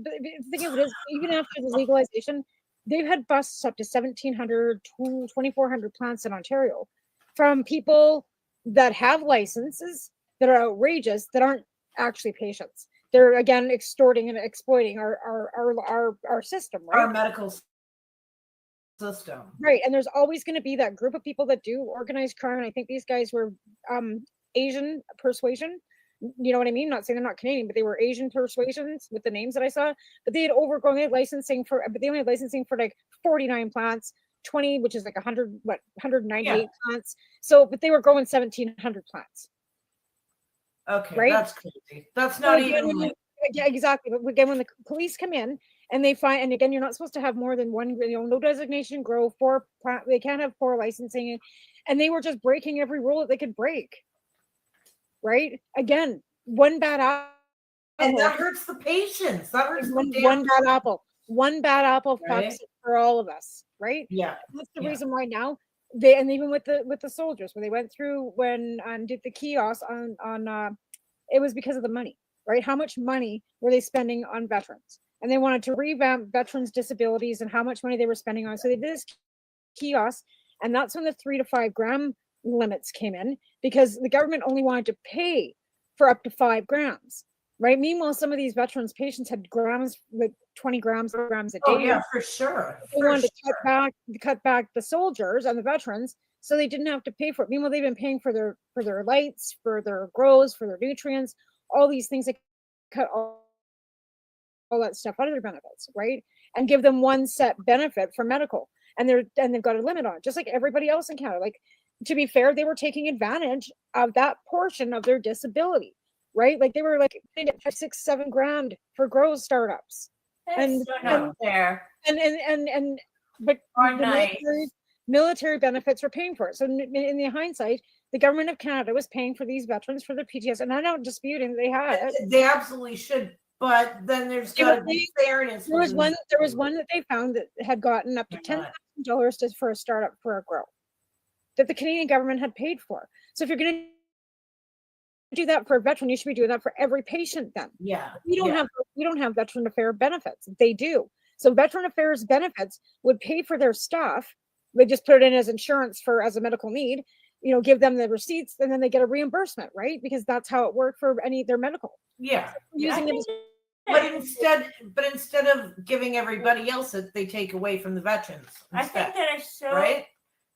thing of it is, even after the legalization, they've had busts up to 1,700, 2,400 plants in Ontario from people that have licenses that are outrageous, that aren't actually patients. They're again extorting and exploiting our system, right? Our medical system, right? And there's always going to be that group of people that do organized crime. And I think these guys were Asian persuasion. You know what I mean? Not saying they're not Canadian, but they were Asian persuasions with the names that I saw. But they had licensing for, but they only had licensing for like 49 plants, 20, which is like 198 plants. So, but they were growing 1,700 plants. Okay, right? That's crazy. That's not even. Yeah, exactly. But again, when the police come in and they find, and again, you're not supposed to have more than one, no designation grow, 4 plant, they can't have 4 licensing, and they were just breaking every rule that they could break. Right? Again, one bad apple. And that hurts the patients. That hurts one bad apple. One bad apple fucks it for all of us, right? Yeah. That's the reason why now they, and even with the soldiers, when they went through did the kiosks on it was because of the money, right? How much money were they spending on veterans? And they wanted to revamp veterans' disabilities and how much money they were spending on. So they did this kiosk, and that's when the 3 to 5 gram limits came in because the government only wanted to pay for up to 5 grams, right? Meanwhile, some of these veterans patients had grams, like 20 grams a day. Oh yeah, for sure. They wanted to cut back the soldiers and the veterans so they didn't have to pay for it. Meanwhile, they've been paying for their lights, for their grows, for their nutrients, all these things that cut all that stuff out of their benefits, right? And give them one set benefit for medical. And they've got a limit on it, just like everybody else in Canada. Like, to be fair, they were taking advantage of that portion of their disability, right? Like they were like 6-7 grand for grows startups. That's so not fair. But Or the nice. military benefits were paying for it. So in the hindsight, the government of Canada was paying for these veterans for their PTS, and I'm not disputing they had it. They absolutely should, but then there's got to be fairness. There was one that they found that had gotten up to $10,000 for a startup for a grow that the Canadian government had paid for. So if you're going to do that for a veteran, you should be doing that for every patient then. Yeah. We don't have veteran affairs benefits. They do. So veteran affairs benefits would pay for their stuff. They just put it in as insurance as a medical need, give them the receipts, and then they get a reimbursement, right? Because that's how it worked for their medical. Yeah. Using But instead of giving everybody else it, they take away from the veterans. I think that is so right.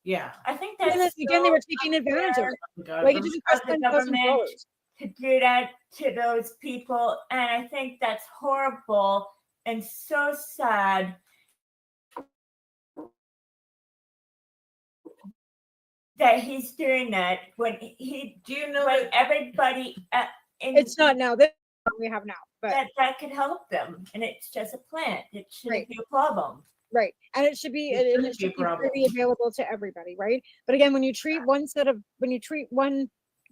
Yeah. I think that's again, they were taking advantage of it. Like it didn't cost the government to do that to those people, and I think that's horrible and so sad. That he's doing that when everybody it's not now that we have now, but that could help them, and it's just a plant. It shouldn't be a problem. Right. And it should be freely available to everybody, right? But again, when you treat one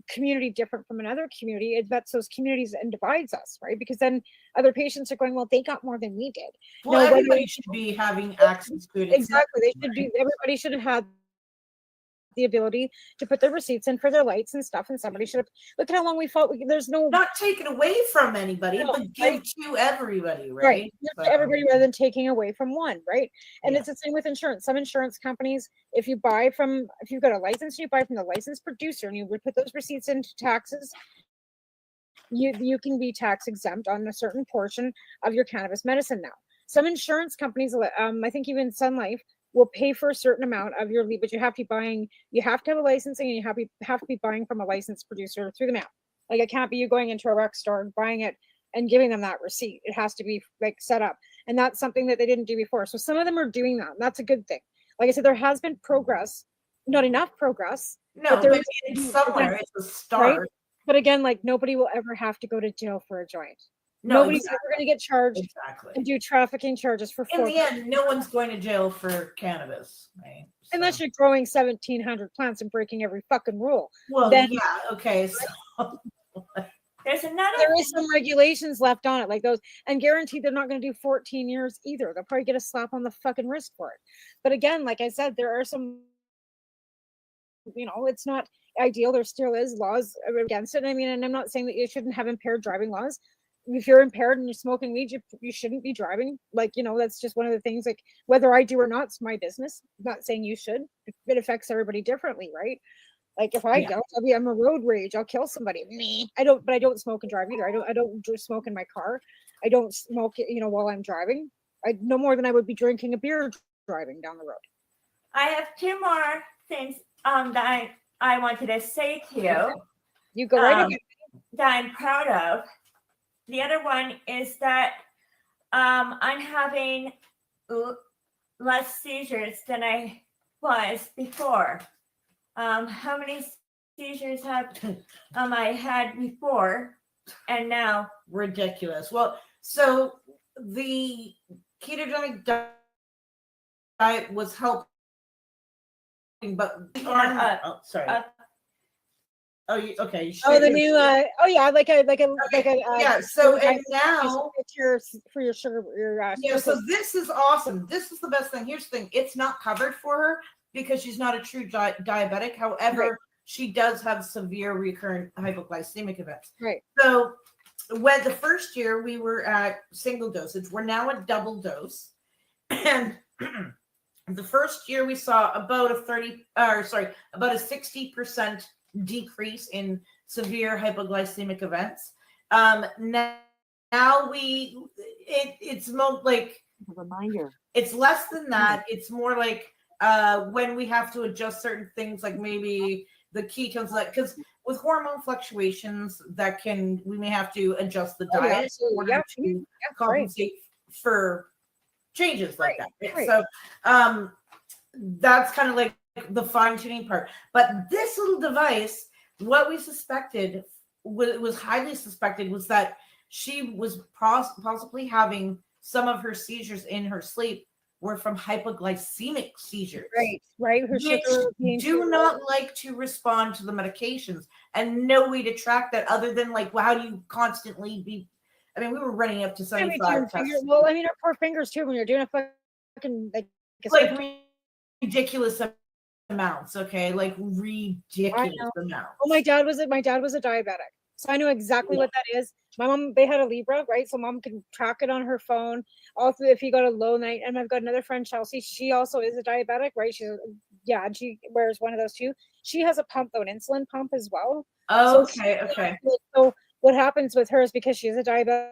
community different from another community, it vets those communities and divides us, right? Because then other patients are going, well, they got more than we did. Well, everybody should be having access to it. Exactly. Everybody should have had the ability to put their receipts in for their lights and stuff, and somebody should have look at how long we fought. There's no not taken away from anybody, but give to everybody, right? To everybody rather than taking away from one, right? And it's the same with insurance. Some insurance companies, if you've got a license, you buy from the licensed producer, and you would put those receipts into taxes. You can be tax exempt on a certain portion of your cannabis medicine now. Some insurance companies, I think even Sun Life, will pay for a certain amount of your lead, but you have to have a licensing, and you have to be buying from a licensed producer through the mail. Like it can't be you going into a rec store and buying it and giving them that receipt. It has to be like set up. And that's something that they didn't do before. So some of them are doing that. And that's a good thing. Like I said, there has been progress, not enough progress. No, but it's somewhere. It's a start. Right? But again, like nobody will ever have to go to jail for a joint. No, nobody's ever going to get charged and do trafficking charges for. In the end, no one's going to jail for cannabis, right? So. Unless you're growing 1,700 plants and breaking every fucking rule. Well, then, yeah, okay. So. There is some regulations left on it, like those, and guaranteed they're not going to do 14 years either. They'll probably get a slap on the fucking wrist for it. But again, like I said, there are some. It's not ideal. There still is laws against it. I mean, and I'm not saying that you shouldn't have impaired driving laws. If you're impaired and you're smoking weed, you shouldn't be driving. Like, that's just one of the things, like whether I do or not, it's my business. I'm not saying you should. It affects everybody differently, right? Like if I don't, I'm a road rage. I'll kill somebody. Me. I don't smoke and drive either. I don't smoke in my car. I don't smoke, while I'm driving. I no more than I would be drinking a beer driving down the road. I have two more things that I wanted to say to you. You go right ahead. That I'm proud of. The other one is that I'm having less seizures than I was before. How many seizures have I had before and now? Ridiculous. Well, so the ketogenic diet was helping, but sorry. Okay. The new like a So and now for your sugar, so this is awesome. This is the best thing. Here's the thing: it's not covered for her because she's not a true diabetic. However, she does have severe recurrent hypoglycemic events. Right. So when the first year we were at single dosage, we're now at double dose, and The first year we saw about a 60% decrease in severe hypoglycemic events. Now it's more like A reminder. it's less than that. It's more like when we have to adjust certain things, like maybe the ketones, like because with hormone fluctuations, we may have to adjust the diet in order to compensate for changes like that. Right? So that's kind of like the fine tuning part. But this little device, what we suspected was highly suspected was that she was possibly having some of her seizures in her sleep were from hypoglycemic seizures. Right. Her sugar do not like to respond to the medications, and no way to track that other than like, well, how do you constantly be? I mean, we were running up to 75 tests. Well, I mean, our poor fingers too. When you're doing a fucking like ridiculous amounts. Okay, like ridiculous amounts. Oh, my dad was a diabetic, so I know exactly what that is. My mom, they had a Libra, right? So mom can track it on her phone. Also, if you got a low night, and I've got another friend, Chelsea. She also is a diabetic, right? And she wears one of those too. She has a pump though, an insulin pump as well. Oh, okay. So what happens with her is because she's a diabetic,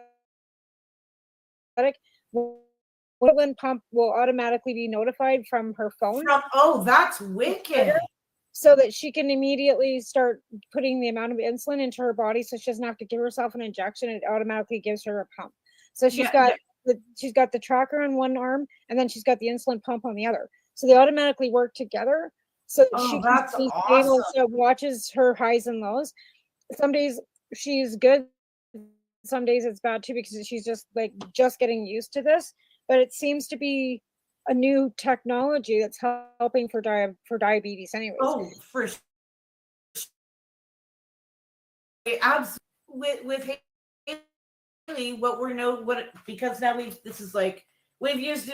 insulin pump will automatically be notified from her phone. That's wicked. So that she can immediately start putting the amount of insulin into her body, so she doesn't have to give herself an injection. It automatically gives her a pump. So she's got the tracker on one arm, and then she's got the insulin pump on the other. So they automatically work together. So she can be stable. So it watches her highs and lows. Some days she's good. Some days it's bad too, because she's just getting used to this. But it seems to be a new technology that's helping for diabetes anyways. Oh, for sure. Absolutely. With Haley, because now we've used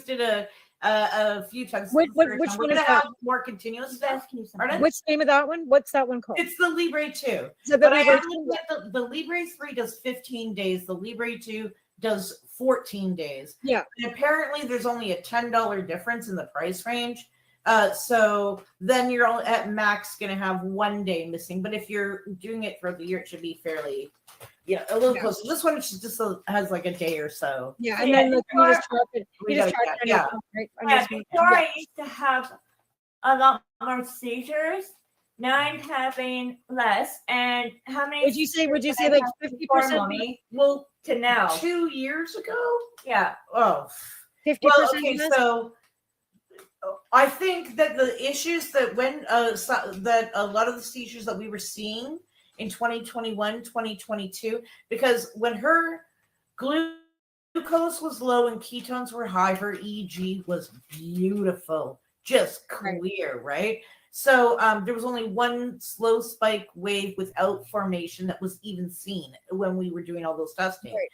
it a few times. Which one is that? More continuous stuff. What's the name of that one? What's that one called? It's the Libre 2. So but the Libre 3 does 15 days. The Libre 2 does 14 days. Yeah. And apparently there's only a $10 difference in the price range. So then you're only at max going to have 1 day missing. But if you're doing it for the year, it should be fairly, a little close. This one just has like a day or so. Yeah. And then you just track it. Right? Before I used to have a lot more seizures. Now I'm having less. And how many? Would you say like 50%? Well, to now. 2 years ago? Yeah. Oh. 50%. Well, okay, so I think that the issues that that a lot of the seizures that we were seeing in 2021, 2022, because when her glucose was low and ketones were high, her EEG was beautiful, just clear, right? So there was only one slow spike wave without formation that was even seen when we were doing all those testing. Right.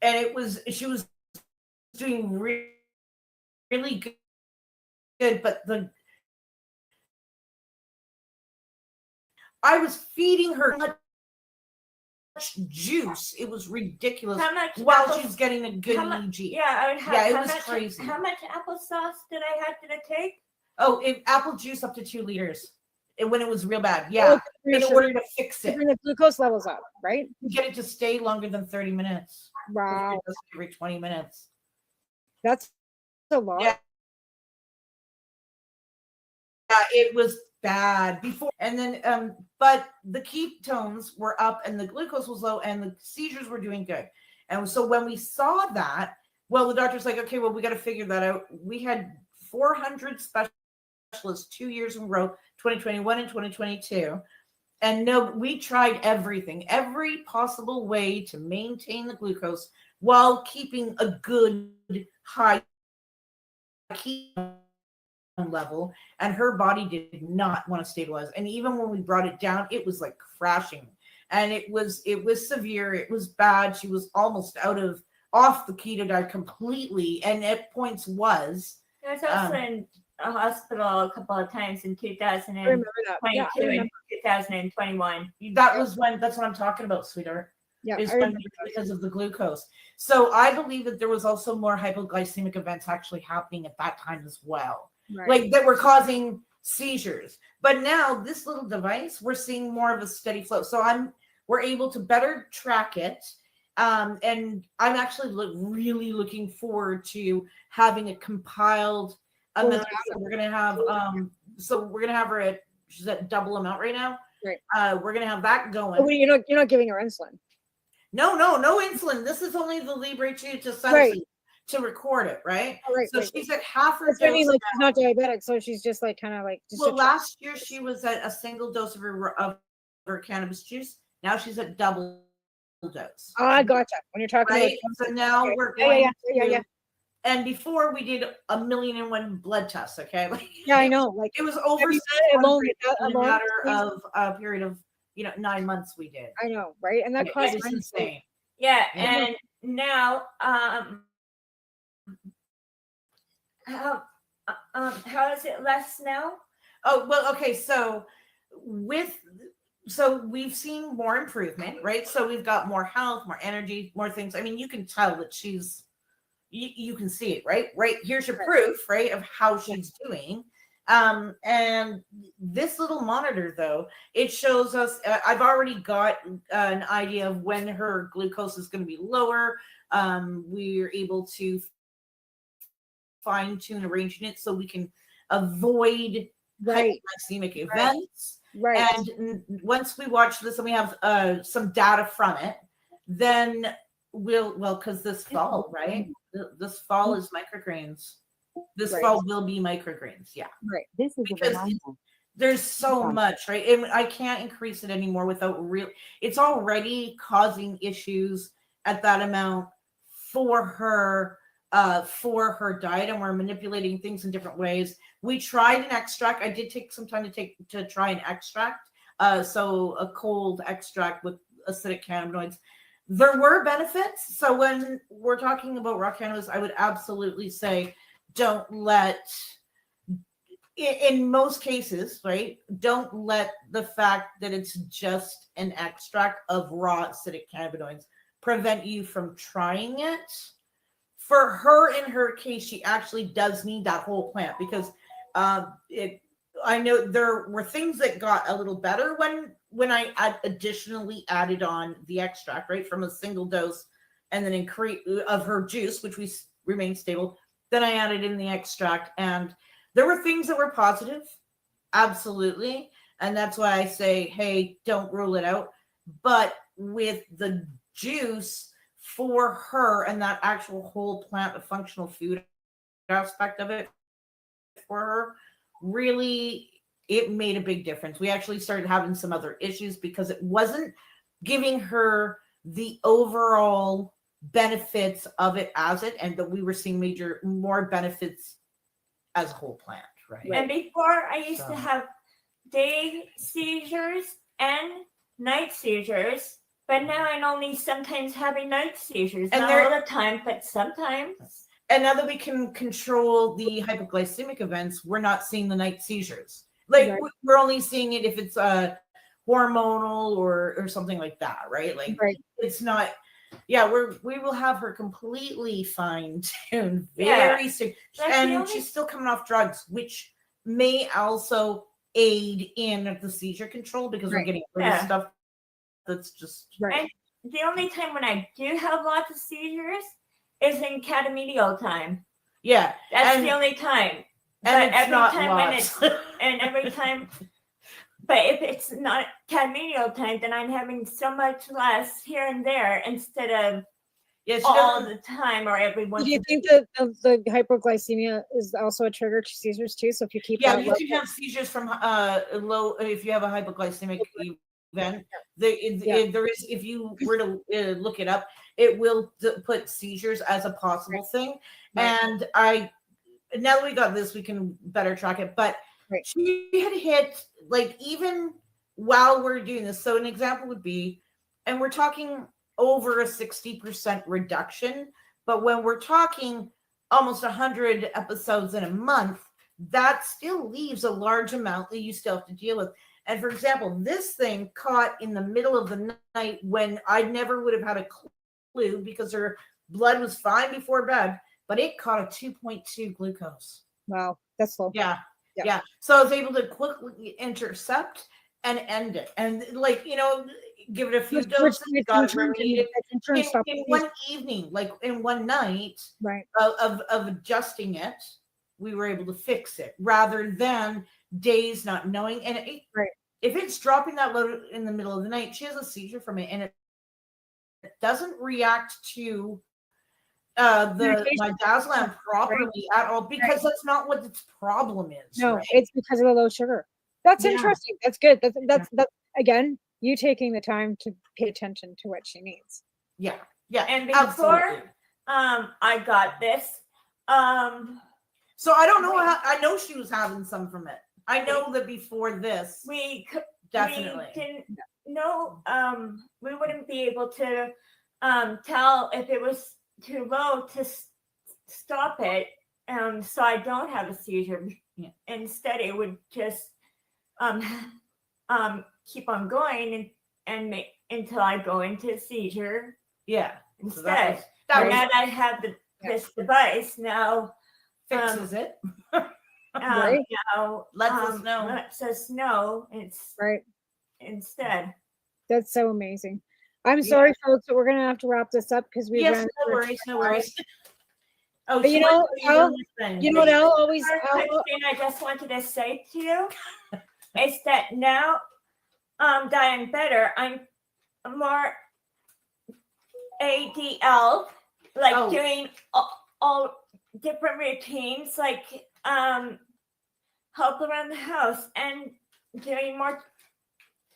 And she was doing really good, but I was feeding her much juice. It was ridiculous. How much while she's getting a good EEG. It was crazy. How much applesauce did I have to take? Oh, apple juice up to 2 liters. When it was real bad. Yeah. In order to fix it. Bring the glucose levels up, right? Get it to stay longer than 30 minutes. Wow. Every 20 minutes. That's a lot. Yeah. It was bad before. And then, but the ketones were up and the glucose was low and the seizures were doing good. And so when we saw that, well, the doctor's like, okay, well, we got to figure that out. We had 400 specialists 2 years in a row, 2021 and 2022. And no, we tried everything, every possible way to maintain the glucose while keeping a good high ketone level. And her body did not want to stabilize. And even when we brought it down, it was like crashing. And it was severe. It was bad. She was almost off the keto diet completely. And at points was. I was also in a hospital a couple of times in 2022 and 2021. That's what I'm talking about, sweetheart. Yeah, is I remember because of the glucose. So I believe that there was also more hypoglycemic events actually happening at that time as well, Right. like that were causing seizures. But now this little device, we're seeing more of a steady flow. So we're able to better track it. And I'm actually really looking forward to having a compiled amount. So we're gonna have her at, she's at double amount right now. Right. We're gonna have that going. Oh, you're not giving her insulin. No insulin. This is only the Libre 2 to sensor Right. to record it, right? Oh, right, So right, she's at half her That's what I dose. mean, like she's not diabetic, so she's just like kind of like just Well, last year she was at a single dose of her cannabis juice. Now she's at double dose. Oh, I gotcha. When you're talking Right. about So now okay. we're going yeah. And before we did 1,000,001 blood tests. Okay. Like, Yeah, I know. Like it was over you done it alone, in a matter of a period of 9 months. We did. I know, right? And that costs It's insane. Yeah, and now how is it less now? Oh, well, okay. So we've seen more improvement, right? So we've got more health, more energy, more things. I mean, you can tell that you can see it, right? Right. Here's your proof, right, of how she's doing. And this little monitor, though, it shows us, I've already got an idea of when her glucose is going to be lower. We're able to fine tune arranging it so we can avoid hypoglycemic events. Right. And once we watch this and we have some data from it, then because this fall, right? This fall is microgreens. This fall will be microgreens. Yeah. Right. This is because there's so much, right? And I can't increase it anymore without it's already causing issues at that amount for her diet, and we're manipulating things in different ways. We tried an extract. I did take some time to try an extract. So a cold extract with acidic cannabinoids. There were benefits. So when we're talking about raw cannabis, I would absolutely say don't let, in most cases, right, don't let the fact that it's just an extract of raw acidic cannabinoids prevent you from trying it. For her, in her case, she actually does need that whole plant because I know there were things that got a little better when I additionally added on the extract, right, from a single dose and then increase of her juice, which we remained stable. Then I added in the extract, and there were things that were positive, absolutely, and that's why I say, hey, don't rule it out. But with the juice for her and that actual whole plant, the functional food aspect of it for her, really, it made a big difference. We actually started having some other issues because it wasn't giving her the overall benefits of it and that we were seeing more benefits as a whole plant, right? And before I used to have day seizures and night seizures, but now I'm only sometimes having night seizures. And not all the time, but sometimes. And now that we can control the hypoglycemic events, we're not seeing the night seizures. Like we're only seeing it if it's hormonal or something like that, right? Like it's not. Yeah, we will have her completely fine-tuned very soon, and she's still coming off drugs, which may also aid in the seizure control because we're getting rid of stuff that's just And the only time when I do have lots of seizures is in catamedial time. Yeah, that's the only time. And but it's not lots. Every time. But if it's not catamedial time, then I'm having so much less here and there instead of all the time or every once. Do you think that the hypoglycemia is also a trigger to seizures too? So if you keep you can have seizures from low if you have a hypoglycemic event. There is, if you were to look it up, it will put seizures as a possible thing. And now that we got this, we can better track it. But she had hit, like, even while we're doing this. So an example would be, and we're talking over a 60% reduction, but when we're talking almost 100 episodes in a month, that still leaves a large amount that you still have to deal with. And for example, this thing caught in the middle of the night when I never would have had a clue because her blood was fine before bed, but it caught a 2.2 glucose. Wow, that's low. Yeah. Yeah. Yeah. So I was able to quickly intercept and end it. And like, give it a few doses, got it where we needed. In one evening, like in one night, right, of adjusting it, we were able to fix it rather than days not knowing. And if it's dropping that low in the middle of the night, she has a seizure from it, and it doesn't react to my Dazzlan properly at all, because that's not what its problem is. No, it's because of the low sugar. That's interesting. That's good. That's again, you taking the time to pay attention to what she needs. Yeah. Yeah. And before I got this, so I don't know how. I know she was having some from it. I know that before this, definitely we didn't know. We wouldn't be able to tell if it was too low to stop it. So I don't have a seizure. Yeah. Instead, it would just keep on going and make until I go into a seizure. Yeah. Instead, now that I have this device now. Fixes it. Right. Now lets us know. Lets us know it's right instead. That's so amazing. I'm sorry, folks, but we're gonna have to wrap this up because we no worries. Oh, but you know what Elle always. Thing I just wanted to say to you is that now that I'm better, I'm more ADL, like doing all different routines, like help around the house and doing more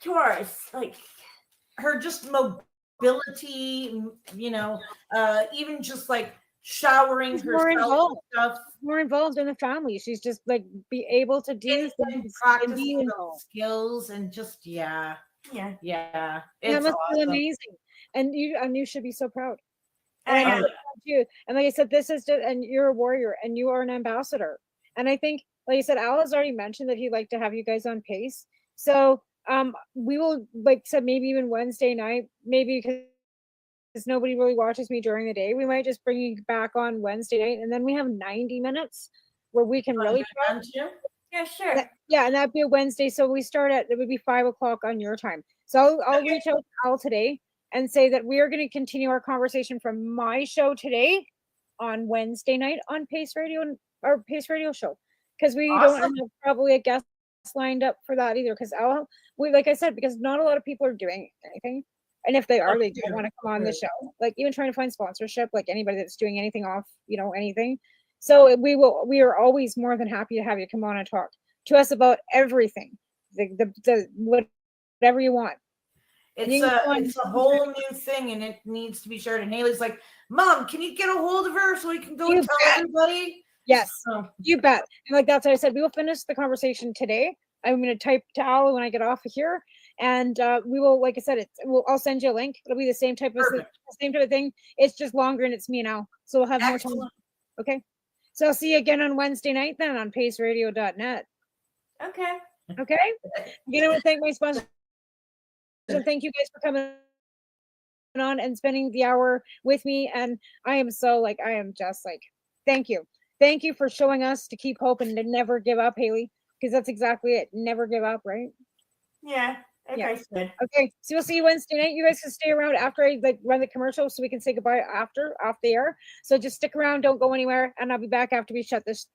chores, like her just mobility, even just like showering herself stuff. More involved in the family. She's just like be able to do things, practice skills, and just yeah. That must be amazing, and you should be so proud. I And like I said, this is just, and you're a warrior, and you are an ambassador. And I think, like I said, Al has already mentioned that he'd like to have you guys on Pace. So we will, like I said, maybe even Wednesday night, maybe because nobody really watches me during the day, we might just bring you back on Wednesday night, and then we have 90 minutes where we can really talk. Yeah, sure. Yeah, and that'd be a Wednesday. So we start it would be 5:00 on your time. So I'll reach out to Al today and say that we are going to continue our conversation from my show today on Wednesday night on Pace Radio, or Pace Radio show, because we don't have probably a guest lined up for that either. Because like I said, because not a lot of people are doing anything, and if they are, they don't want to come on the show. Like even trying to find sponsorship, like anybody that's doing anything off, anything. So we are always more than happy to have you come on and talk to us about everything, the whatever you want. It's a whole new thing, and it needs to be shared. And Haley's like, "Mom, can you get a hold of her so we can go and tell everybody?" Yes, you bet. And like that's what I said. We will finish the conversation today. I'm going to type to Al when I get off of here, and we will, like I said, I'll send you a link. It'll be the same type of thing. It's just longer, and it's me now, so we'll have more time. Okay. So I'll see you again on Wednesday night then on paceradio.net. Okay. Okay. I'm going to thank my sponsor. And thank you guys for coming on and spending the hour with me. And I am just thank you. Thank you for showing us to keep hope and to never give up, Haley, because that's exactly it. Never give up, right? Yeah. Okay. Okay. So we'll see you Wednesday night. You guys can stay around after I run the commercial so we can say goodbye off the air. So just stick around. Don't go anywhere. And I'll be back after we shut this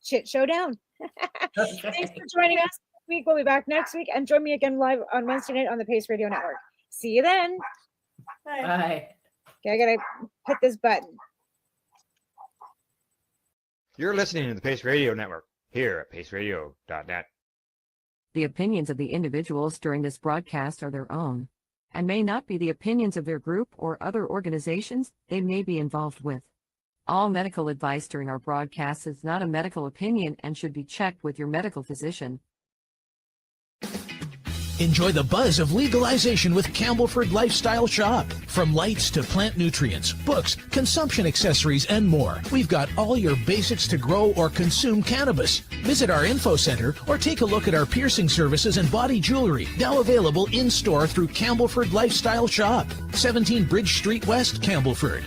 shit show down. Thanks for joining us this week. We'll be back next week, and join me again live on Wednesday night on the Pace Radio Network. See you then. Bye. Okay, I gotta hit this button. You're listening to the Pace Radio Network here at paceradio.net. The opinions of the individuals during this broadcast are their own, and may not be the opinions of their group or other organizations they may be involved with. All medical advice during our broadcast is not a medical opinion and should be checked with your medical physician. Enjoy the buzz of legalization with Campbellford Lifestyle Shop. From lights to plant nutrients, books, consumption accessories, and more, we've got all your basics to grow or consume cannabis. Visit our info center or take a look at our piercing services and body jewelry, now available in-store through Campbellford Lifestyle Shop, 17 Bridge Street West, Campbellford.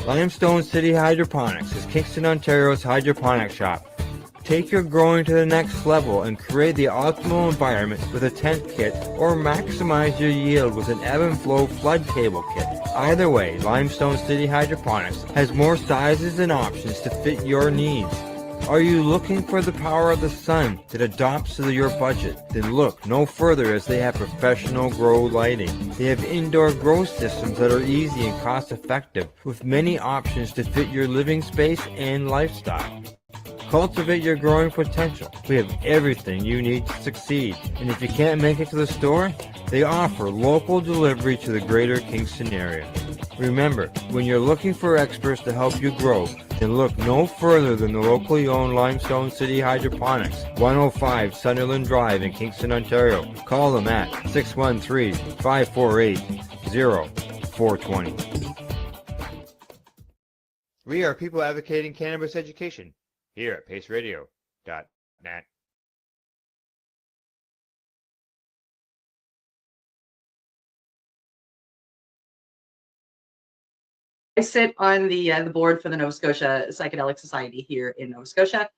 Limestone City Hydroponics is Kingston, Ontario's hydroponic shop. Take your growing to the next level and create the optimal environment with a tent kit, or maximize your yield with an ebb and flow flood table kit. Either way, Limestone City Hydroponics has more sizes and options to fit your needs. Are you looking for the power of the sun that adapts to your budget? Then look no further, as they have professional grow lighting. They have indoor grow systems that are easy and cost effective, with many options to fit your living space and lifestyle. Cultivate your growing potential. We have everything you need to succeed. And if you can't make it to the store, they offer local delivery to the greater Kingston area. Remember, when you're looking for experts to help you grow, then look no further than the locally owned Limestone City Hydroponics, 105 Sunderland Drive in Kingston, Ontario. Call them at 613-548-0420. We are people advocating cannabis education here at paceradio.net. I sit on the board for the Nova Scotia Psychedelic Society here in Nova Scotia,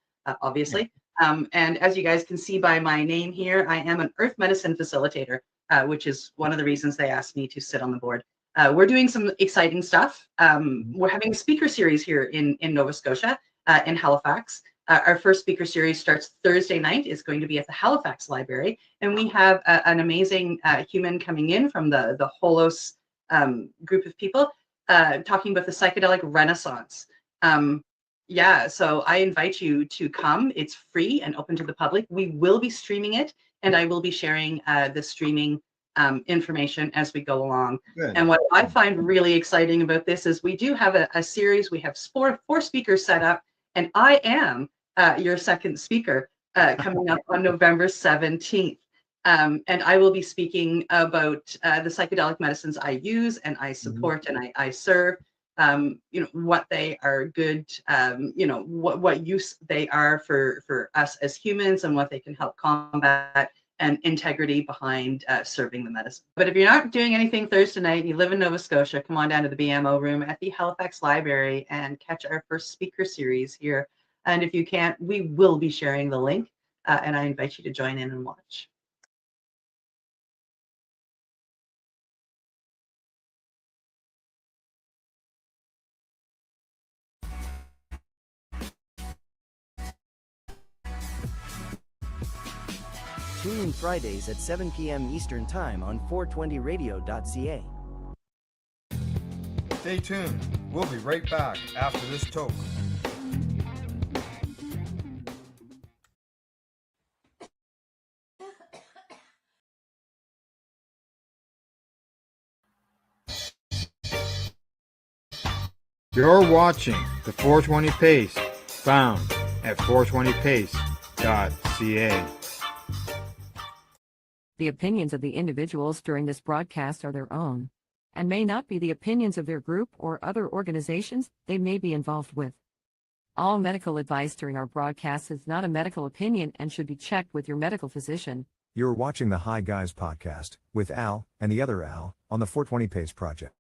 obviously. And as you guys can see by my name here, I am an earth medicine facilitator, which is one of the reasons they asked me to sit on the board. We're doing some exciting stuff. We're having a speaker series here in Nova Scotia, in Halifax. Our first speaker series starts Thursday night. It's going to be at the Halifax Library. And we have an amazing human coming in from the Holos group of people, talking about the psychedelic renaissance. Yeah, so I invite you to come. It's free and open to the public. We will be streaming it, and I will be sharing the streaming information as we go along. Good. And what I find really exciting about this is we do have a series. We have four speakers set up, and I am your second speaker coming up on November 17th. And I will be speaking about the psychedelic medicines I use and I support and I serve, what they are good, what use they are for us as humans and what they can help combat, and integrity behind serving the medicine. But if you're not doing anything Thursday night, you live in Nova Scotia, come on down to the BMO room at the Halifax Library and catch our first speaker series here. And if you can't, we will be sharing the link, and I invite you to join in and watch. Tune in Fridays at 7 p.m. Eastern Time on 420radio.ca. Stay tuned. We'll be right back after this toke. You're watching the 420 Pace, found at 420pace.ca. The opinions of the individuals during this broadcast are their own, and may not be the opinions of their group or other organizations they may be involved with. All medical advice during our broadcast is not a medical opinion and should be checked with your medical physician. You're watching the Hi Guys podcast with Al and the other Al on the 420 Pace Project.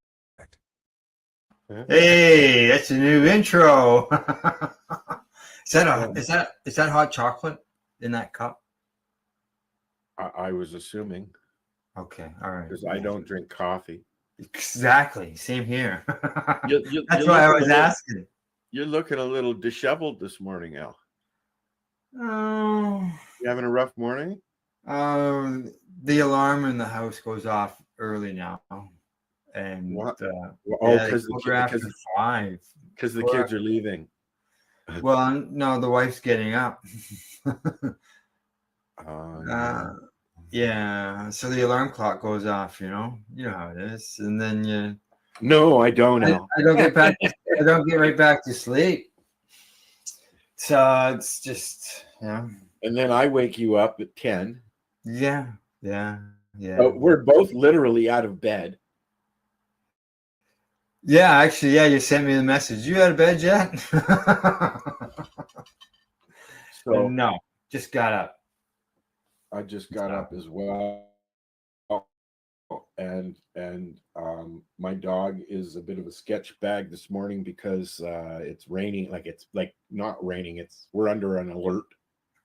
Hey, that's a new intro. Is that hot chocolate in that cup? I was assuming. Okay, all right. Because I don't drink coffee. Exactly. Same here. That's why I was asking. You're looking a little disheveled this morning, Al. Oh. You having a rough morning? The alarm in the house goes off early now. And because after 5. Because the kids are leaving. Well, no, the wife's getting up. Yeah, so the alarm clock goes off. You know how it is, and then you. No, I don't know. I don't get back. I don't get right back to sleep. So it's just, And then I wake you up at 10. Yeah, yeah, yeah. We're both literally out of bed. Yeah, actually, yeah, you sent me the message. You out of bed yet? So no, just got up. I just got up as well. And my dog is a bit of a sketch bag this morning because it's raining. Like it's like not raining. We're under an alert.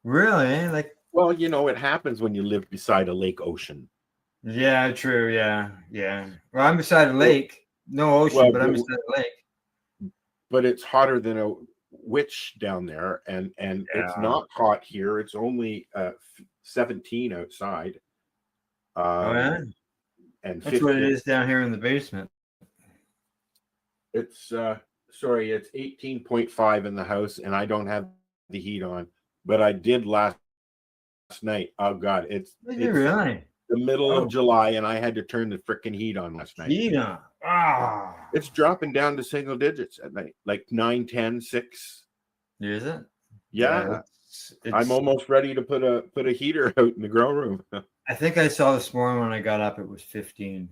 Really? Like, well, you know, it happens when you live beside a lake ocean. Yeah, true. Yeah, yeah. Well, I'm beside a lake. No ocean, but I'm beside a lake. But it's hotter than a witch down there, and it's not hot here. It's only 17 outside. Oh, yeah? And That's what it is down here in the basement. It's sorry, it's 18.5 in the house, and I don't have the heat on, but I did last night. Oh God, it's really the middle of July, and I had to turn the freaking heat on last night. Heat on. Ah. It's dropping down to single digits at night, like 9, 10, 6. Is it? Yeah. I'm almost ready to put a heater out in the grow room. I think I saw this morning when I got up, it was 15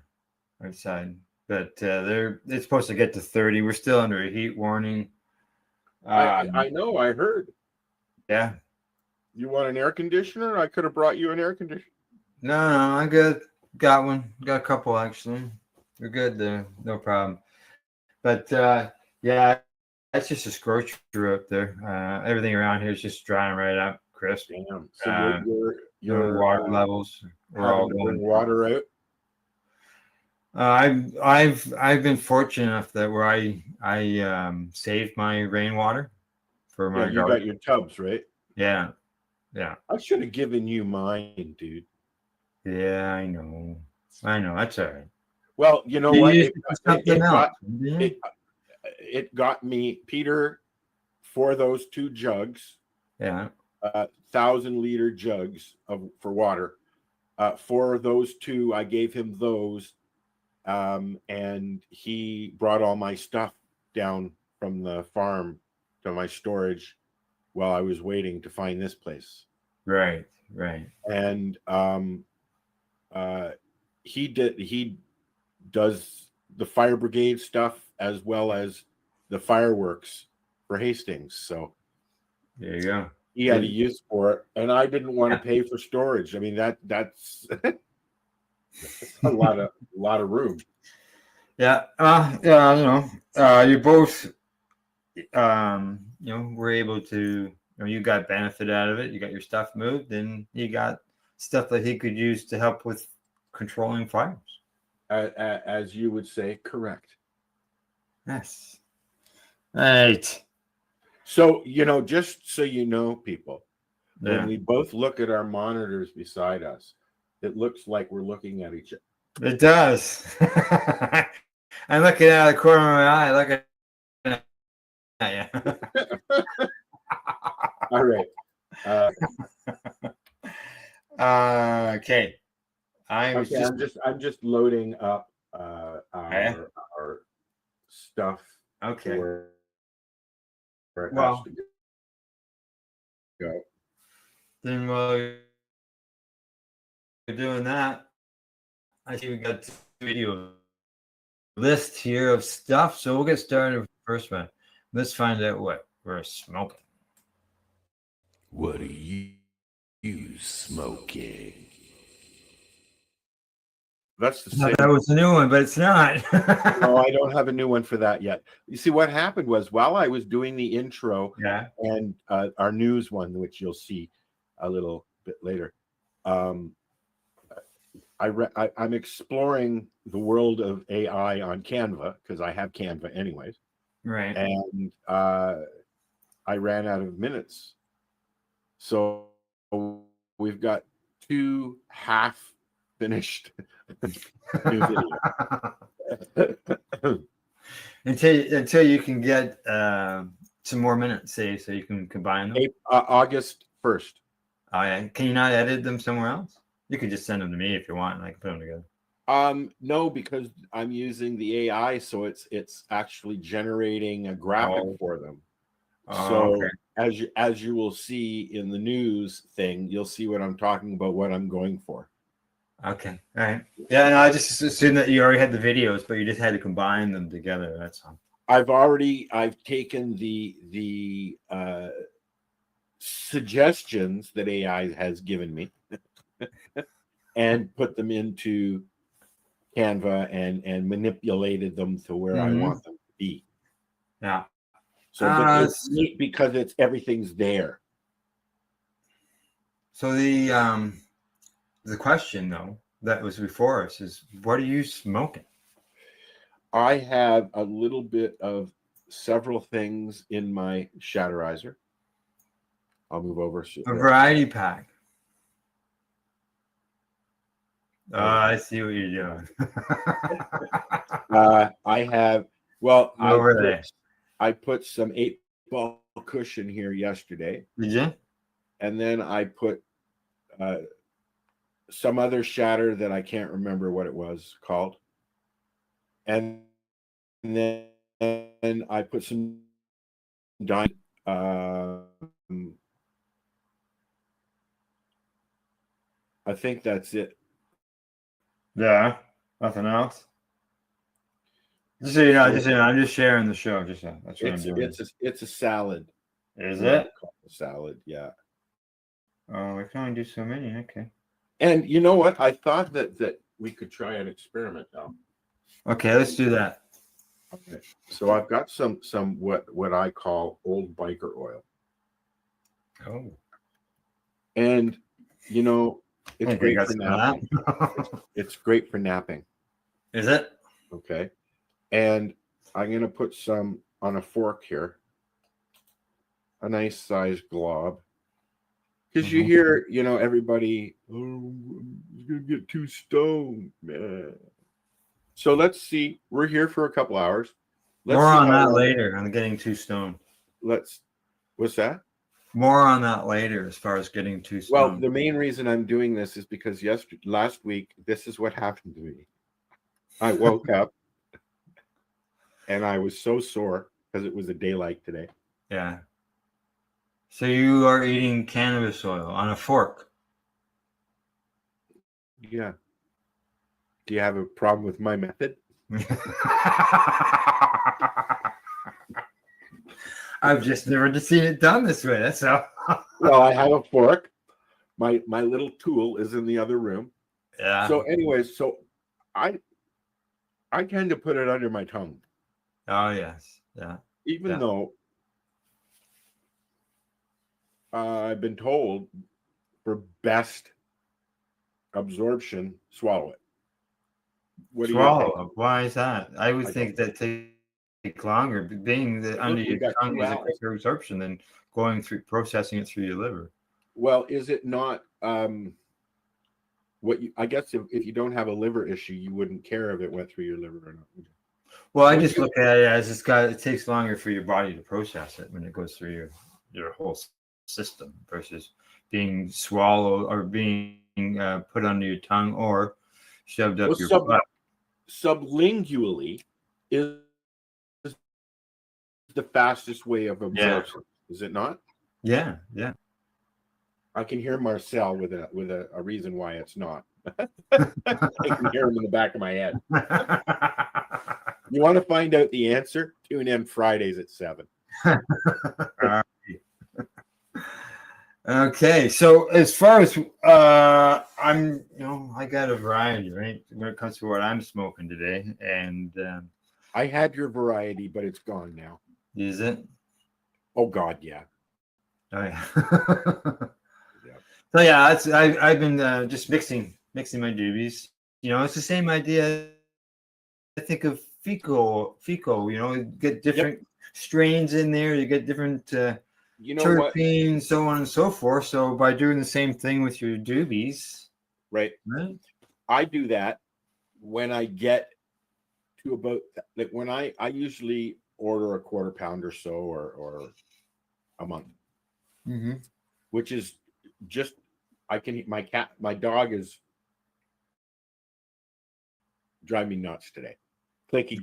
outside, but it's supposed to get to 30. We're still under a heat warning. I know, I heard. Yeah. You want an air conditioner? I could have brought you an air conditioner. No, I'm good. Got one. Got a couple actually. We're good there. No problem. But yeah, that's just a scorcher up there. Everything around here is just drying right up, crisp. Damn. So your water levels are all bring going water out. I've been fortunate enough that where I saved my rainwater for my you garden. got your tubs, right? Yeah. I should have given you mine, dude. Yeah, I know. That's all right. Well, you know You what? used it for something else, didn't you? It got me, Peter, for those 2 jugs. Yeah. 1,000-liter jugs for water. For those 2, I gave him those, and he brought all my stuff down from the farm to my storage while I was waiting to find this place. Right. And he does the fire brigade stuff as well as the fireworks for Hastings. So there you go. He had a use for it, and I didn't want to pay for storage. I mean, that's a lot of room. Yeah. You both were able to, you got benefit out of it. You got your stuff moved, and you got stuff that he could use to help with controlling fires. As you would say, correct. Yes. Right. So, just so you know, people, when we both look at our monitors beside us, it looks like we're looking at each other. It does. I'm looking out of the corner of my eye, looking at you. All right. Okay. I'm just loading up our stuff. Okay. Where it Well, has to go. Then while you're doing that, I see we got the video list here of stuff. So we'll get started with the first one. Let's find out what we're smoking. What are you smoking? That's the same. That was a new one, but it's not. No, I don't have a new one for that yet. You see, what happened was while I was doing the intro and our news one, which you'll see a little bit later, I'm exploring the world of AI on Canva because I have Canva anyways. Right. And I ran out of minutes. So we've got 2 half-finished new videos. until you can get some more minutes, so you can combine them. August 1st. Oh, yeah. Can you not edit them somewhere else? You could just send them to me if you want, and I can put them together. No, because I'm using the AI, so it's actually generating a graphic for them. So okay. as you will see in the news thing, you'll see what I'm talking about, what I'm going for. Okay. All right. Yeah, no, I just assumed that you already had the videos, but you just had to combine them together. That's all. I've taken the suggestions that AI has given me and put them into Canva and manipulated them to where I want them to be. Yeah. So it's neat because it's everything's there. So the question though that was before us is, what are you smoking? I have a little bit of several things in my Shatterizer. I'll move over. A variety pack. I see what you're doing. I have, well, Over there. I put some 8-ball cushion here yesterday. Did you? And then I put some other shatter that I can't remember what it was called. And then I put some diamond. I think that's it. Yeah. Nothing else. Just so you know, I'm just sharing the show. Just that's what I'm doing. It's a salad. Is it? A salad, yeah. Oh, we can only do so many. Okay. And you know what? I thought that we could try an experiment now. Okay, let's do that. Okay. So I've got some what I call old biker oil. Oh. And you know, it's great for napping. It's great for napping. Is it? Okay. And I'm going to put some on a fork here. A nice sized glob. Because you hear, you know, everybody, oh, I'm going to get too stoned, man. So let's see. We're here for a couple hours. More on that later. I'm getting too stoned. What's that? More on that later as far as getting too stoned. Well, the main reason I'm doing this is because last week, this is what happened to me. I woke up and I was so sore because it was a day like today. Yeah. So you are eating cannabis oil on a fork. Yeah. Do you have a problem with my method? I've just never seen it done this way. That's all. Well, I have a fork. My little tool is in the other room. Yeah. So anyways, I tend to put it under my tongue. Oh yes. Yeah. Even though I've been told for best absorption, swallow it. What do you think? Why is that? I would think that take longer. Being under your tongue is a quicker absorption than going through processing it through your liver. Well, is it not? I guess if you don't have a liver issue, you wouldn't care if it went through your liver or not. Well, I just look at it as it takes longer for your body to process it when it goes through your whole system versus being swallowed or being put under your tongue or shoved up your butt. Sublingually is the fastest way of absorption, is it not? Yeah, yeah. I can hear Marcel with a reason why it's not. I can hear him in the back of my head. You want to find out the answer? Tune in Fridays at 7. Okay, so as far as I got a variety, right? When it comes to what I'm smoking today, and I had your variety, but it's gone now. Is it? Oh God, yeah. Oh yeah. So yeah, I've been just mixing my doobies. You know, it's the same idea. I think of fecal. You know, you get different strains in there. You get different terpenes, so on and so forth. So by doing the same thing with your doobies, right? I do that when I get to about like when I usually order a quarter pound or so or a month, which is just my dog is driving me nuts today. Clicky.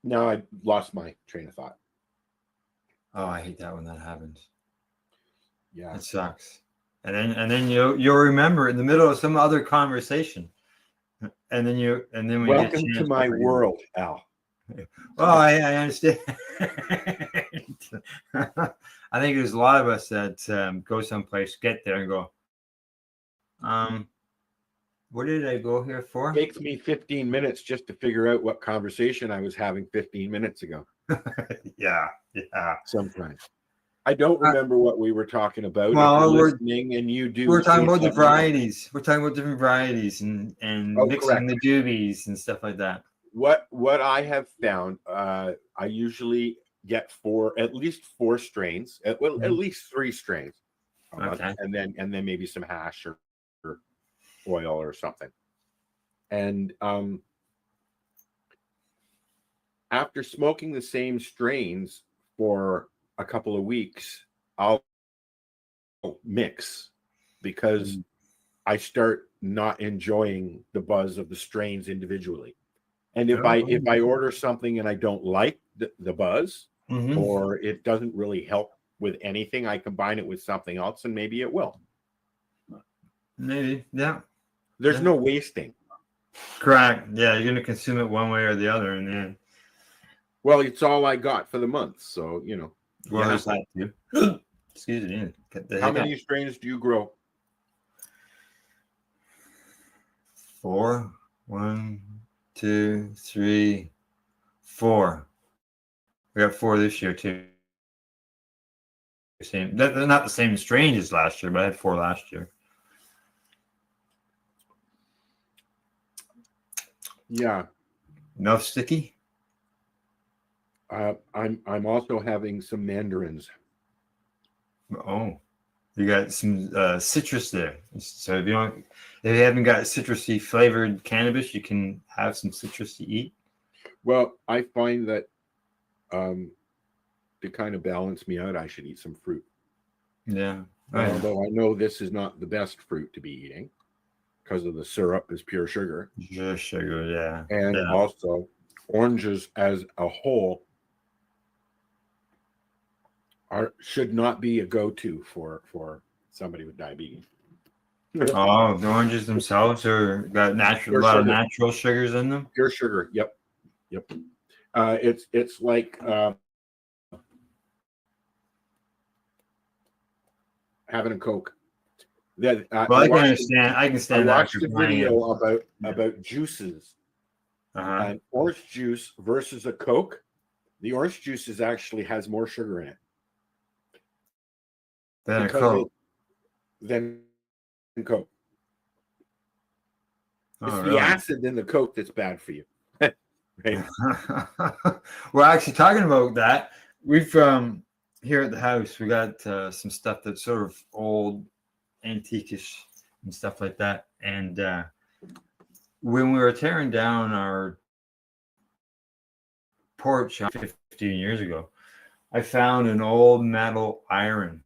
Now I lost my train of thought. Oh, I hate that when that happens. Yeah, it sucks. And then you'll remember in the middle of some other conversation, and then we welcome get a to chance my forget. world, Al. Oh, I understand. I think there's a lot of us that go someplace, get there, and go, what did I go here for? It takes me 15 minutes just to figure out what conversation I was having 15 minutes ago. Yeah. Sometimes I don't remember what we were talking about. Well, if you're we're- listening and you do. We're talking please about the let me know. varieties. We're talking about different varieties and mixing correct. the doobies and stuff like that. What I have found, I usually get at least four strains, at least 3 strains, Okay. and then maybe some hash or oil or something. And after smoking the same strains for a couple of weeks, I'll mix because I start not enjoying the buzz of the strains individually. And if I order something and I don't like the buzz, or it doesn't really help with anything, I combine it with something else and maybe it will. Maybe, yeah. There's no wasting. Correct. Yeah, you're gonna consume it one way or the other in the end. Well, it's all I got for the month, so Well, there's that too. Excuse me. How many strains do you grow? 4. 1, 2, 3, 4. We got 4 this year too. Same. They're not the same strains as last year, but I had 4 last year. Yeah. Enough sticky? I'm also having some mandarins. Oh, you got some citrus there. So if you haven't got citrusy flavored cannabis, you can have some citrusy eat. Well, I find that to kind of balance me out, I should eat some fruit. Yeah. Although I know this is not the best fruit to be eating because of the syrup is pure sugar. Pure sugar, yeah. And also oranges as a whole should not be a go-to for somebody with diabetes. Oh, the oranges themselves are got a lot of natural sugars in them. Pure sugar. Yep. It's like having a Coke. That I can understand. I can stand that. I watched a video about juices. And orange juice versus a Coke. The orange juice actually has more sugar in it than a Coke. Than Coke. It's Oh, the acid in the Coke that's bad for you. Right. We're actually talking about that. We've here at the house, we got some stuff that's sort of old, antiquish and stuff like that. And when we were tearing down our porch 15 years ago, I found an old metal iron.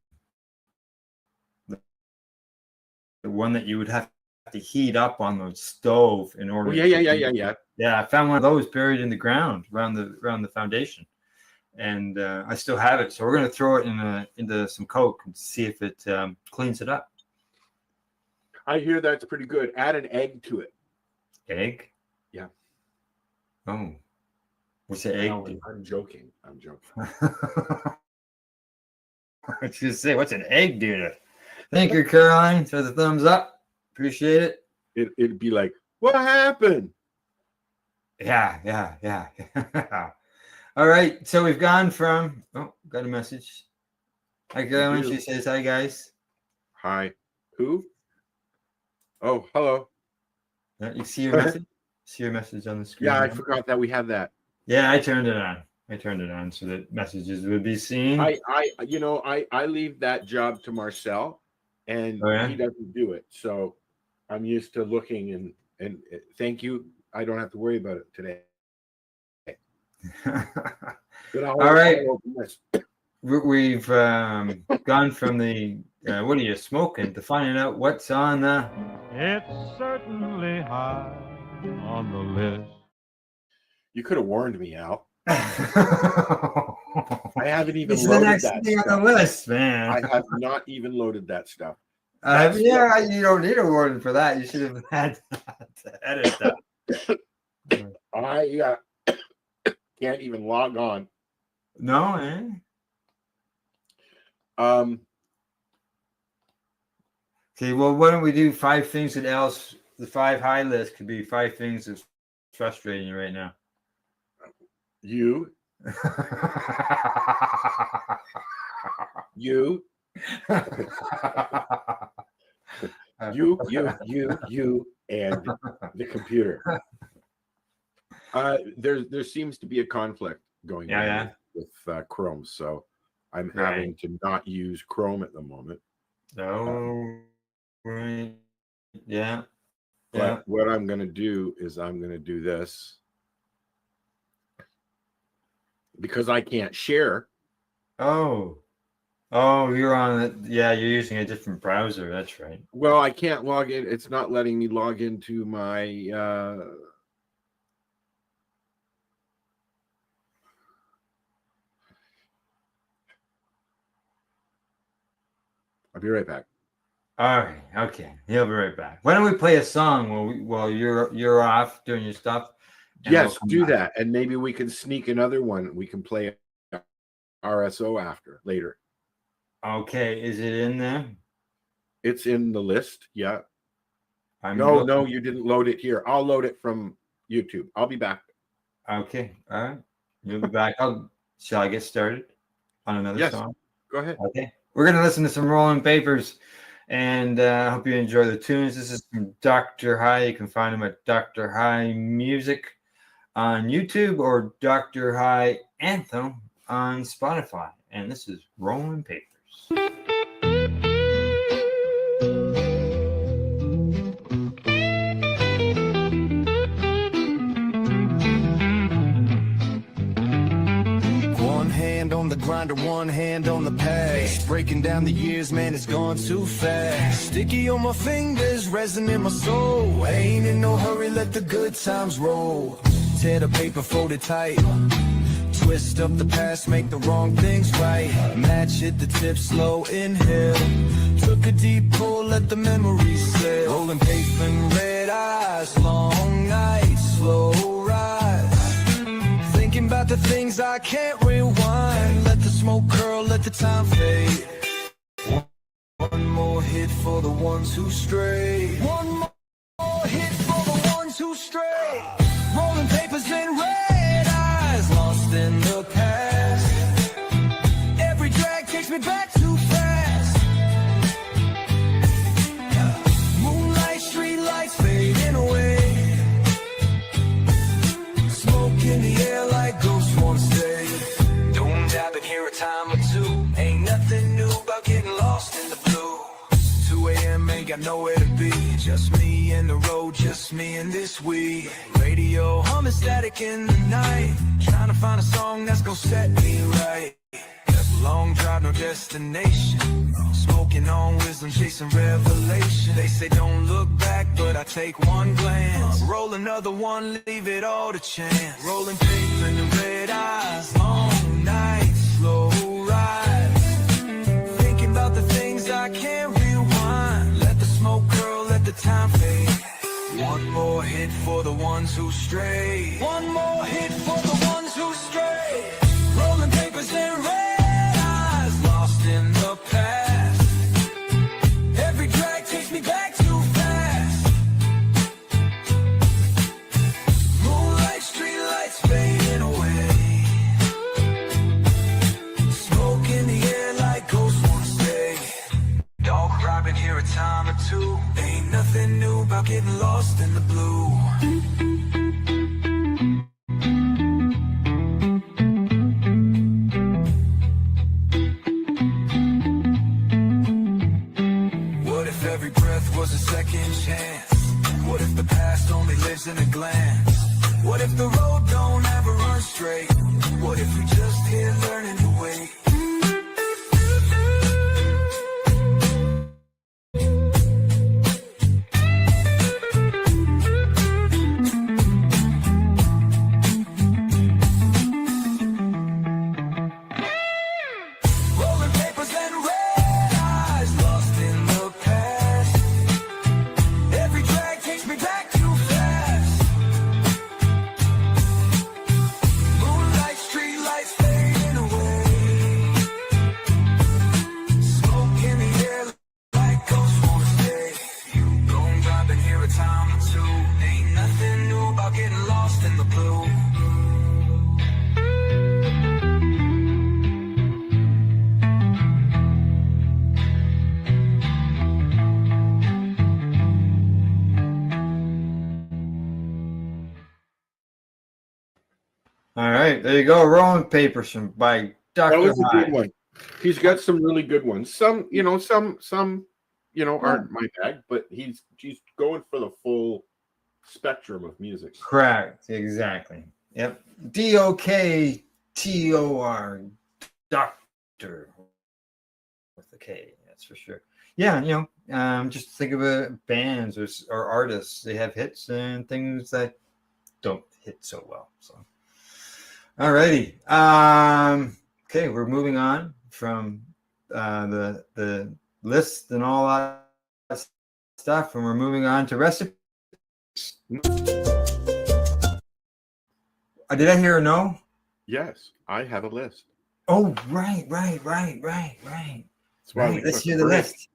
The one that you would have to heat up on the stove in order. Yeah, I found one of those buried in the ground around the foundation, and I still have it. So we're gonna throw it into some Coke and see if it cleans it up. I hear that's pretty good. Add an egg to it. Egg? Yeah. Oh, what's the egg? No, I'm joking. I was gonna say, what's an egg do to it? Thank you, Caroline, for the thumbs up. Appreciate it. It'd be like, what happened? Yeah. All right. So we've gone from got a message. Hi, Caroline. She says, hi, guys. Hi. Who? Oh, hello. You see your message? See your message on the screen. Yeah, I forgot that we have that. Yeah, I turned it on so that messages would be seen. I leave that job to Marcel, and he doesn't do it. So I'm used to looking and thank you. I don't have to worry about it today. All right. We've gone from the what are you smoking to finding out what's on the. It's certainly high on the list. You could have warned me, Al. I haven't even It's the loaded next that thing stuff. on the list, man. I have not even loaded that stuff. Yeah, you don't need a warden for that. You should have had to edit that. I can't even log on. No, eh? Okay, well, why don't we do 5 things that else? The 5 high list could be 5 things that's frustrating you right now. You. You. you, and the computer. There seems to be a conflict going on with Chrome, so I'm having to not use Chrome at the moment. No, right? Yeah. But what I'm going to do is I'm going to do this because I can't share. Oh, you're on it. Yeah, you're using a different browser. That's right. Well, I can't log in. It's not letting me log into my I'll be right back. All right. Okay. He'll be right back. Why don't we play a song while you're off doing your stuff? Yes, do that, and maybe we can sneak another one. We can play RSO later. Okay. Is it in there? It's in the list. Yeah. No, you didn't load it here. I'll load it from YouTube. I'll be back. Okay. All right. You'll be back. Shall I get started on another song? Go ahead. Okay. We're going to listen to some Rolling Papers, and I hope you enjoy the tunes. This is from Dr. High. You can find him at Dr. High Music on YouTube or Dr. High Anthem on Spotify. And this is Rolling Papers. On the grinder, one hand on the pad. Breaking down the years, man, it's gone too fast. Sticky on my fingers, resin in my soul. Ain't in no hurry, let the good times roll. Tear the paper, fold it tight. Twist up the past, make the wrong things right. Match hit the tip, slow inhale. Took a deep pull, let the memories sail. Rolling pavement, red eyes, long nights, slow rise. Thinking about the things I can't rewind. Let the smoke curl, let the time fade. One more hit for the ones who stray. One more hit for the ones who stray. Rolling papers and red eyes, lost in the past. Every drag takes me back too fast. Moonlight, street lights fading away. Smoke in the air like ghosts once stay. Don't I've been here a time or two. Ain't nothing new about getting lost in the blue. 2 a.m. ain't got nowhere to be. Just me and the road, just me and this weed. Radio humming static in the night. Trying to find a song that's gonna set me right. Long drive, no destination. Smoking on wisdom, chasing revelation. They say don't look back, but I take one glance. Roll another one, leave it all to chance. Rolling pavement and red eyes, long nights, slow rise. Thinking about the things I can't rewind. Let the smoke curl, let the time fade. One more hit for the ones who stray. One more hit for the ones who stray. Rolling papers and red. In the past, every drag takes me back too fast. Moonlight, street lights fading away. Smoke in the air like ghosts wanna stay. Dog robbing here a time or two. Ain't nothing new about getting lost in the blue. Was a second chance. What if the past only lives in a glance? What if the road don't ever run straight? What if we just here learning to wait? All right, there you go. Rolling Papers by That Dr. was a Hyde. good one. He's got some really good ones. Some, aren't my bag, but he's going for the full spectrum of music. Correct. Exactly. Yep. DOKTOR. Doctor. With the K. That's for sure. Yeah, just think of bands or artists. They have hits and things that don't hit so well. So, alrighty. Okay, we're moving on from the list and all that stuff, and we're moving on to recipes. Did I hear a no? Yes, I have a list. Oh, right. Let's hear the list.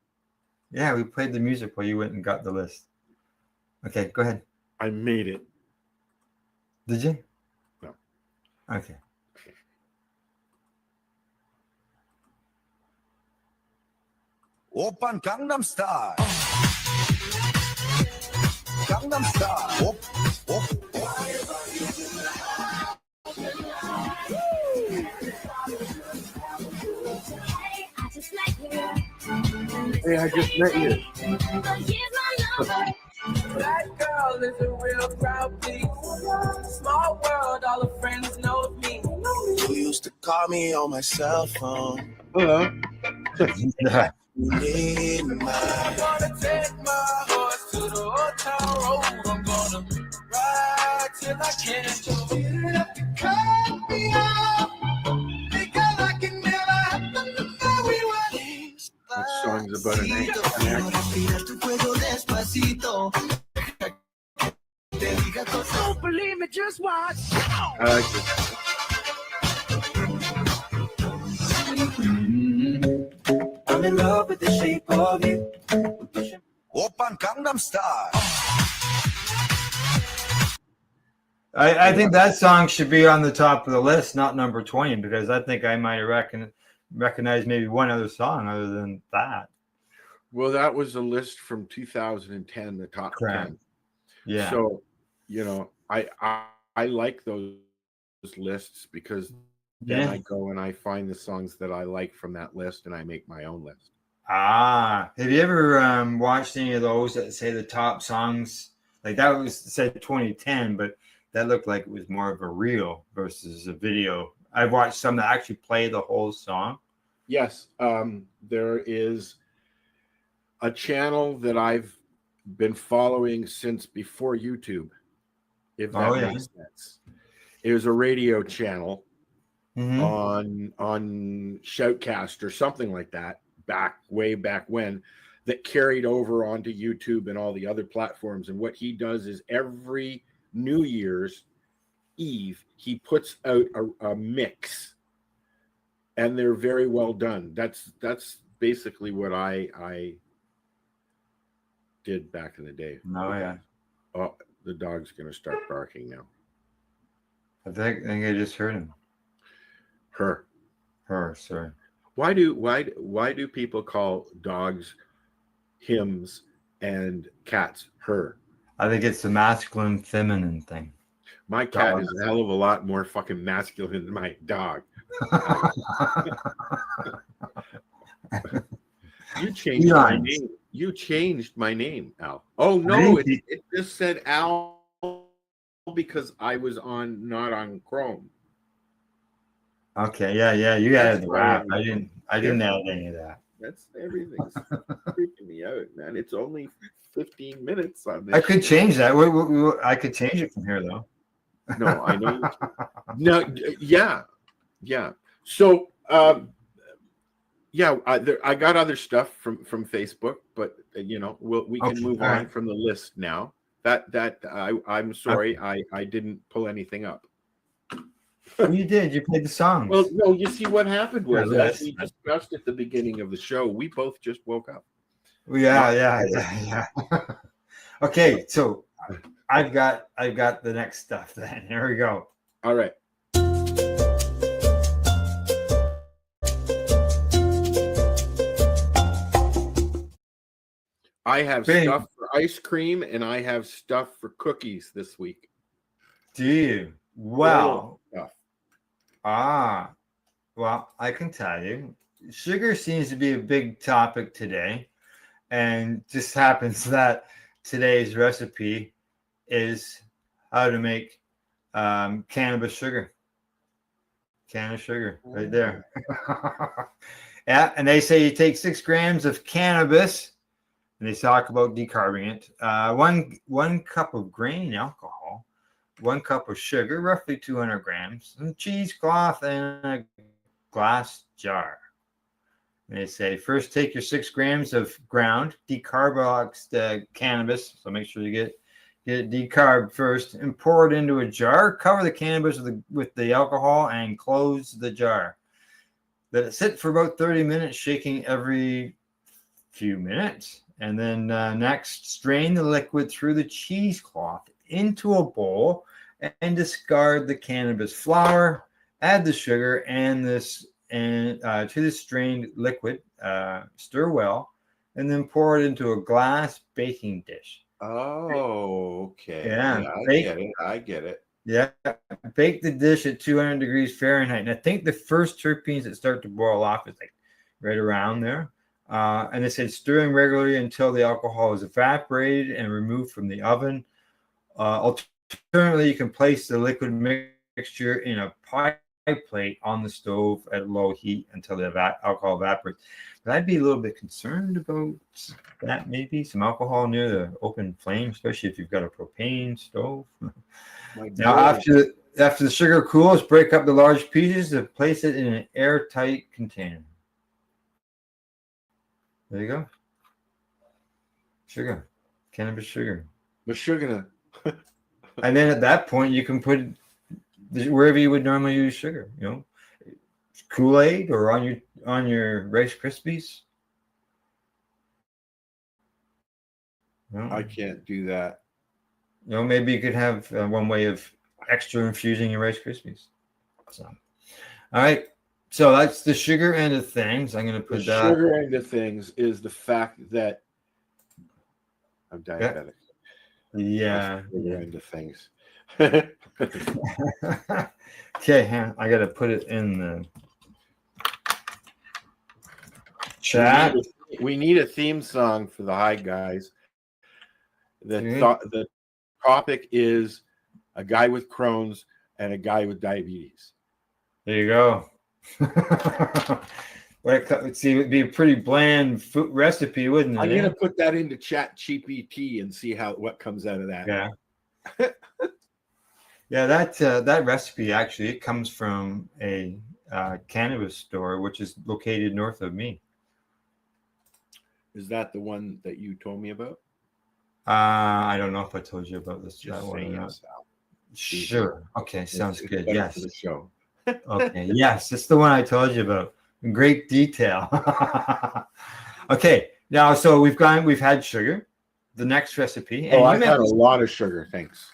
Yeah, we played the music while you went and got the list. Okay, go ahead. I made it. Did you? No. Okay. Open Gangnam Style. Gangnam Style. Op. Hey, I just met you. That girl is a real crowd, please. Small world, all her friends know me. You used to call me on my cell phone. Hello. I'm gonna take my horse to the hotel road. I'm gonna ride till I can't. You didn't have to cut me off because I can never have them the way we were. That song's about an anchor. Don't believe me, just watch. I like this. I'm in love with the shape of you. Open Gangnam Style. I think that song should be on the top of the list, not number 20, because I think I might have recognized maybe one other song other than that. Well, that was a list from 2010, the top 10. Yeah. So, I like those lists because then I go and I find the songs that I like from that list and I make my own list. Have you ever watched any of those that say the top songs? Like that was said 2010, but that looked like it was more of a reel versus a video. I've watched some that actually play the whole song. Yes, there is a channel that I've been following since before YouTube, if that makes sense. It was a radio channel on Shoutcast or something like that, way back when, that carried over onto YouTube and all the other platforms. And what he does is every New Year's Eve, he puts out a mix, and they're very well done. That's basically what I did back in the day. Oh, the dog's gonna start barking now. I think I just heard him. Her, sorry. Why do people call dogs hims and cats her? I think it's the masculine feminine thing. My cat is a hell of a lot more fucking masculine than my dog. You changed my name. You changed my name, Al. Oh no, it just said Al because I was not on Chrome. Okay, yeah, you added the rap. I didn't add any of that. That's everything's freaking me out, man. It's only 15 minutes on this. I could change that. I could change it from here though. No, I know. No, yeah. So, I got other stuff from Facebook, but we can move on from the list now. I'm sorry, I didn't pull anything up. Well, you did. You played the songs. Well, no, you see what happened was, as we discussed at the beginning of the show, we both just woke up. Yeah. Okay, so I've got the next stuff then. Here we go. All right. I have stuff for ice cream and I have stuff for cookies this week. Do you? Well, stuff. well, I can tell you, sugar seems to be a big topic today, and just happens that today's recipe is how to make cannabis sugar. Can of sugar, right there. Yeah, and they say you take 6 grams of cannabis, and they talk about decarbing it. One cup of grain alcohol, 1 cup of sugar, roughly 200 grams, some cheesecloth, and a glass jar. And they say first take your 6 grams of ground decarboxed cannabis. So make sure you get it decarb first, and pour it into a jar. Cover the cannabis with the alcohol and close the jar. Let it sit for about 30 minutes, shaking every few minutes. And then next, strain the liquid through the cheesecloth into a bowl and discard the cannabis flower. Add the sugar to the strained liquid. Stir well, and then pour it into a glass baking dish. Oh, okay. Yeah, I get it. Yeah, bake the dish at 200 degrees Fahrenheit. And I think the first terpenes that start to boil off is like right around there. And they said stirring regularly until the alcohol is evaporated and removed from the oven. Alternatively, you can place the liquid mixture in a pie plate on the stove at low heat until the alcohol evaporates. But I'd be a little bit concerned about that, maybe some alcohol near the open flame, especially if you've got a propane stove. Now, after the sugar cools, break up the large pieces and place it in an airtight container. There you go. Sugar, cannabis sugar. But sugar. And then at that point, you can put it wherever you would normally use sugar. You know, Kool-Aid or on your Rice Krispies. No. I can't do that. You know, maybe you could have one way of extra infusing your Rice Krispies. So, all right. So that's the sugar end of things. I'm going to put that. Sugar end of things is the fact that I'm diabetic. Yeah. Sugar end of things. Okay, I got to put it in the chat. We need a theme song for the Hi Guys. The topic is a guy with Crohn's and a guy with diabetes. There you go. Let's see, it would be a pretty bland food recipe, wouldn't it? I'm going to put that into Chat GPT and see what comes out of that. Yeah. Yeah, that recipe actually, it comes from a cannabis store, which is located north of me. Is that the one that you told me about? I don't know if I told you about this. Just that one or saying not. yes, Al. Sure. Okay, sounds It's good. better Yes. for the show. Okay. Yes, it's the one I told you about in great detail. Okay. Now, so we've had sugar. The next recipe. Oh, I've had a lot of sugar. Thanks.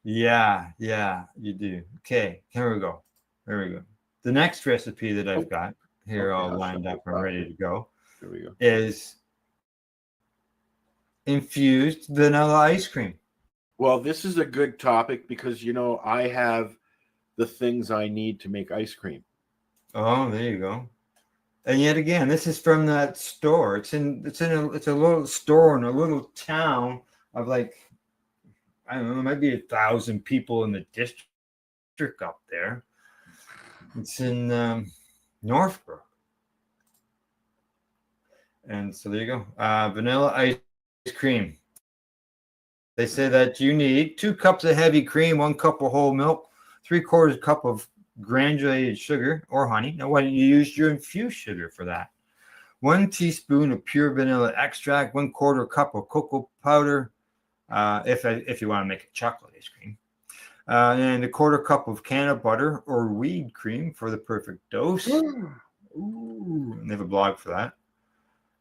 Yeah, you do. Okay, here we go. The next recipe that I've got here all lined up and ready to go. Here we go. Is infused vanilla ice cream. Well, this is a good topic because I have the things I need to make ice cream. Oh, there you go. And yet again, this is from that store. It's a little store in a little town of like, I don't know, there might be 1,000 people in the district up there. It's in Northbrook. And so there you go. Vanilla ice cream. They say that you need 2 cups of heavy cream, 1 cup of whole milk, 3/4 cup of granulated sugar or honey. Now, why don't you use your infused sugar for that? 1 teaspoon of pure vanilla extract, 1/4 cup of cocoa powder, if you want to make a chocolate ice cream, and 1/4 cup of can of butter or wheat cream for the perfect dose. Ooh, they have a blog for that.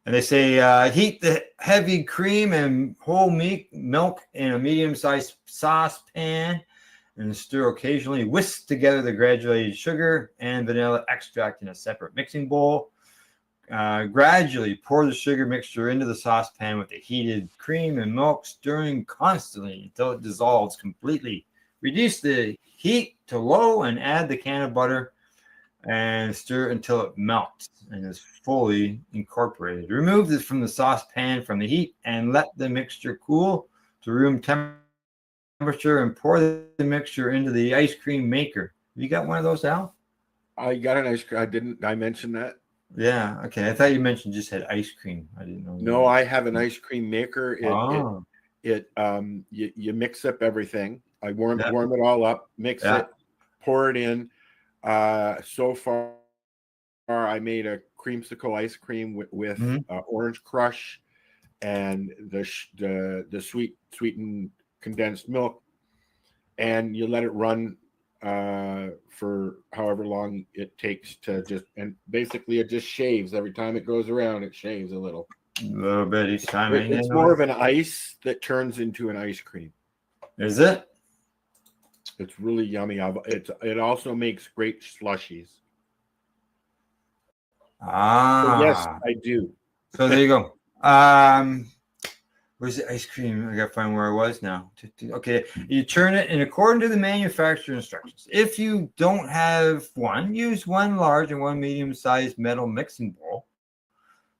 And they say heat the heavy cream and whole milk in a medium-sized saucepan and stir occasionally. Whisk together the granulated sugar and vanilla extract in a separate mixing bowl. Gradually pour the sugar mixture into the saucepan with the heated cream and milk, stirring constantly until it dissolves completely. Reduce the heat to low and add the can of butter and stir until it melts and is fully incorporated. Remove this from the saucepan from the heat and let the mixture cool to room temperature and pour the mixture into the ice cream maker. You got one of those, Al? I got an ice cream. I mention that? Yeah. Okay. I thought you mentioned just had ice cream. I didn't know. No, I have an ice cream maker. You mix up everything. I warm it all up, mix it, pour it in. So far, I made a creamsicle ice cream with orange crush and the sweetened condensed milk, and you let it run for however long it takes to and basically it just shaves every time it goes around. It shaves a little bit each time. It's more of an ice that turns into an ice cream. Is it? It's really yummy. It also makes great slushies. So yes, I do. So there you go. Where's the ice cream? I gotta find where I was now. Okay, you turn it in according to the manufacturer instructions. If you don't have one, use one large and one medium-sized metal mixing bowl.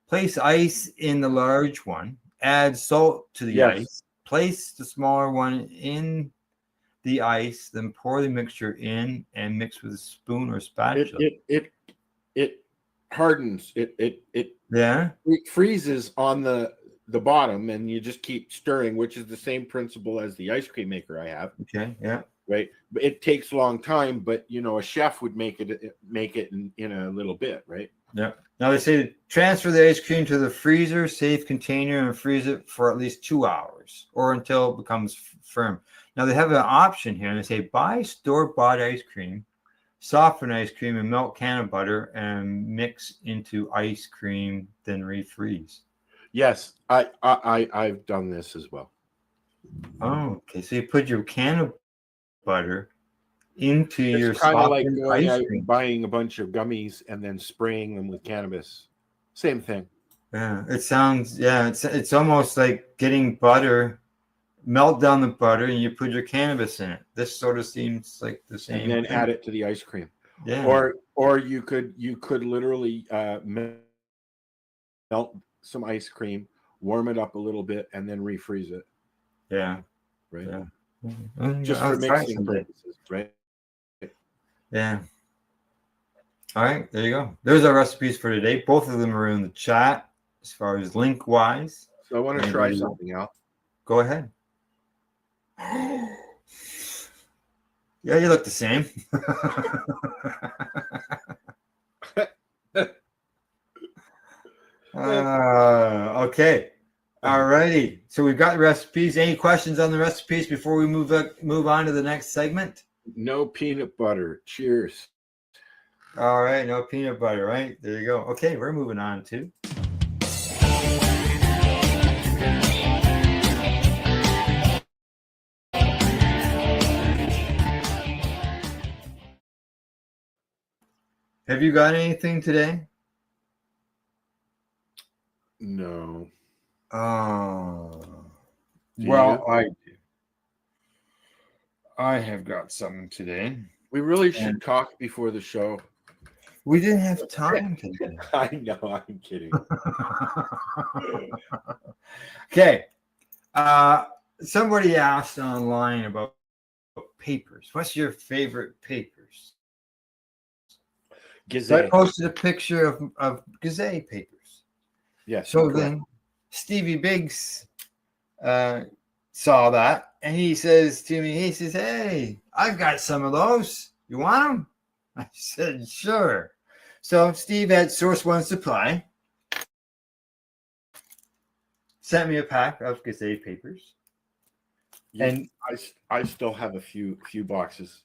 Place ice in the large one. Add salt to the ice. Place the smaller one in the ice. Then pour the mixture in and mix with a spoon or spatula. It hardens. It freezes on the bottom, and you just keep stirring, which is the same principle as the ice cream maker I have. Okay. Yeah. Right. But it takes a long time, but a chef would make it in a little bit, right? Yeah. Now they say transfer the ice cream to the freezer, safe container, and freeze it for at least 2 hours or until it becomes firm. Now they have an option here, and they say buy store-bought ice cream, soften ice cream, and melt can of butter and mix into ice cream, then refreeze. Yes, I've done this as well. Oh, okay. So you put your can of butter into your kind of like softened going ice out cream. and buying a bunch of gummies and then spraying them with cannabis. Same thing. Yeah, it sounds. Yeah, it's almost like getting butter. Melt down the butter and you put your cannabis in it. This sort of seems like the same. And then thing. add it to the ice cream. Yeah. Or you could literally melt some ice cream, warm it up a little bit, and then refreeze it. Yeah. Right. Yeah. Just for mixing purposes, right? Yeah. All right, there you go. There's our recipes for today. Both of them are in the chat as far as link wise. So I want to try something out. Go ahead. Yeah, you look the same. Okay. All righty. So we've got the recipes. Any questions on the recipes before we move on to the next segment? No peanut butter. Cheers. All right. No peanut butter, right? There you go. Okay, we're moving on to. Have you got anything today? No. Well, you? I have got something today. We really should talk before the show. We didn't have time today. I know, I'm kidding. Okay. Somebody asked online about papers. What's your favorite papers? So I posted a picture of Gazette papers. Yes. So then Stevie Biggs saw that and he says to me, he says, "Hey, I've got some of those. You want them?" I said, "Sure." So Steve had Source One Supply, sent me a pack of Gazette papers. And I still have a few boxes.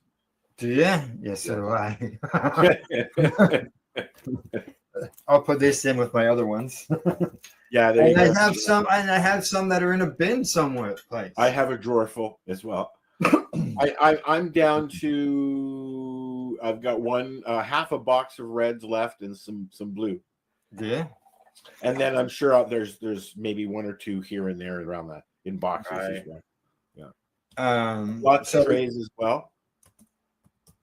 Do you? Yes, so do I. I'll put this in with my other ones. Yeah, and I have some, that are in a bin somewhere. Place. I have a drawer full as well. I'm down to. I've got one half a box of reds left and some blue. Yeah. And then I'm sure there's maybe one or two here and there around that in boxes as well. Yeah. Lots of trays as well.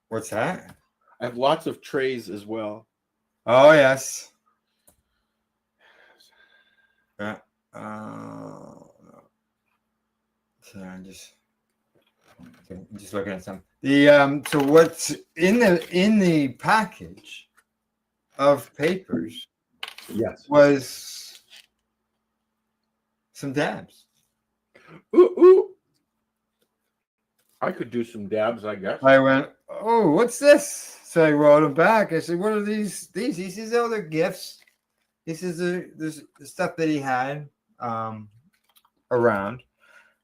What's that? I have lots of trays as well. Oh yes. Yeah. So I'm just looking at some. The so what's in the package of papers? Yes. Was some dabs. Ooh. I could do some dabs, I guess. I went, oh, what's this? So I wrote him back. I said, what are these? He says, oh, they're gifts. He says, there's the stuff that he had around.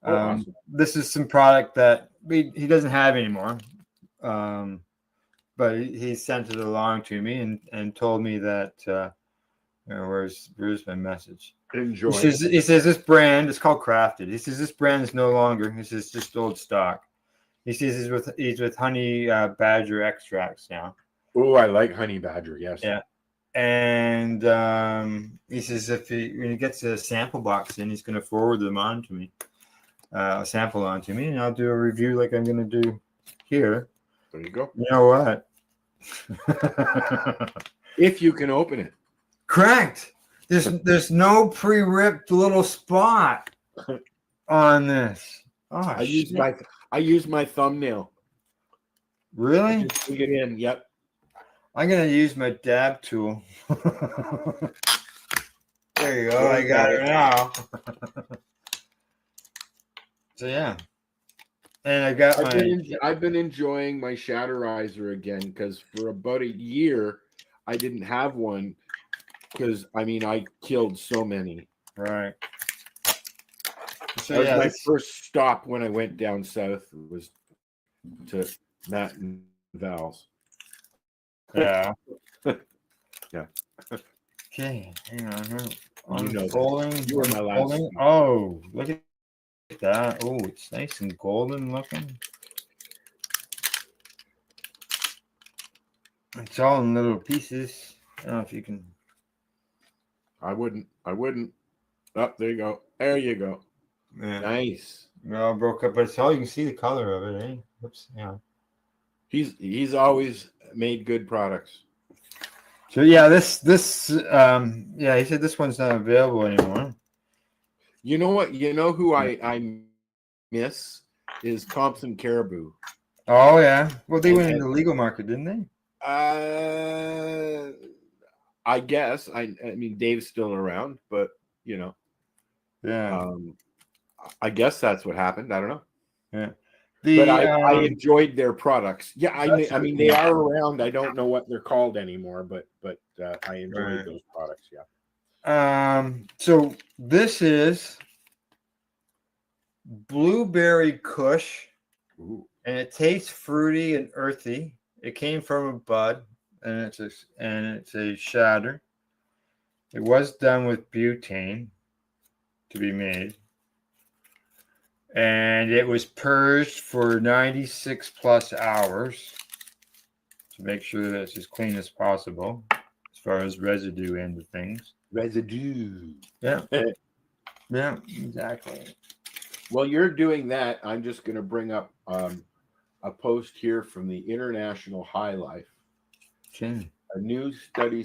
Awesome. This is some product that he doesn't have anymore. But he sent it along to me and told me that, where's my message? Enjoy. He says this brand is called Crafted. He says this brand is no longer. He says just old stock. He says he's with honey badger extracts now. Oh, I like honey badger. Yes. Yeah. And he says when he gets a sample box in, he's going to forward them on to me, a sample on to me, and I'll do a review like I'm going to do here. There you go. You know what? If you can open it. Correct. There's no pre-ripped little spot on this. Oh, I use my thumbnail. Really? Just dig it in. Yep. I'm gonna use my dab tool. There you go. I got it now. So yeah. And I got I've been enjoying my Shatterizer again because for about a year I didn't have one because I killed so many. Right. So that was my first stop when I went down south was to Matt and Val's. Yeah. Yeah. Okay. Hang on. You know Unfolding. you were my last. Oh, look at that. Oh, it's nice and golden looking. It's all in little pieces. I don't know if you can. I wouldn't. Oh, there you go. There you go. Yeah. Nice. It all broke up, but it's all you can see the color of it, eh? Oops. Yeah. He's always made good products. So yeah, this he said this one's not available anymore. You know what? You know who I miss is Thompson Caribou. Oh yeah. Well, they went into the legal market, didn't they? I guess. I mean, Dave's still around, but Yeah. I guess that's what happened. I don't know. Yeah. But I enjoyed their products. Yeah, I mean they are around. I don't know what they're called anymore, but I enjoyed those products. Yeah. So this is blueberry Kush, Ooh. and it tastes fruity and earthy. It came from a bud, and it's a shatter. It was done with butane to be made. And it was purged for 96 plus hours to make sure that it's as clean as possible as far as residue end of things. Residue. Yeah. Yeah, exactly. While you're doing that, I'm just going to bring up a post here from the International High Life. Okay. A new study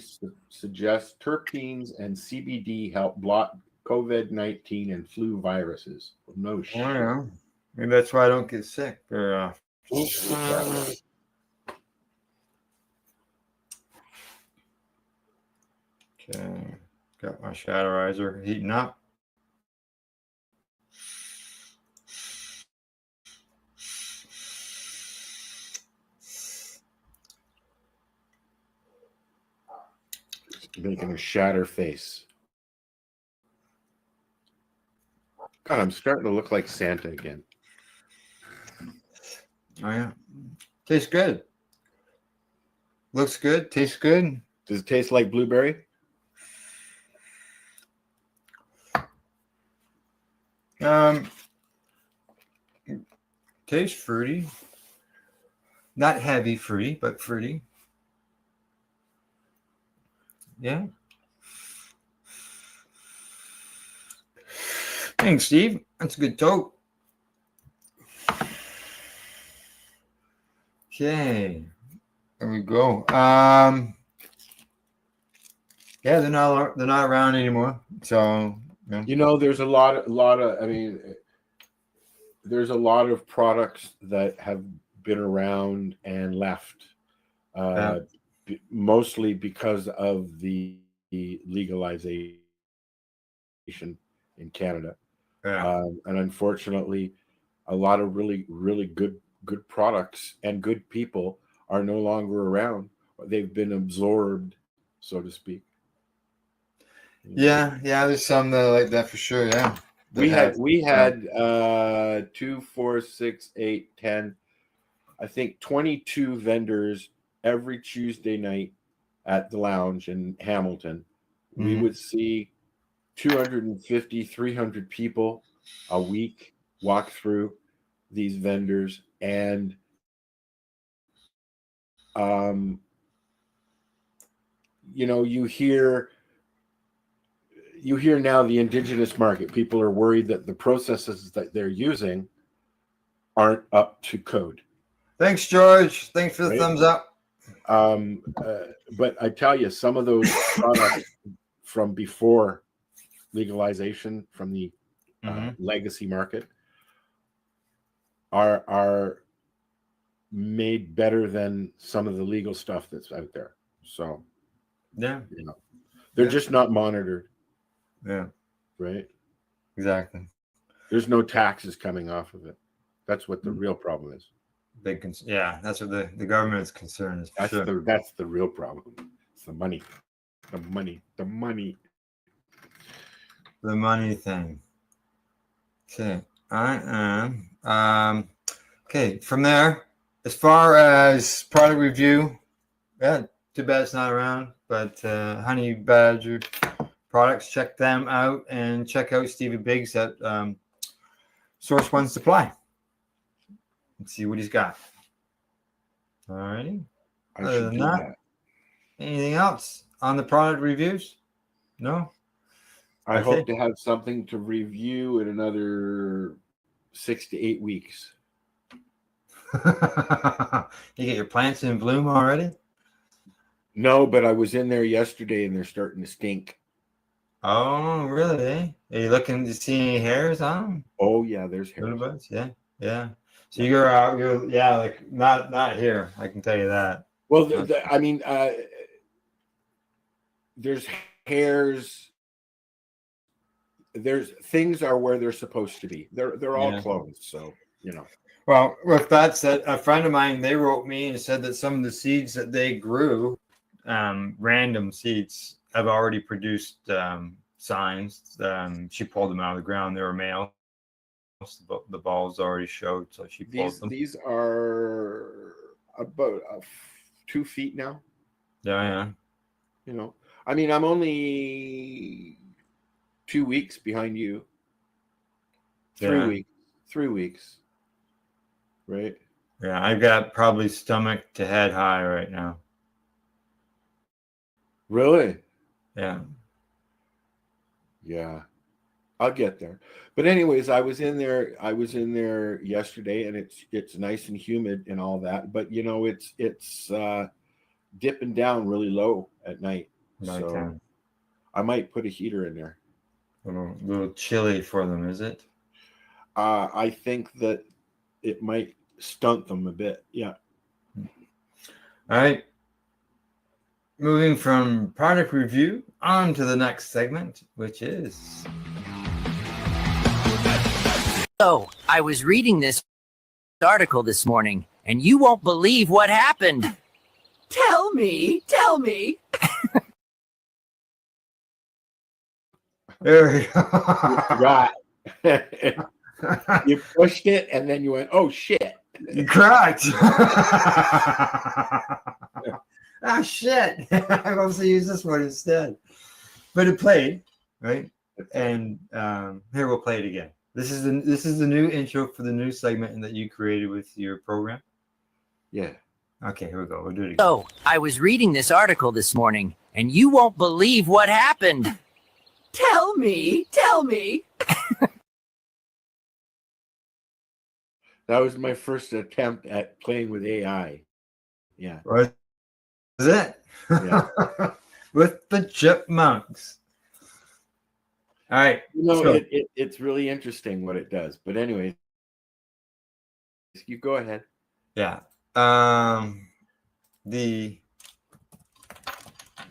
suggests terpenes and CBD help block COVID-19 and flu viruses. No shit. I don't know. Maybe that's why I don't get sick very often. Okay. Got my Shatterizer heating up. Making a shatter face. God, I'm starting to look like Santa again. Oh yeah. Tastes good. Looks good. Tastes good. Does it taste like blueberry? Tastes fruity. Not heavy fruity, but fruity. Yeah. Thanks, Steve. That's a good toke. Okay, there we go. Yeah, they're not around anymore. So You know, there's a lot of. I mean, there's a lot of products that have been around and left, mostly because of the legalization in Canada. And unfortunately, a lot of really good products and good people are no longer around. They've been absorbed, so to speak. Yeah, there's some that are like that for sure. Yeah, We had 2, 4, 6, 8, 10, I think 22 vendors every Tuesday night at the lounge in Hamilton. We would see 250, 300 people a week walk through these vendors, and you know, you hear now the indigenous market. People are worried that the processes that they're using aren't up to code. Thanks, George. Thanks for the thumbs up. But I tell you, some of those products from before legalization, from the legacy market, are made better than some of the legal stuff that's out there. So, yeah, you know, they're just not monitored. Yeah. Right. Exactly. There's no taxes coming off of it. That's what the real problem is. Yeah, that's what the government's concern is. That's the real problem. It's the money. The money thing. Okay. I am. Okay. From there, as far as product review, yeah, too bad it's not around. But Honey Badger products, check them out, and check out Stevie Biggs at Source One Supply. Let's see what he's got. All righty. Other than that, anything else on the product reviews? No. I hope to have something to review in another 6 to 8 weeks. You get your plants in bloom already? No, but I was in there yesterday and they're starting to stink. Oh, really? Are you looking to see any hairs on them? Oh, yeah, there's hairs. Yeah. So you're out. Like not here. I can tell you that. Well, I mean, there's hairs. There's things are where they're supposed to be. They're all closed, so you know. Well, with that said, a friend of mine, they wrote me and said that some of the seeds that they grew, random seeds, have already produced signs. She pulled them out of the ground. They were male. The balls already showed, so she pulled them. These are about 2 feet now. Yeah. You know, I mean, I'm only 2 weeks behind you. 3 weeks. 3 weeks. Right? Yeah, I've got probably stomach to head high right now. Really? Yeah. Yeah. I'll get there. But anyways, I was in there yesterday, and it's nice and humid and all that. But you know, it's dipping down really low at night. So I might put a heater in there. A little chilly for them, is it? I think that it might stunt them a bit. Yeah. All right. Moving from product review on to the next segment, which is... So, I was reading this article this morning, and you won't believe what happened. Tell me. There we go. Right. You pushed it, and then you went, oh, shit. Correct. Ah, shit. I obviously use this one instead. But it played, right? And here, we'll play it again. This is the new intro for the new segment that you created with your program. Yeah. Okay, here we go. We'll do it again. So, I was reading this article this morning, and you won't believe what happened. Tell me. That was my first attempt at playing with AI. Yeah. Was it? Yeah. With the chipmunks. All right. You know, so- it's really interesting what it does. But anyway, you go ahead. Yeah. The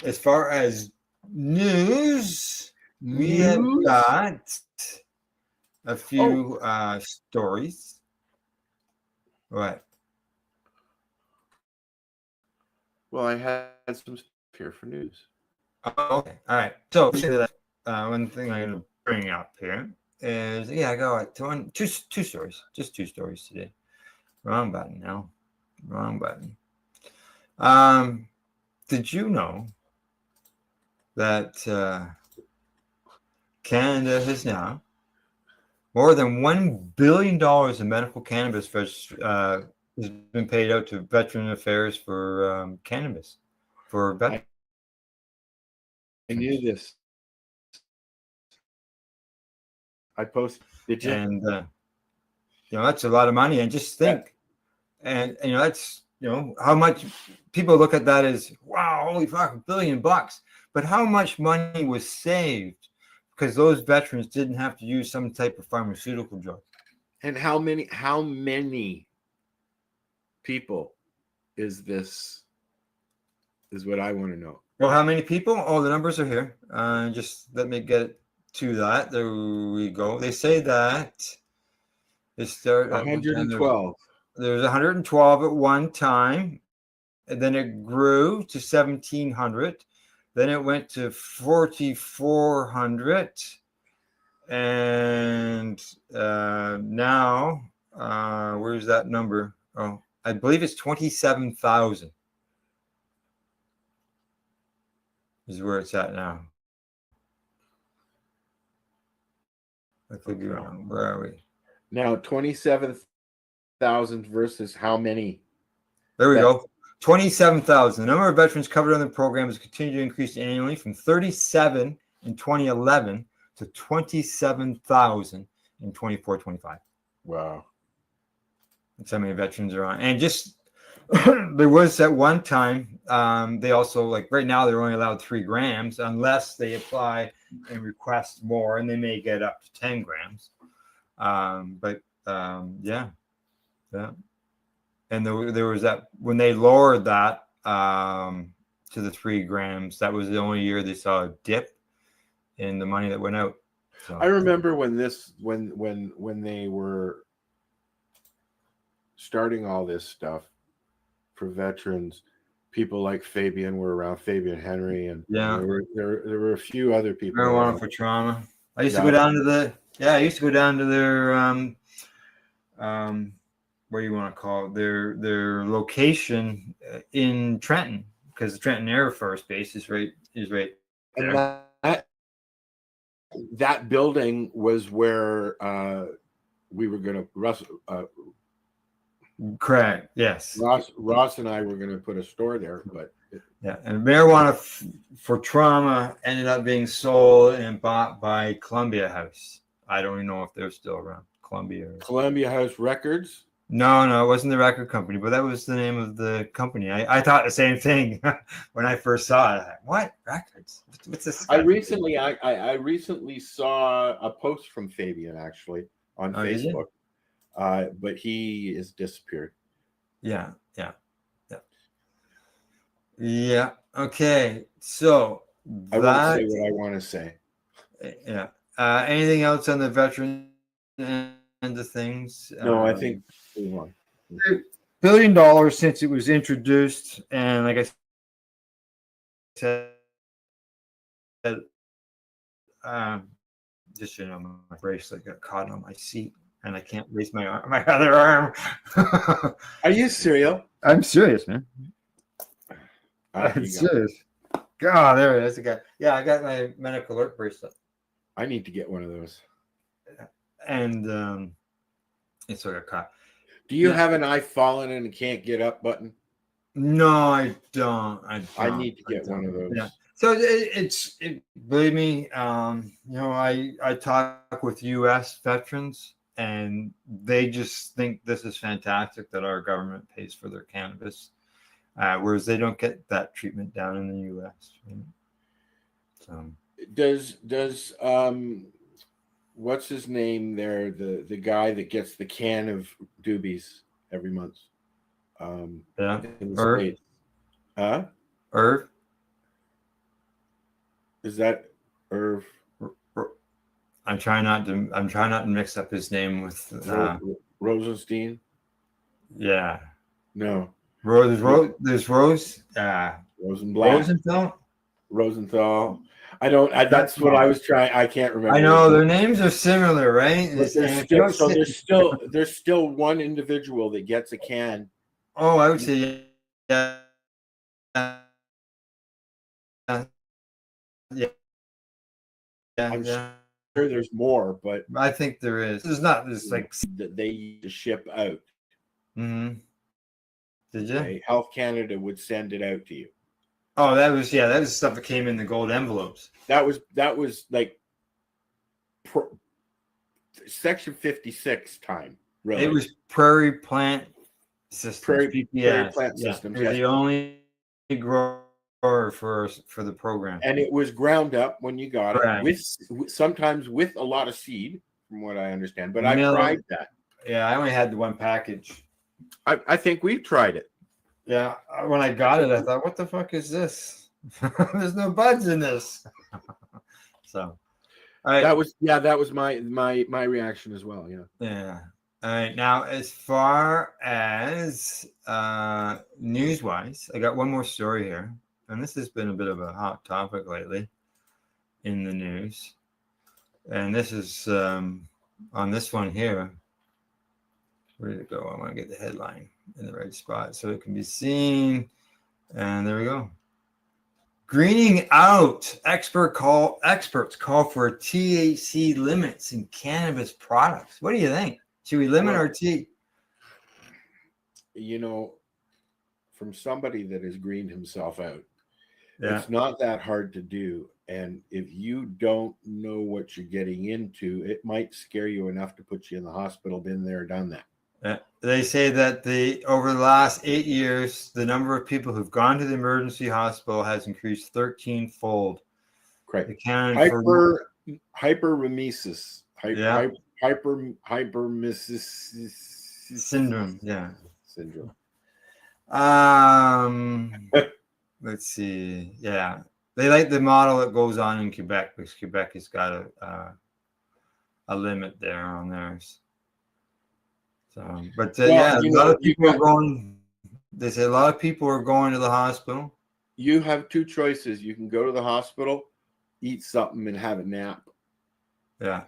as far as news, we have got a few stories. What? Well, I had some stuff here for news. Oh, okay. All right. So one thing I'm going to bring up here is I got two stories, just two stories today. Wrong button now. Wrong button. Did you know that Canada has now more than $1 billion in medical cannabis has been paid out to Veteran Affairs for cannabis for veterans. I knew this. I posted. Did you? And that's a lot of money. And just think, and that's how much people look at that as wow, holy fuck, $1 billion. But how much money was saved because those veterans didn't have to use some type of pharmaceutical drug. And how many people is this? Is what I want to know. Well, how many people? Oh, the numbers are here. Just let me get to that. There we go. They say that they start 112. There's 112 at one time, and then it grew to 1,700. Then it went to 4,400, and now where's that number? Oh, I believe it's 27,000. Is where it's at now. I could be wrong. Where are we? Now 27,000 versus how many? There we go. 27,000. The number of veterans covered under the program has continued to increase annually from 37 in 2011 to 27,000 in 24-25. Wow. That's how many veterans are on. And just there was at one time, they also, like right now, they're only allowed 3 grams unless they apply and request more, and they may get up to 10 grams. Yeah. And there was that when they lowered that to the 3 grams, that was the only year they saw a dip in the money that went out. So I remember when they were starting all this stuff for veterans, people like Fabian were around, Fabian Henry, and yeah, there were a few other people. Marijuana for trauma. I used to go down to their what do you want to call it? Their location in Trenton, because the Trenton Air Force Base is right there. And that building was where we were going to correct. Yes. Ross and I were going to put a store there, but yeah. And marijuana for trauma ended up being sold and bought by Columbia House. I don't even know if they're still around. Columbia House Records. No, it wasn't the record company, but that was the name of the company. I thought the same thing when I first saw it. What records? What's this? I recently saw a post from Fabian actually on Facebook, but he is disappeared. Yeah. Okay, so I won't say what I want to say. Yeah. Anything else on the veteran end of things? No, I think move on. $1 billion since it was introduced, and like I said, just my bracelet got caught on my seat, and I can't raise my other arm. Are you serious? I'm serious, man. I'm serious. God, there it is. Yeah, I got my medical alert bracelet. I need to get one of those. And it's sort of caught. Do you have an "I've fallen and can't get up" button? No, I don't. I need to get one of those. Yeah. So believe me, I talk with U.S. veterans, and they just think this is fantastic that our government pays for their cannabis. whereas they don't get that treatment down in the U.S. Right? So Does what's his name there? The guy that gets the can of doobies every month. Yeah, in the Irv. States. Huh? Irv. Is that Irv? I'm trying not to mix up his name with Rosenstein. Yeah. No. There's Rose. Rosenblatt. Rosenthal. I don't. That's what I was trying. I can't remember. I know their names are similar, right? But there's still one individual that gets a can. Oh, I would say yeah. Yeah. I'm sure there's more, but I think there is. There's like that they used to ship out. Mm-hmm. Did you? Okay. Health Canada would send it out to you. Oh, that was stuff that came in the gold envelopes. That was like Section 56 time. Really, it was Prairie Plant Systems. Prairie Plant Systems. They're the only grower for the program, and it was ground up when you got Correct. it, with sometimes with a lot of seed, from what I understand. But I tried that. Yeah, I only had the one package. I think we tried it. Yeah, when I got it, I thought, "What the fuck is this? There's no buds in this." So, that was my reaction as well. Yeah. Yeah. All right. Now, as far as news-wise, I got one more story here, and this has been a bit of a hot topic lately in the news. And this is on this one here. Where did it go? I want to get the headline in the right spot so it can be seen. And there we go. Greening out. Experts call for THC limits in cannabis products. What do you think? Should we limit our T? You know, from somebody that has greened himself out, Yeah. it's not that hard to do. And if you don't know what you're getting into, it might scare you enough to put you in the hospital. Been there, done that. They say that over the last 8 years, the number of people who've gone to the emergency hospital has increased 13-fold. Correct. Hyperemesis. Hyperemesis syndrome. Yeah. Syndrome. Let's see. Yeah. They like the model that goes on in Quebec because Quebec has got a limit there on theirs. So, but yeah, a lot of people are going. They say a lot of people are going to the hospital. You have two choices. You can go to the hospital, eat something, and have a nap. Yeah.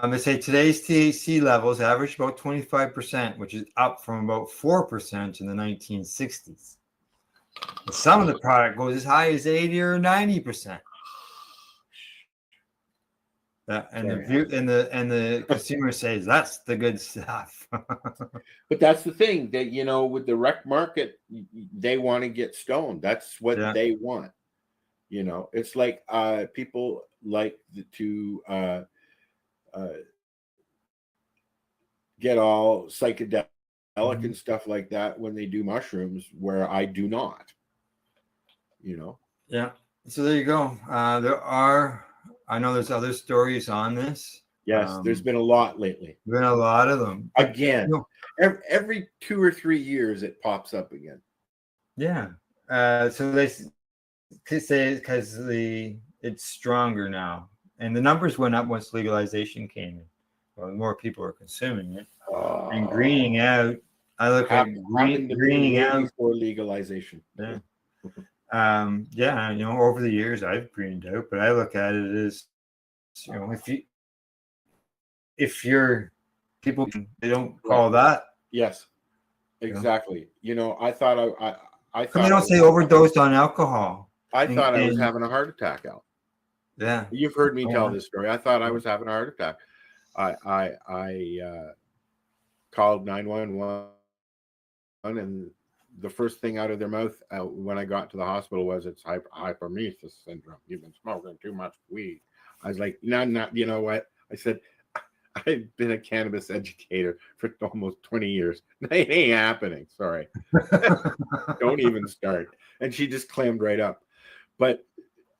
They say today's THC levels average about 25%, which is up from about 4% in the 1960s. But some of the product goes as high as 80 or 90%. And the consumer says that's the good stuff. But that's the thing that, you know, with the rec market, they want to get stoned. That's what they want. You know, it's like people like to get all psychedelic and stuff like that when they do mushrooms, where I do not. You know. Yeah. So there you go. I know there's other stories on this. Yes, there's been a lot lately. Been a lot of them. Again, every 2 or 3 years it pops up again. Yeah. So they say because it's stronger now, and the numbers went up once legalization came in. Well, more people are consuming it and greening out. I look at greening out before legalization. Yeah. Yeah, you know, over the years I've greened out, but I look at it as, you know, if you're people, they don't call that. Yes, exactly. You know, I thought I thought they don't say overdosed on alcohol. I thought I was having a heart attack, Al. Yeah, you've heard me tell this story. I thought I was having a heart attack. I called 911, and the first thing out of their mouth when I got to the hospital was, "It's hyperemesis syndrome. You've been smoking too much weed." I was like, "No, you know what?" I said, I've been a cannabis educator for almost 20 years. It ain't happening. Sorry. Don't even start. And she just clammed right up. But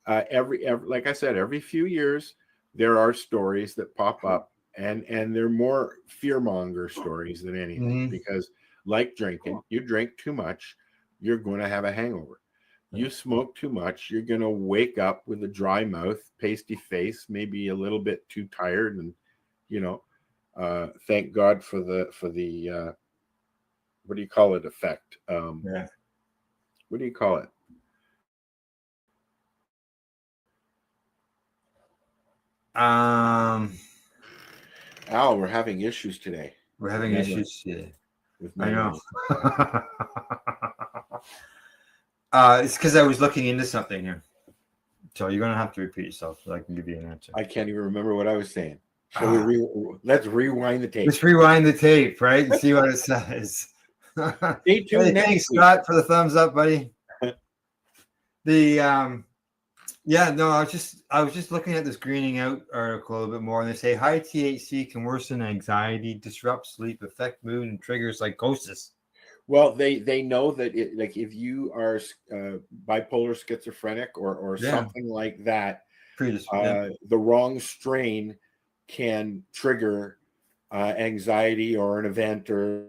every like I said, every few years there are stories that pop up, and they're more fearmonger stories than anything. Because like drinking, you drink too much, you're going to have a hangover. You smoke too much, you're going to wake up with a dry mouth, pasty face, maybe a little bit too tired, and thank God for the what do you call it effect? Yeah. What do you call it? Al, we're having issues today. We're having issues today. With I know. memory. It's because I was looking into something here. So you're gonna have to repeat yourself so I can give you an answer. I can't even remember what I was saying. Shall we let's rewind the tape. Let's rewind the tape, right? And see what it says. Stay tuned Hey, next thanks, week. Scott, for the thumbs up, buddy. I was just looking at this greening out article a little bit more, and they say high THC can worsen anxiety, disrupt sleep, affect mood, and trigger psychosis. Well, they know that like if you are bipolar, schizophrenic, or something like that, the wrong strain can trigger anxiety or an event or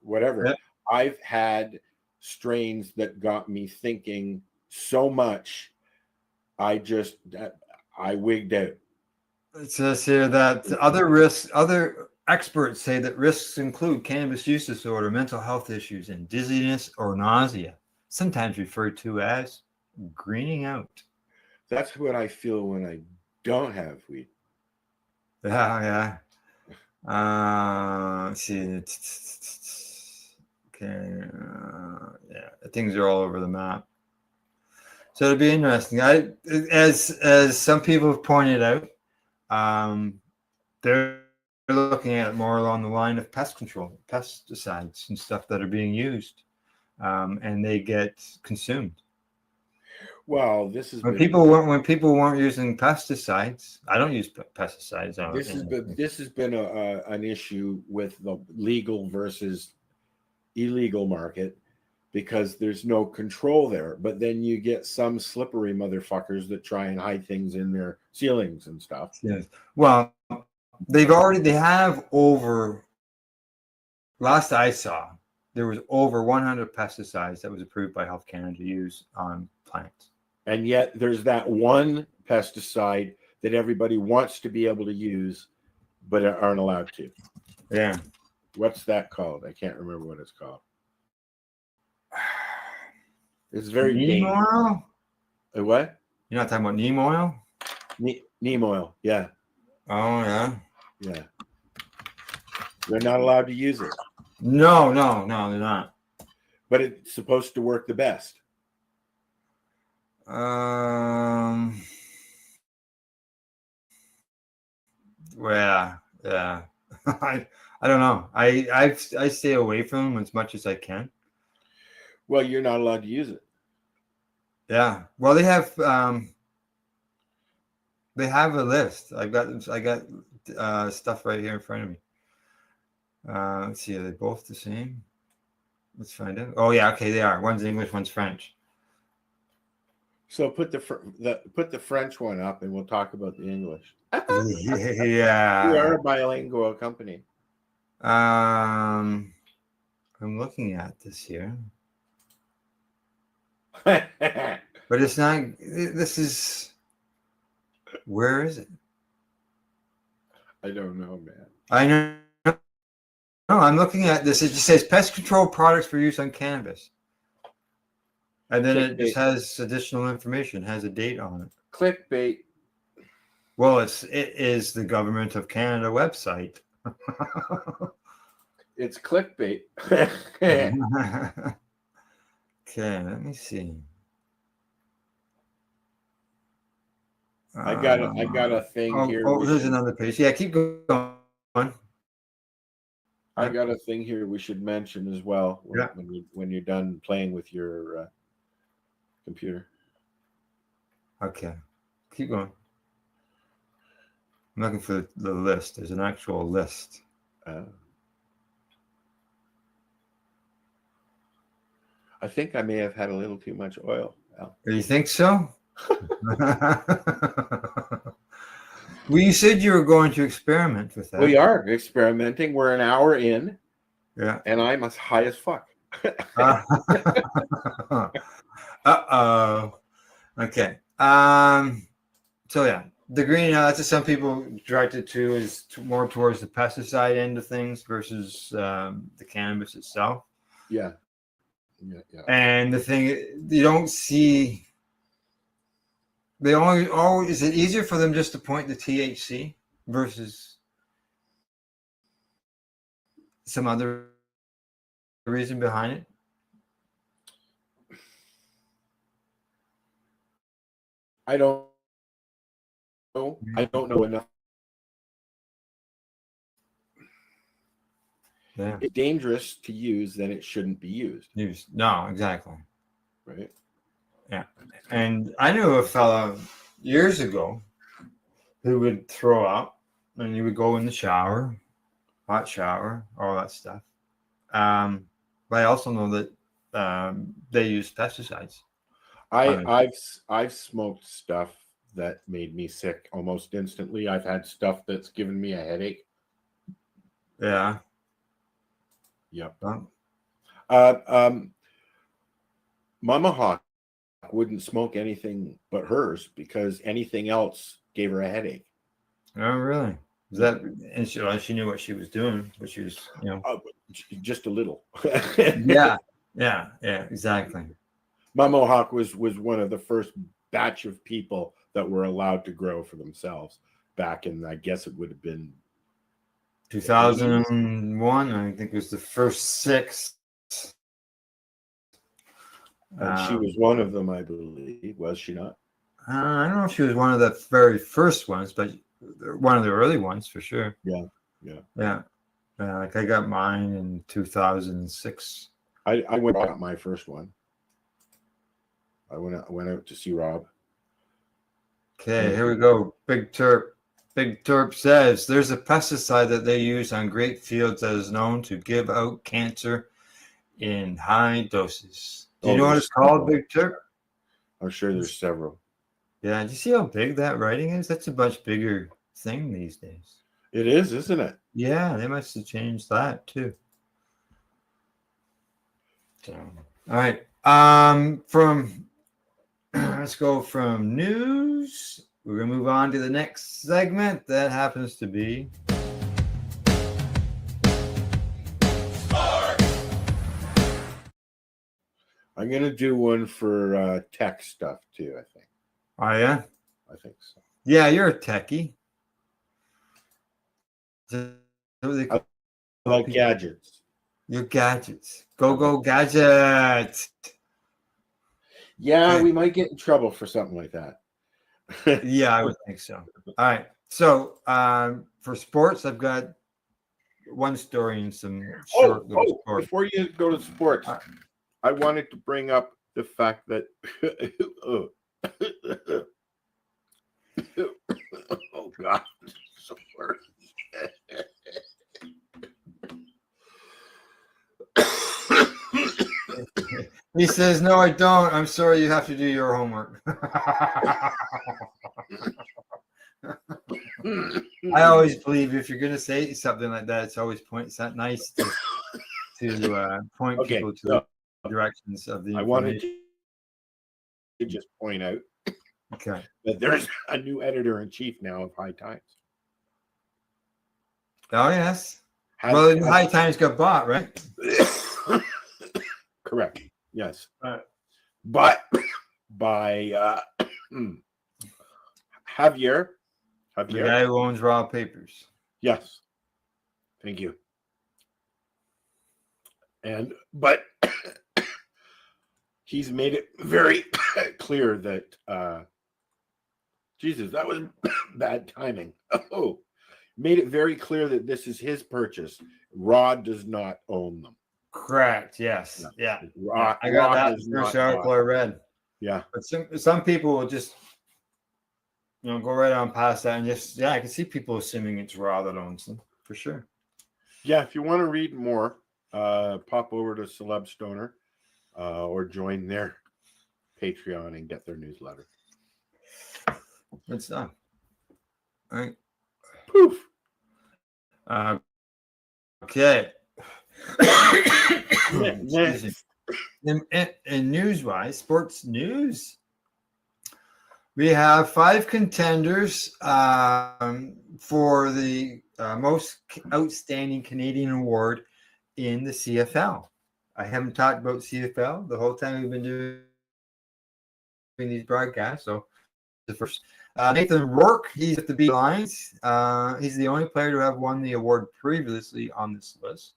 whatever. Yep. I've had strains that got me thinking so much, I wigged out. It says here that other experts say that risks include cannabis use disorder, mental health issues, and dizziness or nausea, sometimes referred to as greening out. That's what I feel when I don't have weed. Yeah. Let's see. Okay. Things are all over the map. So it'll be interesting. As some people have pointed out, they're looking at it more along the line of pest control, pesticides and stuff that are being used, and they get consumed. Well, this is when people weren't using pesticides. I don't use pesticides. This has been an issue with the legal versus illegal market, because there's no control there. But then you get some slippery motherfuckers that try and hide things in their ceilings and stuff. Yes. Well, they have over, last I saw, there was over 100 pesticides that was approved by Health Canada to use on plants. And yet there's that one pesticide that everybody wants to be able to use, but aren't allowed to. Yeah. What's that called? I can't remember what it's called. It's very neem oil. What? You're not talking about neem oil? Neem oil, yeah. Oh yeah. Yeah. They're not allowed to use it. No, they're not. But it's supposed to work the best. Well, yeah. I don't know. I stay away from them as much as I can. Well, you're not allowed to use it. Yeah. Well, they have a list. I got stuff right here in front of me. Let's see. Are they both the same? Let's find out. Oh yeah. Okay, they are. One's English, one's French. So put the French one up, and we'll talk about the English. Yeah. We are a bilingual company. I'm looking at this here. But it's not. This is. Where is it? I don't know, man. I know. No, I'm looking at this. It just says pest control products for use on cannabis, and then it just has additional information. Has a date on it. Clickbait. Well, it is the Government of Canada website. It's clickbait. Okay, let me see. I got a thing here. Oh, there's another page. Yeah, keep going. I got a thing here we should mention as well when you're done playing with your computer. Okay, keep going. I'm looking for the list. There's an actual list. I think I may have had a little too much oil. Al. Do you think so? Well, you said you were going to experiment with that. We are experimenting. We're an hour in. Yeah. And I'm as high as fuck. Uh-oh. Okay. So yeah, the greenhouse that some people directed to is more towards the pesticide end of things versus the cannabis itself. Yeah. And the thing you don't see, they always is it easier for them just to point the THC versus some other reason behind it? I don't know. I don't know enough. Yeah. It's dangerous to use, then it shouldn't be used. No, exactly. Right. Yeah. And I knew a fella years ago who would throw up and he would go in the shower, hot shower, all that stuff. But I also know that they use pesticides. I've smoked stuff that made me sick almost instantly. I've had stuff that's given me a headache. Yeah. Yep. Huh? Mama Hawk wouldn't smoke anything but hers because anything else gave her a headache. Oh, really? Is that and she knew what she was doing, but she was, just a little. yeah, exactly. Mama Hawk was one of the first batch of people that were allowed to grow for themselves back in, I guess it would have been 2001. I think it was the first 6. And she was one of them, I believe. Was she not? I don't know if she was one of the very first ones, but one of the early ones for sure. Yeah. Like I got mine in 2006. I went and got my first one. I went out to see Rob. Okay, here we go. Big Terp. Big Terp says there's a pesticide that they use on grape fields that is known to give out cancer in high doses. Do you know what it's called, Big Terp? I'm sure there's several. Yeah, do you see how big that writing is? That's a much bigger thing these days. It is, isn't it? Yeah, they must have changed that too. So, all right. Let's go from news. We're gonna move on to the next segment. That happens to be I'm gonna do one for tech stuff too, I think. Oh yeah? I think so. Yeah, you're a techie. I like gadgets. Your gadgets. Go gadgets. Yeah, we might get in trouble for something like that. Yeah, I would think so. All right. So for sports, I've got one story and some short little sports. Before you go to sports, I wanted to bring up the fact that oh God, so worse. He says, "No, I don't. I'm sorry. You have to do your homework." I always believe if you're going to say something like that, it's always it's not nice to point people to the directions of the. I wanted to just point out, that there's a new editor-in-chief now of High Times. Oh yes. Well, High Times got bought, right? Correct. Yes. But by Javier. The guy who owns Raw Papers. Yes. Thank you. But he's made it very clear that Jesus, that was bad timing. Oh, made it very clear that this is his purchase. Rod does not own them. Correct. Yes. Yeah. I got Rod that first article I read. Yeah. But some people will just go right on past that and just I can see people assuming it's Raw that owns them for sure. Yeah, if you want to read more, pop over to Celeb Stoner or join their Patreon and get their newsletter. Good stuff. All right. Poof. Okay. Next. In news-wise, sports news, we have 5 contenders for the most outstanding Canadian award in the CFL. I haven't talked about CFL the whole time we've been doing these broadcasts, so the first. Nathan Rourke, he's at the B Lions. He's the only player to have won the award previously on this list,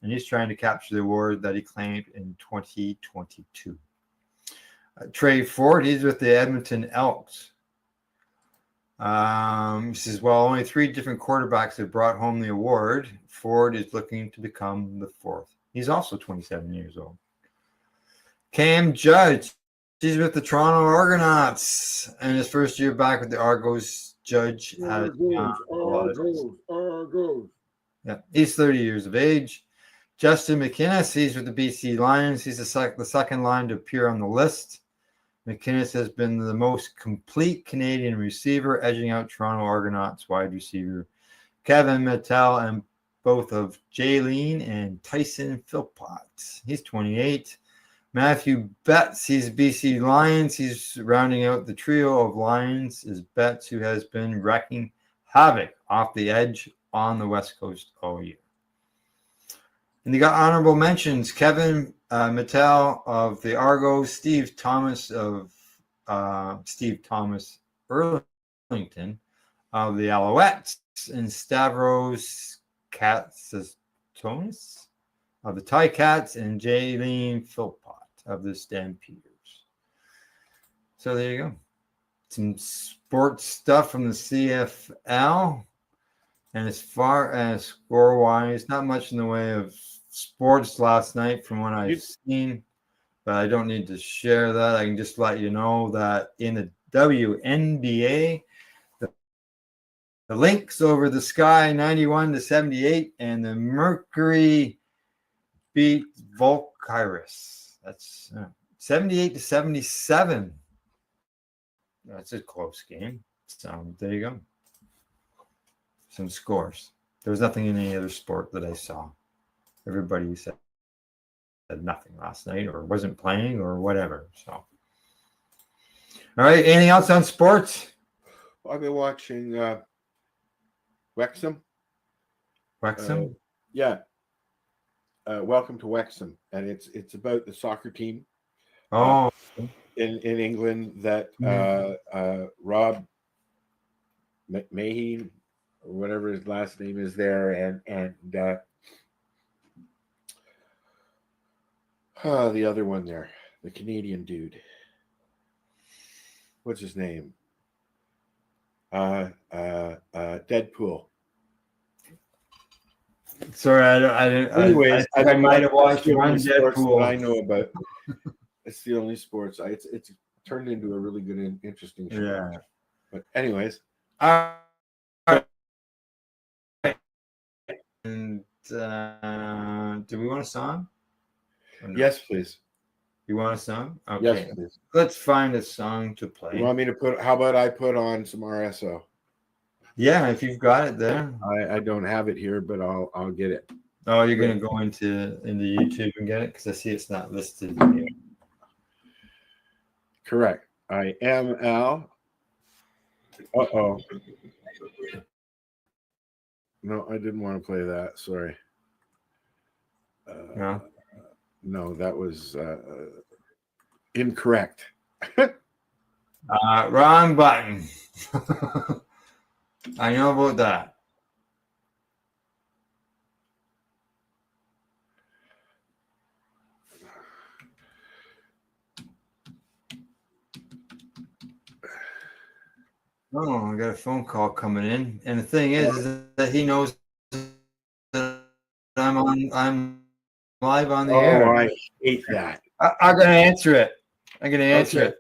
and he's trying to capture the award that he claimed in 2022. Trey Ford, he's with the Edmonton Elks. He says, well, only 3 different quarterbacks have brought home the award. Ford is looking to become the 4th. He's also 27 years old. Cam Judge, he's with the Toronto Argonauts. And his first year back with the Argos, Judge had Argos. Yeah, he's 30 years of age. Justin McInnes, he's with the BC Lions. He's the second line to appear on the list. McInnes has been the most complete Canadian receiver, edging out Toronto Argonauts wide receiver Kevin Mattel and both of Jaylene and Tyson Philpott. He's 28. Matthew Betts, he's BC Lions. He's rounding out the trio of Lions is Betts, who has been wrecking havoc off the edge on the West Coast all year. And you got honorable mentions: Kevin Mattel of the Argos, Steve Thomas Burlington of the Alouettes, and Stavros Katsastonis of the Ticats, and Jaylene Philpott of the Stampeders. So there you go. Some sports stuff from the CFL. And as far as score-wise, not much in the way of sports last night from what I've seen, but I don't need to share that. I can just let you know that in the WNBA, the Lynx over the Sky 91-78, and the Mercury beat Volkyrus. That's 78-77. That's a close game. So there you go. Some scores. There was nothing in any other sport that I saw. Everybody said nothing last night or wasn't playing or whatever. So, all right. Anything else on sports? I've been watching Wrexham. Wrexham? Yeah. Welcome to Wrexham. And it's about the soccer team in England that Rob McMahon, or whatever his last name is there, and the other one there, the Canadian dude. What's his name? Deadpool. Sorry, I didn't. Anyways, I might have watched one Deadpool. I know about. It's the only sports. It's turned into a really good and interesting show. Yeah. But anyways. And do we want a song? No? Yes, please. You want a song? Okay. Yes, please. Let's find a song to play. You want me to put? How about I put on some RSO? Yeah, if you've got it there. I don't have it here, but I'll get it. Oh, you're gonna go into YouTube and get it because I see it's not listed here. Correct. I am Al. No, I didn't want to play that. Sorry. No. No, that was incorrect. Wrong button. I know about that. Oh, I got a phone call coming in, and the thing is that he knows that I'm live on the air. Oh, I hate that. I'm gonna answer it. I'm gonna answer it.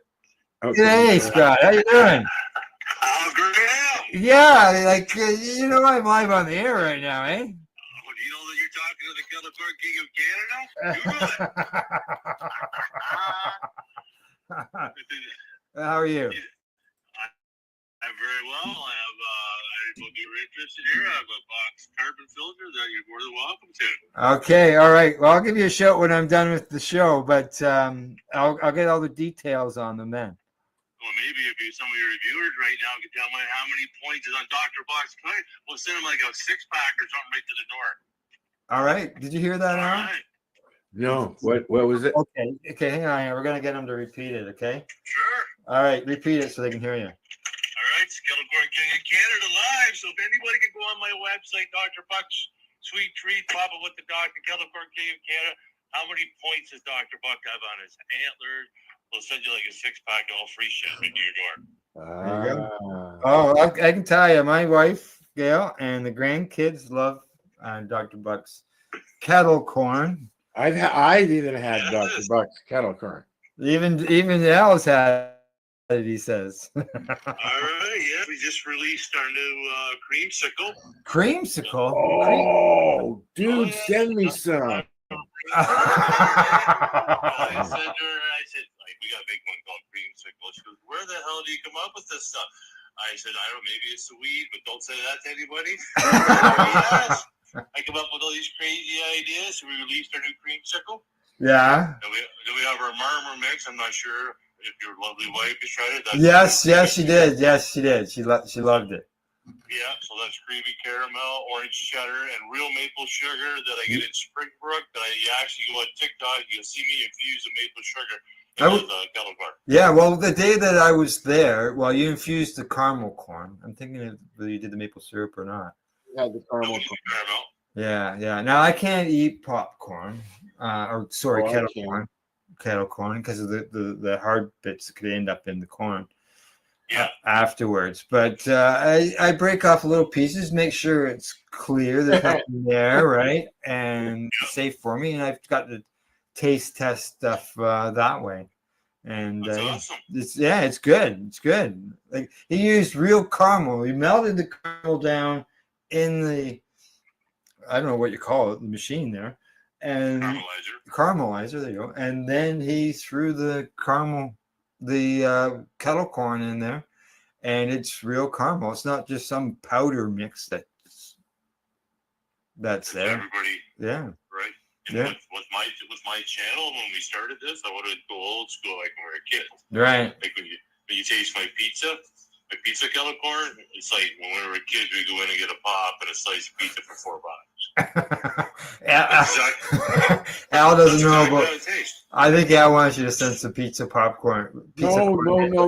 Okay. Hey, Scott, how you doing? All Yeah, like you know, I'm live on the air right now, eh? Oh, do you know that you're talking to the Kettle Corn King of Canada? How are you? I'm very well. I have, if you're interested here, I have a box carbon filter that you're more than welcome to. Okay, all right. Well, I'll give you a shout when I'm done with the show, but I'll get all the details on them then. Well, maybe if some of your viewers right now can tell me how many points is on Dr. Box plate, we'll send them like a 6-pack or something right to the door. All right. Did you hear that, Al? No. What was it? Okay. Okay, hang on. We're gonna get them to repeat it. Okay. Sure. All right. Repeat it so they can hear you. All right, Kettle Corn King of Canada live. So if anybody can go on my website, Dr. Buck's Sweet Treat, pop up with the Kettle Corn King of Canada. How many points does Dr. Buck have on his antlers? We'll send you like a 6-pack of all free shit right to your door. There you go. Oh, I can tell you, my wife Gail and the grandkids love Dr. Buck's kettle corn. I've even had Dr. Buck's kettle corn. Even Al's had it, he says. All right, yeah, we just released our new creamsicle. Creamsicle? Oh, dude, send me some. I said to her, like, we got a big one called creamsicle. She goes, where the hell do you come up with this stuff? I said, I don't know, maybe it's the weed, but don't say that to anybody. Yes. I come up with all these crazy ideas, so we released our new creamsicle. Yeah. Then we have our murmur mix. I'm not sure if your lovely wife has tried it. Yes, she did. Yes, she did. She loved it. Yeah, so that's creamy caramel, orange cheddar, and real maple sugar that I get in Springbrook. You actually go on TikTok, you'll see me infuse the maple sugar into the kettle corn. Yeah, well, the day that I was there, well, you infused the caramel corn. I'm thinking if you did the maple syrup or not. Yeah, the caramel. Yeah. Now I can't eat popcorn, kettle corn, because of the hard bits that could end up in the corn. Afterwards, but I break off little pieces, make sure it's clear, there's nothing there, right, and safe for me, and I've got to taste test stuff that way, and awesome. It's good. Like he used real caramel. He melted the caramel down in the, I don't know what you call it, the machine there, and caramelizer. There you go, and then he threw the kettle corn in there, and it's real caramel. It's not just some powder mix that's there. Everybody, yeah, right? And yeah, with my channel, when we started this, I wanted to go old school like when we were kids. right. Like when you taste my pizza kettle corn, it's like when we were kids, we go in and get a pop and a slice of pizza for $4. Al doesn't know about. I think Al wants you to send some pizza popcorn. No,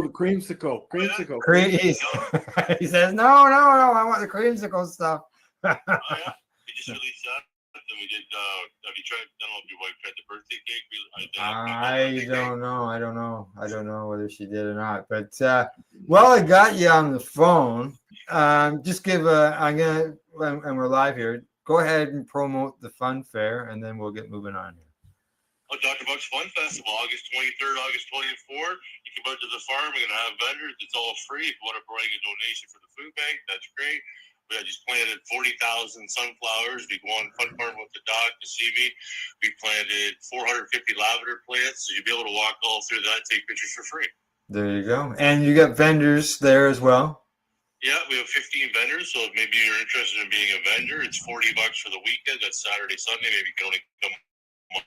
the creamsicle. He says, no, I want the creamsicle stuff. We just released that. And we did. Have you tried? I don't know if your wife tried the birthday cake. I don't know whether she did or not. But while I got you on the phone, just give I'm gonna, and we're live here. Go ahead and promote the fun fair, and then we'll get moving on here. Oh, Dr. Buck's Fun Festival, August 23rd, August 24th. You come out to the farm. We're going to have vendors. It's all free. If you want to bring a donation for the food bank, that's great. We just planted 40,000 sunflowers. We go on Fun Farm with the dog to see me. We planted 450 lavender plants. So you'll be able to walk all through that, take pictures for free. There you go. And you got vendors there as well? Yeah, we have 15 vendors. So if maybe you're interested in being a vendor, it's $40 for the weekend. That's Saturday, Sunday. Maybe you can only come one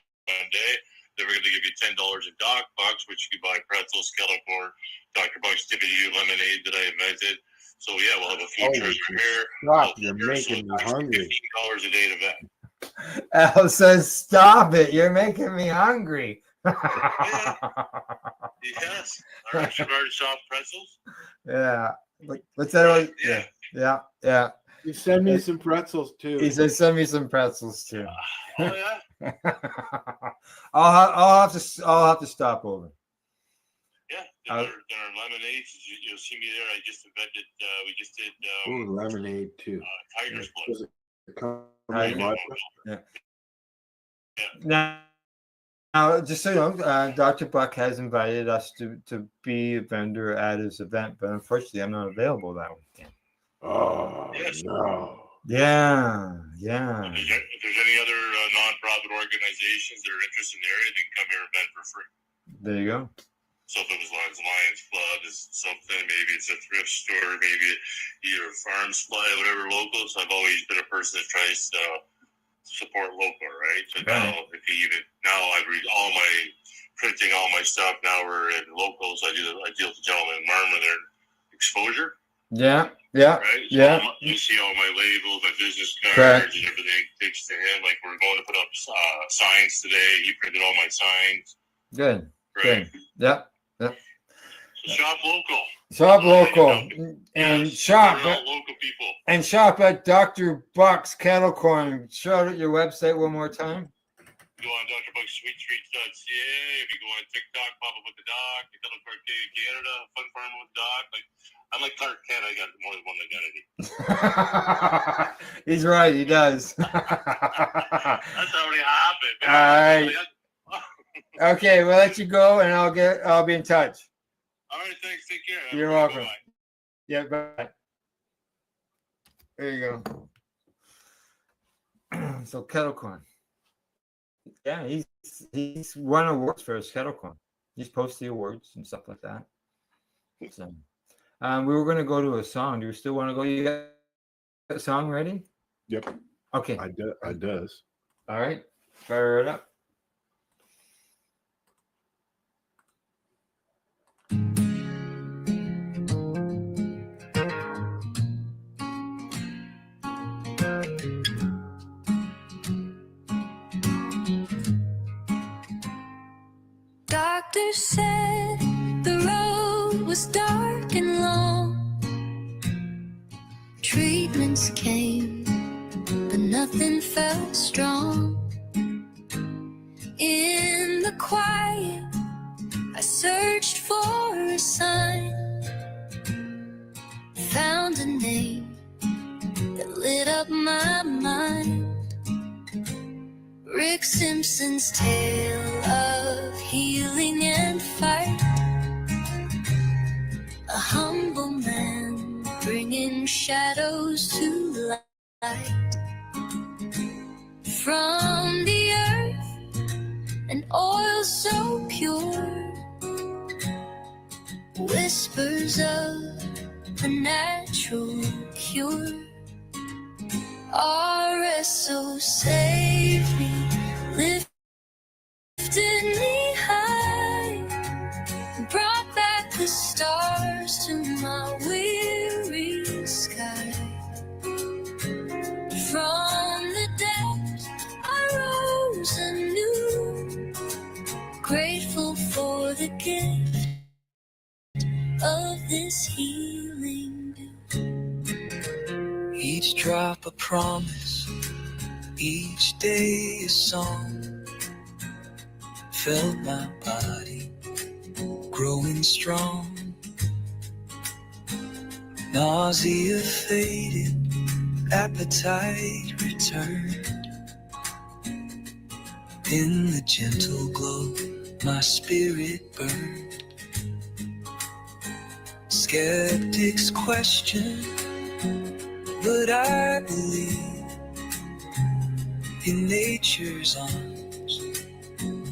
day. Then we're going to give you $10 in Doc Bucks, which you can buy pretzels, kettle corn, Dr. Buck's Tippity lemonade that I invented. So yeah, we'll have a food truck here. Stop! You're making me hungry. $15 a day to event. Al says, "Stop it! You're making me hungry." Yes, our extra large soft pretzels. Yeah. What's that? Yeah. You send me some pretzels too. He says, "Send me some pretzels too." Oh yeah. I'll have to stop over. Yeah, then our lemonades. You'll see me there. I just invented. We just did. Lemonade too. Tiger's Blood. Yeah. Now, just so you know, Dr. Buck has invited us to be a vendor at his event, but unfortunately, I'm not available that weekend. Oh, Yes. no. Yeah, yeah. If there's any other nonprofit organizations that are interested in the area, they can come here and vent for free. There you go. So if it was Lions Club, is something, maybe it's a thrift store, maybe either a farm supply, whatever locals. I've always been a person that tries to support local, right? So now, if you even now, I read all my printing, all my stuff. Now we're in locals. I deal with the gentleman in Marmor, their exposure. Yeah, yeah, Right. So yeah. you see all my labels, my business cards, Correct. and everything takes to him. Like we're going to put up signs today. He printed all my signs. Good. Right. Good. Yep. Yep. So shop local. Shop local and shop We're all local people. and shop at Dr. Buck's Kettle Corn. Shout out your website one more time. Go on drbucksweetstreets.ca. If you go on TikTok, pop up with the doc. The Kettle Corn Canada, Fun Farming with the doc. Like I'm like Clark Kent. I got more than one identity. He's right. He does. That's already happened. All right. Okay, we'll let you go, and I'll be in touch. All right. Thanks. Take care. You're welcome. Yeah. Bye. There you go. So kettle corn. Yeah, he's won awards for his kettle corn. He's posted awards and stuff like that. So, we were going to go to a song. Do you still want to go? You got a song ready? Yep. Okay. I does. All right. Fire it up. Doctor said the road was dark and long. Treatments came, but nothing felt strong. In the quiet, I searched for a sign. Found a name that lit up my mind. Rick Simpson's tale of healing and fight. A humble man bringing shadows to light. From the earth, an oil so pure. Whispers of a natural cure. RSO saved me, lifted me high, brought back the stars to my weary sky. From the depths I rose anew, grateful for the gift of this healing dew. Each drop a promise, each day a song. Felt my body growing strong. Nausea faded, appetite returned. In the gentle glow, my spirit burned. Skeptics question, but I believe in nature's arms.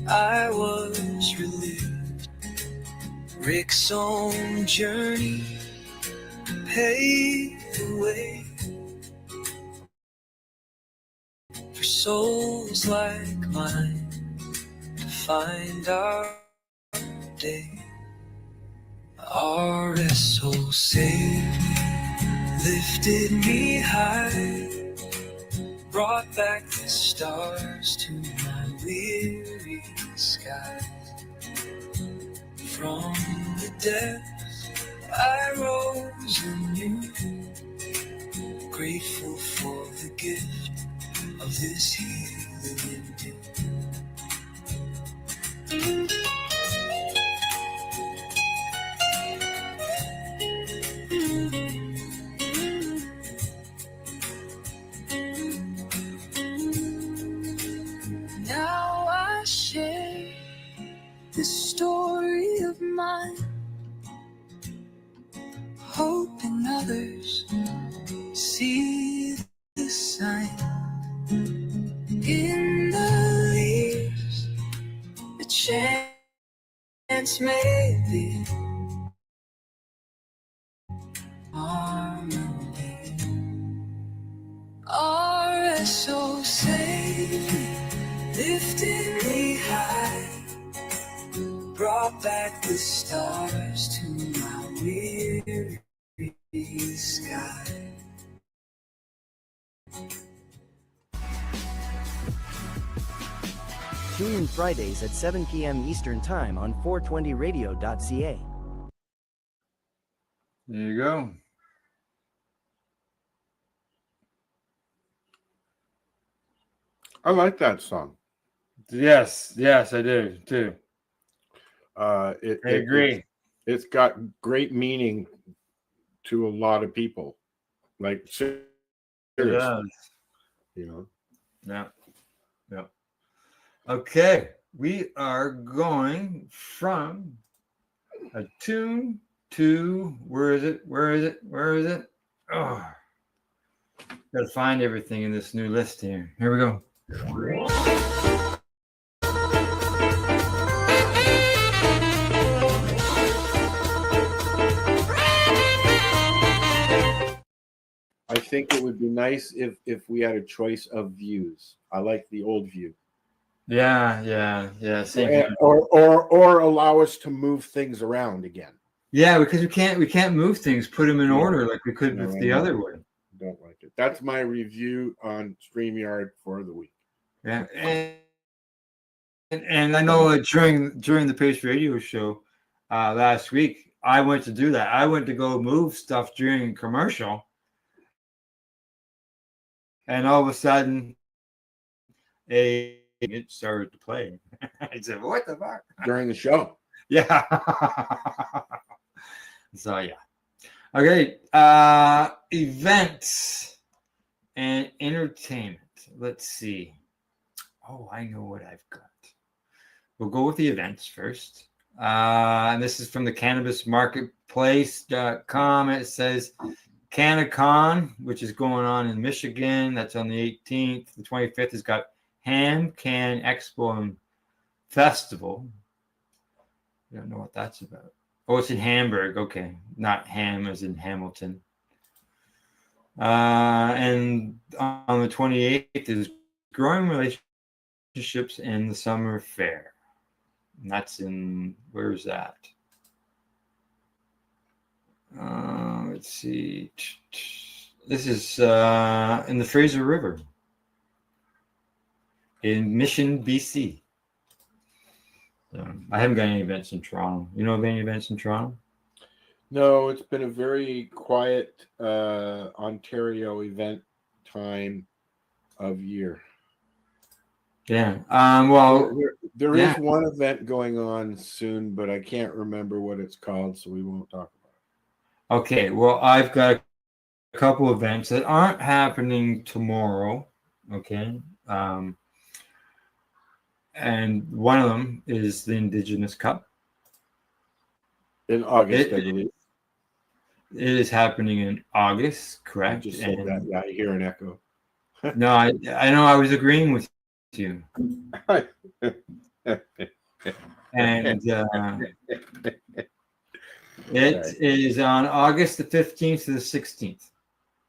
I was relieved. Rick's own journey paved the way for souls like mine to find our day. RSO saved me, lifted me high, brought back the stars to my weary skies. From the depths I rose anew, grateful for the gift of this healing dew. Now I share this story of mine, hoping others In the leaves, a chance maybe. Harmony. RSO saved me, lifted me high, brought back the stars to my weary sky. Tune in Fridays at 7 p.m. Eastern Time on 420radio.ca. There you go. I like that song. Yes, I do too. I agree. It's got great meaning to a lot of people. Like seriously, It does. you know. Yeah. Okay, we are going from a tune to where is it? Oh, gotta find everything in this new list here. Here we go. I think it would be nice if we had a choice of views. I like the old view. Yeah. Same Yeah, here. or allow us to move things around again. Yeah, because we can't move things, put them in order like we could with the other way. Don't like it. That's my review on StreamYard for the week. Yeah, and I know during the Pace Radio show last week, I went to do that. I went to go move stuff during commercial, and all of a sudden, it started to play. I said, "What the fuck?" During the show. Yeah. So yeah. Okay. Events and entertainment. Let's see. Oh, I know what I've got. We'll go with the events first. And this is from the cannabismarketplace.com. It says CannaCon, which is going on in Michigan. That's on the 18th. The 25th has got Ham Can Expo and Festival. I don't know what that's about. Oh, it's in Hamburg. Okay. Not ham as in Hamilton. And on the 28th is Growing Relationships in the Summer Fair. And that's in, where is that? Let's see. This is in the Fraser River in Mission, BC. I haven't got any events in Toronto. You know of any events in Toronto? No, it's been a very quiet Ontario event time of year. Yeah. Well, there is one event going on soon, but I can't remember what it's called, so we won't talk about it. Okay. Well, I've got a couple events that aren't happening tomorrow. Okay. And one of them is the Indigenous Cup. In August, I believe. It is happening in August, correct? You just said that. Yeah, I hear an echo. No, I know I was agreeing with you. And it is on August the 15th to the 16th.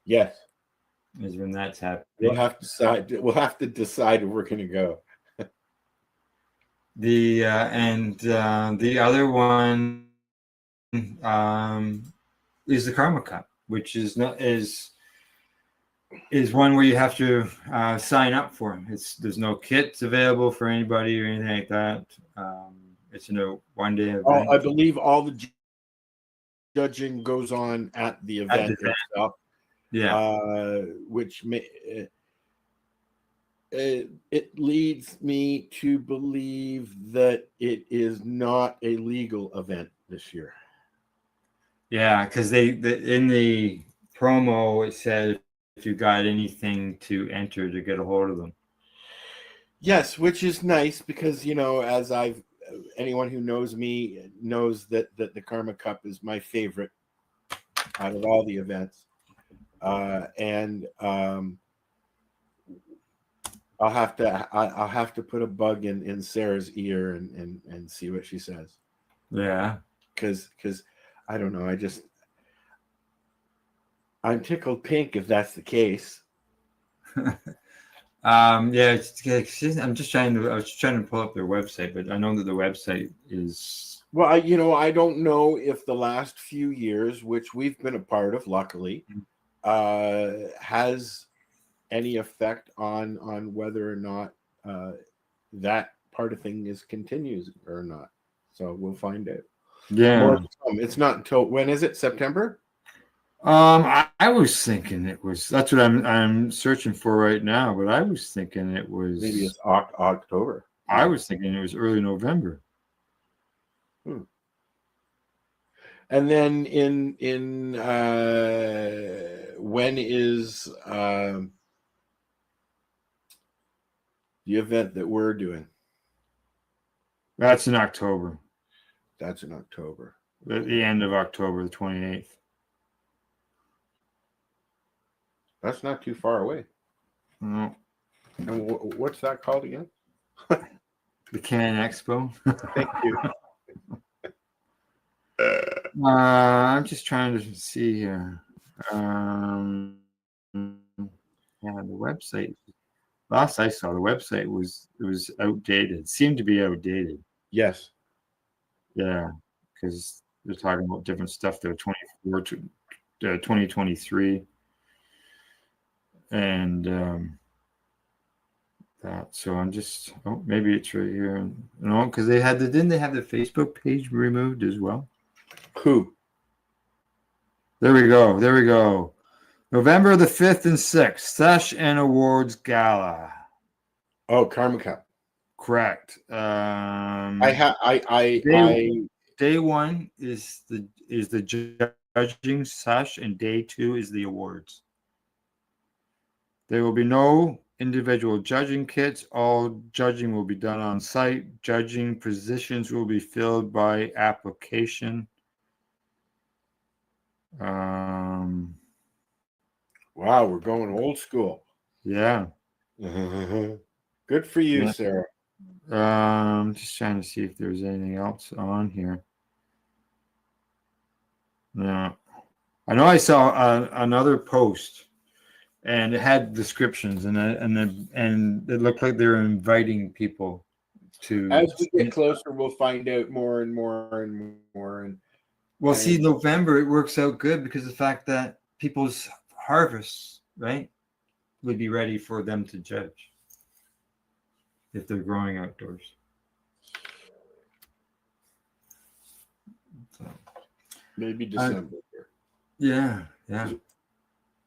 Yes. Is when that's happening. We'll have to decide if we're going to go. The other one is the Karma Cup, which is one where you have to sign up for. There's no kits available for anybody or anything like that. It's a one-day event. I believe all the judging goes on at the event itself. Yeah, which it leads me to believe that it is not a legal event this year. Yeah, because in the promo it said if you got anything to enter to get a hold of them. Yes, which is nice because as anyone who knows me knows that the Karma Cup is my favorite out of all the events, and I'll have to put a bug in Sarah's ear and see what she says. Yeah. Because I don't know. I'm tickled pink if that's the case. Yeah, I'm just trying to. I was trying to pull up their website, but I know that the website is. Well, I don't know if the last few years, which we've been a part of, luckily, has any effect on whether or not that part of thing continues or not. So we'll find out. Yeah. More to come. It's not until when is it? September? I was thinking it was. That's what I'm searching for right now. But I was thinking it was. Maybe it's October. I was thinking it was early November. And then when is the event that we're doing? That's in October. That's in October. At the end of October, the 28th. That's not too far away. No. And what's that called again? The Can Expo. Thank you. I'm just trying to see here. Yeah, the website. Last I saw, the website was outdated. It seemed to be outdated. Yes. Yeah, because they're talking about different stuff there. 24 to 2023, and that. So I'm just. Oh, maybe it's right here. No, because didn't they have the Facebook page removed as well? Who? There we go. There we go. November the 5th and 6th, Sesh and Awards Gala. Oh, Karma Cup. Correct. Day one is the judging sesh, and day 2 is the awards. There will be no individual judging kits. All judging will be done on site. Judging positions will be filled by application. Wow, we're going old school. Yeah. Good for you, Yeah. Sarah. Just trying to see if there's anything else on here. No. I know I saw another post, and it had descriptions, and it looked like they were inviting people to. As we get closer, we'll find out more and more and more. And Well, see, November, it works out good because of the fact that people's harvests, right, would be ready for them to judge if they're growing outdoors. So, maybe December. Yeah.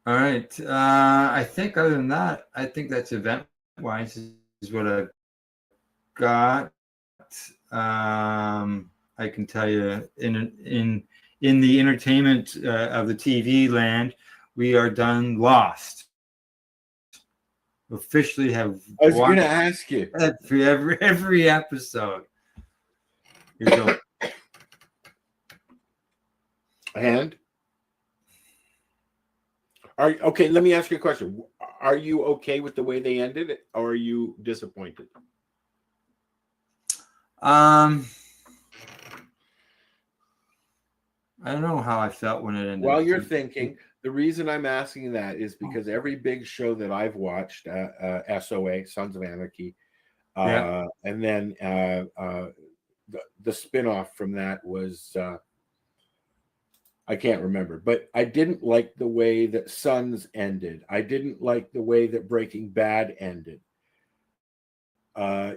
All right. I think other than that, I think that's event-wise is what I've got. I can tell you in the entertainment of the TV land, we are done Lost. Officially have. I was going to ask you every episode. And okay, let me ask you a question. Are you okay with the way they ended it, or are you disappointed? I don't know how I felt when it ended. While you're thinking, the reason I'm asking that is because every big show that I've watched, SOA, Sons of Anarchy, and then the spin-off from that was I can't remember, but I didn't like the way that Sons ended. I didn't like the way that Breaking Bad ended.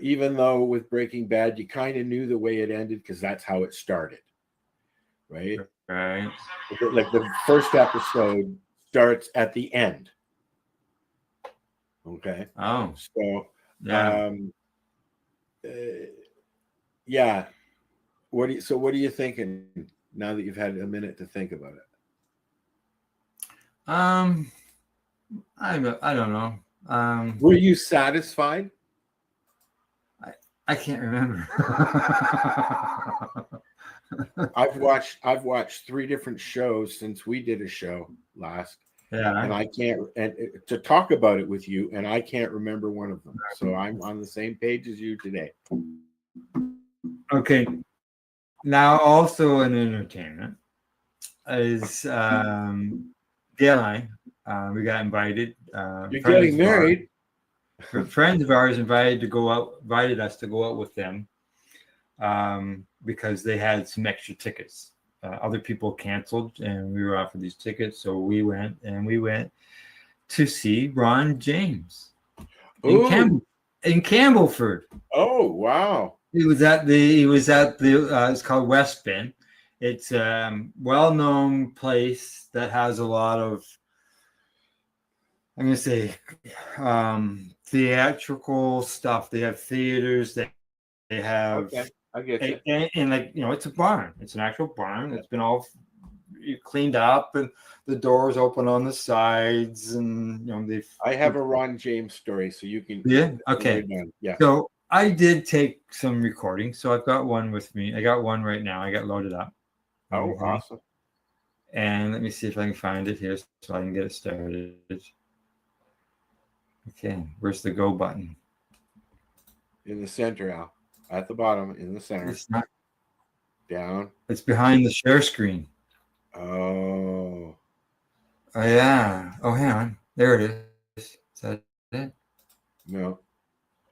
Even though with Breaking Bad, you kind of knew the way it ended because that's how it started. Right? Right. Like the first episode starts at the end. Okay. Oh. So, yeah. What are you thinking now that you've had a minute to think about it? I don't know. Were you satisfied? I can't remember. I've watched 3 different shows since we did a show last. Yeah. and I can't to talk about it with you, and I can't remember one of them. So I'm on the same page as you today. Okay. Now, also in entertainment is Gail and I. We got invited. You're getting married. Friends of ours invited us to go out with them because they had some extra tickets. Other people canceled, and we were offered these tickets, so we went to see Ron James in Campbellford. Oh wow! He was at the it's called West Bin. It's a well-known place that has a lot of, I'm gonna say, theatrical stuff. They have theaters. They have, Okay, I get you. and like, it's a barn. It's an actual barn. It's been all cleaned up, and the doors open on the sides, and they've. I have a Ron James story, so you can. Yeah. Okay. Yeah. So I did take some recordings. So I've got one with me. I got one right now. I got loaded up. Oh, Okay. awesome. And let me see if I can find it here so I can get it started. Okay, where's the go button? In the center, Al. At the bottom, in the center. It's not. Down. It's behind the share screen. Oh. Oh yeah. Oh, hang on. There it is. Is that it? No.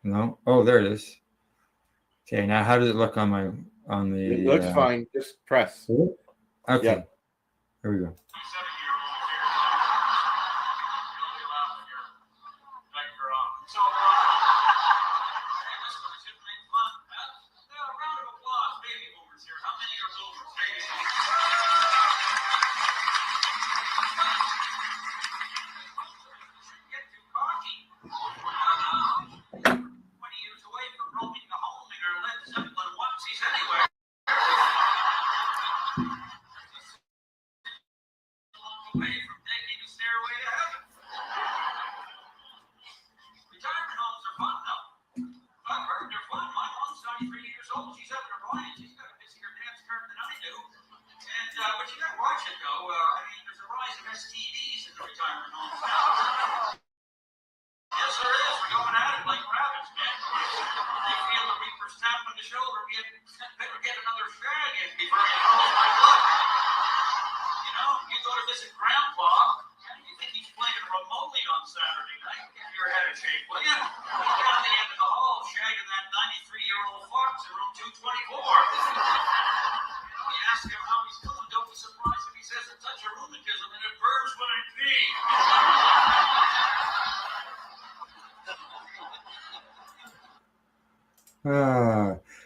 No. Oh, there it is. Okay. Now, how does it look on the? It looks fine. Just press. Okay. Yep. Here we go.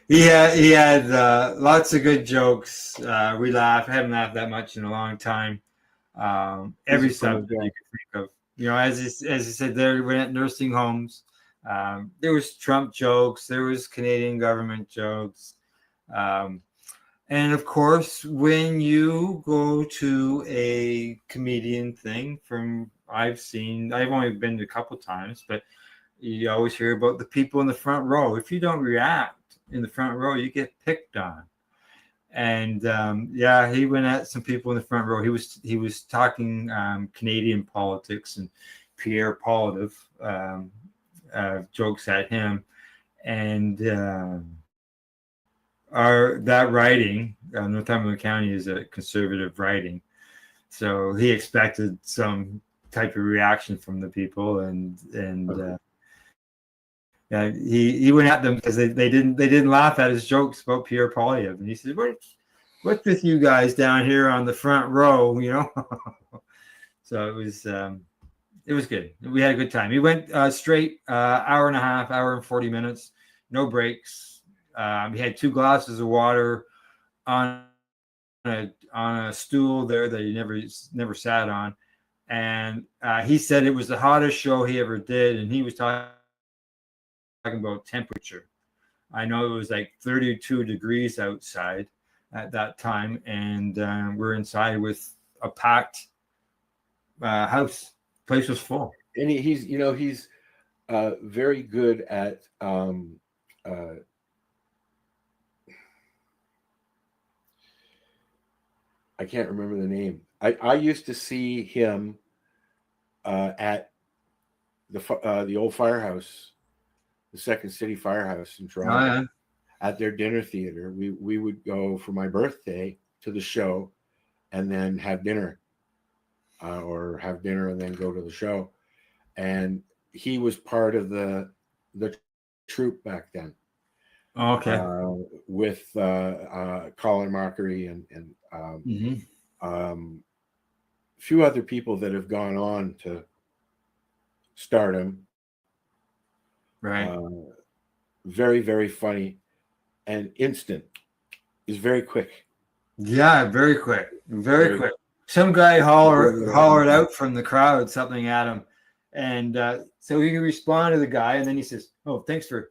He had lots of good jokes. We laughed. I haven't laughed that much in a long time. Every subject you could think of. As he said, there we went at nursing homes. There was Trump jokes. There was Canadian government jokes. And of course, when you go to a comedian thing I've only been to a couple times, but you always hear about the people in the front row. If you don't react in the front row, you get picked on. And he went at some people in the front row. He was talking Canadian politics, and Pierre Poilievre jokes at him. And that riding, Northumberland County, is a conservative riding, so he expected some type of reaction from the people, and he went at them because they didn't laugh at his jokes about Pierre Poilievre, and he said, "What's with you guys down here on the front row?" So it was good. We had a good time. We went straight hour and a half, hour and 40 minutes, no breaks. We had 2 glasses of water on a stool there that he never sat on, and he said it was the hottest show he ever did, and he was talking about temperature. I know it was like 32 degrees outside at that time, and we're inside with a packed house. Place was full. And he's very good at I can't remember the name. I used to see him at the old firehouse, the Second City Firehouse in Toronto. Oh, yeah. At their dinner theater. We would go for my birthday to the show and then have dinner, or have dinner and then go to the show. And he was part of the troupe back then. Okay. With Colin Mockery and a few other people that have gone on to stardom. Right. Very, very funny and instant. He's very quick. Yeah, very quick. Very quick. Some guy hollered out from the crowd something at him. And so he responded to the guy, and then he says, "Oh, thanks for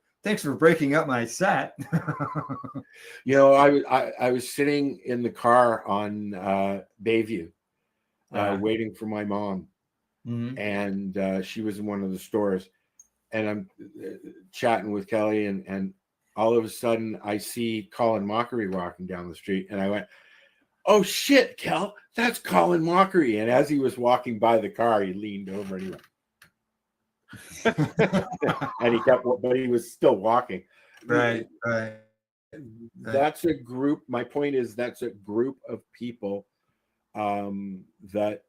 breaking up my set." You know, I was sitting in the car on Bayview, waiting for my mom, and she was in one of the stores, and I'm chatting with Kelly, and all of a sudden I see Colin Mockery walking down the street, and I went, "Oh shit, Kel, that's Colin Mockery!" And as he was walking by the car, he leaned over and he went. And he kept, but he was still walking. Right. That's a group. My point is, that's a group of people that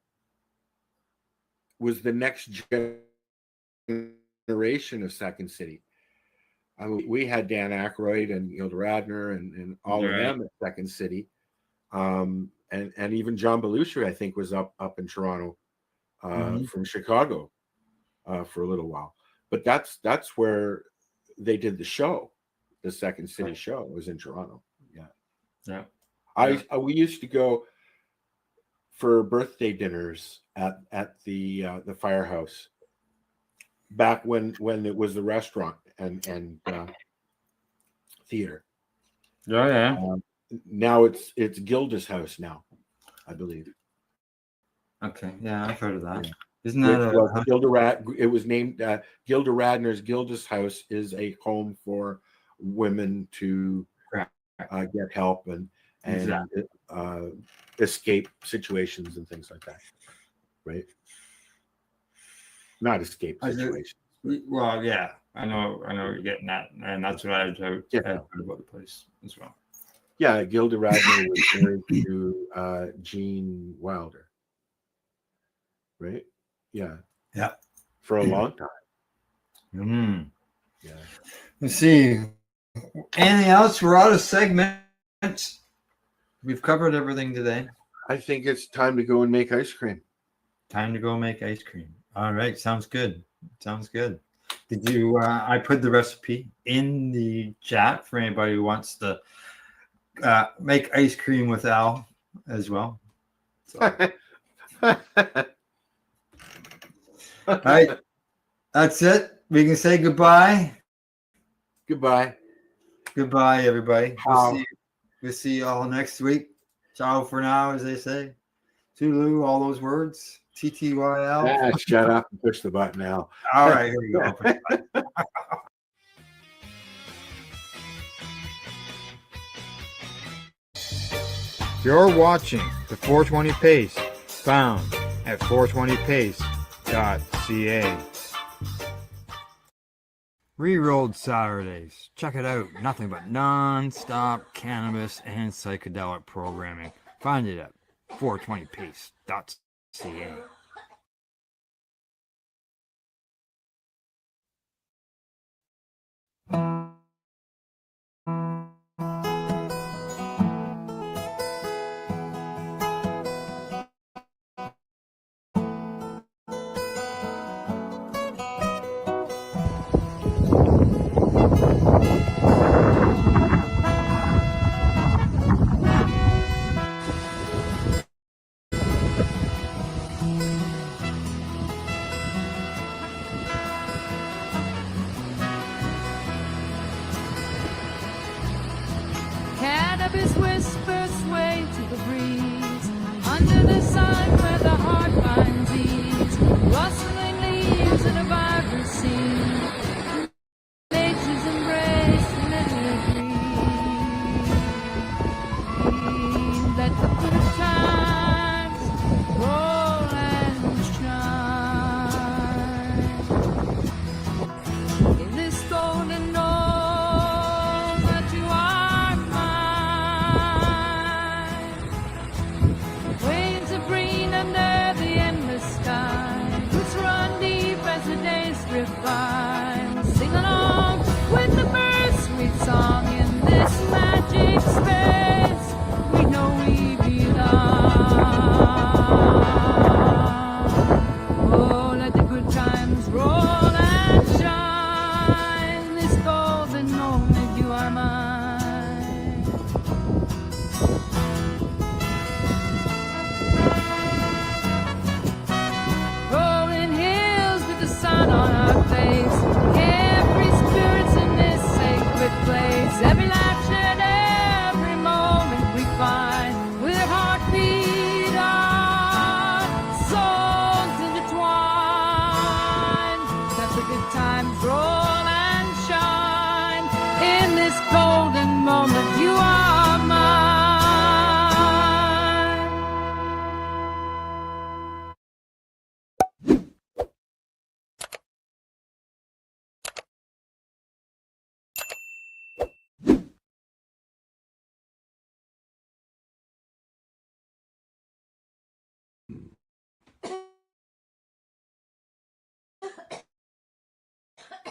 was the next generation of Second City. I mean, we had Dan Aykroyd and Gilda Radner and all of them at Second City, and even John Belushi, I think, was up in Toronto from Chicago. For a little while, but that's where they did the show. The Second City show was in Toronto. Yeah. We used to go for birthday dinners at the firehouse back when it was the restaurant and theater. Oh yeah. Now it's Gilda's house now, I believe. Okay. Yeah, I've heard of that. Yeah. Isn't that it was named Gilda Radner's Gilda's House is a home for women to get help and escape situations and things like that, right? Not escape situations. Well, yeah, I know you're getting that, and that's what I've heard about the place as well. Yeah, Gilda Radner was married to Gene Wilder, right? Yeah. For a long time. Yeah. Let's see. Anything else? We're out of segments. We've covered everything today. I think it's time to go and make ice cream. Time to go make ice cream. All right. Sounds good. Did you? I put the recipe in the chat for anybody who wants to make ice cream with Al as well. So. All right, that's it. We can say goodbye. Goodbye, everybody. We'll see you all next week. Ciao for now, as they say. Tulu, all those words. TTYL. Shut up and push the button, Al. All right, here we go. You're watching the 420 Pace, found at 420pace.ca. Rerolled Saturdays. Check it out. Nothing but non-stop cannabis and psychedelic programming. Find it at 420pace.ca. Cannabis whispers sway to the breeze, under the sun where the heart finds ease, rustling leaves in a vibrant scene, nature's embrace, many agree. Let the good times roll and shine.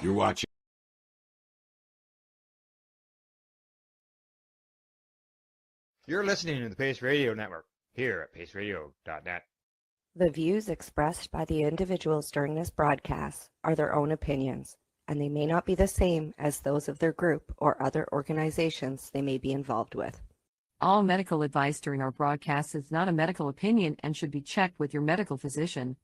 You're watching. You're listening to the Pace Radio Network here at paceradio.net. The views expressed by the individuals during this broadcast are their own opinions, and they may not be the same as those of their group or other organizations they may be involved with. All medical advice during our broadcast is not a medical opinion and should be checked with your medical physician.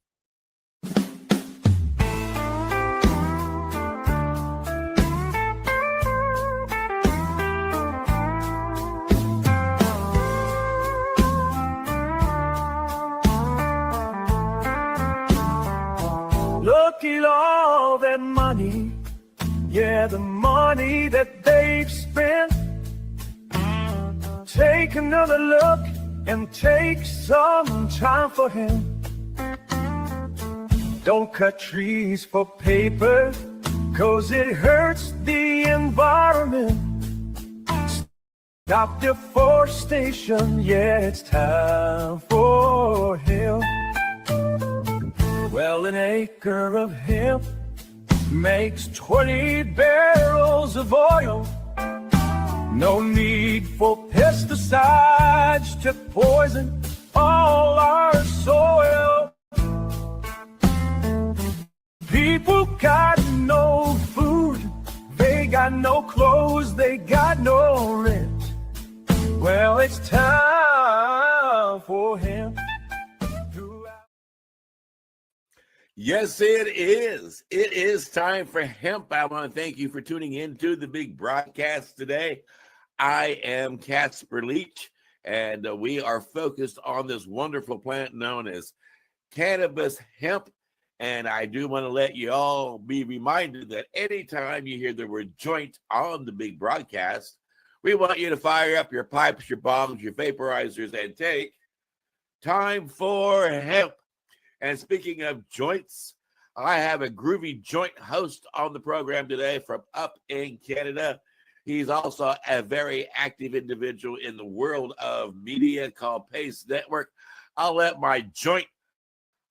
Look at all that money, yeah, the money that they've spent. Take another look and take some time for him. Don't cut trees for paper, 'cause it hurts the environment. Stop deforestation, yeah, it's time for hemp. Well, an acre of hemp makes 20 barrels of oil. No need for pesticides to poison all our soil. People got no food, they got no clothes, they got no rent. Well, it's time for him. Yes, it is. It is time for hemp. I want to thank you for tuning in to the big broadcast today. I am Casper Leach, and we are focused on this wonderful plant known as cannabis hemp. And I do want to let you all be reminded that anytime you hear the word joint on the big broadcast, we want you to fire up your pipes, your bongs, your vaporizers, and take time for hemp. And speaking of joints, I have a groovy joint host on the program today from up in Canada. He's also a very active individual in the world of media called Pace Network. I'll let my joint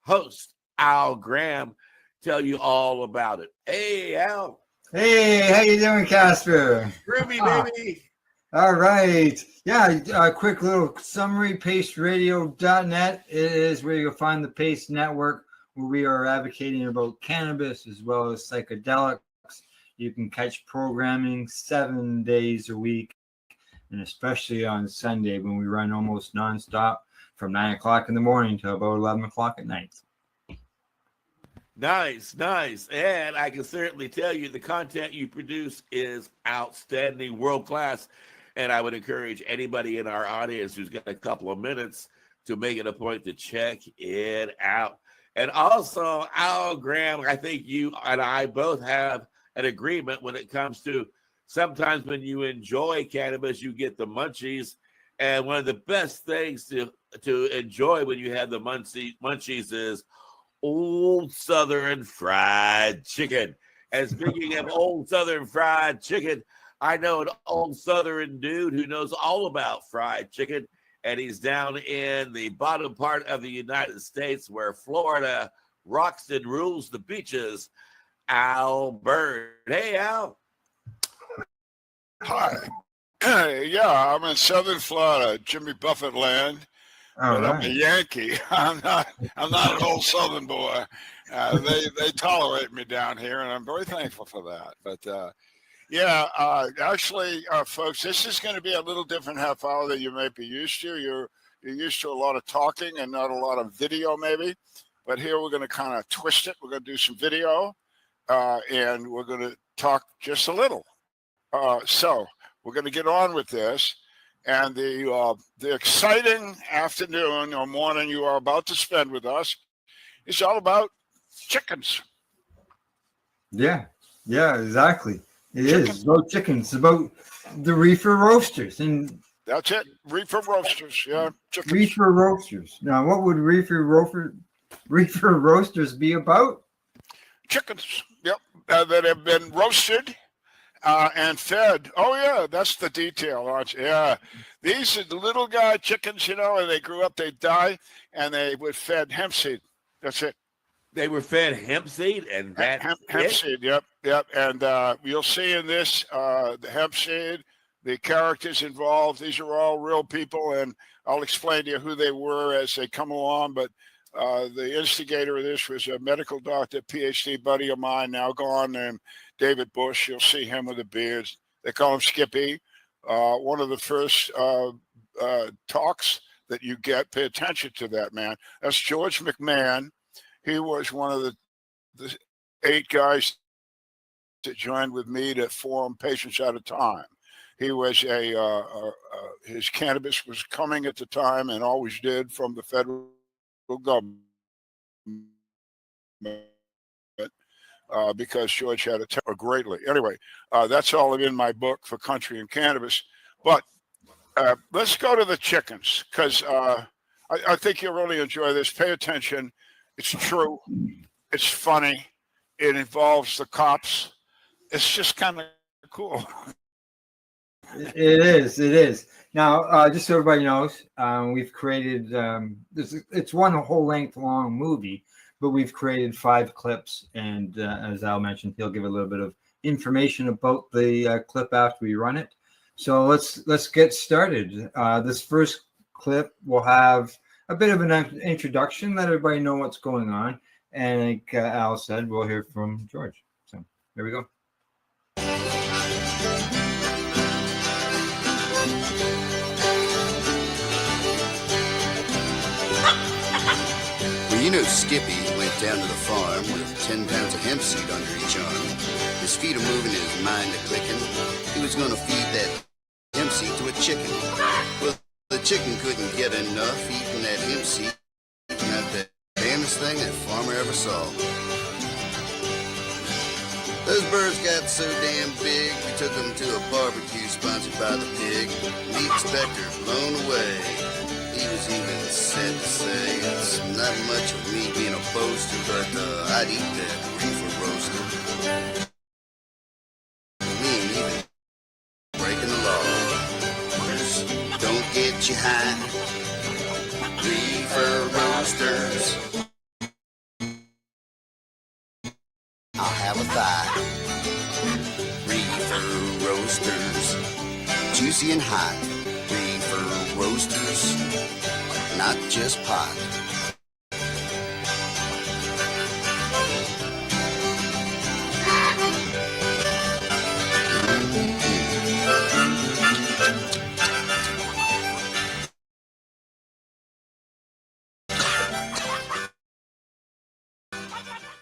host, Al Graham, tell you all about it. Hey, Al. Hey, how you doing, Casper? Groovy, baby. All right. Yeah, a quick little summary, paceradio.net. It is where you'll find the Pace Network, where we are advocating about cannabis as well as psychedelics. You can catch programming 7 days a week, and especially on Sunday when we run almost nonstop from 9 o'clock in the morning to about 11 o'clock at night. Nice, nice. And I can certainly tell you the content you produce is outstanding, world-class. And I would encourage anybody in our audience who's got a couple of minutes to make it a point to check it out. And also, Al Graham, I think you and I both have an agreement when it comes to sometimes when you enjoy cannabis, you get the munchies. And one of the best things to enjoy when you have the munchies is Old Southern fried chicken. And speaking of Old Southern fried chicken, I know an old Southern dude who knows all about fried chicken, and he's down in the bottom part of the United States where Florida rocks and rules the beaches. Al Bird. Hey, Al. Hi. Yeah, I'm in Southern Florida, Jimmy Buffett land. All but right. I'm a Yankee. I'm not an old Southern boy. They tolerate me down here, and I'm very thankful for that. But actually, folks, this is going to be a little different half hour than you may be used to. You're used to a lot of talking and not a lot of video, maybe. But here we're going to kind of twist it. We're going to do some video, and we're going to talk just a little. So we're going to get on with this. And the exciting afternoon or morning you are about to spend with us is all about chickens. Yeah, exactly. It is. It's about chickens. It's about the reefer roasters. And that's it. Reefer roasters. Yeah, chickens. Reefer roasters. Now, what would reefer roasters be about? Chickens. Yep. That have been roasted and fed. Oh, yeah, that's the detail, aren't you? Yeah. These are the little guy chickens, and they grew up, they die, and they were fed hemp seed. That's it. They were fed hemp seed, and that's hemp seed. Yep. And you'll see in this the hemp seed, the characters involved. These are all real people, and I'll explain to you who they were as they come along. But the instigator of this was a medical doctor, PhD buddy of mine, now gone, named David Bush. You'll see him with a beard. They call him Skippy. One of the first talks that you get, pay attention to that, man. That's George McMahon. He was one of the 8 guys that joined with me to form Patients at a Time. He was his cannabis was coming at the time and always did from the federal government because George had a temper greatly. Anyway, that's all in my book for country and cannabis. But let's go to the chickens because I think you'll really enjoy this. Pay attention. It's true. It's funny. It involves the cops. It's just kind of cool. It is. Now, just so everybody knows, we've created, it's one whole length long movie, but we've created 5 clips. And as Al mentioned, he'll give a little bit of information about the clip after we run it. So let's get started. This first clip will have a bit of an introduction, let everybody know what's going on. And like Al said, we'll hear from George. So here we go. Well, you know Skippy went down to the farm with 10 pounds of hemp seed under each arm. His feet are moving, his mind a clicking. He was going to feed that hemp seed to a chicken. Well, the chicken couldn't get enough eating that hemp seed. Not the damnedest thing that farmer ever saw. Those birds got so damn big, we took them to a barbecue sponsored by the pig. Meat inspector blown away. He was even said to say, it's not much of me being a boaster, but I'd eat that reefer roaster. Me ain't even breaking the law. Just don't get you high. Reefer roasters. I'll have a thigh. Reefer roasters. Juicy and hot. Reefer roasters. Not just pot.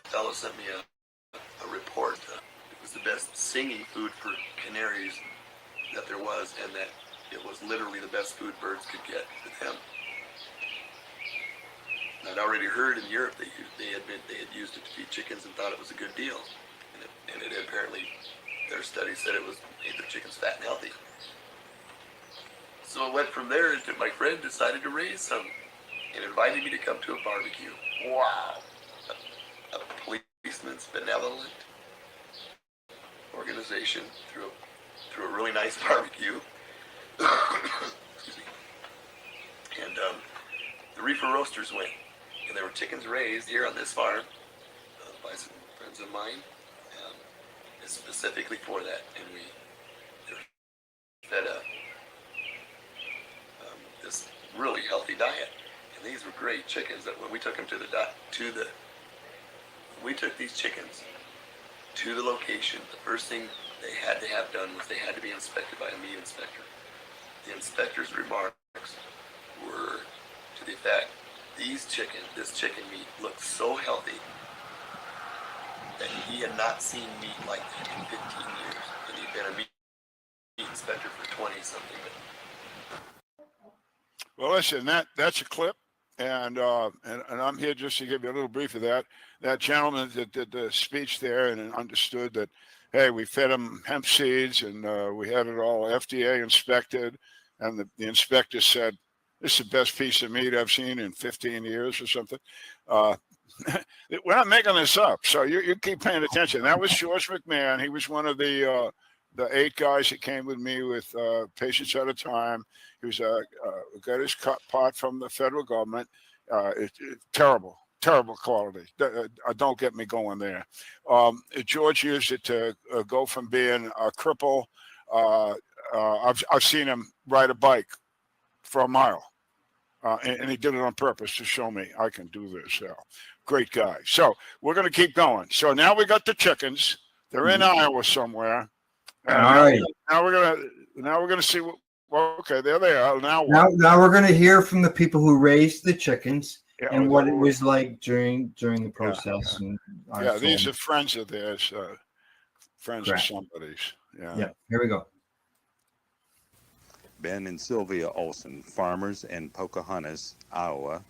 Fellow sent me a report. It was the best singing food for canaries that there was, and that it was literally the best food birds could get with hemp. I'd already heard in Europe they had used it to feed chickens and thought it was a good deal, and it apparently their study said it was made their chickens fat and healthy. So it went from there until my friend decided to raise some and invited me to come to a barbecue. Wow. A policeman's benevolent organization through a really nice barbecue. Excuse me. And the reefer roasters went, and there were chickens raised here on this farm by some friends of mine, specifically for that. And they're fed this really healthy diet. And these were great chickens. That when we took them we took these chickens to the location, the first thing they had to have done was they had to be inspected by a meat inspector. The inspector's remarks were to the effect, this chicken meat looked so healthy that he had not seen meat like that in 15 years. And he'd been a meat inspector for 20-something. Well, listen, that's a clip. And I'm here just to give you a little brief of that. That gentleman that did the speech there and understood that, hey, we fed him hemp seeds and we had it all FDA inspected. And the inspector said, this is the best piece of meat I've seen in 15 years or something. We're not making this up. So you keep paying attention. That was George McMahon. He was one of the 8 guys that came with me with Patients at a Time. He was got his pot from the federal government. It's terrible, terrible quality. Don't get me going there. George used it to go from being a cripple. I've seen him ride a bike for a mile, and he did it on purpose to show me I can do this. Great guy. So we're going to keep going. So now we got the chickens. They're in Iowa somewhere. All right. Now we're gonna see what. Well, okay, there they are. Now Now, what? now we're going to hear from the people who raised the chickens Yeah, and what it was like during the process. Yeah. And Yeah, these are friends of theirs, friends Correct. of somebody's. Yeah, here we go. Ben and Sylvia Olson, farmers in Pocahontas, Iowa,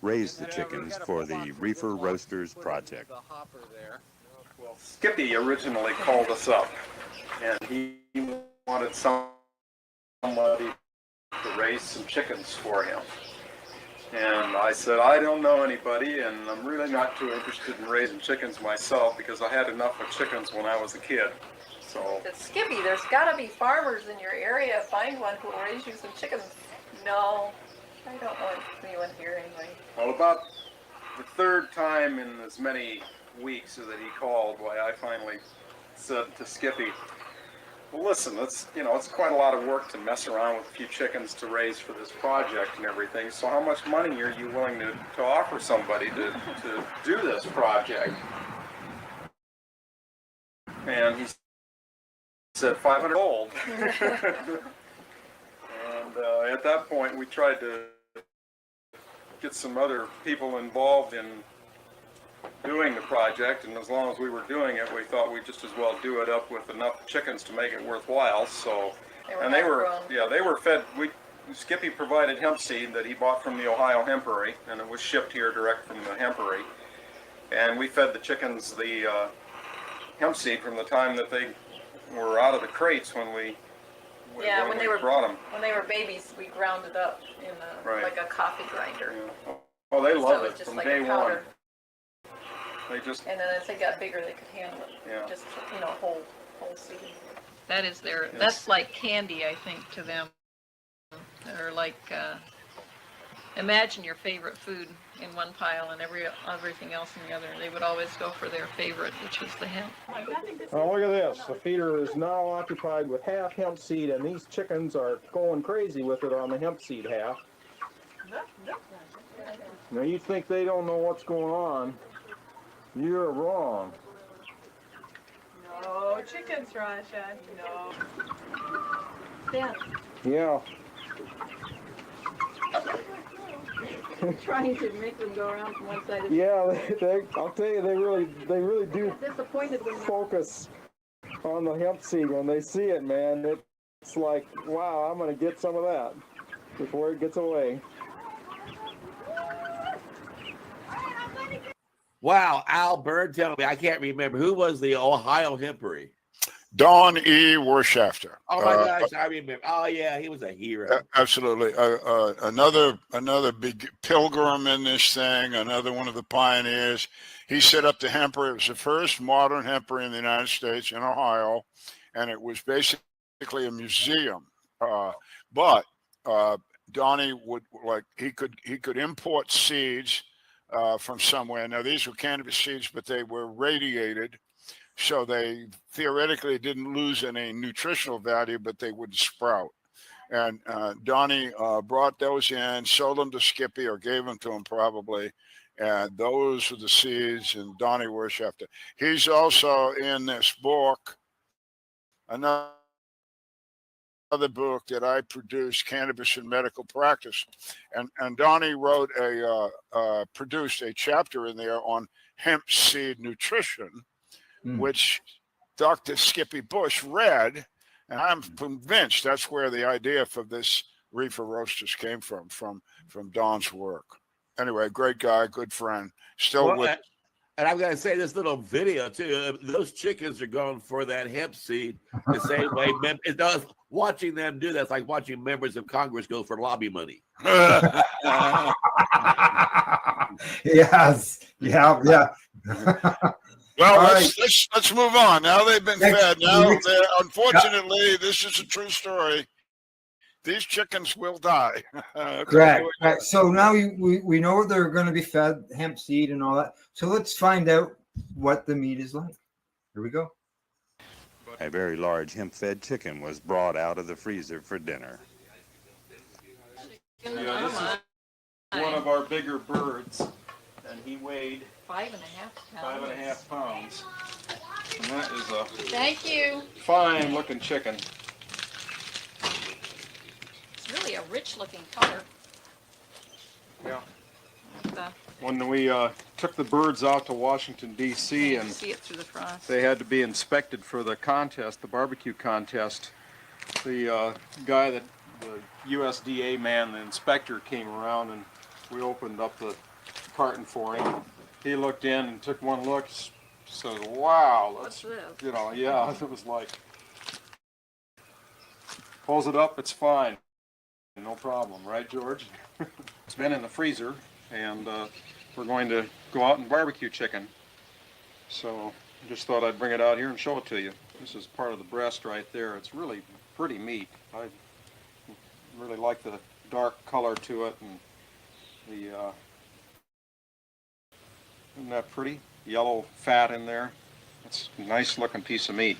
raised the chickens for the Reefer Roasters Project. Well, Skippy originally called us up, and he wanted somebody to raise some chickens for him. And I said, I don't know anybody, and I'm really not too interested in raising chickens myself because I had enough of chickens when I was a kid. So, Skippy, there's got to be farmers in your area. Find one who will raise you some chickens. No, I don't know anyone here anyway. well, about the third time in as many weeks that he called, why I finally said to Skippy, well, listen, it's quite a lot of work to mess around with a few chickens to raise for this project and everything. So how much money are you willing to offer somebody to do this project? And he said $500 gold. And at that point, we tried to get some other people involved in doing the project, and as long as we were doing it, we thought we'd just as well do it up with enough chickens to make it worthwhile. So, they were fed. Skippy provided hemp seed that he bought from the Ohio hempery, and it was shipped here direct from the hempery. And we fed the chickens the hemp seed from the time that they were out of the crates when we brought them. When they were babies, we ground it up in like a coffee grinder. Yeah. Oh, they loved it just from like day a one. powder. And then as they got bigger, they could handle it. Yeah. Just whole seed. That is that's like candy, I think, to them. They're like, imagine your favorite food in one pile and everything else in the other. They would always go for their favorite, which was the hemp. Oh, look at this. The feeder is now occupied with half hemp seed, and these chickens are going crazy with it on the hemp seed half. Now, you think they don't know what's going on. You're wrong. No chickens, Rasha. No. Ben. Yeah. Trying to make them go around from one side. Yeah, I'll tell you, they really do Disappointed when focus on the hemp seed when they see it, man. It's like, wow, I'm gonna get some of that before it gets away. Wow, Al Bird, tell me, I can't remember. Who was the Ohio hempery? Don E. Wirtschafter. Oh my gosh, I remember. Oh yeah, he was a hero. Absolutely. Another big pilgrim in this thing, another one of the pioneers. He set up the hempery. It was the first modern hempery in the United States in Ohio, and it was basically a museum. But Donnie would he could import seeds from somewhere. Now these were cannabis seeds, but they were radiated. So they theoretically didn't lose any nutritional value, but they would sprout. And Donnie brought those in, sold them to Skippy, or gave them to him probably. And those were the seeds. And Donnie Wirtschafter. He's also in this book, another book that I produced, Cannabis in Medical Practice. And Donnie produced a chapter in there on hemp seed nutrition, which Dr. Skippy Bush read, and I'm convinced that's where the idea for this Reefer Roasters came from Don's work. Anyway, great guy, good friend, still with. And I'm going to say this little video too. Those chickens are going for that hemp seed the same way. Watching them do that's like watching members of Congress go for lobby money. Yes. Yeah. Well, let's move on. Now they've been fed. Now, unfortunately, this is a true story. these chickens will die. Okay, Correct. here we go. Right. So now we know they're going to be fed hemp seed and all that. So let's find out what the meat is like. Here we go. A very large hemp-fed chicken was brought out of the freezer for dinner. Yeah, this is one of our bigger birds, and he weighed 5.5 pounds. 5.5 pounds. And that is a Thank you. fine-looking chicken. It's really a rich-looking color. Yeah. The, When we took the birds out to Washington, D.C., you and see it through the frost. they had to be inspected for the contest, the barbecue contest, the guy that, the USDA man, the inspector, came around, and we opened up the carton for him. He looked in and took one look, said, wow, that's, What's this? you know, yeah, it was like, pulls it up, it's fine. No problem, right, George? It's been in the freezer, and we're going to go out and barbecue chicken. So I just thought I'd bring it out here and show it to you. This is part of the breast right there. It's really pretty meat. I really like the dark color to it, and the isn't that pretty? Yellow fat in there. It's a nice looking piece of meat.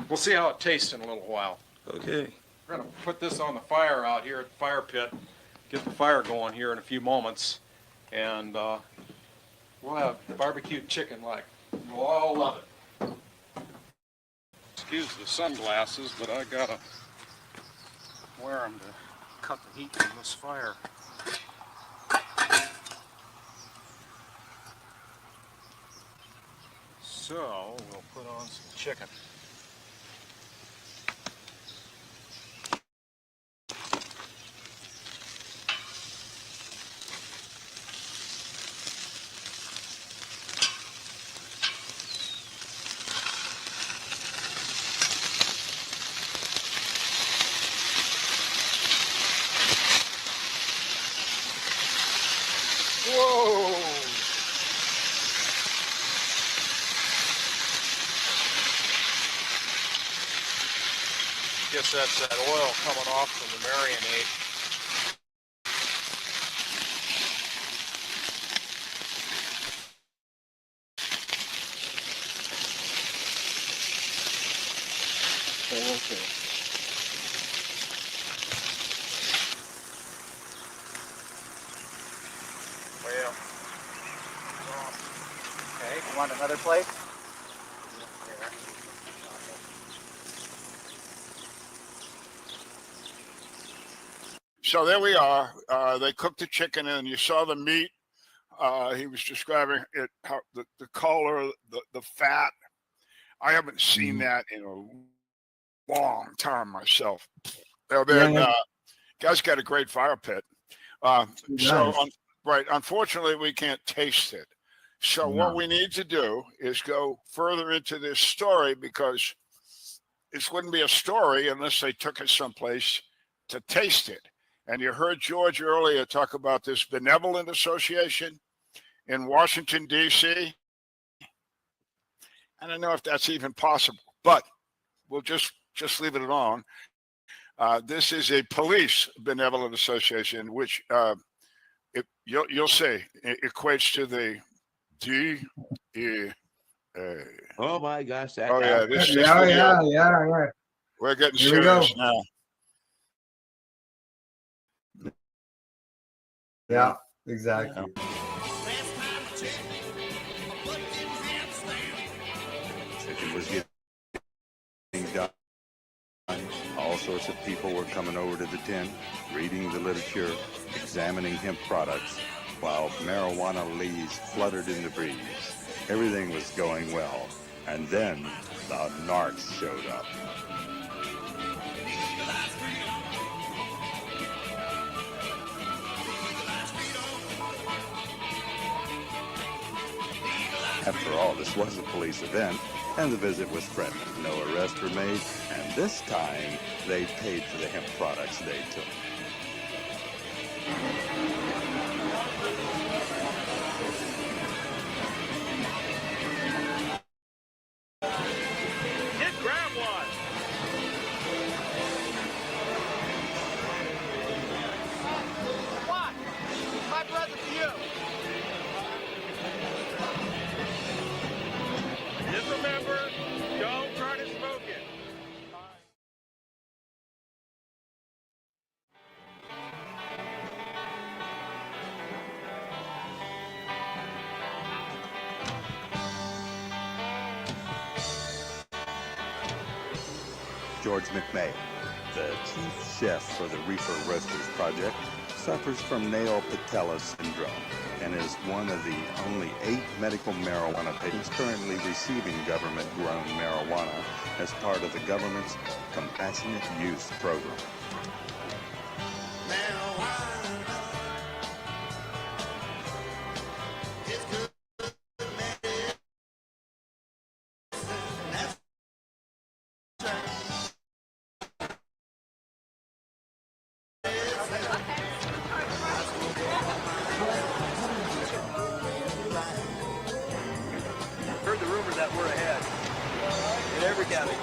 We'll see how it tastes in a little while. Okay. We're going to put this on the fire out here at the fire pit, get the fire going here in a few moments, and we'll have barbecued chicken like you'll all love it. Excuse the sunglasses, but I gotta wear them to cut the heat from this fire. So we'll put on some chicken. Whoa! Guess that's that oil coming off from the marinade. Okay. Well, okay. You want another plate? So there we are. They cooked the chicken and you saw the meat. He was describing it, how the color, the fat. I haven't seen that in a long time myself. Guy's got a great fire pit. Right. Unfortunately, we can't taste it. So what we need to do is go further into this story, because this wouldn't be a story unless they took it someplace to taste it. And you heard George earlier talk about this benevolent association in Washington, D.C. I don't know if that's even possible, but we'll just leave it alone. This is a police benevolent association, which you'll see it equates to the DEA. Oh my gosh! That Oh yeah, Yeah. We're getting Here we go. serious now. Yeah, exactly. Chicken was getting done. All sorts of people were coming over to the tent, reading the literature, examining hemp products, while marijuana leaves fluttered in the breeze. Everything was going well, and then the narcs showed up. After all, this was a police event, and the visit was friendly. No arrests were made, and this time they paid for the hemp products they took. Get grab one. George McMay. The chief chef for the Reefer Roasters Project suffers from nail patella syndrome and is one of the only 8 medical marijuana patients currently receiving government-grown marijuana as part of the government's Compassionate Use Program. Heard the rumor that we're ahead in every category.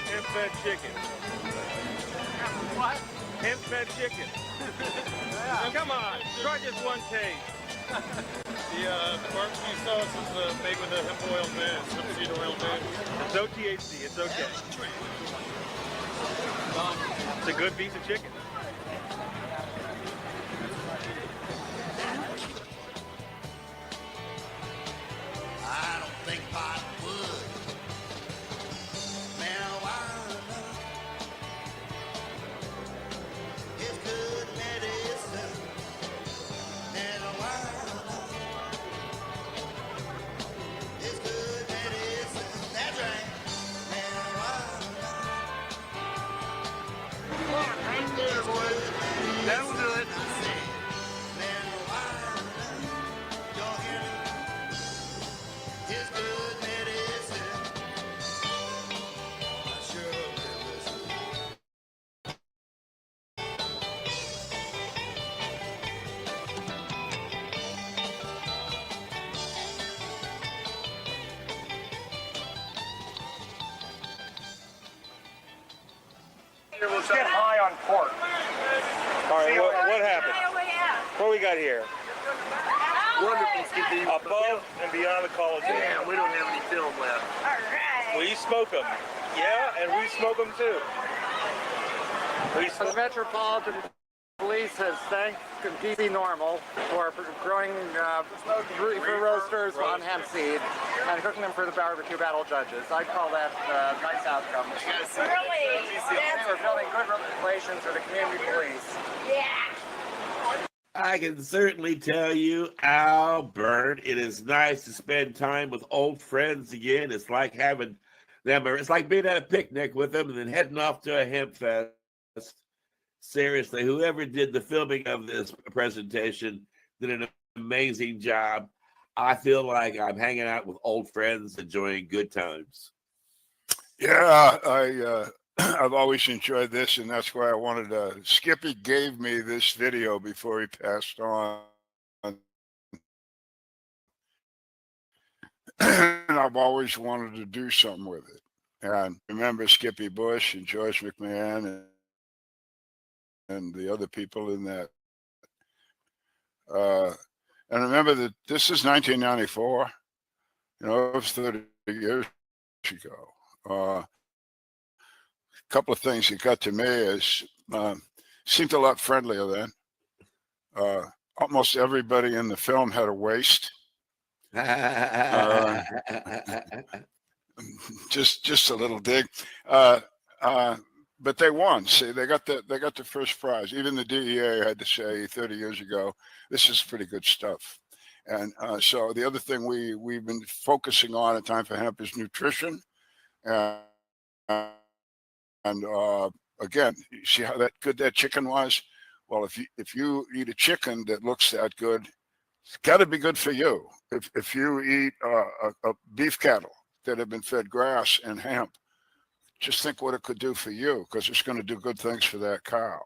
Hemp-fed chicken. What? Hemp-fed chicken. Come on, try just one taste. The barbecue sauce is made with a hemp oil bed, seed oil bed. It's no THC, it's okay. It's a good piece of chicken. I don't think pot would. Marijuana is good medicine. Marijuana is good medicine. That's right. Marijuana. Right there, boys. That'll do it. Let's get high on pork. All right, what happened? What we got here? Wonderful, Skippy. Above and beyond the college. Yeah, we don't have any film left. Well, you smoke them. Yeah, and we smoke them too. The Metropolitan Police has thanked PC Normal for growing reefer roasters on hemp seed and cooking them for the barbecue battle judges. I'd call that a nice outcome. Really? We're building good relations with the community police. Yeah. I can certainly tell you, Albert, it is nice to spend time with old friends again. It's like having them, or it's like being at a picnic with them and then heading off to a hemp fest. Seriously, whoever did the filming of this presentation did an amazing job. I feel like I'm hanging out with old friends, enjoying good times. Yeah, I've always enjoyed this, and that's why I wanted to. Skippy gave me this video before he passed on. And I've always wanted to do something with it. And remember Skippy Bush and George McMahon and the other people in that. And remember that this is 1994. You know, it was 30 years ago. A couple of things that got to me is seemed a lot friendlier then. Almost everybody in the film had a waist. Just a little dig. But they won. See, they got the first prize. Even the DEA had to say 30 years ago, this is pretty good stuff. And so the other thing we've been focusing on at Time for Hemp is nutrition. And again, you see how good that chicken was? Well, if you eat a chicken that looks that good, It's got to be good for you. If you eat a beef cattle that have been fed grass and hemp, just think what it could do for you, because it's going to do good things for that cow.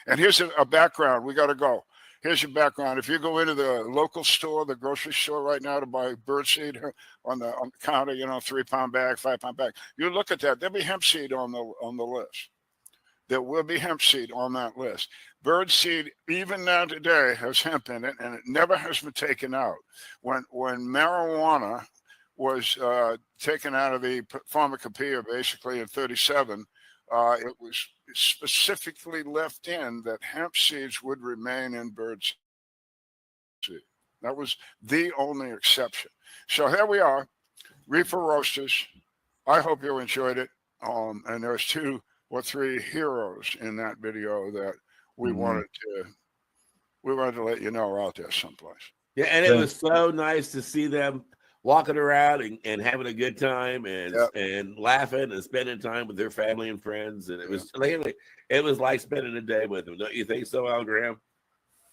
And here's a background. We got to go. Here's your background. If you go into the local store, the grocery store right now to buy birdseed on the counter, 3-pound bag, 5-pound bag, you look at that. There'll be hemp seed on the list. There will be hemp seed on that list. Bird seed, even now today, has hemp in it, and it never has been taken out. When marijuana was taken out of the pharmacopoeia, basically in 1937, it was specifically left in that hemp seeds would remain in bird seed. That was the only exception. So here we are, Reefer Roasters. I hope you enjoyed it. And there's 2 or 3 heroes in that video that we wanted to let you know are out there someplace. Yeah, and it was so nice to see them walking around and having a good time and laughing and spending time with their family and friends. And it was like spending a day with them. Don't you think so, Al Graham?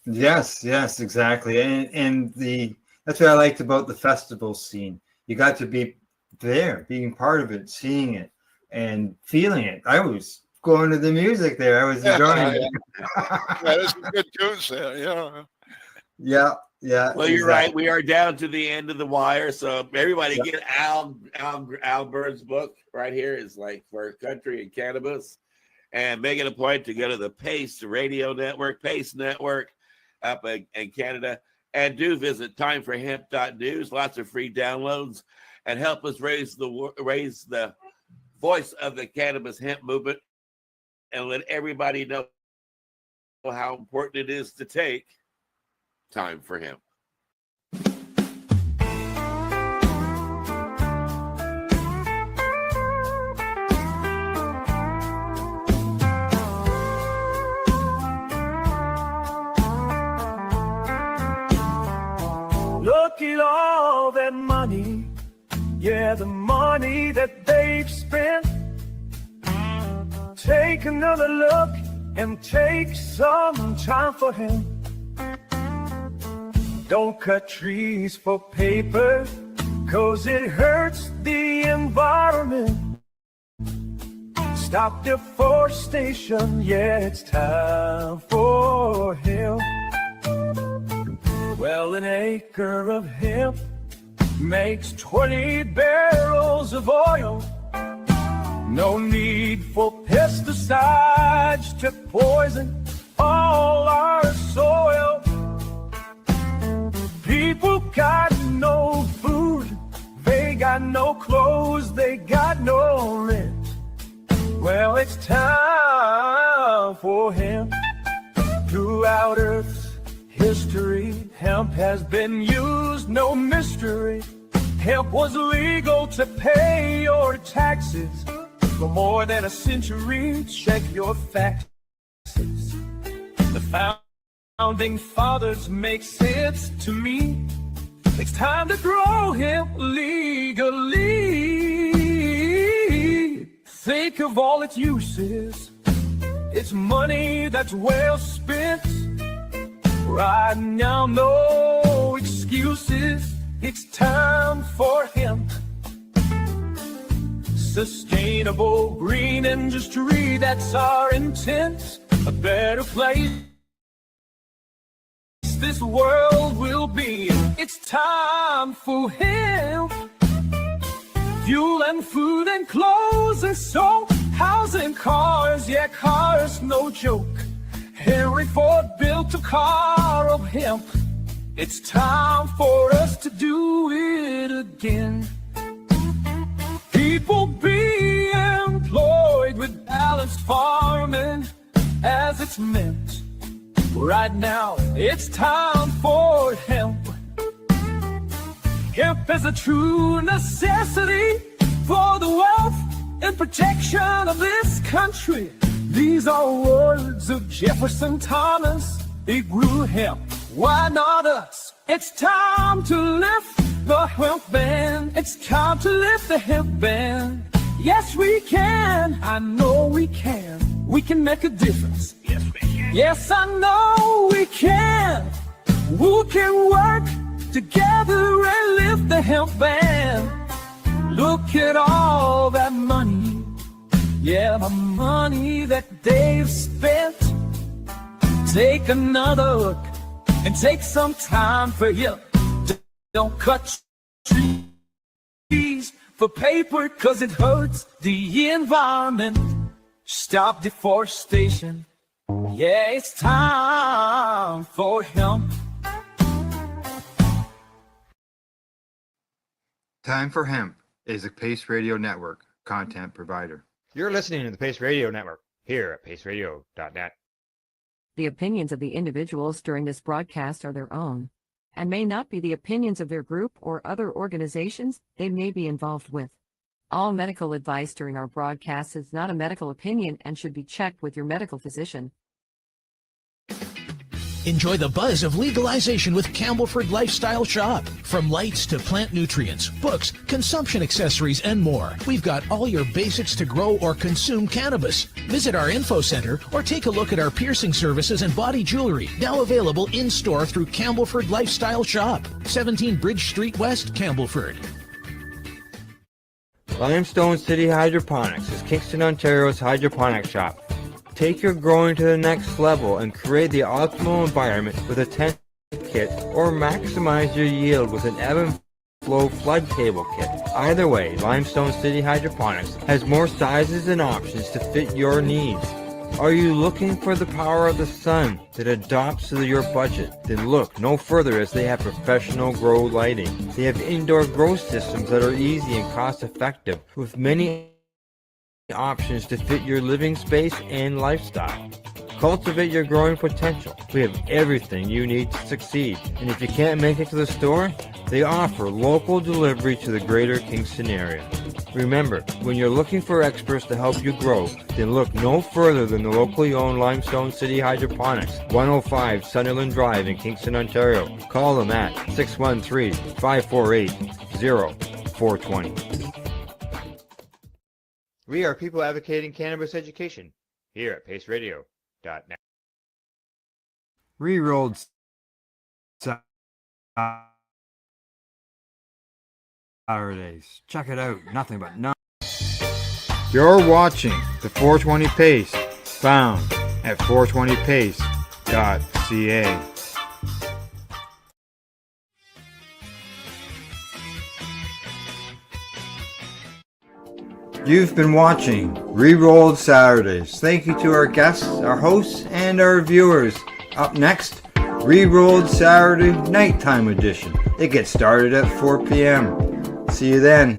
Yes, exactly. And that's what I liked about the festival scene. You got to be there, being part of it, seeing it and feeling it. I was going to the music there. I was enjoying it. There's some good tunes there, Yeah. Well, you're right. We are down to the end of the wire. So everybody get Al Bird's book right here. Is like for country and cannabis, and make it a point to go to the Pace Radio Network, Pace Network up in Canada, and do visit timeforhemp.news. Lots of free downloads, and help us raise the voice of the cannabis hemp movement, and let everybody know how important it is to take time for hemp. Look at all that money, yeah, the money that they've spent. Take another look and take some time for him. Don't cut trees for paper, 'cause it hurts the environment. Stop deforestation, yeah, it's time for hemp. Well, an acre of hemp makes 20 barrels of oil. No need for pesticides to poison all our soil. People got no food, they got no clothes, they got no rent. Well, it's time for hemp. Throughout Earth's history, hemp has been used, no mystery. Hemp was legal to pay your taxes for more than a century. Check your facts. The founding fathers make sense to me. It's time to grow hemp legally. Think of all its uses. It's money that's well spent. Right now, no excuses. It's time for hemp. Sustainable green industry, that's our intent. A better place this world will be. It's time for hemp. Fuel and food and clothes and soap, housing, cars, yeah, cars, no joke. Henry Ford built a car of hemp. It's time for us to do it again. People be employed with balanced farming as it's meant. Right now, it's time for hemp. Hemp is a true necessity for the wealth and protection of this country. These are words of Jefferson Thomas. He grew hemp. Why not us? It's time to lift the hemp ban. It's time to lift the hemp ban. Yes, we can. I know we can. We can make a difference. Yes, we can. Yes, I know we can. who can work together and lift the hemp ban. Look at all that money, yeah, the money that they've spent. Take another look and take some time for you. Don't cut trees for paper, 'cause it hurts the environment. Stop deforestation. Yeah, it's time for hemp. Time for Hemp is a Pace Radio Network content provider. You're listening to the Pace Radio Network here at paceradio.net. The opinions of the individuals during this broadcast are their own, and may not be the opinions of their group or other organizations they may be involved with. All medical advice during our broadcast is not a medical opinion and should be checked with your medical physician. Enjoy the buzz of legalization with Campbellford Lifestyle Shop. From lights to plant nutrients, books, consumption accessories, and more, we've got all your basics to grow or consume cannabis. Visit our info center or take a look at our piercing services and body jewelry, now available in-store through Campbellford Lifestyle Shop, 17 Bridge Street West, Campbellford. Limestone City Hydroponics is Kingston, Ontario's hydroponics shop. Take your growing to the next level and create the optimal environment with a tent kit, or maximize your yield with an ebb and flow flood table kit. Either way, Limestone City Hydroponics has more sizes and options to fit your needs. Are you looking for the power of the sun that adapts to your budget? Then look no further, as they have professional grow lighting. They have indoor grow systems that are easy and cost effective, with many options to fit your living space and lifestyle. Cultivate your growing potential. We have everything you need to succeed. And if you can't make it to the store, they offer local delivery to the greater Kingston area. Remember, when you're looking for experts to help you grow, then look no further than the locally owned Limestone City Hydroponics, 105 Sunderland Drive in Kingston, Ontario. Call them at 613-548-0420. We are people advocating cannabis education here at paceradio.net. Re-rolled Saturdays. Check it out. Nothing but none. You're watching the 420 Pace, found at 420pace.ca. You've been watching Re-rolled Saturdays. Thank you to our guests, our hosts, and our viewers. Up next, Re-rolled Saturday Nighttime Edition. It gets started at 4 p.m. See you then.